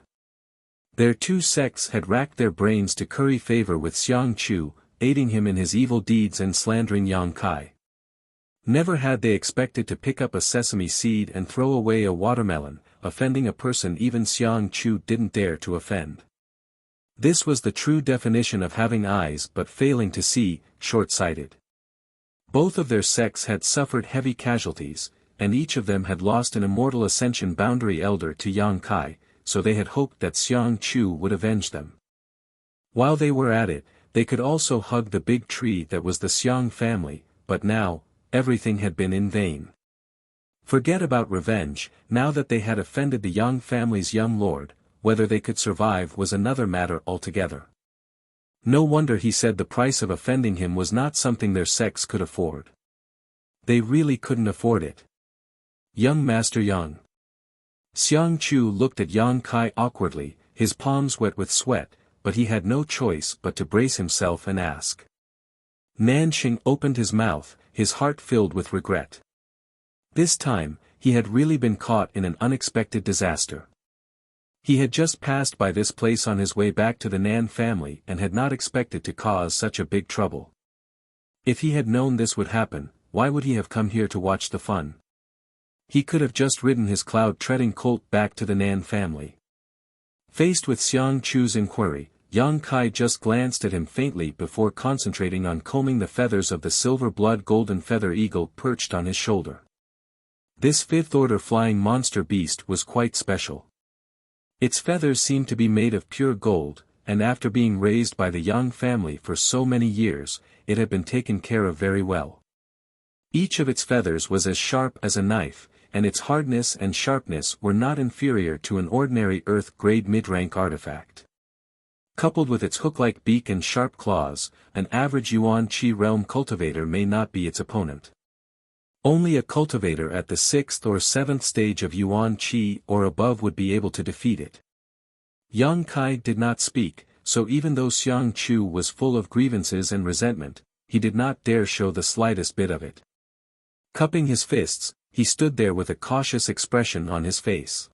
Their two sects had racked their brains to curry favor with Xiang Chu, aiding him in his evil deeds and slandering Yang Kai. Never had they expected to pick up a sesame seed and throw away a watermelon, offending a person even Xiang Chu didn't dare to offend. This was the true definition of having eyes but failing to see, short-sighted. Both of their sects had suffered heavy casualties, and each of them had lost an immortal ascension boundary elder to Yang Kai, so they had hoped that Xiang Chu would avenge them. While they were at it, they could also hug the big tree that was the Xiang family, but now, everything had been in vain. Forget about revenge, now that they had offended the Yang family's young lord, whether they could survive was another matter altogether. No wonder he said the price of offending him was not something their sects could afford. They really couldn't afford it. Young Master Yang. Xiang Chu looked at Yang Kai awkwardly, his palms wet with sweat, but he had no choice but to brace himself and ask. Nanxing opened his mouth, his heart filled with regret. This time, he had really been caught in an unexpected disaster. He had just passed by this place on his way back to the Nan family and had not expected to cause such a big trouble. If he had known this would happen, why would he have come here to watch the fun? He could have just ridden his cloud-treading colt back to the Nan family. Faced with Xiang Chu's inquiry, Yang Kai just glanced at him faintly before concentrating on combing the feathers of the silver-blood golden feather eagle perched on his shoulder. This fifth-order flying monster beast was quite special. Its feathers seemed to be made of pure gold, and after being raised by the Yang family for so many years, it had been taken care of very well. Each of its feathers was as sharp as a knife, and its hardness and sharpness were not inferior to an ordinary Earth-grade mid-rank artifact. Coupled with its hook-like beak and sharp claws, an average Yuan Qi realm cultivator may not be its opponent. Only a cultivator at the 6th or 7th stage of Yuan Qi or above would be able to defeat it. Yang Kai did not speak, so even though Xiang Chu was full of grievances and resentment, he did not dare show the slightest bit of it. Cupping his fists, he stood there with a cautious expression on his face.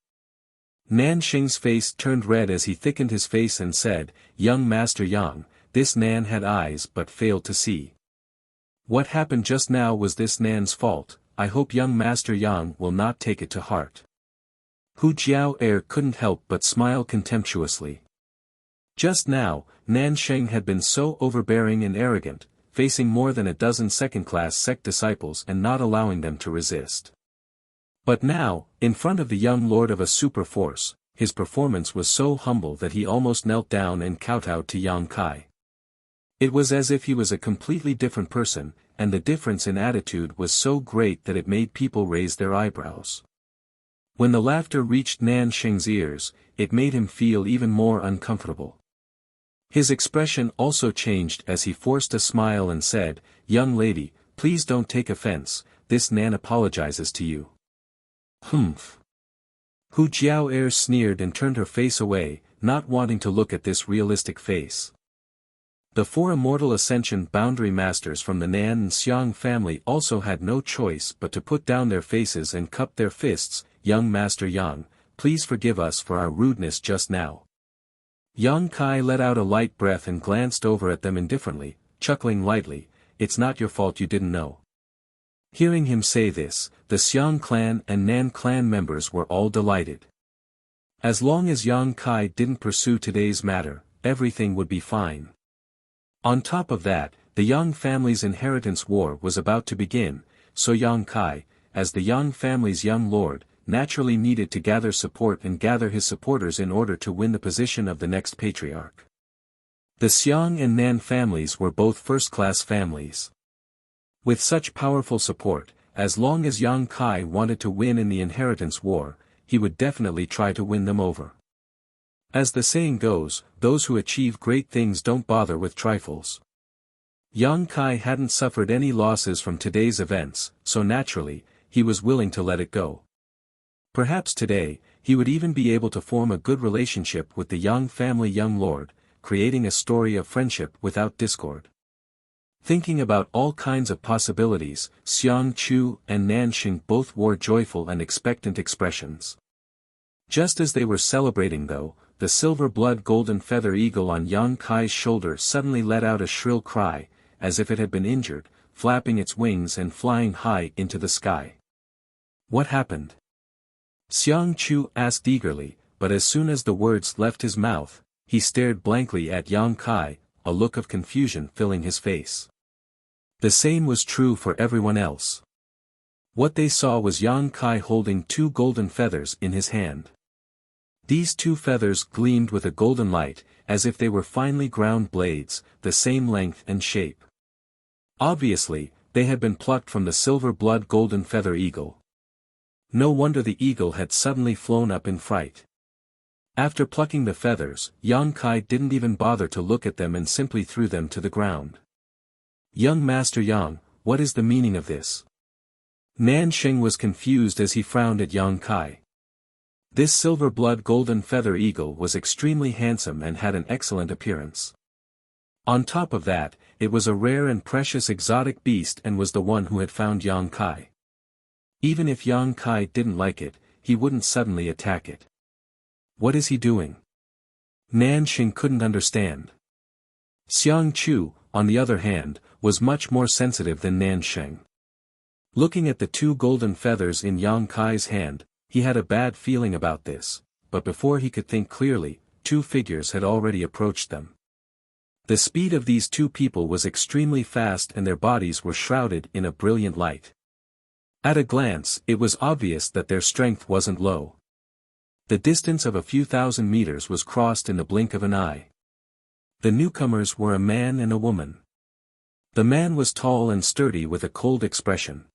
Nanxing's face turned red as he thickened his face and said, "Young Master Yang, this Nan had eyes but failed to see. What happened just now was this Nan's fault. I hope young Master Yang will not take it to heart." Hu Jiao couldn't help but smile contemptuously. Just now, Nansheng had been so overbearing and arrogant, facing more than a dozen second-class sect disciples and not allowing them to resist. But now, in front of the young lord of a super force, his performance was so humble that he almost knelt down and kowtowed to Yang Kai. It was as if he was a completely different person, and the difference in attitude was so great that it made people raise their eyebrows. When the laughter reached Nansheng's ears, it made him feel even more uncomfortable. His expression also changed as he forced a smile and said, "Young lady, please don't take offense, this Nan apologizes to you." Humph. Hu Jiao sneered and turned her face away, not wanting to look at this realistic face. The 4 immortal ascension boundary masters from the Nan and Xiang family also had no choice but to put down their faces and cup their fists. "Young Master Yang, please forgive us for our rudeness just now." Yang Kai let out a light breath and glanced over at them indifferently, chuckling lightly, "It's not your fault you didn't know." Hearing him say this, the Xiang clan and Nan clan members were all delighted. As long as Yang Kai didn't pursue today's matter, everything would be fine. On top of that, the Yang family's inheritance war was about to begin, so Yang Kai, as the Yang family's young lord, naturally needed to gather support and gather his supporters in order to win the position of the next patriarch. The Xiang and Nan families were both first-class families. With such powerful support, as long as Yang Kai wanted to win in the inheritance war, he would definitely try to win them over. As the saying goes, those who achieve great things don't bother with trifles. Yang Kai hadn't suffered any losses from today's events, so naturally, he was willing to let it go. Perhaps today, he would even be able to form a good relationship with the Yang family young lord, creating a story of friendship without discord. Thinking about all kinds of possibilities, Xiang Chu and Nan Xing both wore joyful and expectant expressions. Just as they were celebrating though, the silver blood golden feather eagle on Yang Kai's shoulder suddenly let out a shrill cry, as if it had been injured, flapping its wings and flying high into the sky. What happened? Xiang Chu asked eagerly, but as soon as the words left his mouth, he stared blankly at Yang Kai, a look of confusion filling his face. The same was true for everyone else. What they saw was Yang Kai holding two golden feathers in his hand. These two feathers gleamed with a golden light, as if they were finely ground blades, the same length and shape. Obviously, they had been plucked from the silver blood golden feather eagle. No wonder the eagle had suddenly flown up in fright. After plucking the feathers, Yang Kai didn't even bother to look at them and simply threw them to the ground. Young Master Yang, what is the meaning of this? Nan Xing was confused as he frowned at Yang Kai. This silver blood golden feather eagle was extremely handsome and had an excellent appearance. On top of that, it was a rare and precious exotic beast and was the one who had found Yang Kai. Even if Yang Kai didn't like it, he wouldn't suddenly attack it. What is he doing? Nan Xing couldn't understand. Xiang Chu, on the other hand, was much more sensitive than Nan Xing. Looking at the two golden feathers in Yang Kai's hand, he had a bad feeling about this, but before he could think clearly, two figures had already approached them. The speed of these two people was extremely fast and their bodies were shrouded in a brilliant light. At a glance, it was obvious that their strength wasn't low. The distance of a few thousand meters was crossed in the blink of an eye. The newcomers were a man and a woman. The man was tall and sturdy with a cold expression.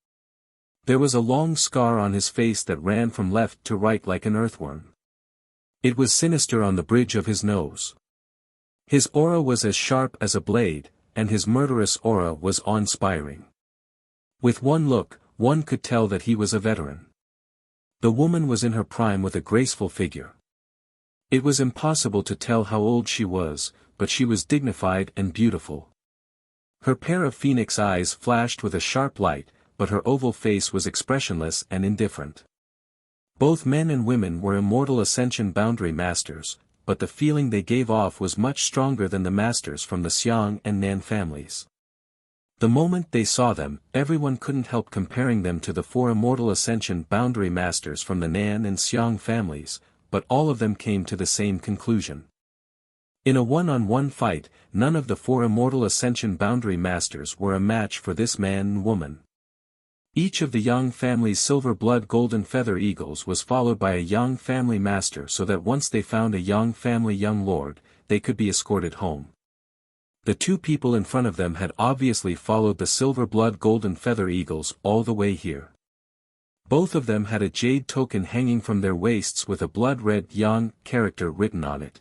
There was a long scar on his face that ran from left to right like an earthworm. It was sinister on the bridge of his nose. His aura was as sharp as a blade, and his murderous aura was awe-inspiring. With one look, one could tell that he was a veteran. The woman was in her prime with a graceful figure. It was impossible to tell how old she was, but she was dignified and beautiful. Her pair of phoenix eyes flashed with a sharp light, but her oval face was expressionless and indifferent. Both men and women were immortal Ascension Boundary Masters, but the feeling they gave off was much stronger than the masters from the Xiang and Nan families. The moment they saw them, everyone couldn't help comparing them to the four immortal Ascension Boundary Masters from the Nan and Xiang families, but all of them came to the same conclusion. In a one-on-one fight, none of the four immortal Ascension Boundary Masters were a match for this man and woman. Each of the Yang family's silver blood golden feather eagles was followed by a Yang family master so that once they found a Yang family young lord, they could be escorted home. The two people in front of them had obviously followed the silver blood golden feather eagles all the way here. Both of them had a jade token hanging from their waists with a blood-red Yang character written on it.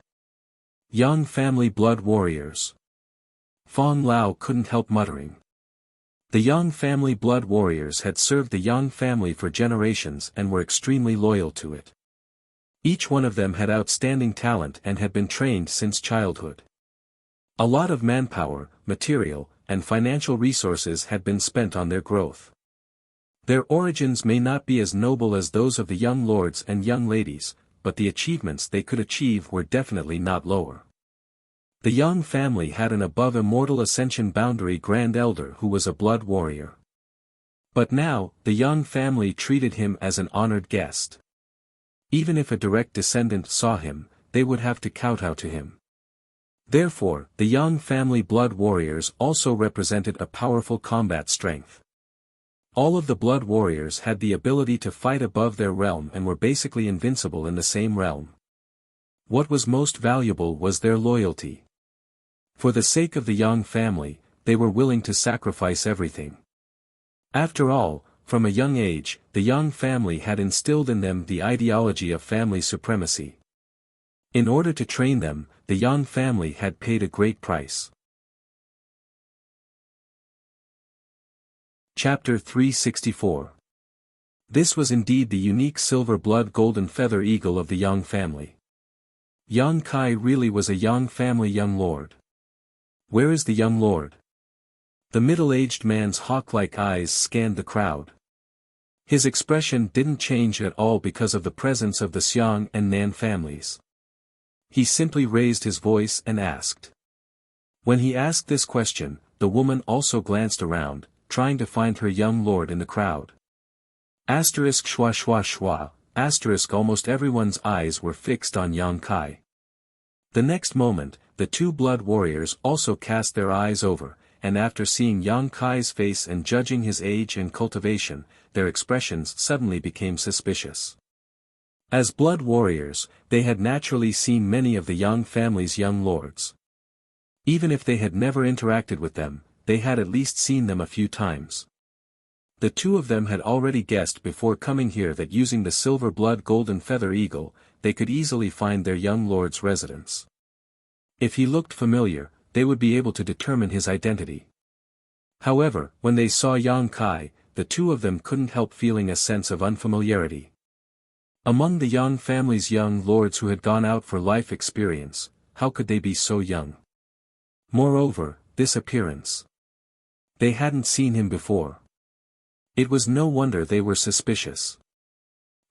Yang family blood warriors. Fong Lao couldn't help muttering. The Yang family blood warriors had served the Yang family for generations and were extremely loyal to it. Each one of them had outstanding talent and had been trained since childhood. A lot of manpower, material, and financial resources had been spent on their growth. Their origins may not be as noble as those of the young lords and young ladies, but the achievements they could achieve were definitely not lower. The Yang family had an above immortal Ascension Boundary Grand Elder who was a blood warrior. But now, the Yang family treated him as an honored guest. Even if a direct descendant saw him, they would have to kowtow to him. Therefore, the Yang family blood warriors also represented a powerful combat strength. All of the blood warriors had the ability to fight above their realm and were basically invincible in the same realm. What was most valuable was their loyalty. For the sake of the Yang family, they were willing to sacrifice everything. After all, from a young age, the Yang family had instilled in them the ideology of family supremacy. In order to train them, the Yang family had paid a great price. Chapter 364. This was indeed the unique silver blood golden feather eagle of the Yang family. Yang Kai really was a Yang family young lord. Where is the young lord? The middle-aged man's hawk-like eyes scanned the crowd. His expression didn't change at all because of the presence of the Xiang and Nan families. He simply raised his voice and asked. When he asked this question, the woman also glanced around, trying to find her young lord in the crowd. Asterisk schwa schwa schwa, asterisk almost everyone's eyes were fixed on Yang Kai. The next moment, the two blood warriors also cast their eyes over, and after seeing Yang Kai's face and judging his age and cultivation, their expressions suddenly became suspicious. As blood warriors, they had naturally seen many of the Yang family's young lords. Even if they had never interacted with them, they had at least seen them a few times. The two of them had already guessed before coming here that using the silver blood golden feather eagle, they could easily find their young lord's residence. If he looked familiar, they would be able to determine his identity. However, when they saw Yang Kai, the two of them couldn't help feeling a sense of unfamiliarity. Among the Yang family's young lords who had gone out for life experience, how could they be so young? Moreover, this appearance. They hadn't seen him before. It was no wonder they were suspicious.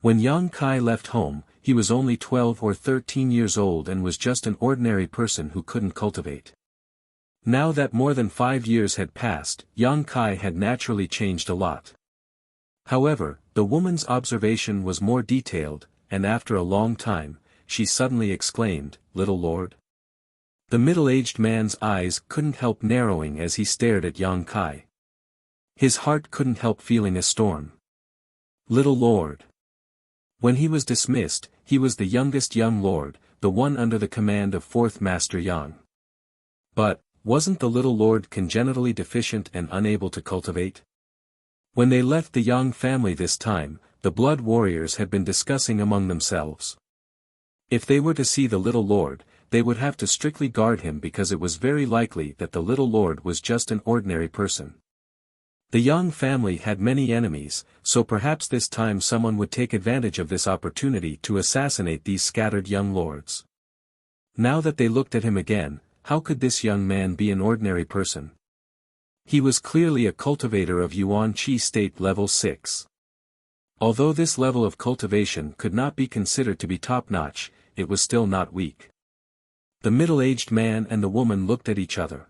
When Yang Kai left home, he was only 12 or 13 years old and was just an ordinary person who couldn't cultivate. Now that more than 5 years had passed, Yang Kai had naturally changed a lot. However, the woman's observation was more detailed, and after a long time, she suddenly exclaimed, "Little lord?" The middle-aged man's eyes couldn't help narrowing as he stared at Yang Kai. His heart couldn't help feeling a storm. Little lord. When he was dismissed, he was the youngest young lord, the one under the command of fourth Master Yang. But, wasn't the little lord congenitally deficient and unable to cultivate? When they left the Yang family this time, the blood warriors had been discussing among themselves. If they were to see the little lord, they would have to strictly guard him because it was very likely that the little lord was just an ordinary person. The Yang family had many enemies, so perhaps this time someone would take advantage of this opportunity to assassinate these scattered young lords. Now that they looked at him again, how could this young man be an ordinary person? He was clearly a cultivator of Yuan Qi State Level 6. Although this level of cultivation could not be considered to be top-notch, it was still not weak. The middle-aged man and the woman looked at each other.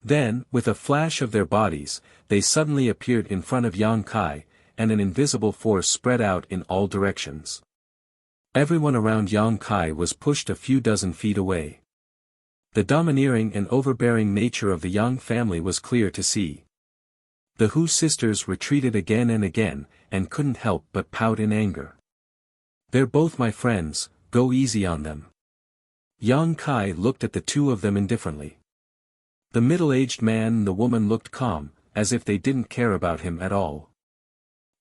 Then, with a flash of their bodies, they suddenly appeared in front of Yang Kai, and an invisible force spread out in all directions. Everyone around Yang Kai was pushed a few dozen feet away. The domineering and overbearing nature of the Yang family was clear to see. The Hu sisters retreated again and again, and couldn't help but pout in anger. "They're both my friends, go easy on them." Yang Kai looked at the two of them indifferently. The middle-aged man and the woman looked calm, as if they didn't care about him at all.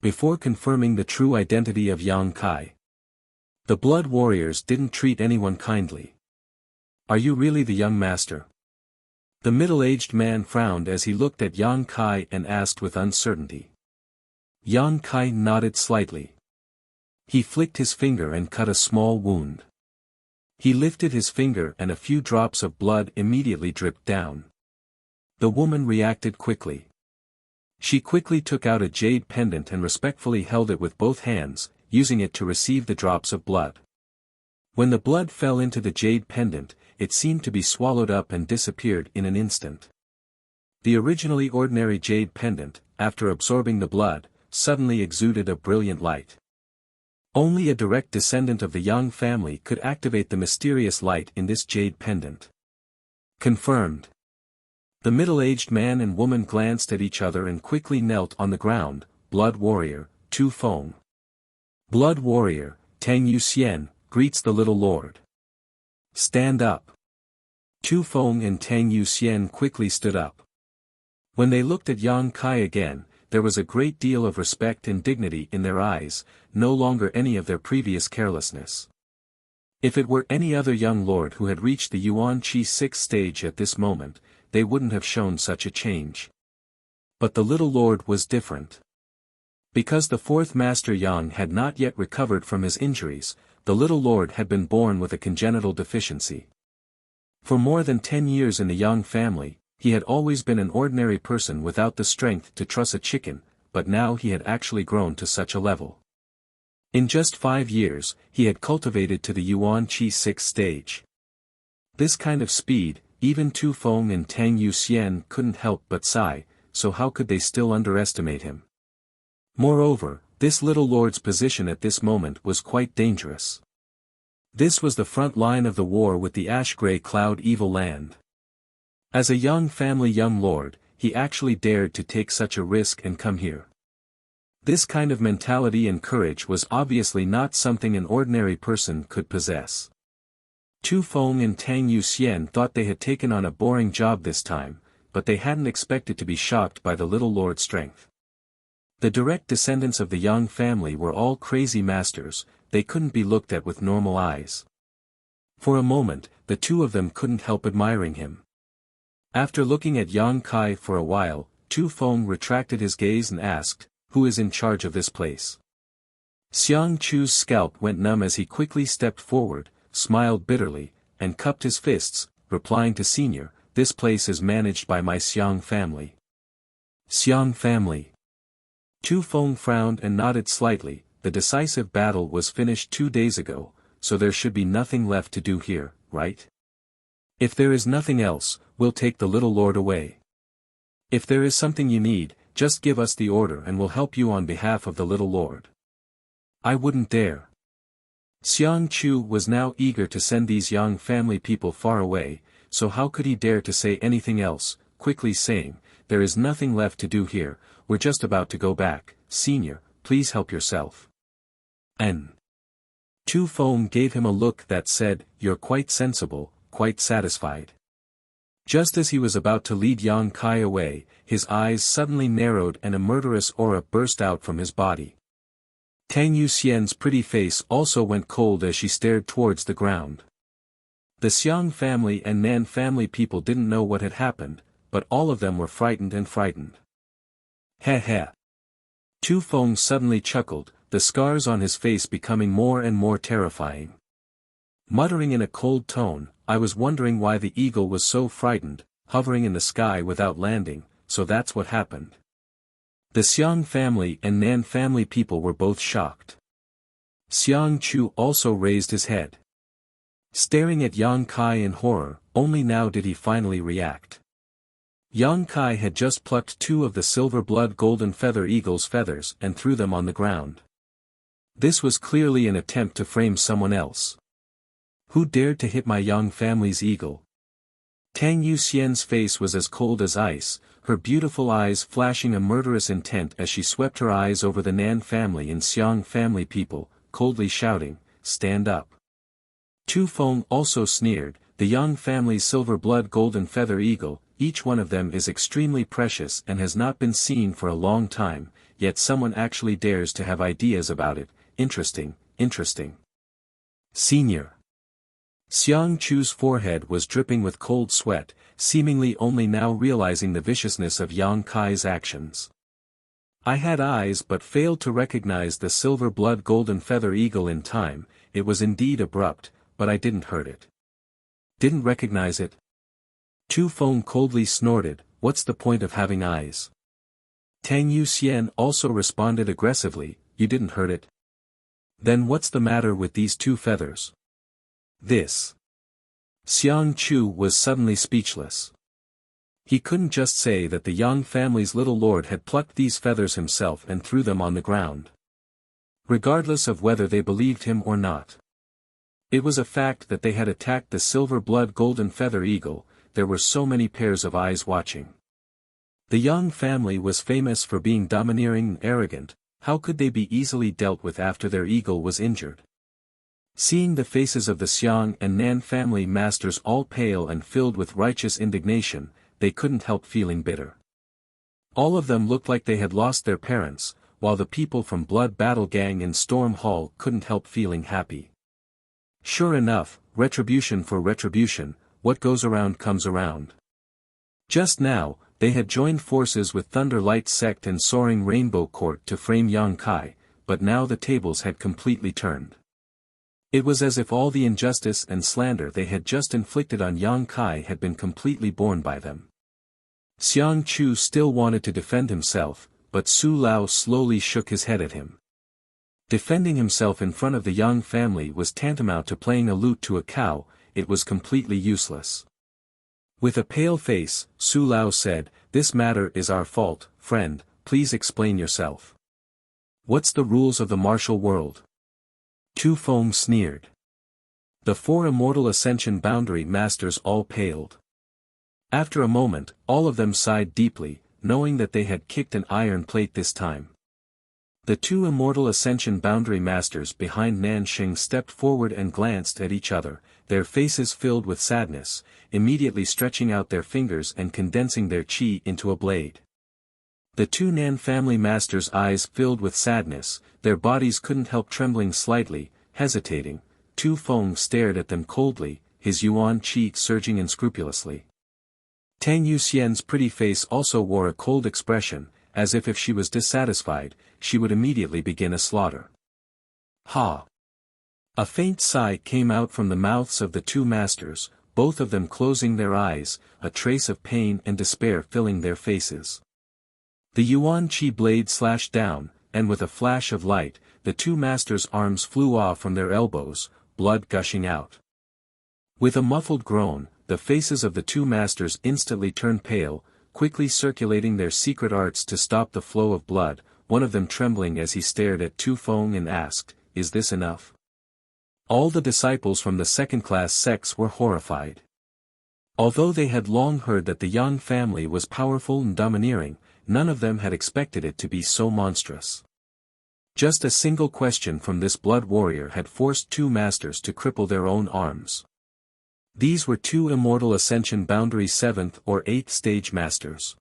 Before confirming the true identity of Yang Kai, the blood warriors didn't treat anyone kindly. "Are you really the young master?" The middle-aged man frowned as he looked at Yang Kai and asked with uncertainty. Yang Kai nodded slightly. He flicked his finger and cut a small wound. He lifted his finger and a few drops of blood immediately dripped down. The woman reacted quickly. She quickly took out a jade pendant and respectfully held it with both hands, using it to receive the drops of blood. When the blood fell into the jade pendant, it seemed to be swallowed up and disappeared in an instant. The originally ordinary jade pendant, after absorbing the blood, suddenly exuded a brilliant light. Only a direct descendant of the Yang family could activate the mysterious light in this jade pendant. Confirmed. The middle-aged man and woman glanced at each other and quickly knelt on the ground. Blood warrior, Tu Feng. Blood warrior, Tang Yuxian, greets the little lord. Stand up. Tu Feng and Tang Yuxian quickly stood up. When they looked at Yang Kai again, there was a great deal of respect and dignity in their eyes, no longer any of their previous carelessness. If it were any other young lord who had reached the Yuan Qi 6th stage at this moment, they wouldn't have shown such a change. But the little lord was different. Because the fourth Master Yang had not yet recovered from his injuries, the little lord had been born with a congenital deficiency. For more than 10 years in the Yang family, he had always been an ordinary person without the strength to truss a chicken, but now he had actually grown to such a level. In just 5 years, he had cultivated to the Yuan Qi 6th stage. This kind of speed, even Tu Feng and Tang Yuxian couldn't help but sigh, so how could they still underestimate him? Moreover, this little lord's position at this moment was quite dangerous. This was the front line of the war with the ash-gray cloud evil land. As a young family young lord, he actually dared to take such a risk and come here. This kind of mentality and courage was obviously not something an ordinary person could possess. Tu Feng and Tang Yuxian thought they had taken on a boring job this time, but they hadn't expected to be shocked by the little lord's strength. The direct descendants of the Yang family were all crazy masters, they couldn't be looked at with normal eyes. For a moment, the two of them couldn't help admiring him. After looking at Yang Kai for a while, Tu Feng retracted his gaze and asked, "Who is in charge of this place?" Xiang Chu's scalp went numb as he quickly stepped forward, smiled bitterly, and cupped his fists, replying to Senior, "This place is managed by my Xiang family." Xiang family. Tu Feng frowned and nodded slightly. The decisive battle was finished 2 days ago, so there should be nothing left to do here, right? If there is nothing else, we'll take the little lord away. If there is something you need, just give us the order and we'll help you on behalf of the little lord. I wouldn't dare. Xiang Chu was now eager to send these Yang family people far away, so how could he dare to say anything else, quickly saying, "There is nothing left to do here, we're just about to go back, Senior, please help yourself." And Tu Feng gave him a look that said, "You're quite sensible, quite satisfied." Just as he was about to lead Yang Kai away, his eyes suddenly narrowed and a murderous aura burst out from his body. Tang Yuxian's pretty face also went cold as she stared towards the ground. The Xiang family and Nan family people didn't know what had happened, but all of them were frightened and frightened. Heh heh. Tu Feng suddenly chuckled, the scars on his face becoming more and more terrifying. Muttering in a cold tone, "I was wondering why the eagle was so frightened, hovering in the sky without landing, so that's what happened." The Xiang family and Nan family people were both shocked. Xiang Chu also raised his head. Staring at Yang Kai in horror, only now did he finally react. Yang Kai had just plucked 2 of the silver blood golden feather eagle's feathers and threw them on the ground. This was clearly an attempt to frame someone else. Who dared to hit my Yang family's eagle? Tang Yuxian's face was as cold as ice, her beautiful eyes flashing a murderous intent as she swept her eyes over the Nan family and Xiang family people, coldly shouting, "Stand up." Tu Feng also sneered, "The Yang family's silver blood golden feather eagle, each one of them is extremely precious and has not been seen for a long time, yet someone actually dares to have ideas about it, interesting, interesting." Senior. Xiang Chu's forehead was dripping with cold sweat, seemingly only now realizing the viciousness of Yang Kai's actions. "I had eyes but failed to recognize the silver blood golden feather eagle in time, it was indeed abrupt, but I didn't hurt it." "Didn't recognize it?" Tu Feng coldly snorted, "What's the point of having eyes?" Tang Yuxian also responded aggressively, "You didn't hurt it? Then what's the matter with these 2 feathers?" This. Xiang Chu was suddenly speechless. He couldn't just say that the Yang family's little lord had plucked these feathers himself and threw them on the ground. Regardless of whether they believed him or not. It was a fact that they had attacked the silver blood golden feather eagle, there were so many pairs of eyes watching. The Yang family was famous for being domineering and arrogant, how could they be easily dealt with after their eagle was injured? Seeing the faces of the Xiang and Nan family masters all pale and filled with righteous indignation, they couldn't help feeling bitter. All of them looked like they had lost their parents, while the people from Blood Battle Gang in Storm Hall couldn't help feeling happy. Sure enough, retribution for retribution, what goes around comes around. Just now, They had joined forces with Thunder Light Sect and Soaring Rainbow Court to frame Yang Kai, but now the tables had completely turned. It was as if all the injustice and slander they had just inflicted on Yang Kai had been completely borne by them. Xiang Chu still wanted to defend himself, but Su Lao slowly shook his head at him. Defending himself in front of the Yang family was tantamount to playing a lute to a cow, it was completely useless. With a pale face, Su Lao said, "This matter is our fault, friend, please explain yourself. What's the rules of the martial world?" Tu Feng sneered. The 4 immortal ascension boundary masters all paled. After a moment, all of them sighed deeply, knowing that they had kicked an iron plate this time. The 2 immortal ascension boundary masters behind Nanxing stepped forward and glanced at each other, their faces filled with sadness, immediately stretching out their fingers and condensing their qi into a blade. The 2 Nan family masters' eyes filled with sadness, their bodies couldn't help trembling slightly, hesitating. Tu Feng stared at them coldly, his yuan qi surging unscrupulously. Tang Yuxian's pretty face also wore a cold expression, as if she was dissatisfied, she would immediately begin a slaughter. Ha! A faint sigh came out from the mouths of the 2 masters, both of them closing their eyes, a trace of pain and despair filling their faces. The yuan qi blade slashed down, and with a flash of light, the 2 masters' arms flew off from their elbows, blood gushing out. With a muffled groan, the faces of the 2 masters instantly turned pale, quickly circulating their secret arts to stop the flow of blood, one of them trembling as he stared at Tu Feng and asked, "Is this enough?" All the disciples from the second-class sects were horrified. Although they had long heard that the Yang family was powerful and domineering, none of them had expected it to be so monstrous. Just a single question from this blood warrior had forced 2 masters to cripple their own arms. These were 2 immortal ascension boundary 7th or 8th stage masters.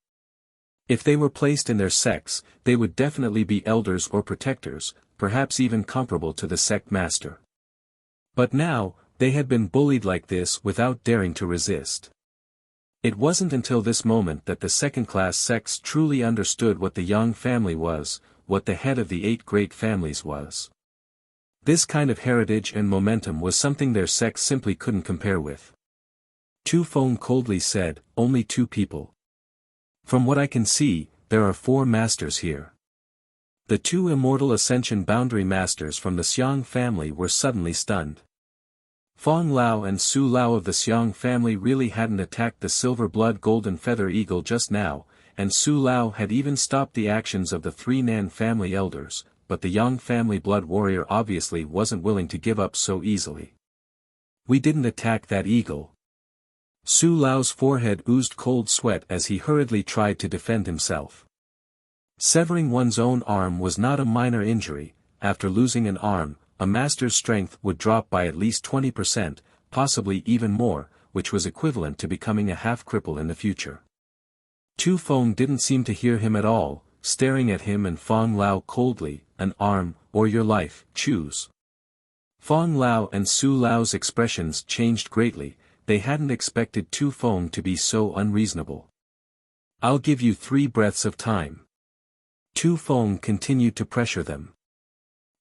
If they were placed in their sects, they would definitely be elders or protectors, perhaps even comparable to the sect master. But now, they had been bullied like this without daring to resist. It wasn't until this moment that the second-class sects truly understood what the Yang family was, what the head of the 8 great families was. This kind of heritage and momentum was something their sects simply couldn't compare with. Tu Feng coldly said, "Only 2 people. From what I can see, there are 4 masters here." The 2 immortal ascension boundary masters from the Xiang family were suddenly stunned. Fong Lao and Su Lao of the Xiang family really hadn't attacked the silver blood golden feather eagle just now, and Su Lao had even stopped the actions of the 3 Nan family elders, but the Yang family blood warrior obviously wasn't willing to give up so easily. "We didn't attack that eagle." Su Lao's forehead oozed cold sweat as he hurriedly tried to defend himself. Severing one's own arm was not a minor injury. After losing an arm, a master's strength would drop by at least 20%, possibly even more, which was equivalent to becoming a half-cripple in the future. Tu Feng didn't seem to hear him at all, staring at him and Fong Lao coldly, "An arm, or your life, choose." Fong Lao and Su Lao's expressions changed greatly, they hadn't expected Tu Feng to be so unreasonable. "I'll give you 3 breaths of time." Tu Feng continued to pressure them.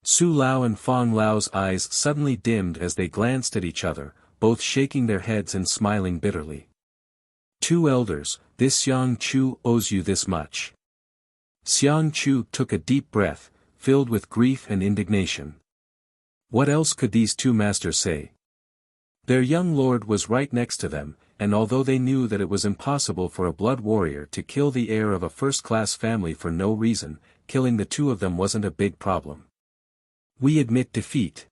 Su Lao and Fong Lao's eyes suddenly dimmed as they glanced at each other, both shaking their heads and smiling bitterly. "2 elders, this Xiang Chu owes you this much." Xiang Chu took a deep breath, filled with grief and indignation. What else could these 2 masters say? Their young lord was right next to them, and although they knew that it was impossible for a blood warrior to kill the heir of a first-class family for no reason, killing the 2 of them wasn't a big problem. "We admit defeat."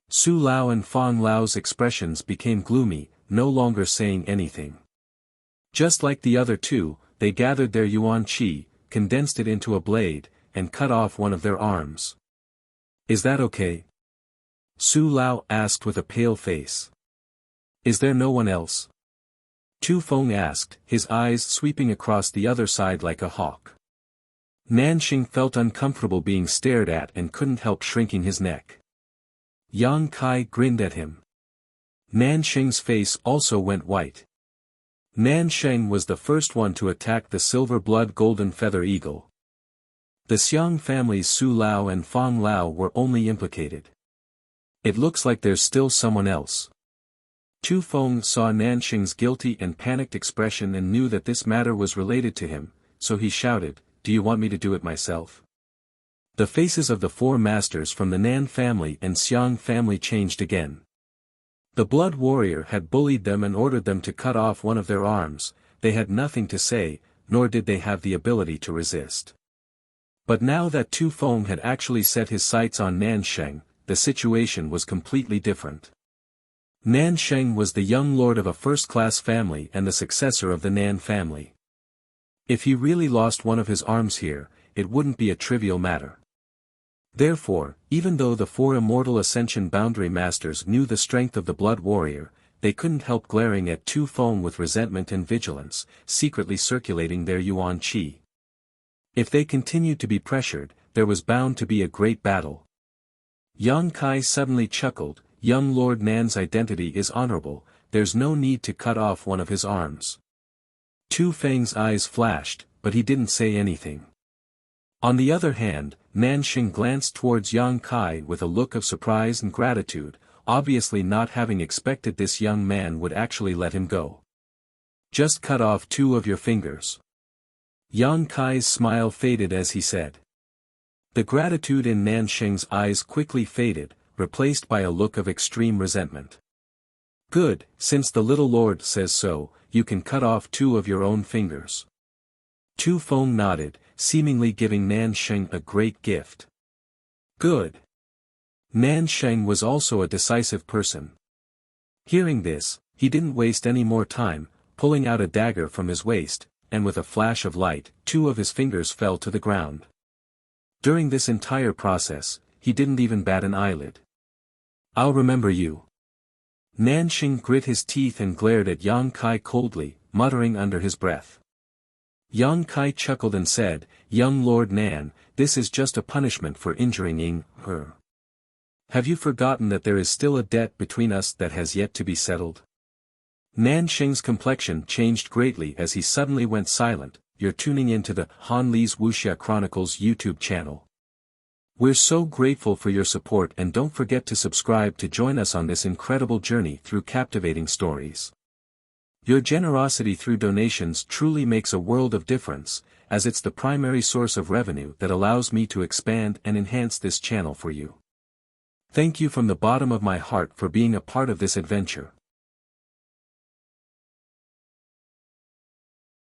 Su Lao and Fong Lao's expressions became gloomy, no longer saying anything. Just like the other 2, they gathered their yuan qi, condensed it into a blade, and cut off one of their arms. "Is that okay?" Su Lao asked with a pale face. "Is there no one else?" Tu Feng asked, his eyes sweeping across the other side like a hawk. Nanxing felt uncomfortable being stared at and couldn't help shrinking his neck. Yang Kai grinned at him. Nanxing's face also went white. Nan Sheng was the first one to attack the silver blood golden feather eagle. The Xiang family's Su Lao and Fang Lao were only implicated. It looks like there's still someone else. Tu Feng saw Nan Sheng's guilty and panicked expression and knew that this matter was related to him, so he shouted, "Do you want me to do it myself?" The faces of the four masters from the Nan family and Xiang family changed again. The blood warrior had bullied them and ordered them to cut off one of their arms. They had nothing to say, nor did they have the ability to resist. But now that Tu Feng had actually set his sights on Nan Sheng, the situation was completely different. Nan Sheng was the young lord of a first-class family and the successor of the Nan family. If he really lost one of his arms here, it wouldn't be a trivial matter. Therefore, even though the four immortal Ascension Boundary Masters knew the strength of the Blood Warrior, they couldn't help glaring at Tu Feng with resentment and vigilance, secretly circulating their Yuan Qi. If they continued to be pressured, there was bound to be a great battle. Yang Kai suddenly chuckled, "Young Lord Nan's identity is honorable, there's no need to cut off one of his arms." Tu Feng's eyes flashed, but he didn't say anything. On the other hand, Nan Sheng glanced towards Yang Kai with a look of surprise and gratitude, obviously not having expected this young man would actually let him go. "Just cut off 2 of your fingers." Yang Kai's smile faded as he said. The gratitude in Nan Sheng's eyes quickly faded, replaced by a look of extreme resentment. "Good, since the little lord says so, you can cut off 2 of your own fingers." Tu Feng nodded, seemingly giving Nan Sheng a great gift. "Good." Nan Sheng was also a decisive person. Hearing this, he didn't waste any more time, pulling out a dagger from his waist, and with a flash of light, 2 of his fingers fell to the ground. During this entire process, he didn't even bat an eyelid. "I'll remember you." Nan Sheng grit his teeth and glared at Yang Kai coldly, muttering under his breath. Yang Kai chuckled and said, "Young Lord Nan, this is just a punishment for injuring her. Have you forgotten that there is still a debt between us that has yet to be settled?" Nan Sheng's complexion changed greatly as he suddenly went silent. "You're tuning into the Han Li's Wuxia Chronicles YouTube channel. We're so grateful for your support and don't forget to subscribe to join us on this incredible journey through captivating stories. Your generosity through donations truly makes a world of difference, as it's the primary source of revenue that allows me to expand and enhance this channel for you. Thank you from the bottom of my heart for being a part of this adventure.